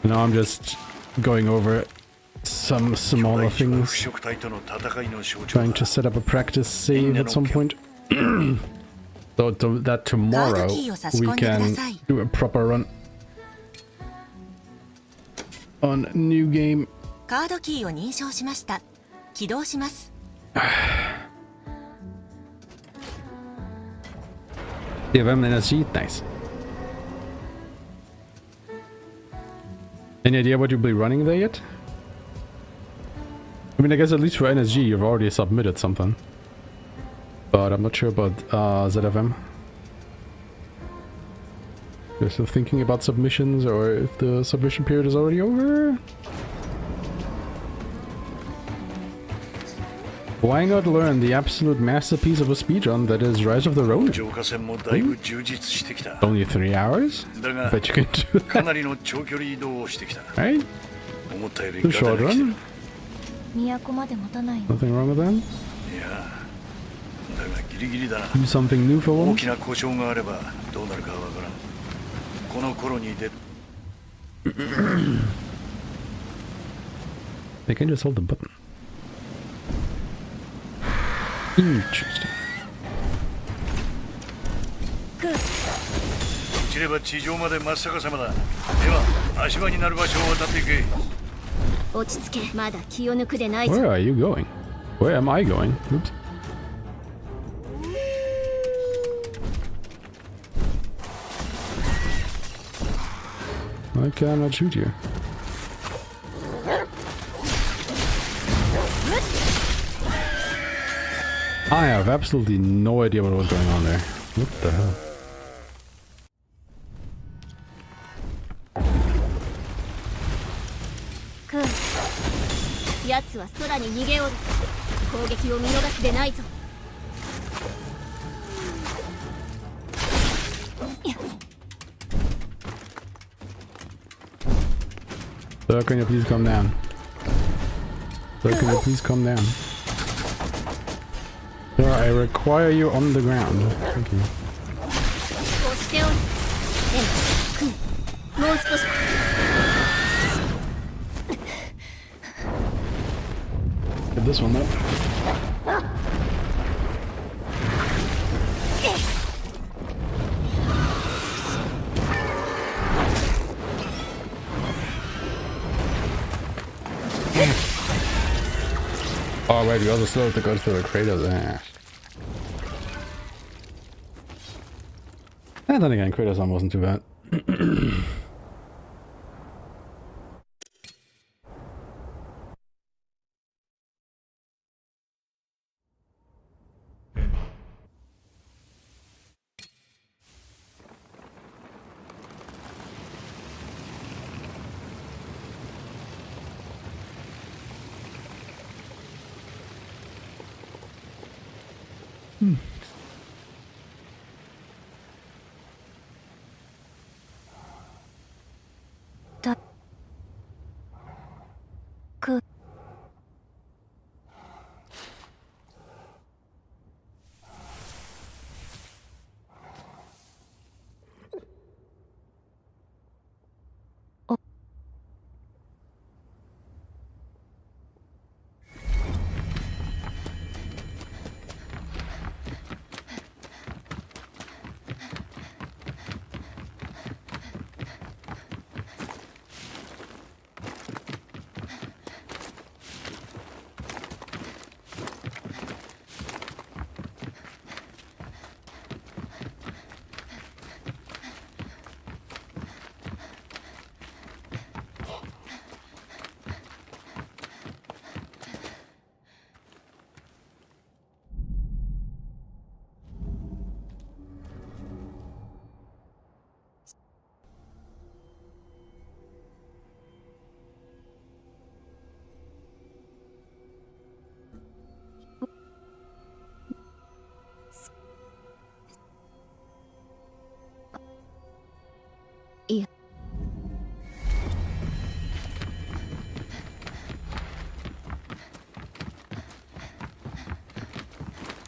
Now I'm just going over some smaller 巨大地は things. 腐食体との戦いの象徴 Trying だ to set up a practice save at some point. So that tomorrow we can do a proper run on new game. カードキーを認証しました。起動します。 DFM NSG, nice. Any idea what you'll be running there yet? I mean, I guess at least for NSG you've already submitted something. But I'm not sure about ZFM. You're still thinking about submissions, or if the submission period is already over? Why not learn the absolute masterpiece of a speedrun that is Rise of the Ronin? 浄化戦もだいぶ充実してきた Only 3 hours? だが Bet you can do か that, なりの長距離移動をしてきた right? 思ったより The ガタ short が来てる run? 都まで持たないの。 Nothing wrong with that? いやだがギリギリだな Do something new for 大 once? きな故障があればどうなるかわからんこの頃に出 They can just hold the button. Interesting. 落ちれば地上まで真っ逆さまだでは足場になる場所を渡っていけ落ち着け。まだ気を抜くでないぞ。 Where are you going? Where am I going? Oops. Why can I not shoot you? I have absolutely no idea what was going on there. What the hell? クー。奴は空に逃げおる。攻撃を見逃すでないぞ。 Sir, can you please calm down? Sir, can you please calm down? Sir, I require you on the ground. Thank you. 押しておる。もう少し。 Get this one up. Oh wait, we also still have to go through the Kratos ass. And then again, Kratos one wasn't too bad.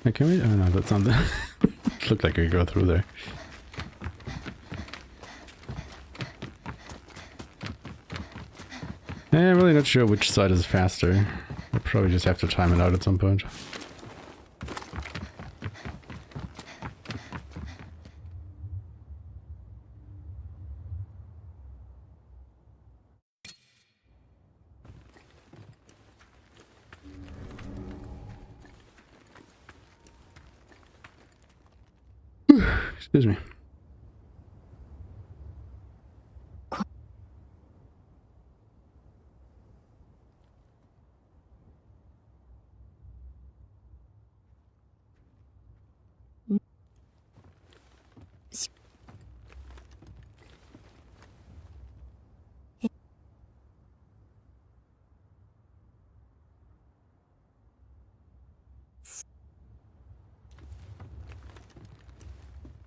Hey, can we? Oh no, that's not the. It looked like we go through there. I'm really not sure which side is faster. We'll probably just have to time it out at some point. Excuse me.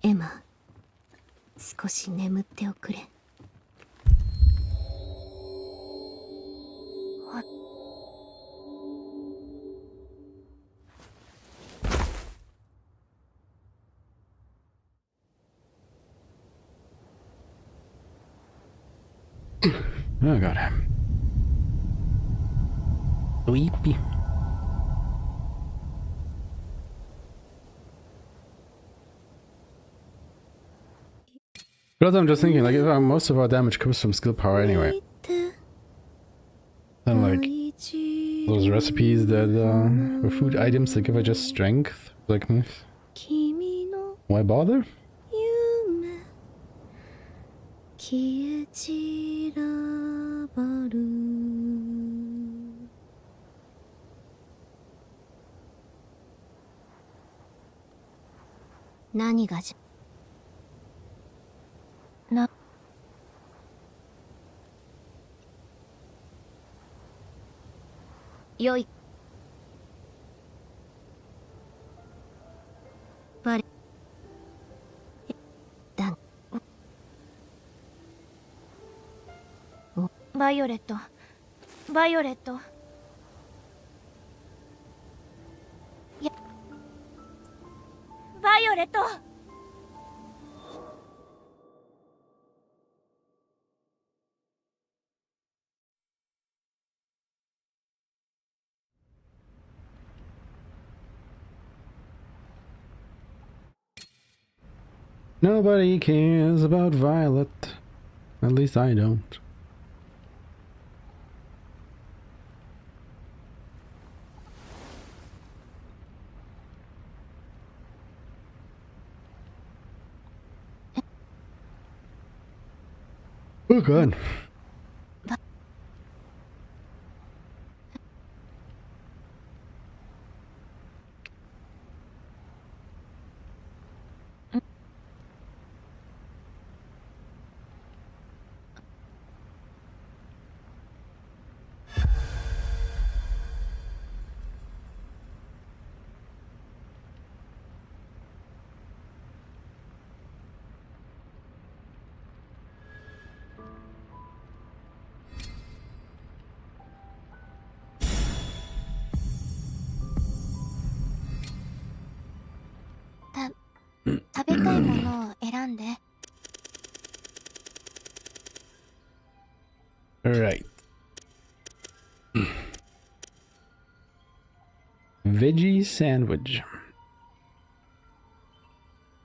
Aeshmah、少し眠っておくれ。Oh god. Sleepy. But also I'm just thinking, like, if most of our damage comes from skill power anyway, then like those recipes that were food items that give her just strength, like, why bother? 消え散らばる。何がじゃ。な。よい。バイオレット、バイオレット。バイオレット。Nobody cares about Violet. At least I don't. Oh god. Alright. Veggie sandwich.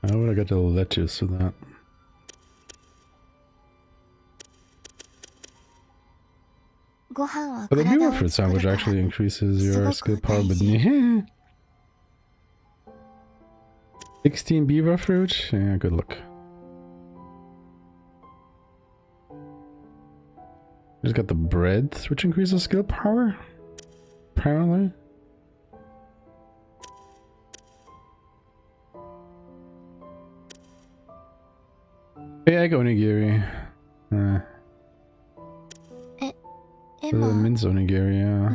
I would have got the lettuce with that. But the beaver fruit sandwich actually increases your skill power, but 16 beaver fruit? Yeah, good luck. Just got the bread, which increases skill power? Apparently. Hey, egg onigiri. The mince onigiri, yeah.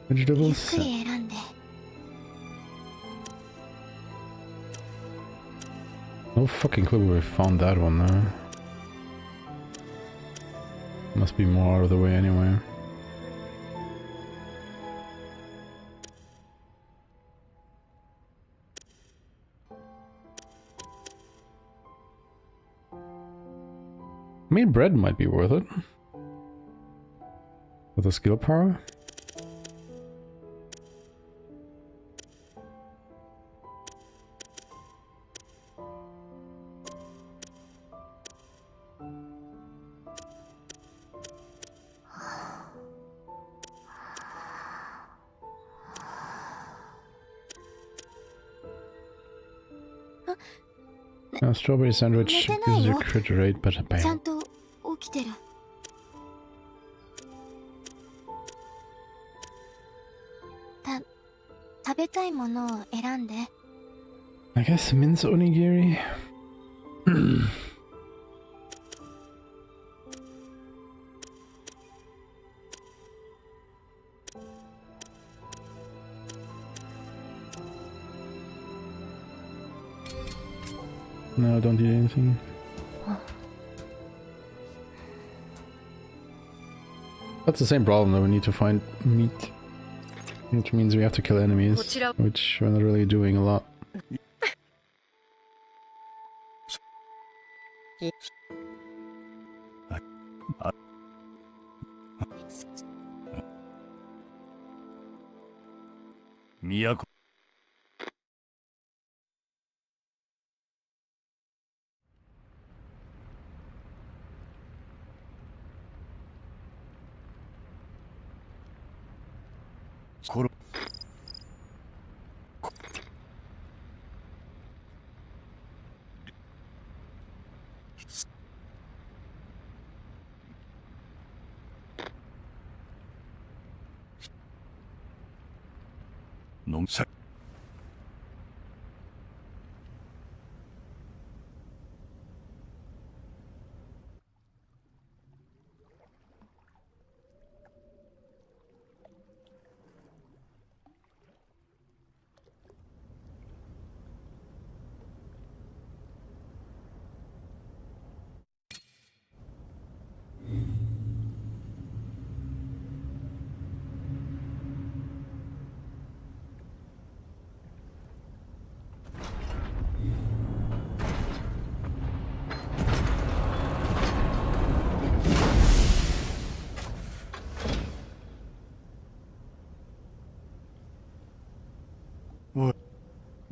Vegetables. No fucking clue where we found that one though. Must be more out of the way anyway. I mean, bread might be worth it. With the skill power. Strawberry sandwich gives you crit rate, but bam. I guess mince onigiri. No, don't eat anything. That's the same problem though, we need to find meat. Which means we have to kill enemies, which we're not really doing a lot. のさ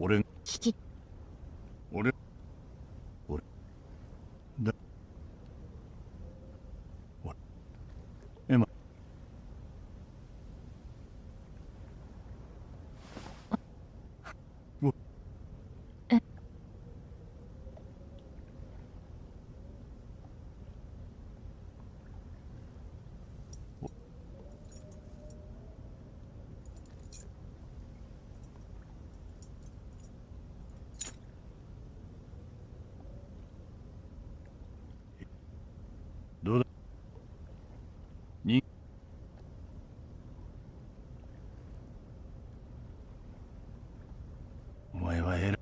俺聞き俺だ俺エマどうだにお前は偉い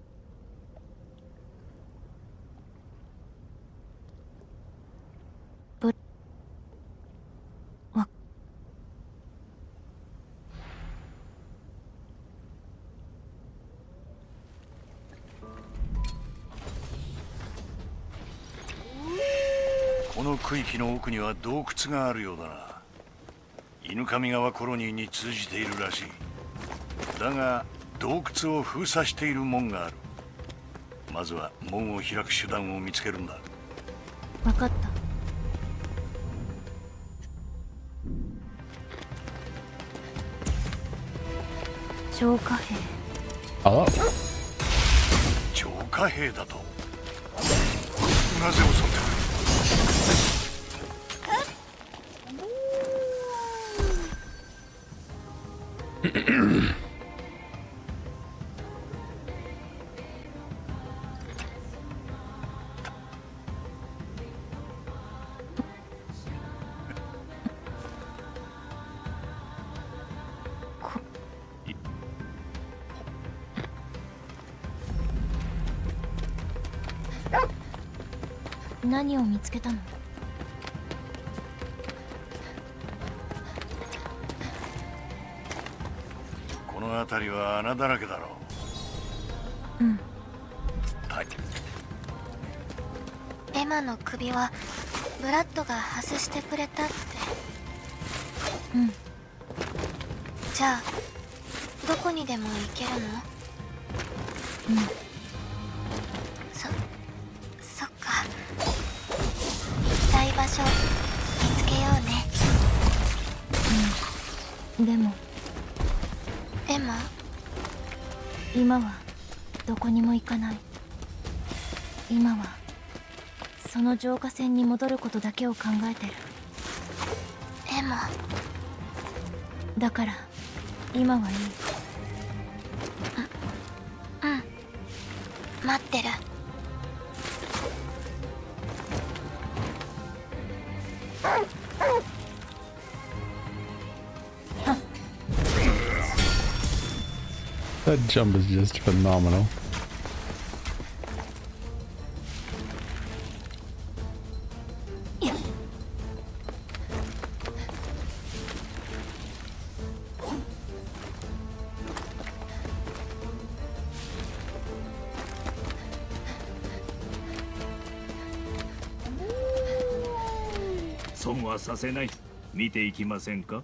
この区域の奥には洞窟があるようだな。犬神川コロニーに通じているらしい。だが洞窟を封鎖している門がある。まずは門を開く手段を見つけるんだ。分かった。浄化兵。あら、浄化兵だと。なぜ襲ってくる。何を見つけたの？この辺りは穴だらけだろう。うん。はい。エマの首はブラッドが外してくれたって。うん。じゃあどこにでも行けるの？うん。そっか。行きたい場所見つけようね。うん。でもエマ、今はどこにも行かない。今はその浄化船に戻ることだけを考えてる。エマ、だから今はいい。うん、待ってる。that jump is just phenomenal. "損はさせない。見ていきませんか?"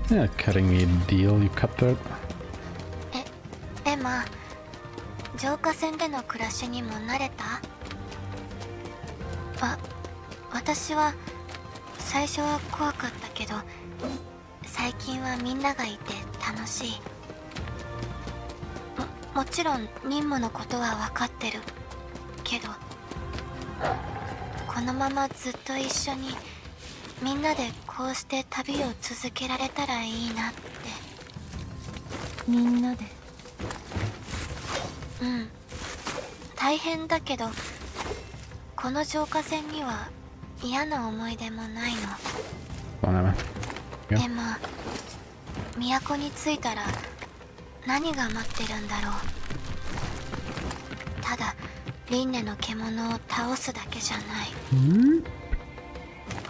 Yeah, cutting me a deal, you cut that. エマ、浄化船での暮らしにも慣れた？私は最初は怖かったけど、最近はみんながいて楽しい。もちろん任務のことは分かってるけど、このままずっと一緒にみんなでこうして旅を続けられたらいいなって。みんなで。うん、大変だけど、この浄化船には嫌な思い出もないの。でも都に着いたら何が待ってるんだろう。ただ輪廻の獣を倒すだけじゃない。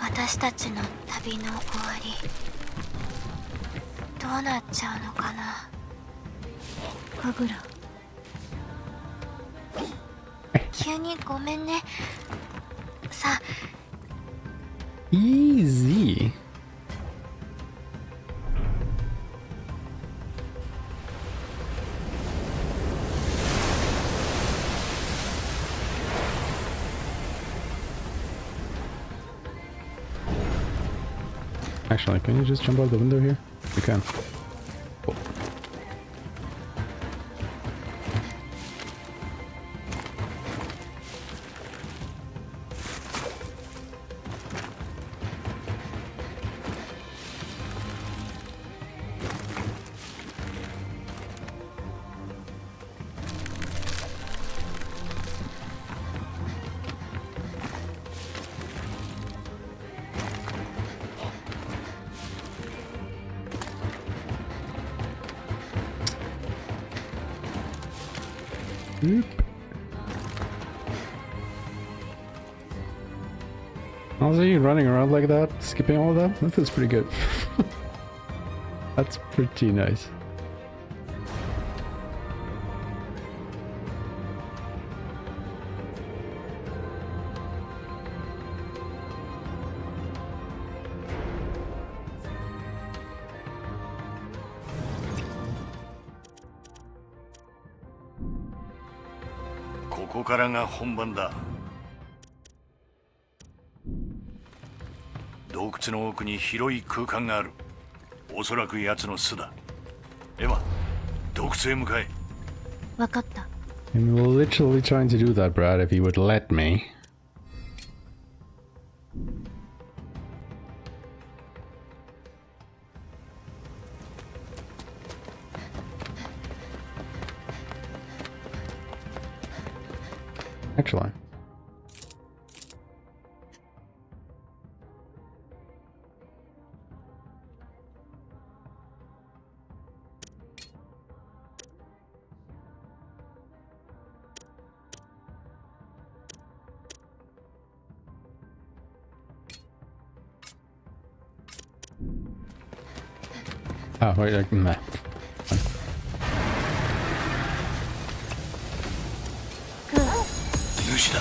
私たちの旅の終わり、どうなっちゃうのかな。神楽、急にごめんね。さあ。 Easy. Actually, can you just jump out the window here? You can. Cool. Honestly, running around like that, skipping all of that, that feels pretty good. That's pretty nice.ここからが本番だ。洞窟の奥に広い空間がある。おそらく奴の巣だ。エマ、洞窟へ向かえ。わかった。 I'm literally trying to do that, Brad, if you would let me. Actually. Oh, wait, like, nah. 主だ。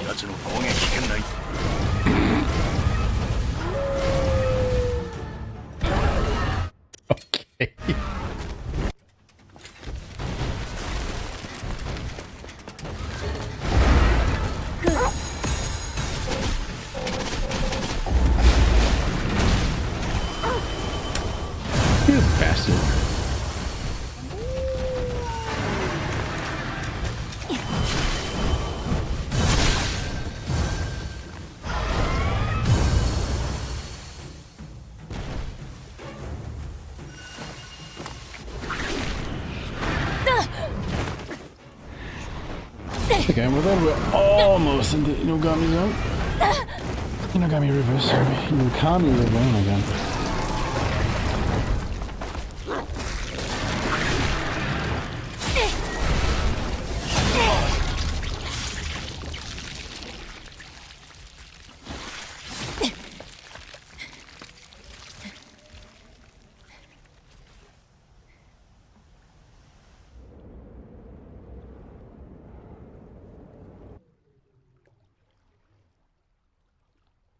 奴の攻撃圏内。Okay. You bastard. Okay, well then we're almost in the Inugami zone. Inugami River, sorry. Inugami River, oh my god.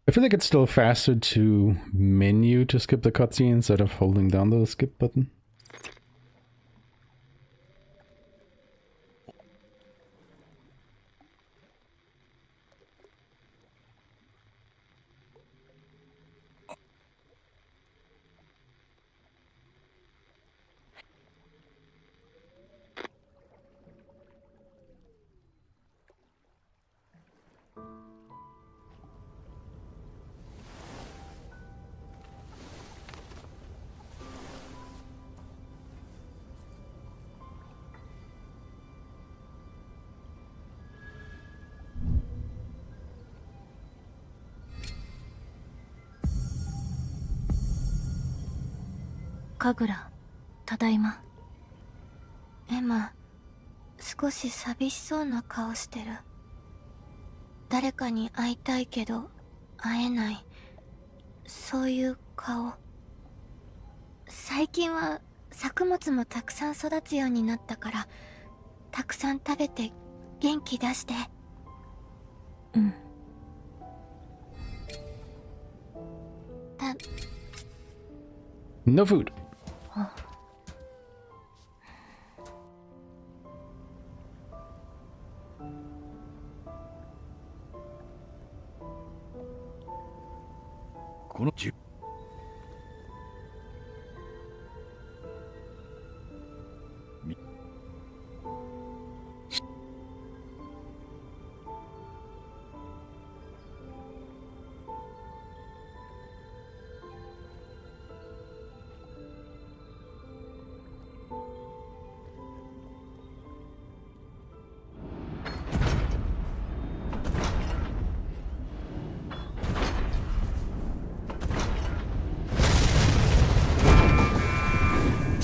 I feel like it's still faster to menu to skip the cutscene instead of holding down the skip button. 神楽、ただいま。エマ、少し寂しそうな顔してる。誰かに会いたいけど会えない、そういう顔。最近は作物もたくさん育つようになったから、たくさん食べて元気出して。うん。No food. このじ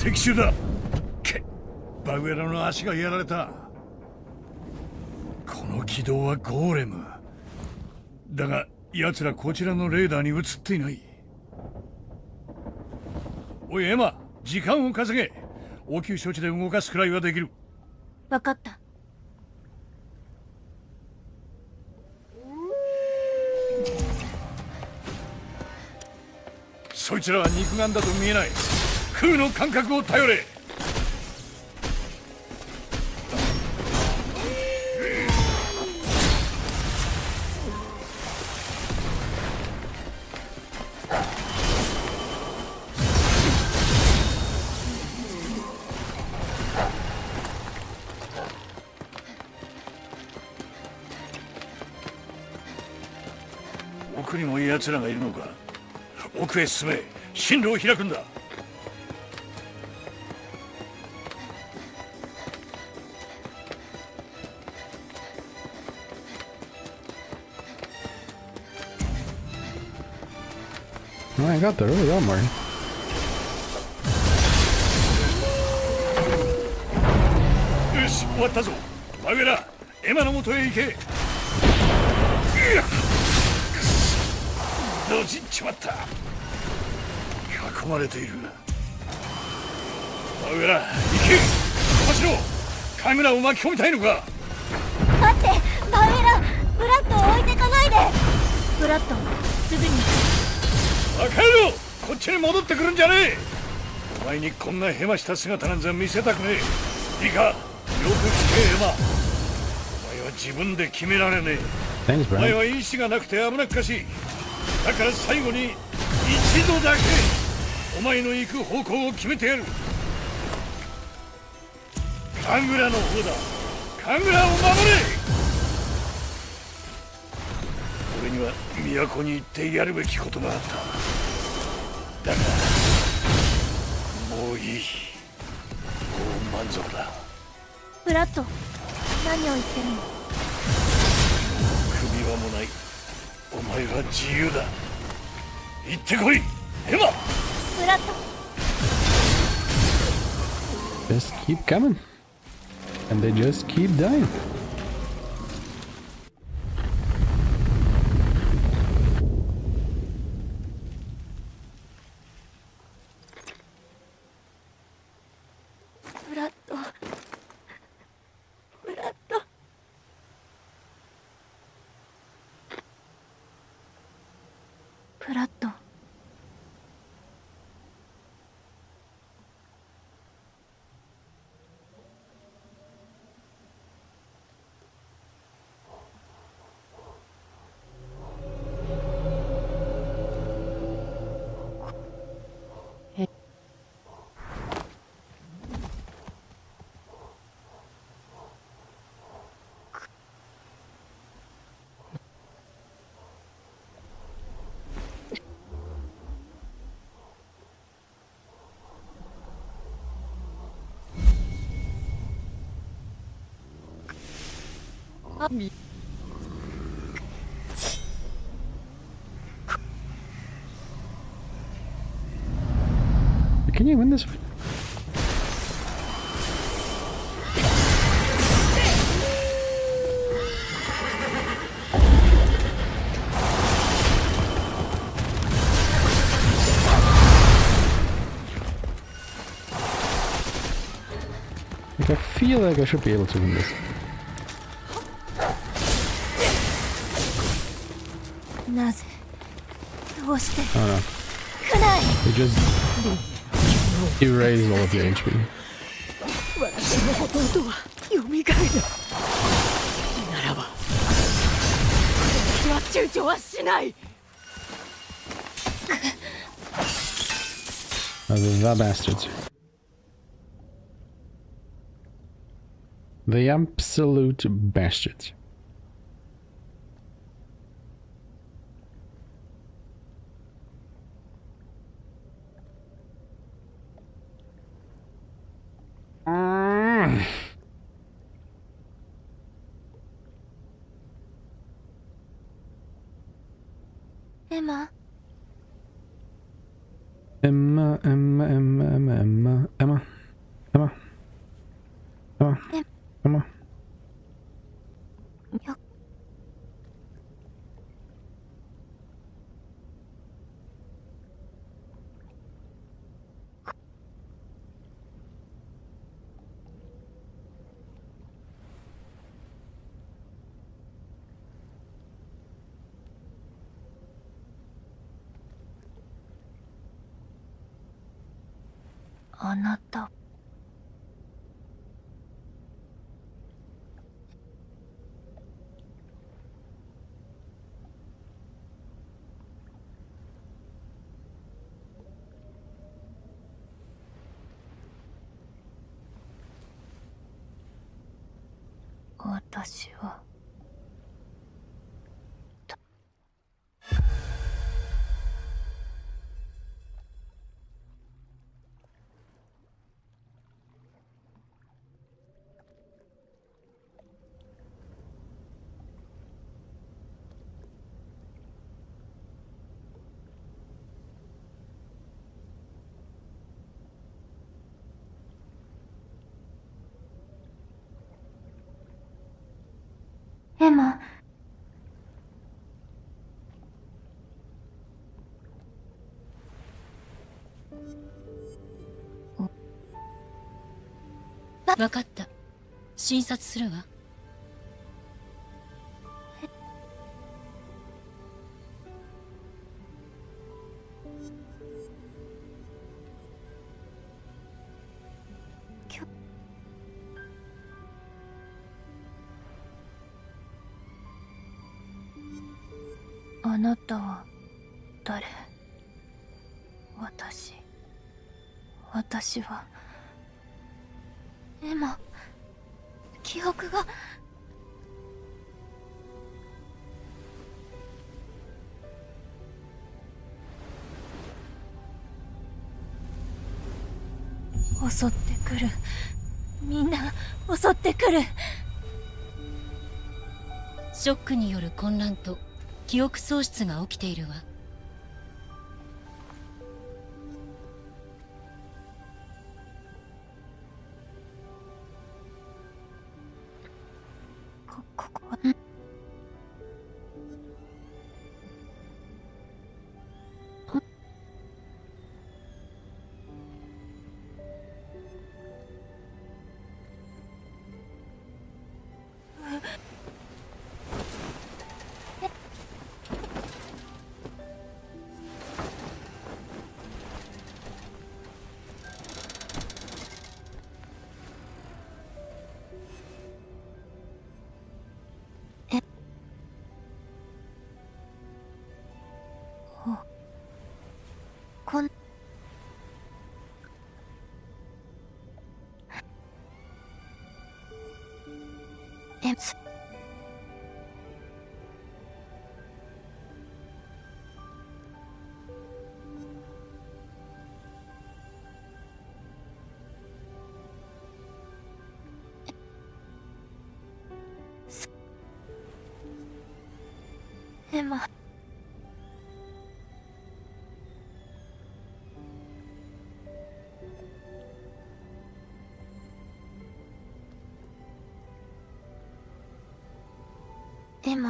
敵襲だ。バグエラの足がやられた。この軌道はゴーレムだが、奴らこちらのレーダーに映っていない。おいエマ、時間を稼げ。応急処置で動かすくらいはできる。わかった。そいつらは肉眼だと見えない。空の感覚を頼れ。奥にも奴らがいるのか。奥へ進め、進路を開くんだ。Oh my god, there really are more. よし、終わったぞ。バグエラ、エマの元へ行け。どじっちまった。囲まれている。バグエラ、行け。走ろう。カグラを巻き込みたいのか。待って、バウエラ、ブラッドを置いてかないで。ブラッド、すぐに。バカ野郎、こっちに戻ってくるんじゃねえ。お前にこんなヘマした姿なんざ見せたくねえ。いいか、よく聞けエマ。お前は自分で決められねえ。Thanks, お前 bro. は意志がなくて危なっかしい。だから最後に一度だけお前の行く方向を決めてやる。カグラの方だ。カグラを守れ。俺には都に行ってやるべきことがあった。だがもういい。もう満足だ。ブラッド、何を言ってるの。首輪もない。お前は自由だ。行ってこい、エマ。ブラッド。 Just keep coming. And they just keep dying. ブラッド。ブラッド。ブラッド。Can Can you win this fight? Like, I feel like I should be able to win this. I don't know. They just erase all of your HP. 私の弟は蘇るならば私は躊躇はしない。 The bastards. The absolute bastards. Emma. Emma, Emma, Emma, Emma, Emma, Emma, Emma, Emma, Emma. あなた。私は。エマ。分かった。診察するわ。あなたは誰？私はエマ、記憶が。襲ってくる。みんな襲ってくる。ショックによる混乱と記憶喪失が起きているわ。ここは。こんエマ。でも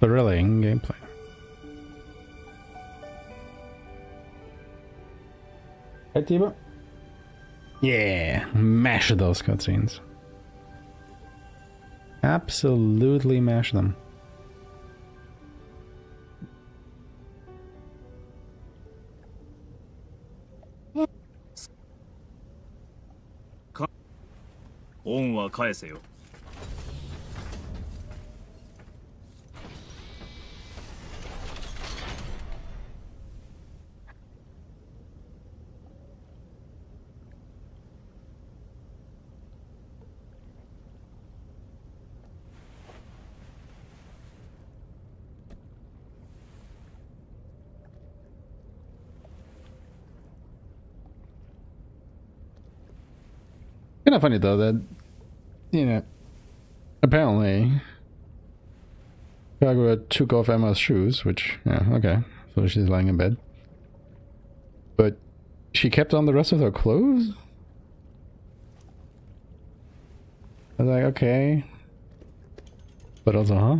Thrilling gameplay. Hey, Tiba. Yeah, mash those cutscenes. Absolutely mash them.え恩は返せよ。Kind of funny though that, you know, apparently Kagura took off Emma's shoes, which, yeah, okay, so she's lying in bed. But she kept on the rest of her clothes? I was like, okay. But also, huh?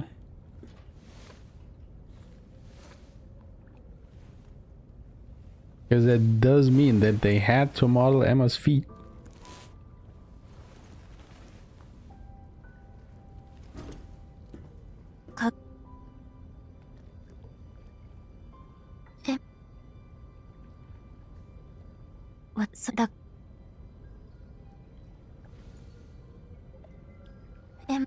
Because that does mean that they had to model Emma's feet. What's that? Can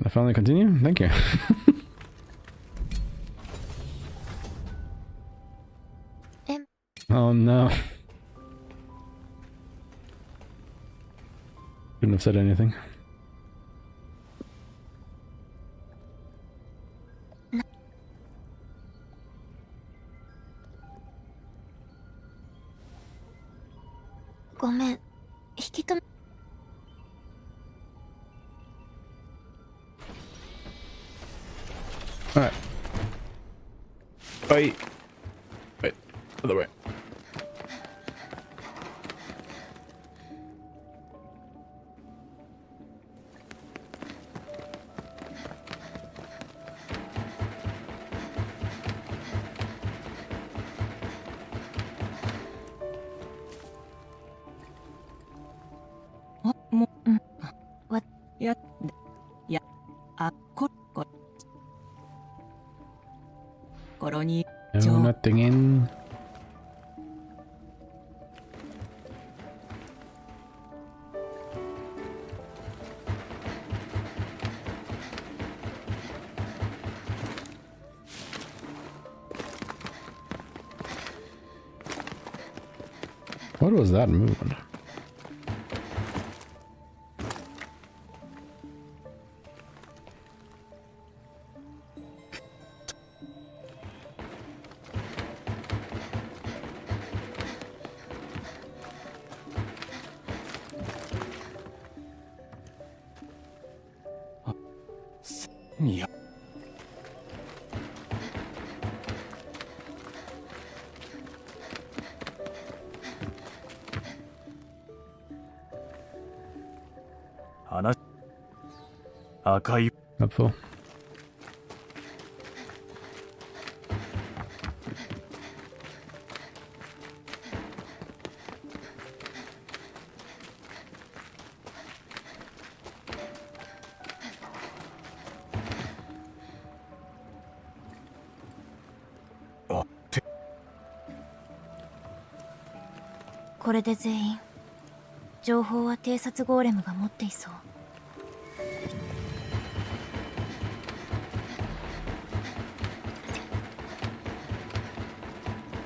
I finally continue? Thank you. Oh no. Shouldn't have said anything. Alright. Wait. Wait. Other way. No, nothing in. What was that movement? Yeah. 話赤い Helpful. Ah, これで全員情報は偵察ゴーレムが持っていそう。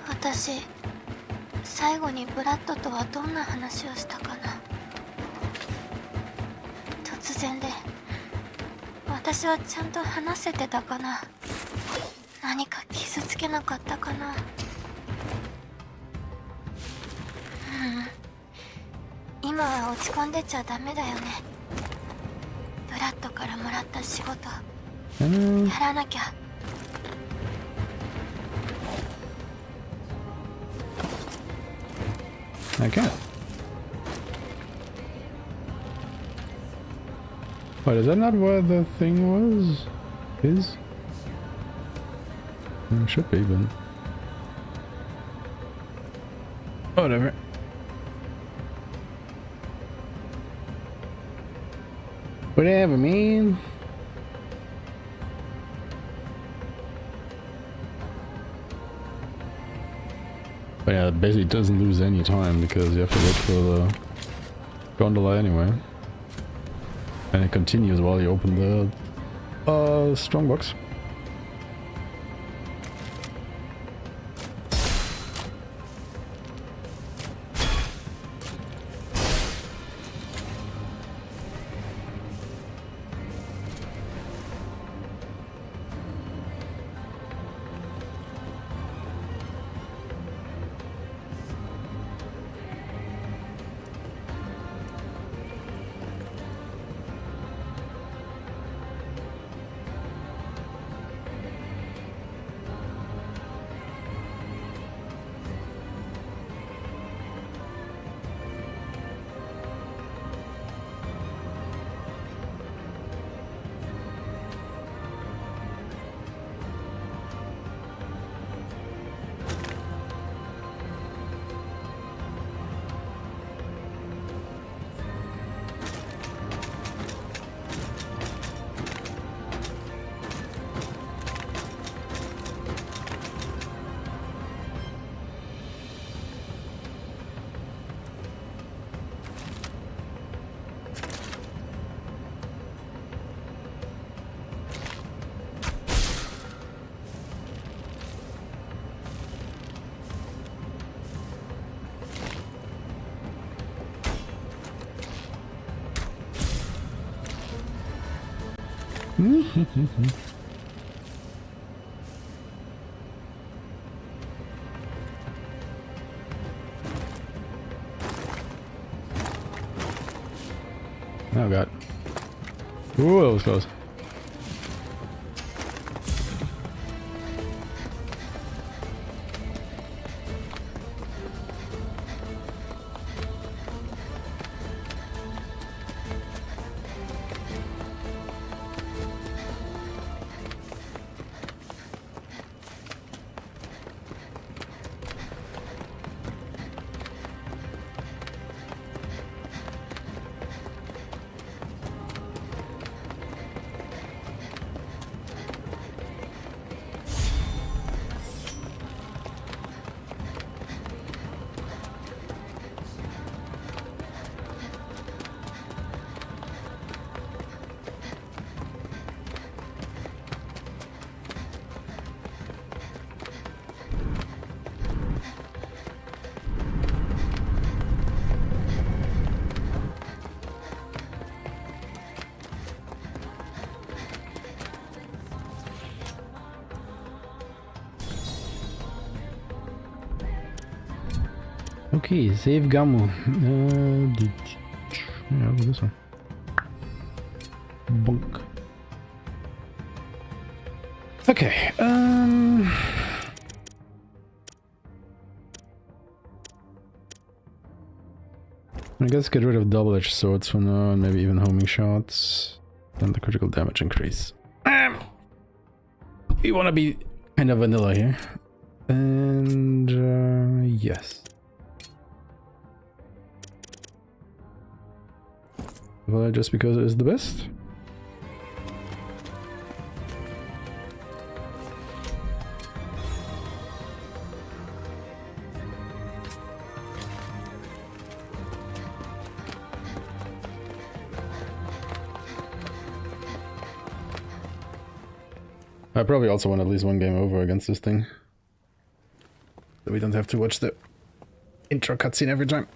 私最後にブラッドとはどんな話をしたかな。突全で私はちゃんと話せてたかな。何か傷つけなかったかな。今は落ち込んでちゃダメだよね。ブラッドからもらった仕事やらなきゃ。I can't. Wait, is that not where the thing was? Is? It should be, but... Whatever. Whatever, man. But yeah, it basically doesn't lose any time because you have to wait for the gondola anyway. And it continues while you open the strongbox. Oh god. Ooh, that was close. Okay, save Gamma. Yeah, what's this one? Bunk. Okay, I guess get rid of double-edged swords for now, and maybe even homing shots. And the critical damage increase. We want to be kind of vanilla here. And, yes. Well, just because it is the best? I probably also want at least one game over against this thing. So we don't have to watch the intro cutscene every time.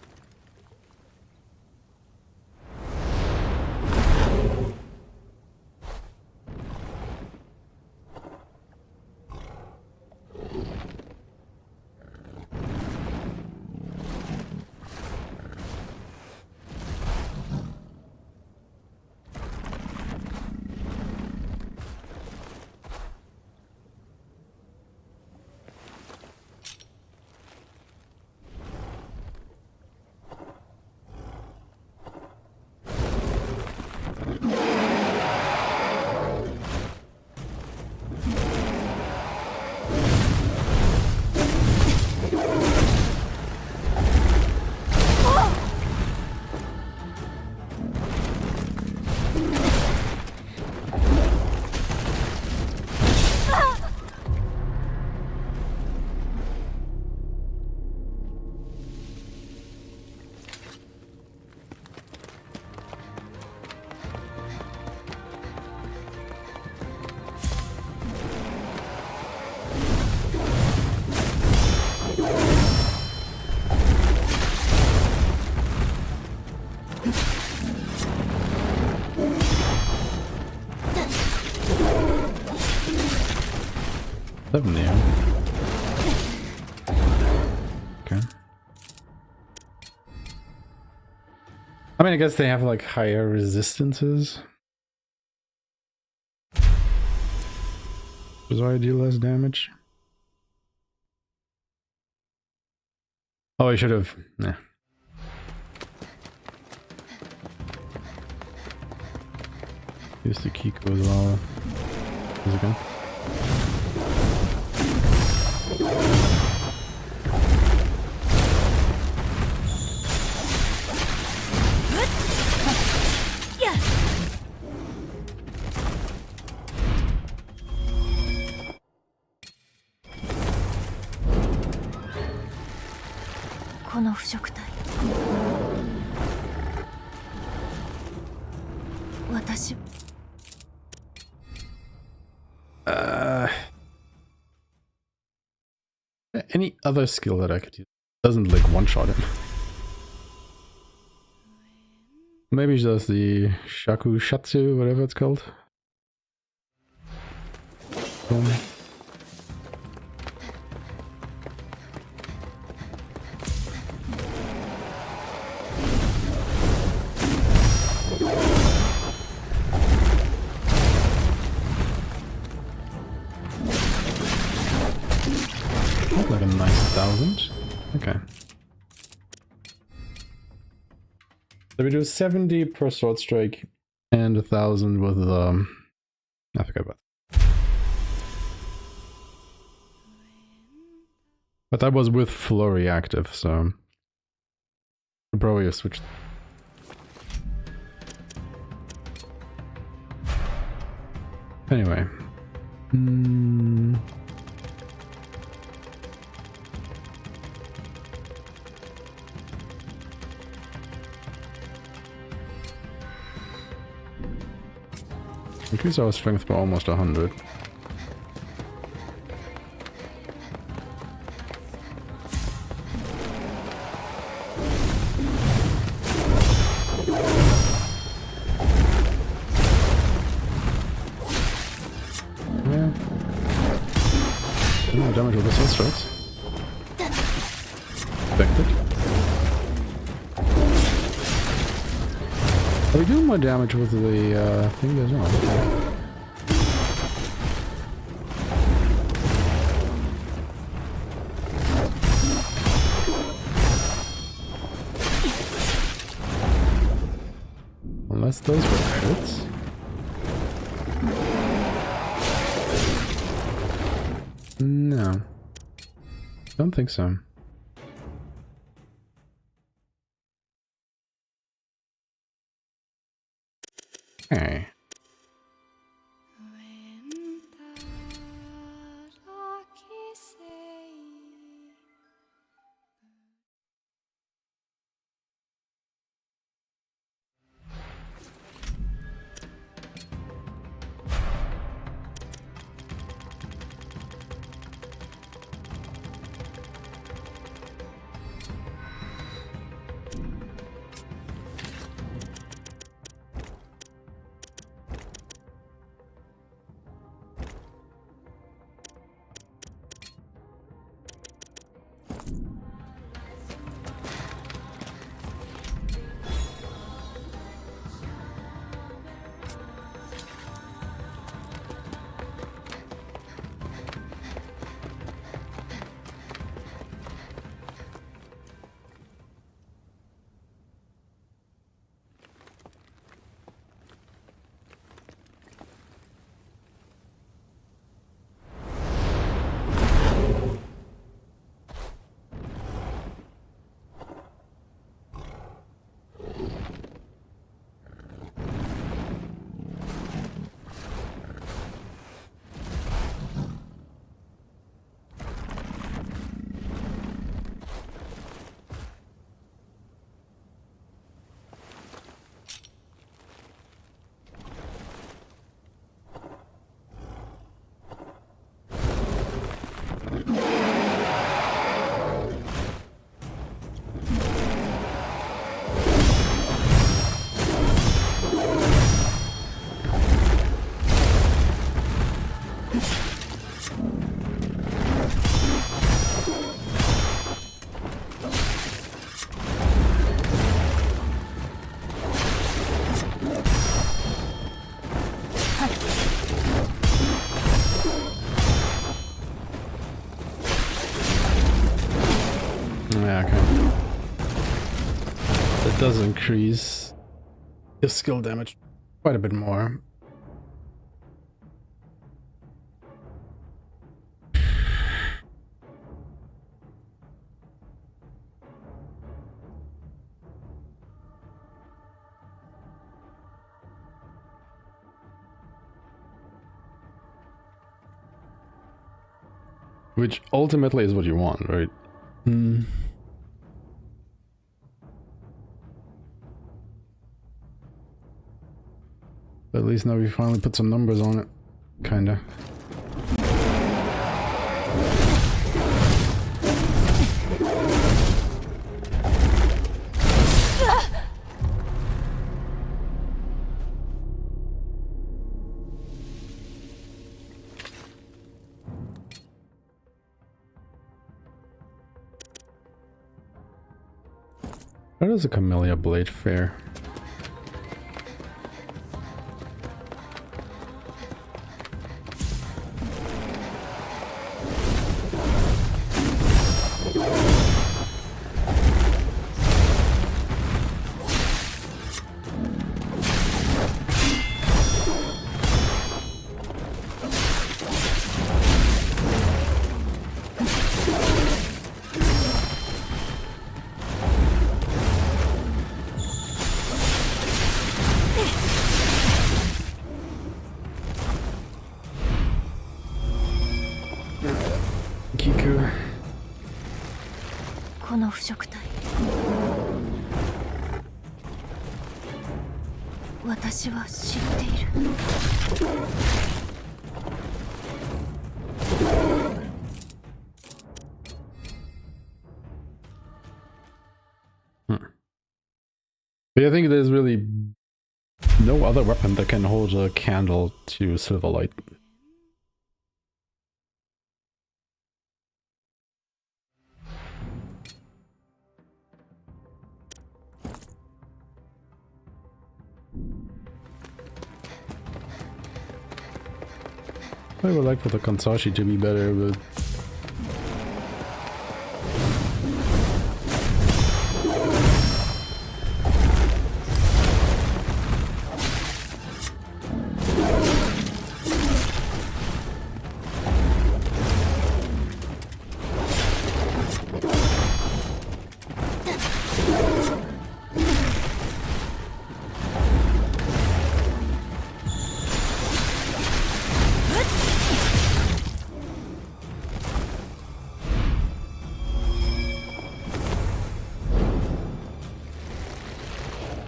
70, huh? Okay. I mean, I guess they have like higher resistances. Which is why I do less damage. Oh, I should have. Nah. Use the Kiko as well. Is it good? Any other skill that I could use doesn't like one-shot him. Maybe just the Shaku Shatsu, whatever it's called. Boom. Like a nice 1,000. Okay. So we do 70 per sword strike and 1,000 with I forgot about that. But that was with flurry active, so I probably have switched. Anyway. Increase our strength by almost 100. Yeah. More damage with the sword strikes. Expected. Are we doing more damage with the thing as well? Okay. Unless those were crits. No. Don't think so. Okay. Yeah, okay. That does increase your skill damage quite a bit more. Which ultimately is what you want, right? Hmm. But at least now we finally put some numbers on it. Kinda. How does a Camellia blade fare? Kiku. この腐食体、私は知っている。But I think there's really no other weapon that can hold a candle to Silverlight. I would like for the Kansashi to be better, but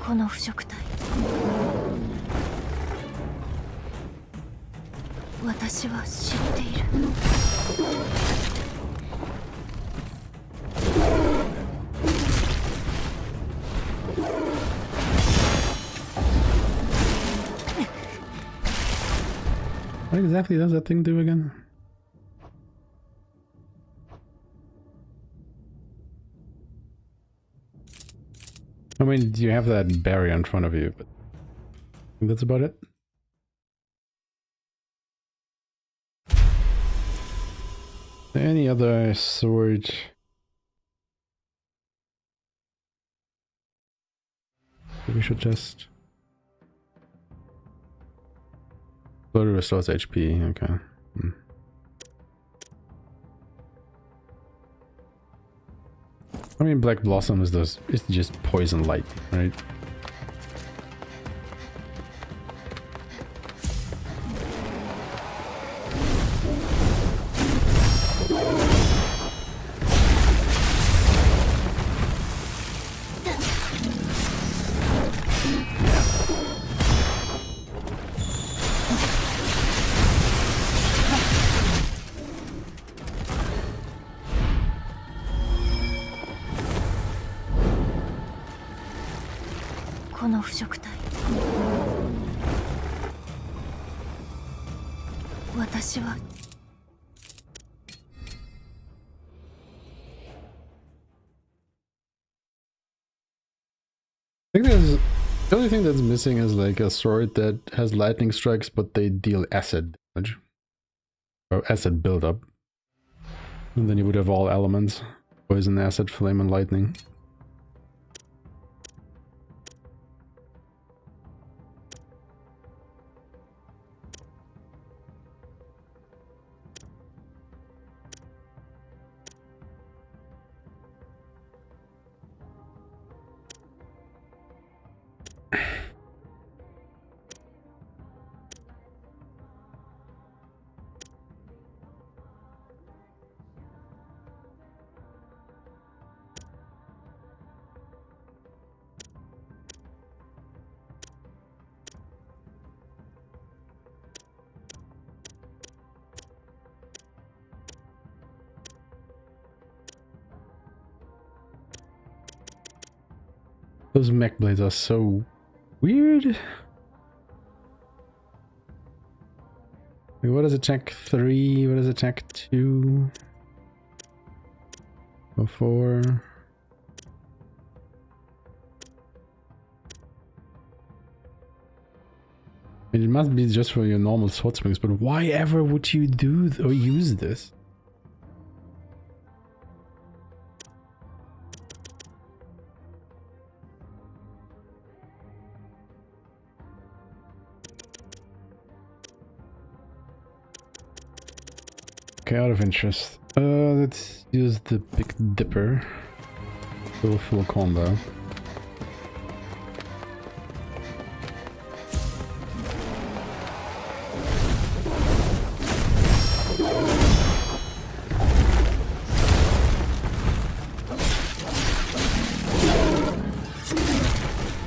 この腐食体、私は知っている。what exactly does that thing do again? I mean, you have that barrier in front of you, but I think that's about it. Any other sword? We should just... Slowly restores HP, okay. I mean, Black Blossom is just poison light, right?この腐食体、私は I think there's the only thing that's missing is like a sword that has lightning strikes, but they deal acid damage or acid buildup, and then you would have all elements. Poison, acid, flame, and lightning. Those mech blades are so weird. Like, what is attack 3? What is attack 2? Or 4? I mean, it must be just for your normal sword swings, but why ever would you do or use this? Okay, out of interest. Let's use the Big Dipper. Do a full combo.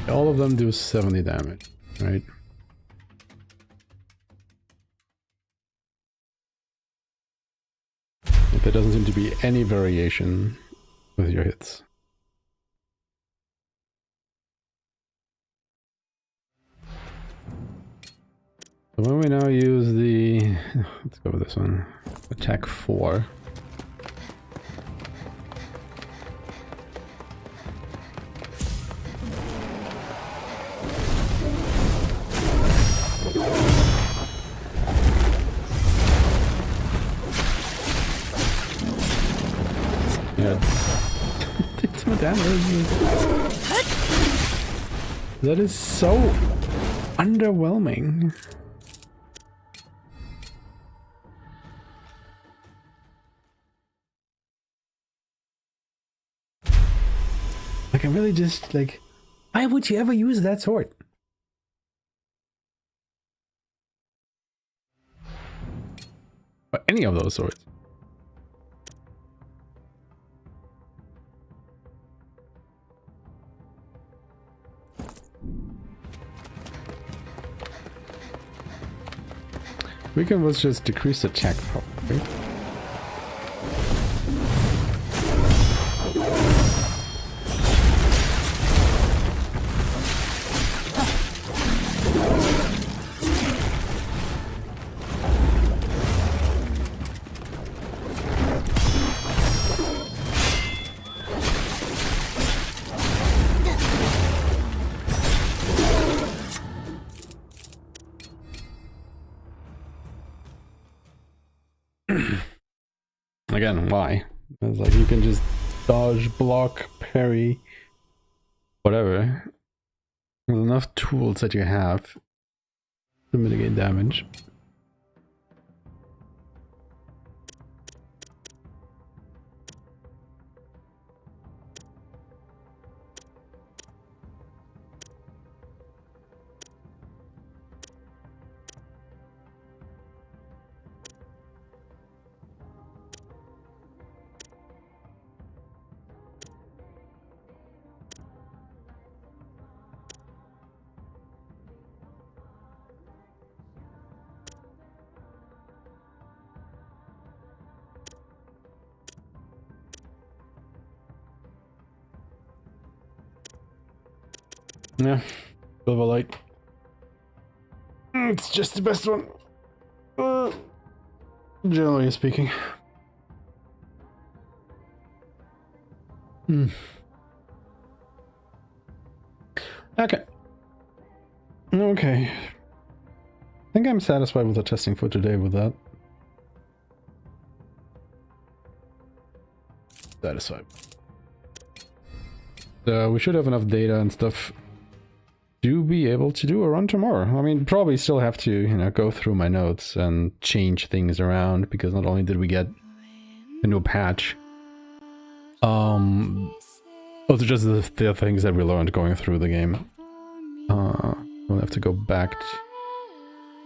All of them do 70 damage, right? There doesn't seem to be any variation with your hits. So when we now use the... let's go with this one. Attack 4. Yeah. It's more damage. That is so underwhelming. Like, I'm really just like, why would you ever use that sword? Or any of those swords. We can just decrease attack probably. Again, why? It's like you can just dodge, block, parry, whatever. There's enough tools that you have to mitigate damage. Yeah, Silver Light. It's just the best one. Generally speaking. Okay. Okay. I think I'm satisfied with the testing for today with that. satisfied. So we should have enough data and stuff to be able to do a run tomorrow. I mean, probably still have to, you know, go through my notes and change things around, because not only did we get a new patch, also just the things that we learned going through the game. We'll have to go back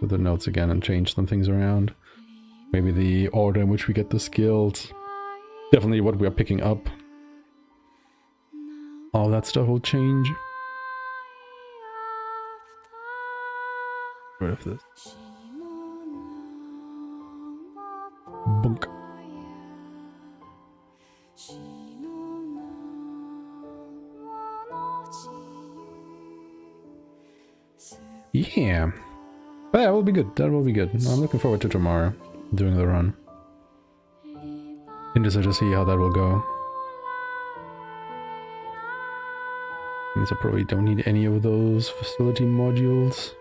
to the notes again and change some things around. Maybe the order in which we get the skills. Definitely what we are picking up. All that stuff will change. Rid of this. Bunk. Yeah. But that will be good. That will be good. I'm looking forward to tomorrow doing the run. Interested to see how that will go. Means I probably don't need any of those facility modules.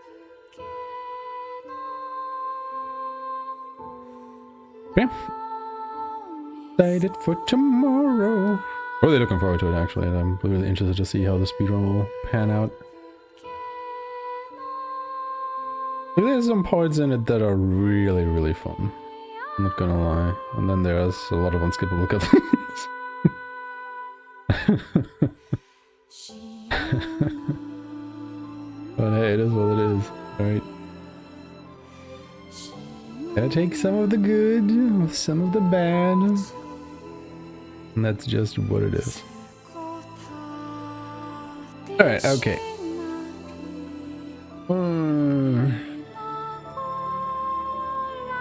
Okay. Excited for tomorrow. Really looking forward to it, actually. I'm really interested to see how the speedrun will pan out. There's some parts in it that are really, really fun. I'm not gonna lie. And then there's a lot of unskippable cutscenes. But hey, it is what it is, right? Gotta take some of the good with some of the bad. And that's just what it is. Alright, okay.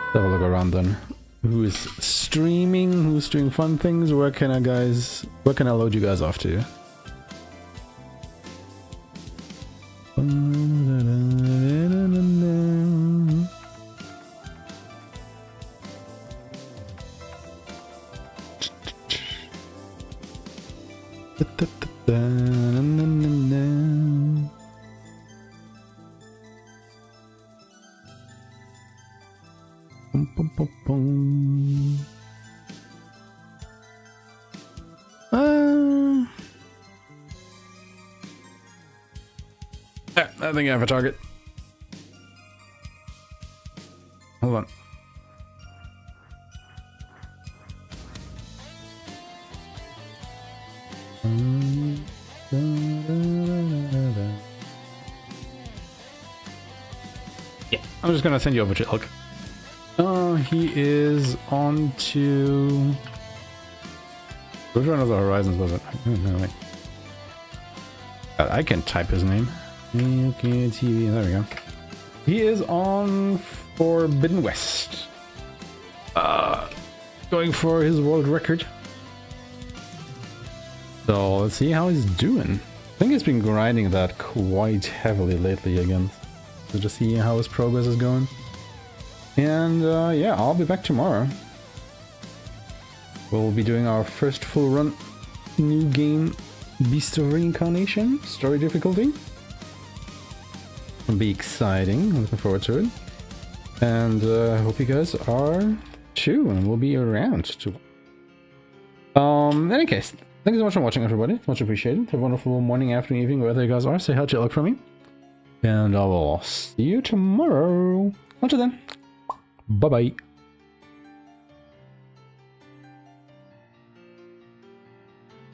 Let's have a look around then. Who is streaming? Who's doing fun things? Where can I load you guys off to? I think I have a target. Hold on. Yeah, I'm just gonna send you over to Elk. He is on to... Which one of the Horizons was it? No, wait. I can type his name. Okay, TV, there we go. He is on Forbidden West. Going for his world record. So let's see how he's doing. I think he's been grinding that quite heavily lately again. So just see how his progress is going. And yeah, I'll be back tomorrow. We'll be doing our first full run. New game, Beast of Reincarnation, story difficulty. It'll be exciting. I'm looking forward to it. And I hope you guys are too, and we'll be around too. In any case, thank you so much for watching, everybody. It's much appreciated. Have a wonderful morning, afternoon, evening, wherever you guys are. Say hi to Alec from me. And I will see you tomorrow. Until then, bye-bye.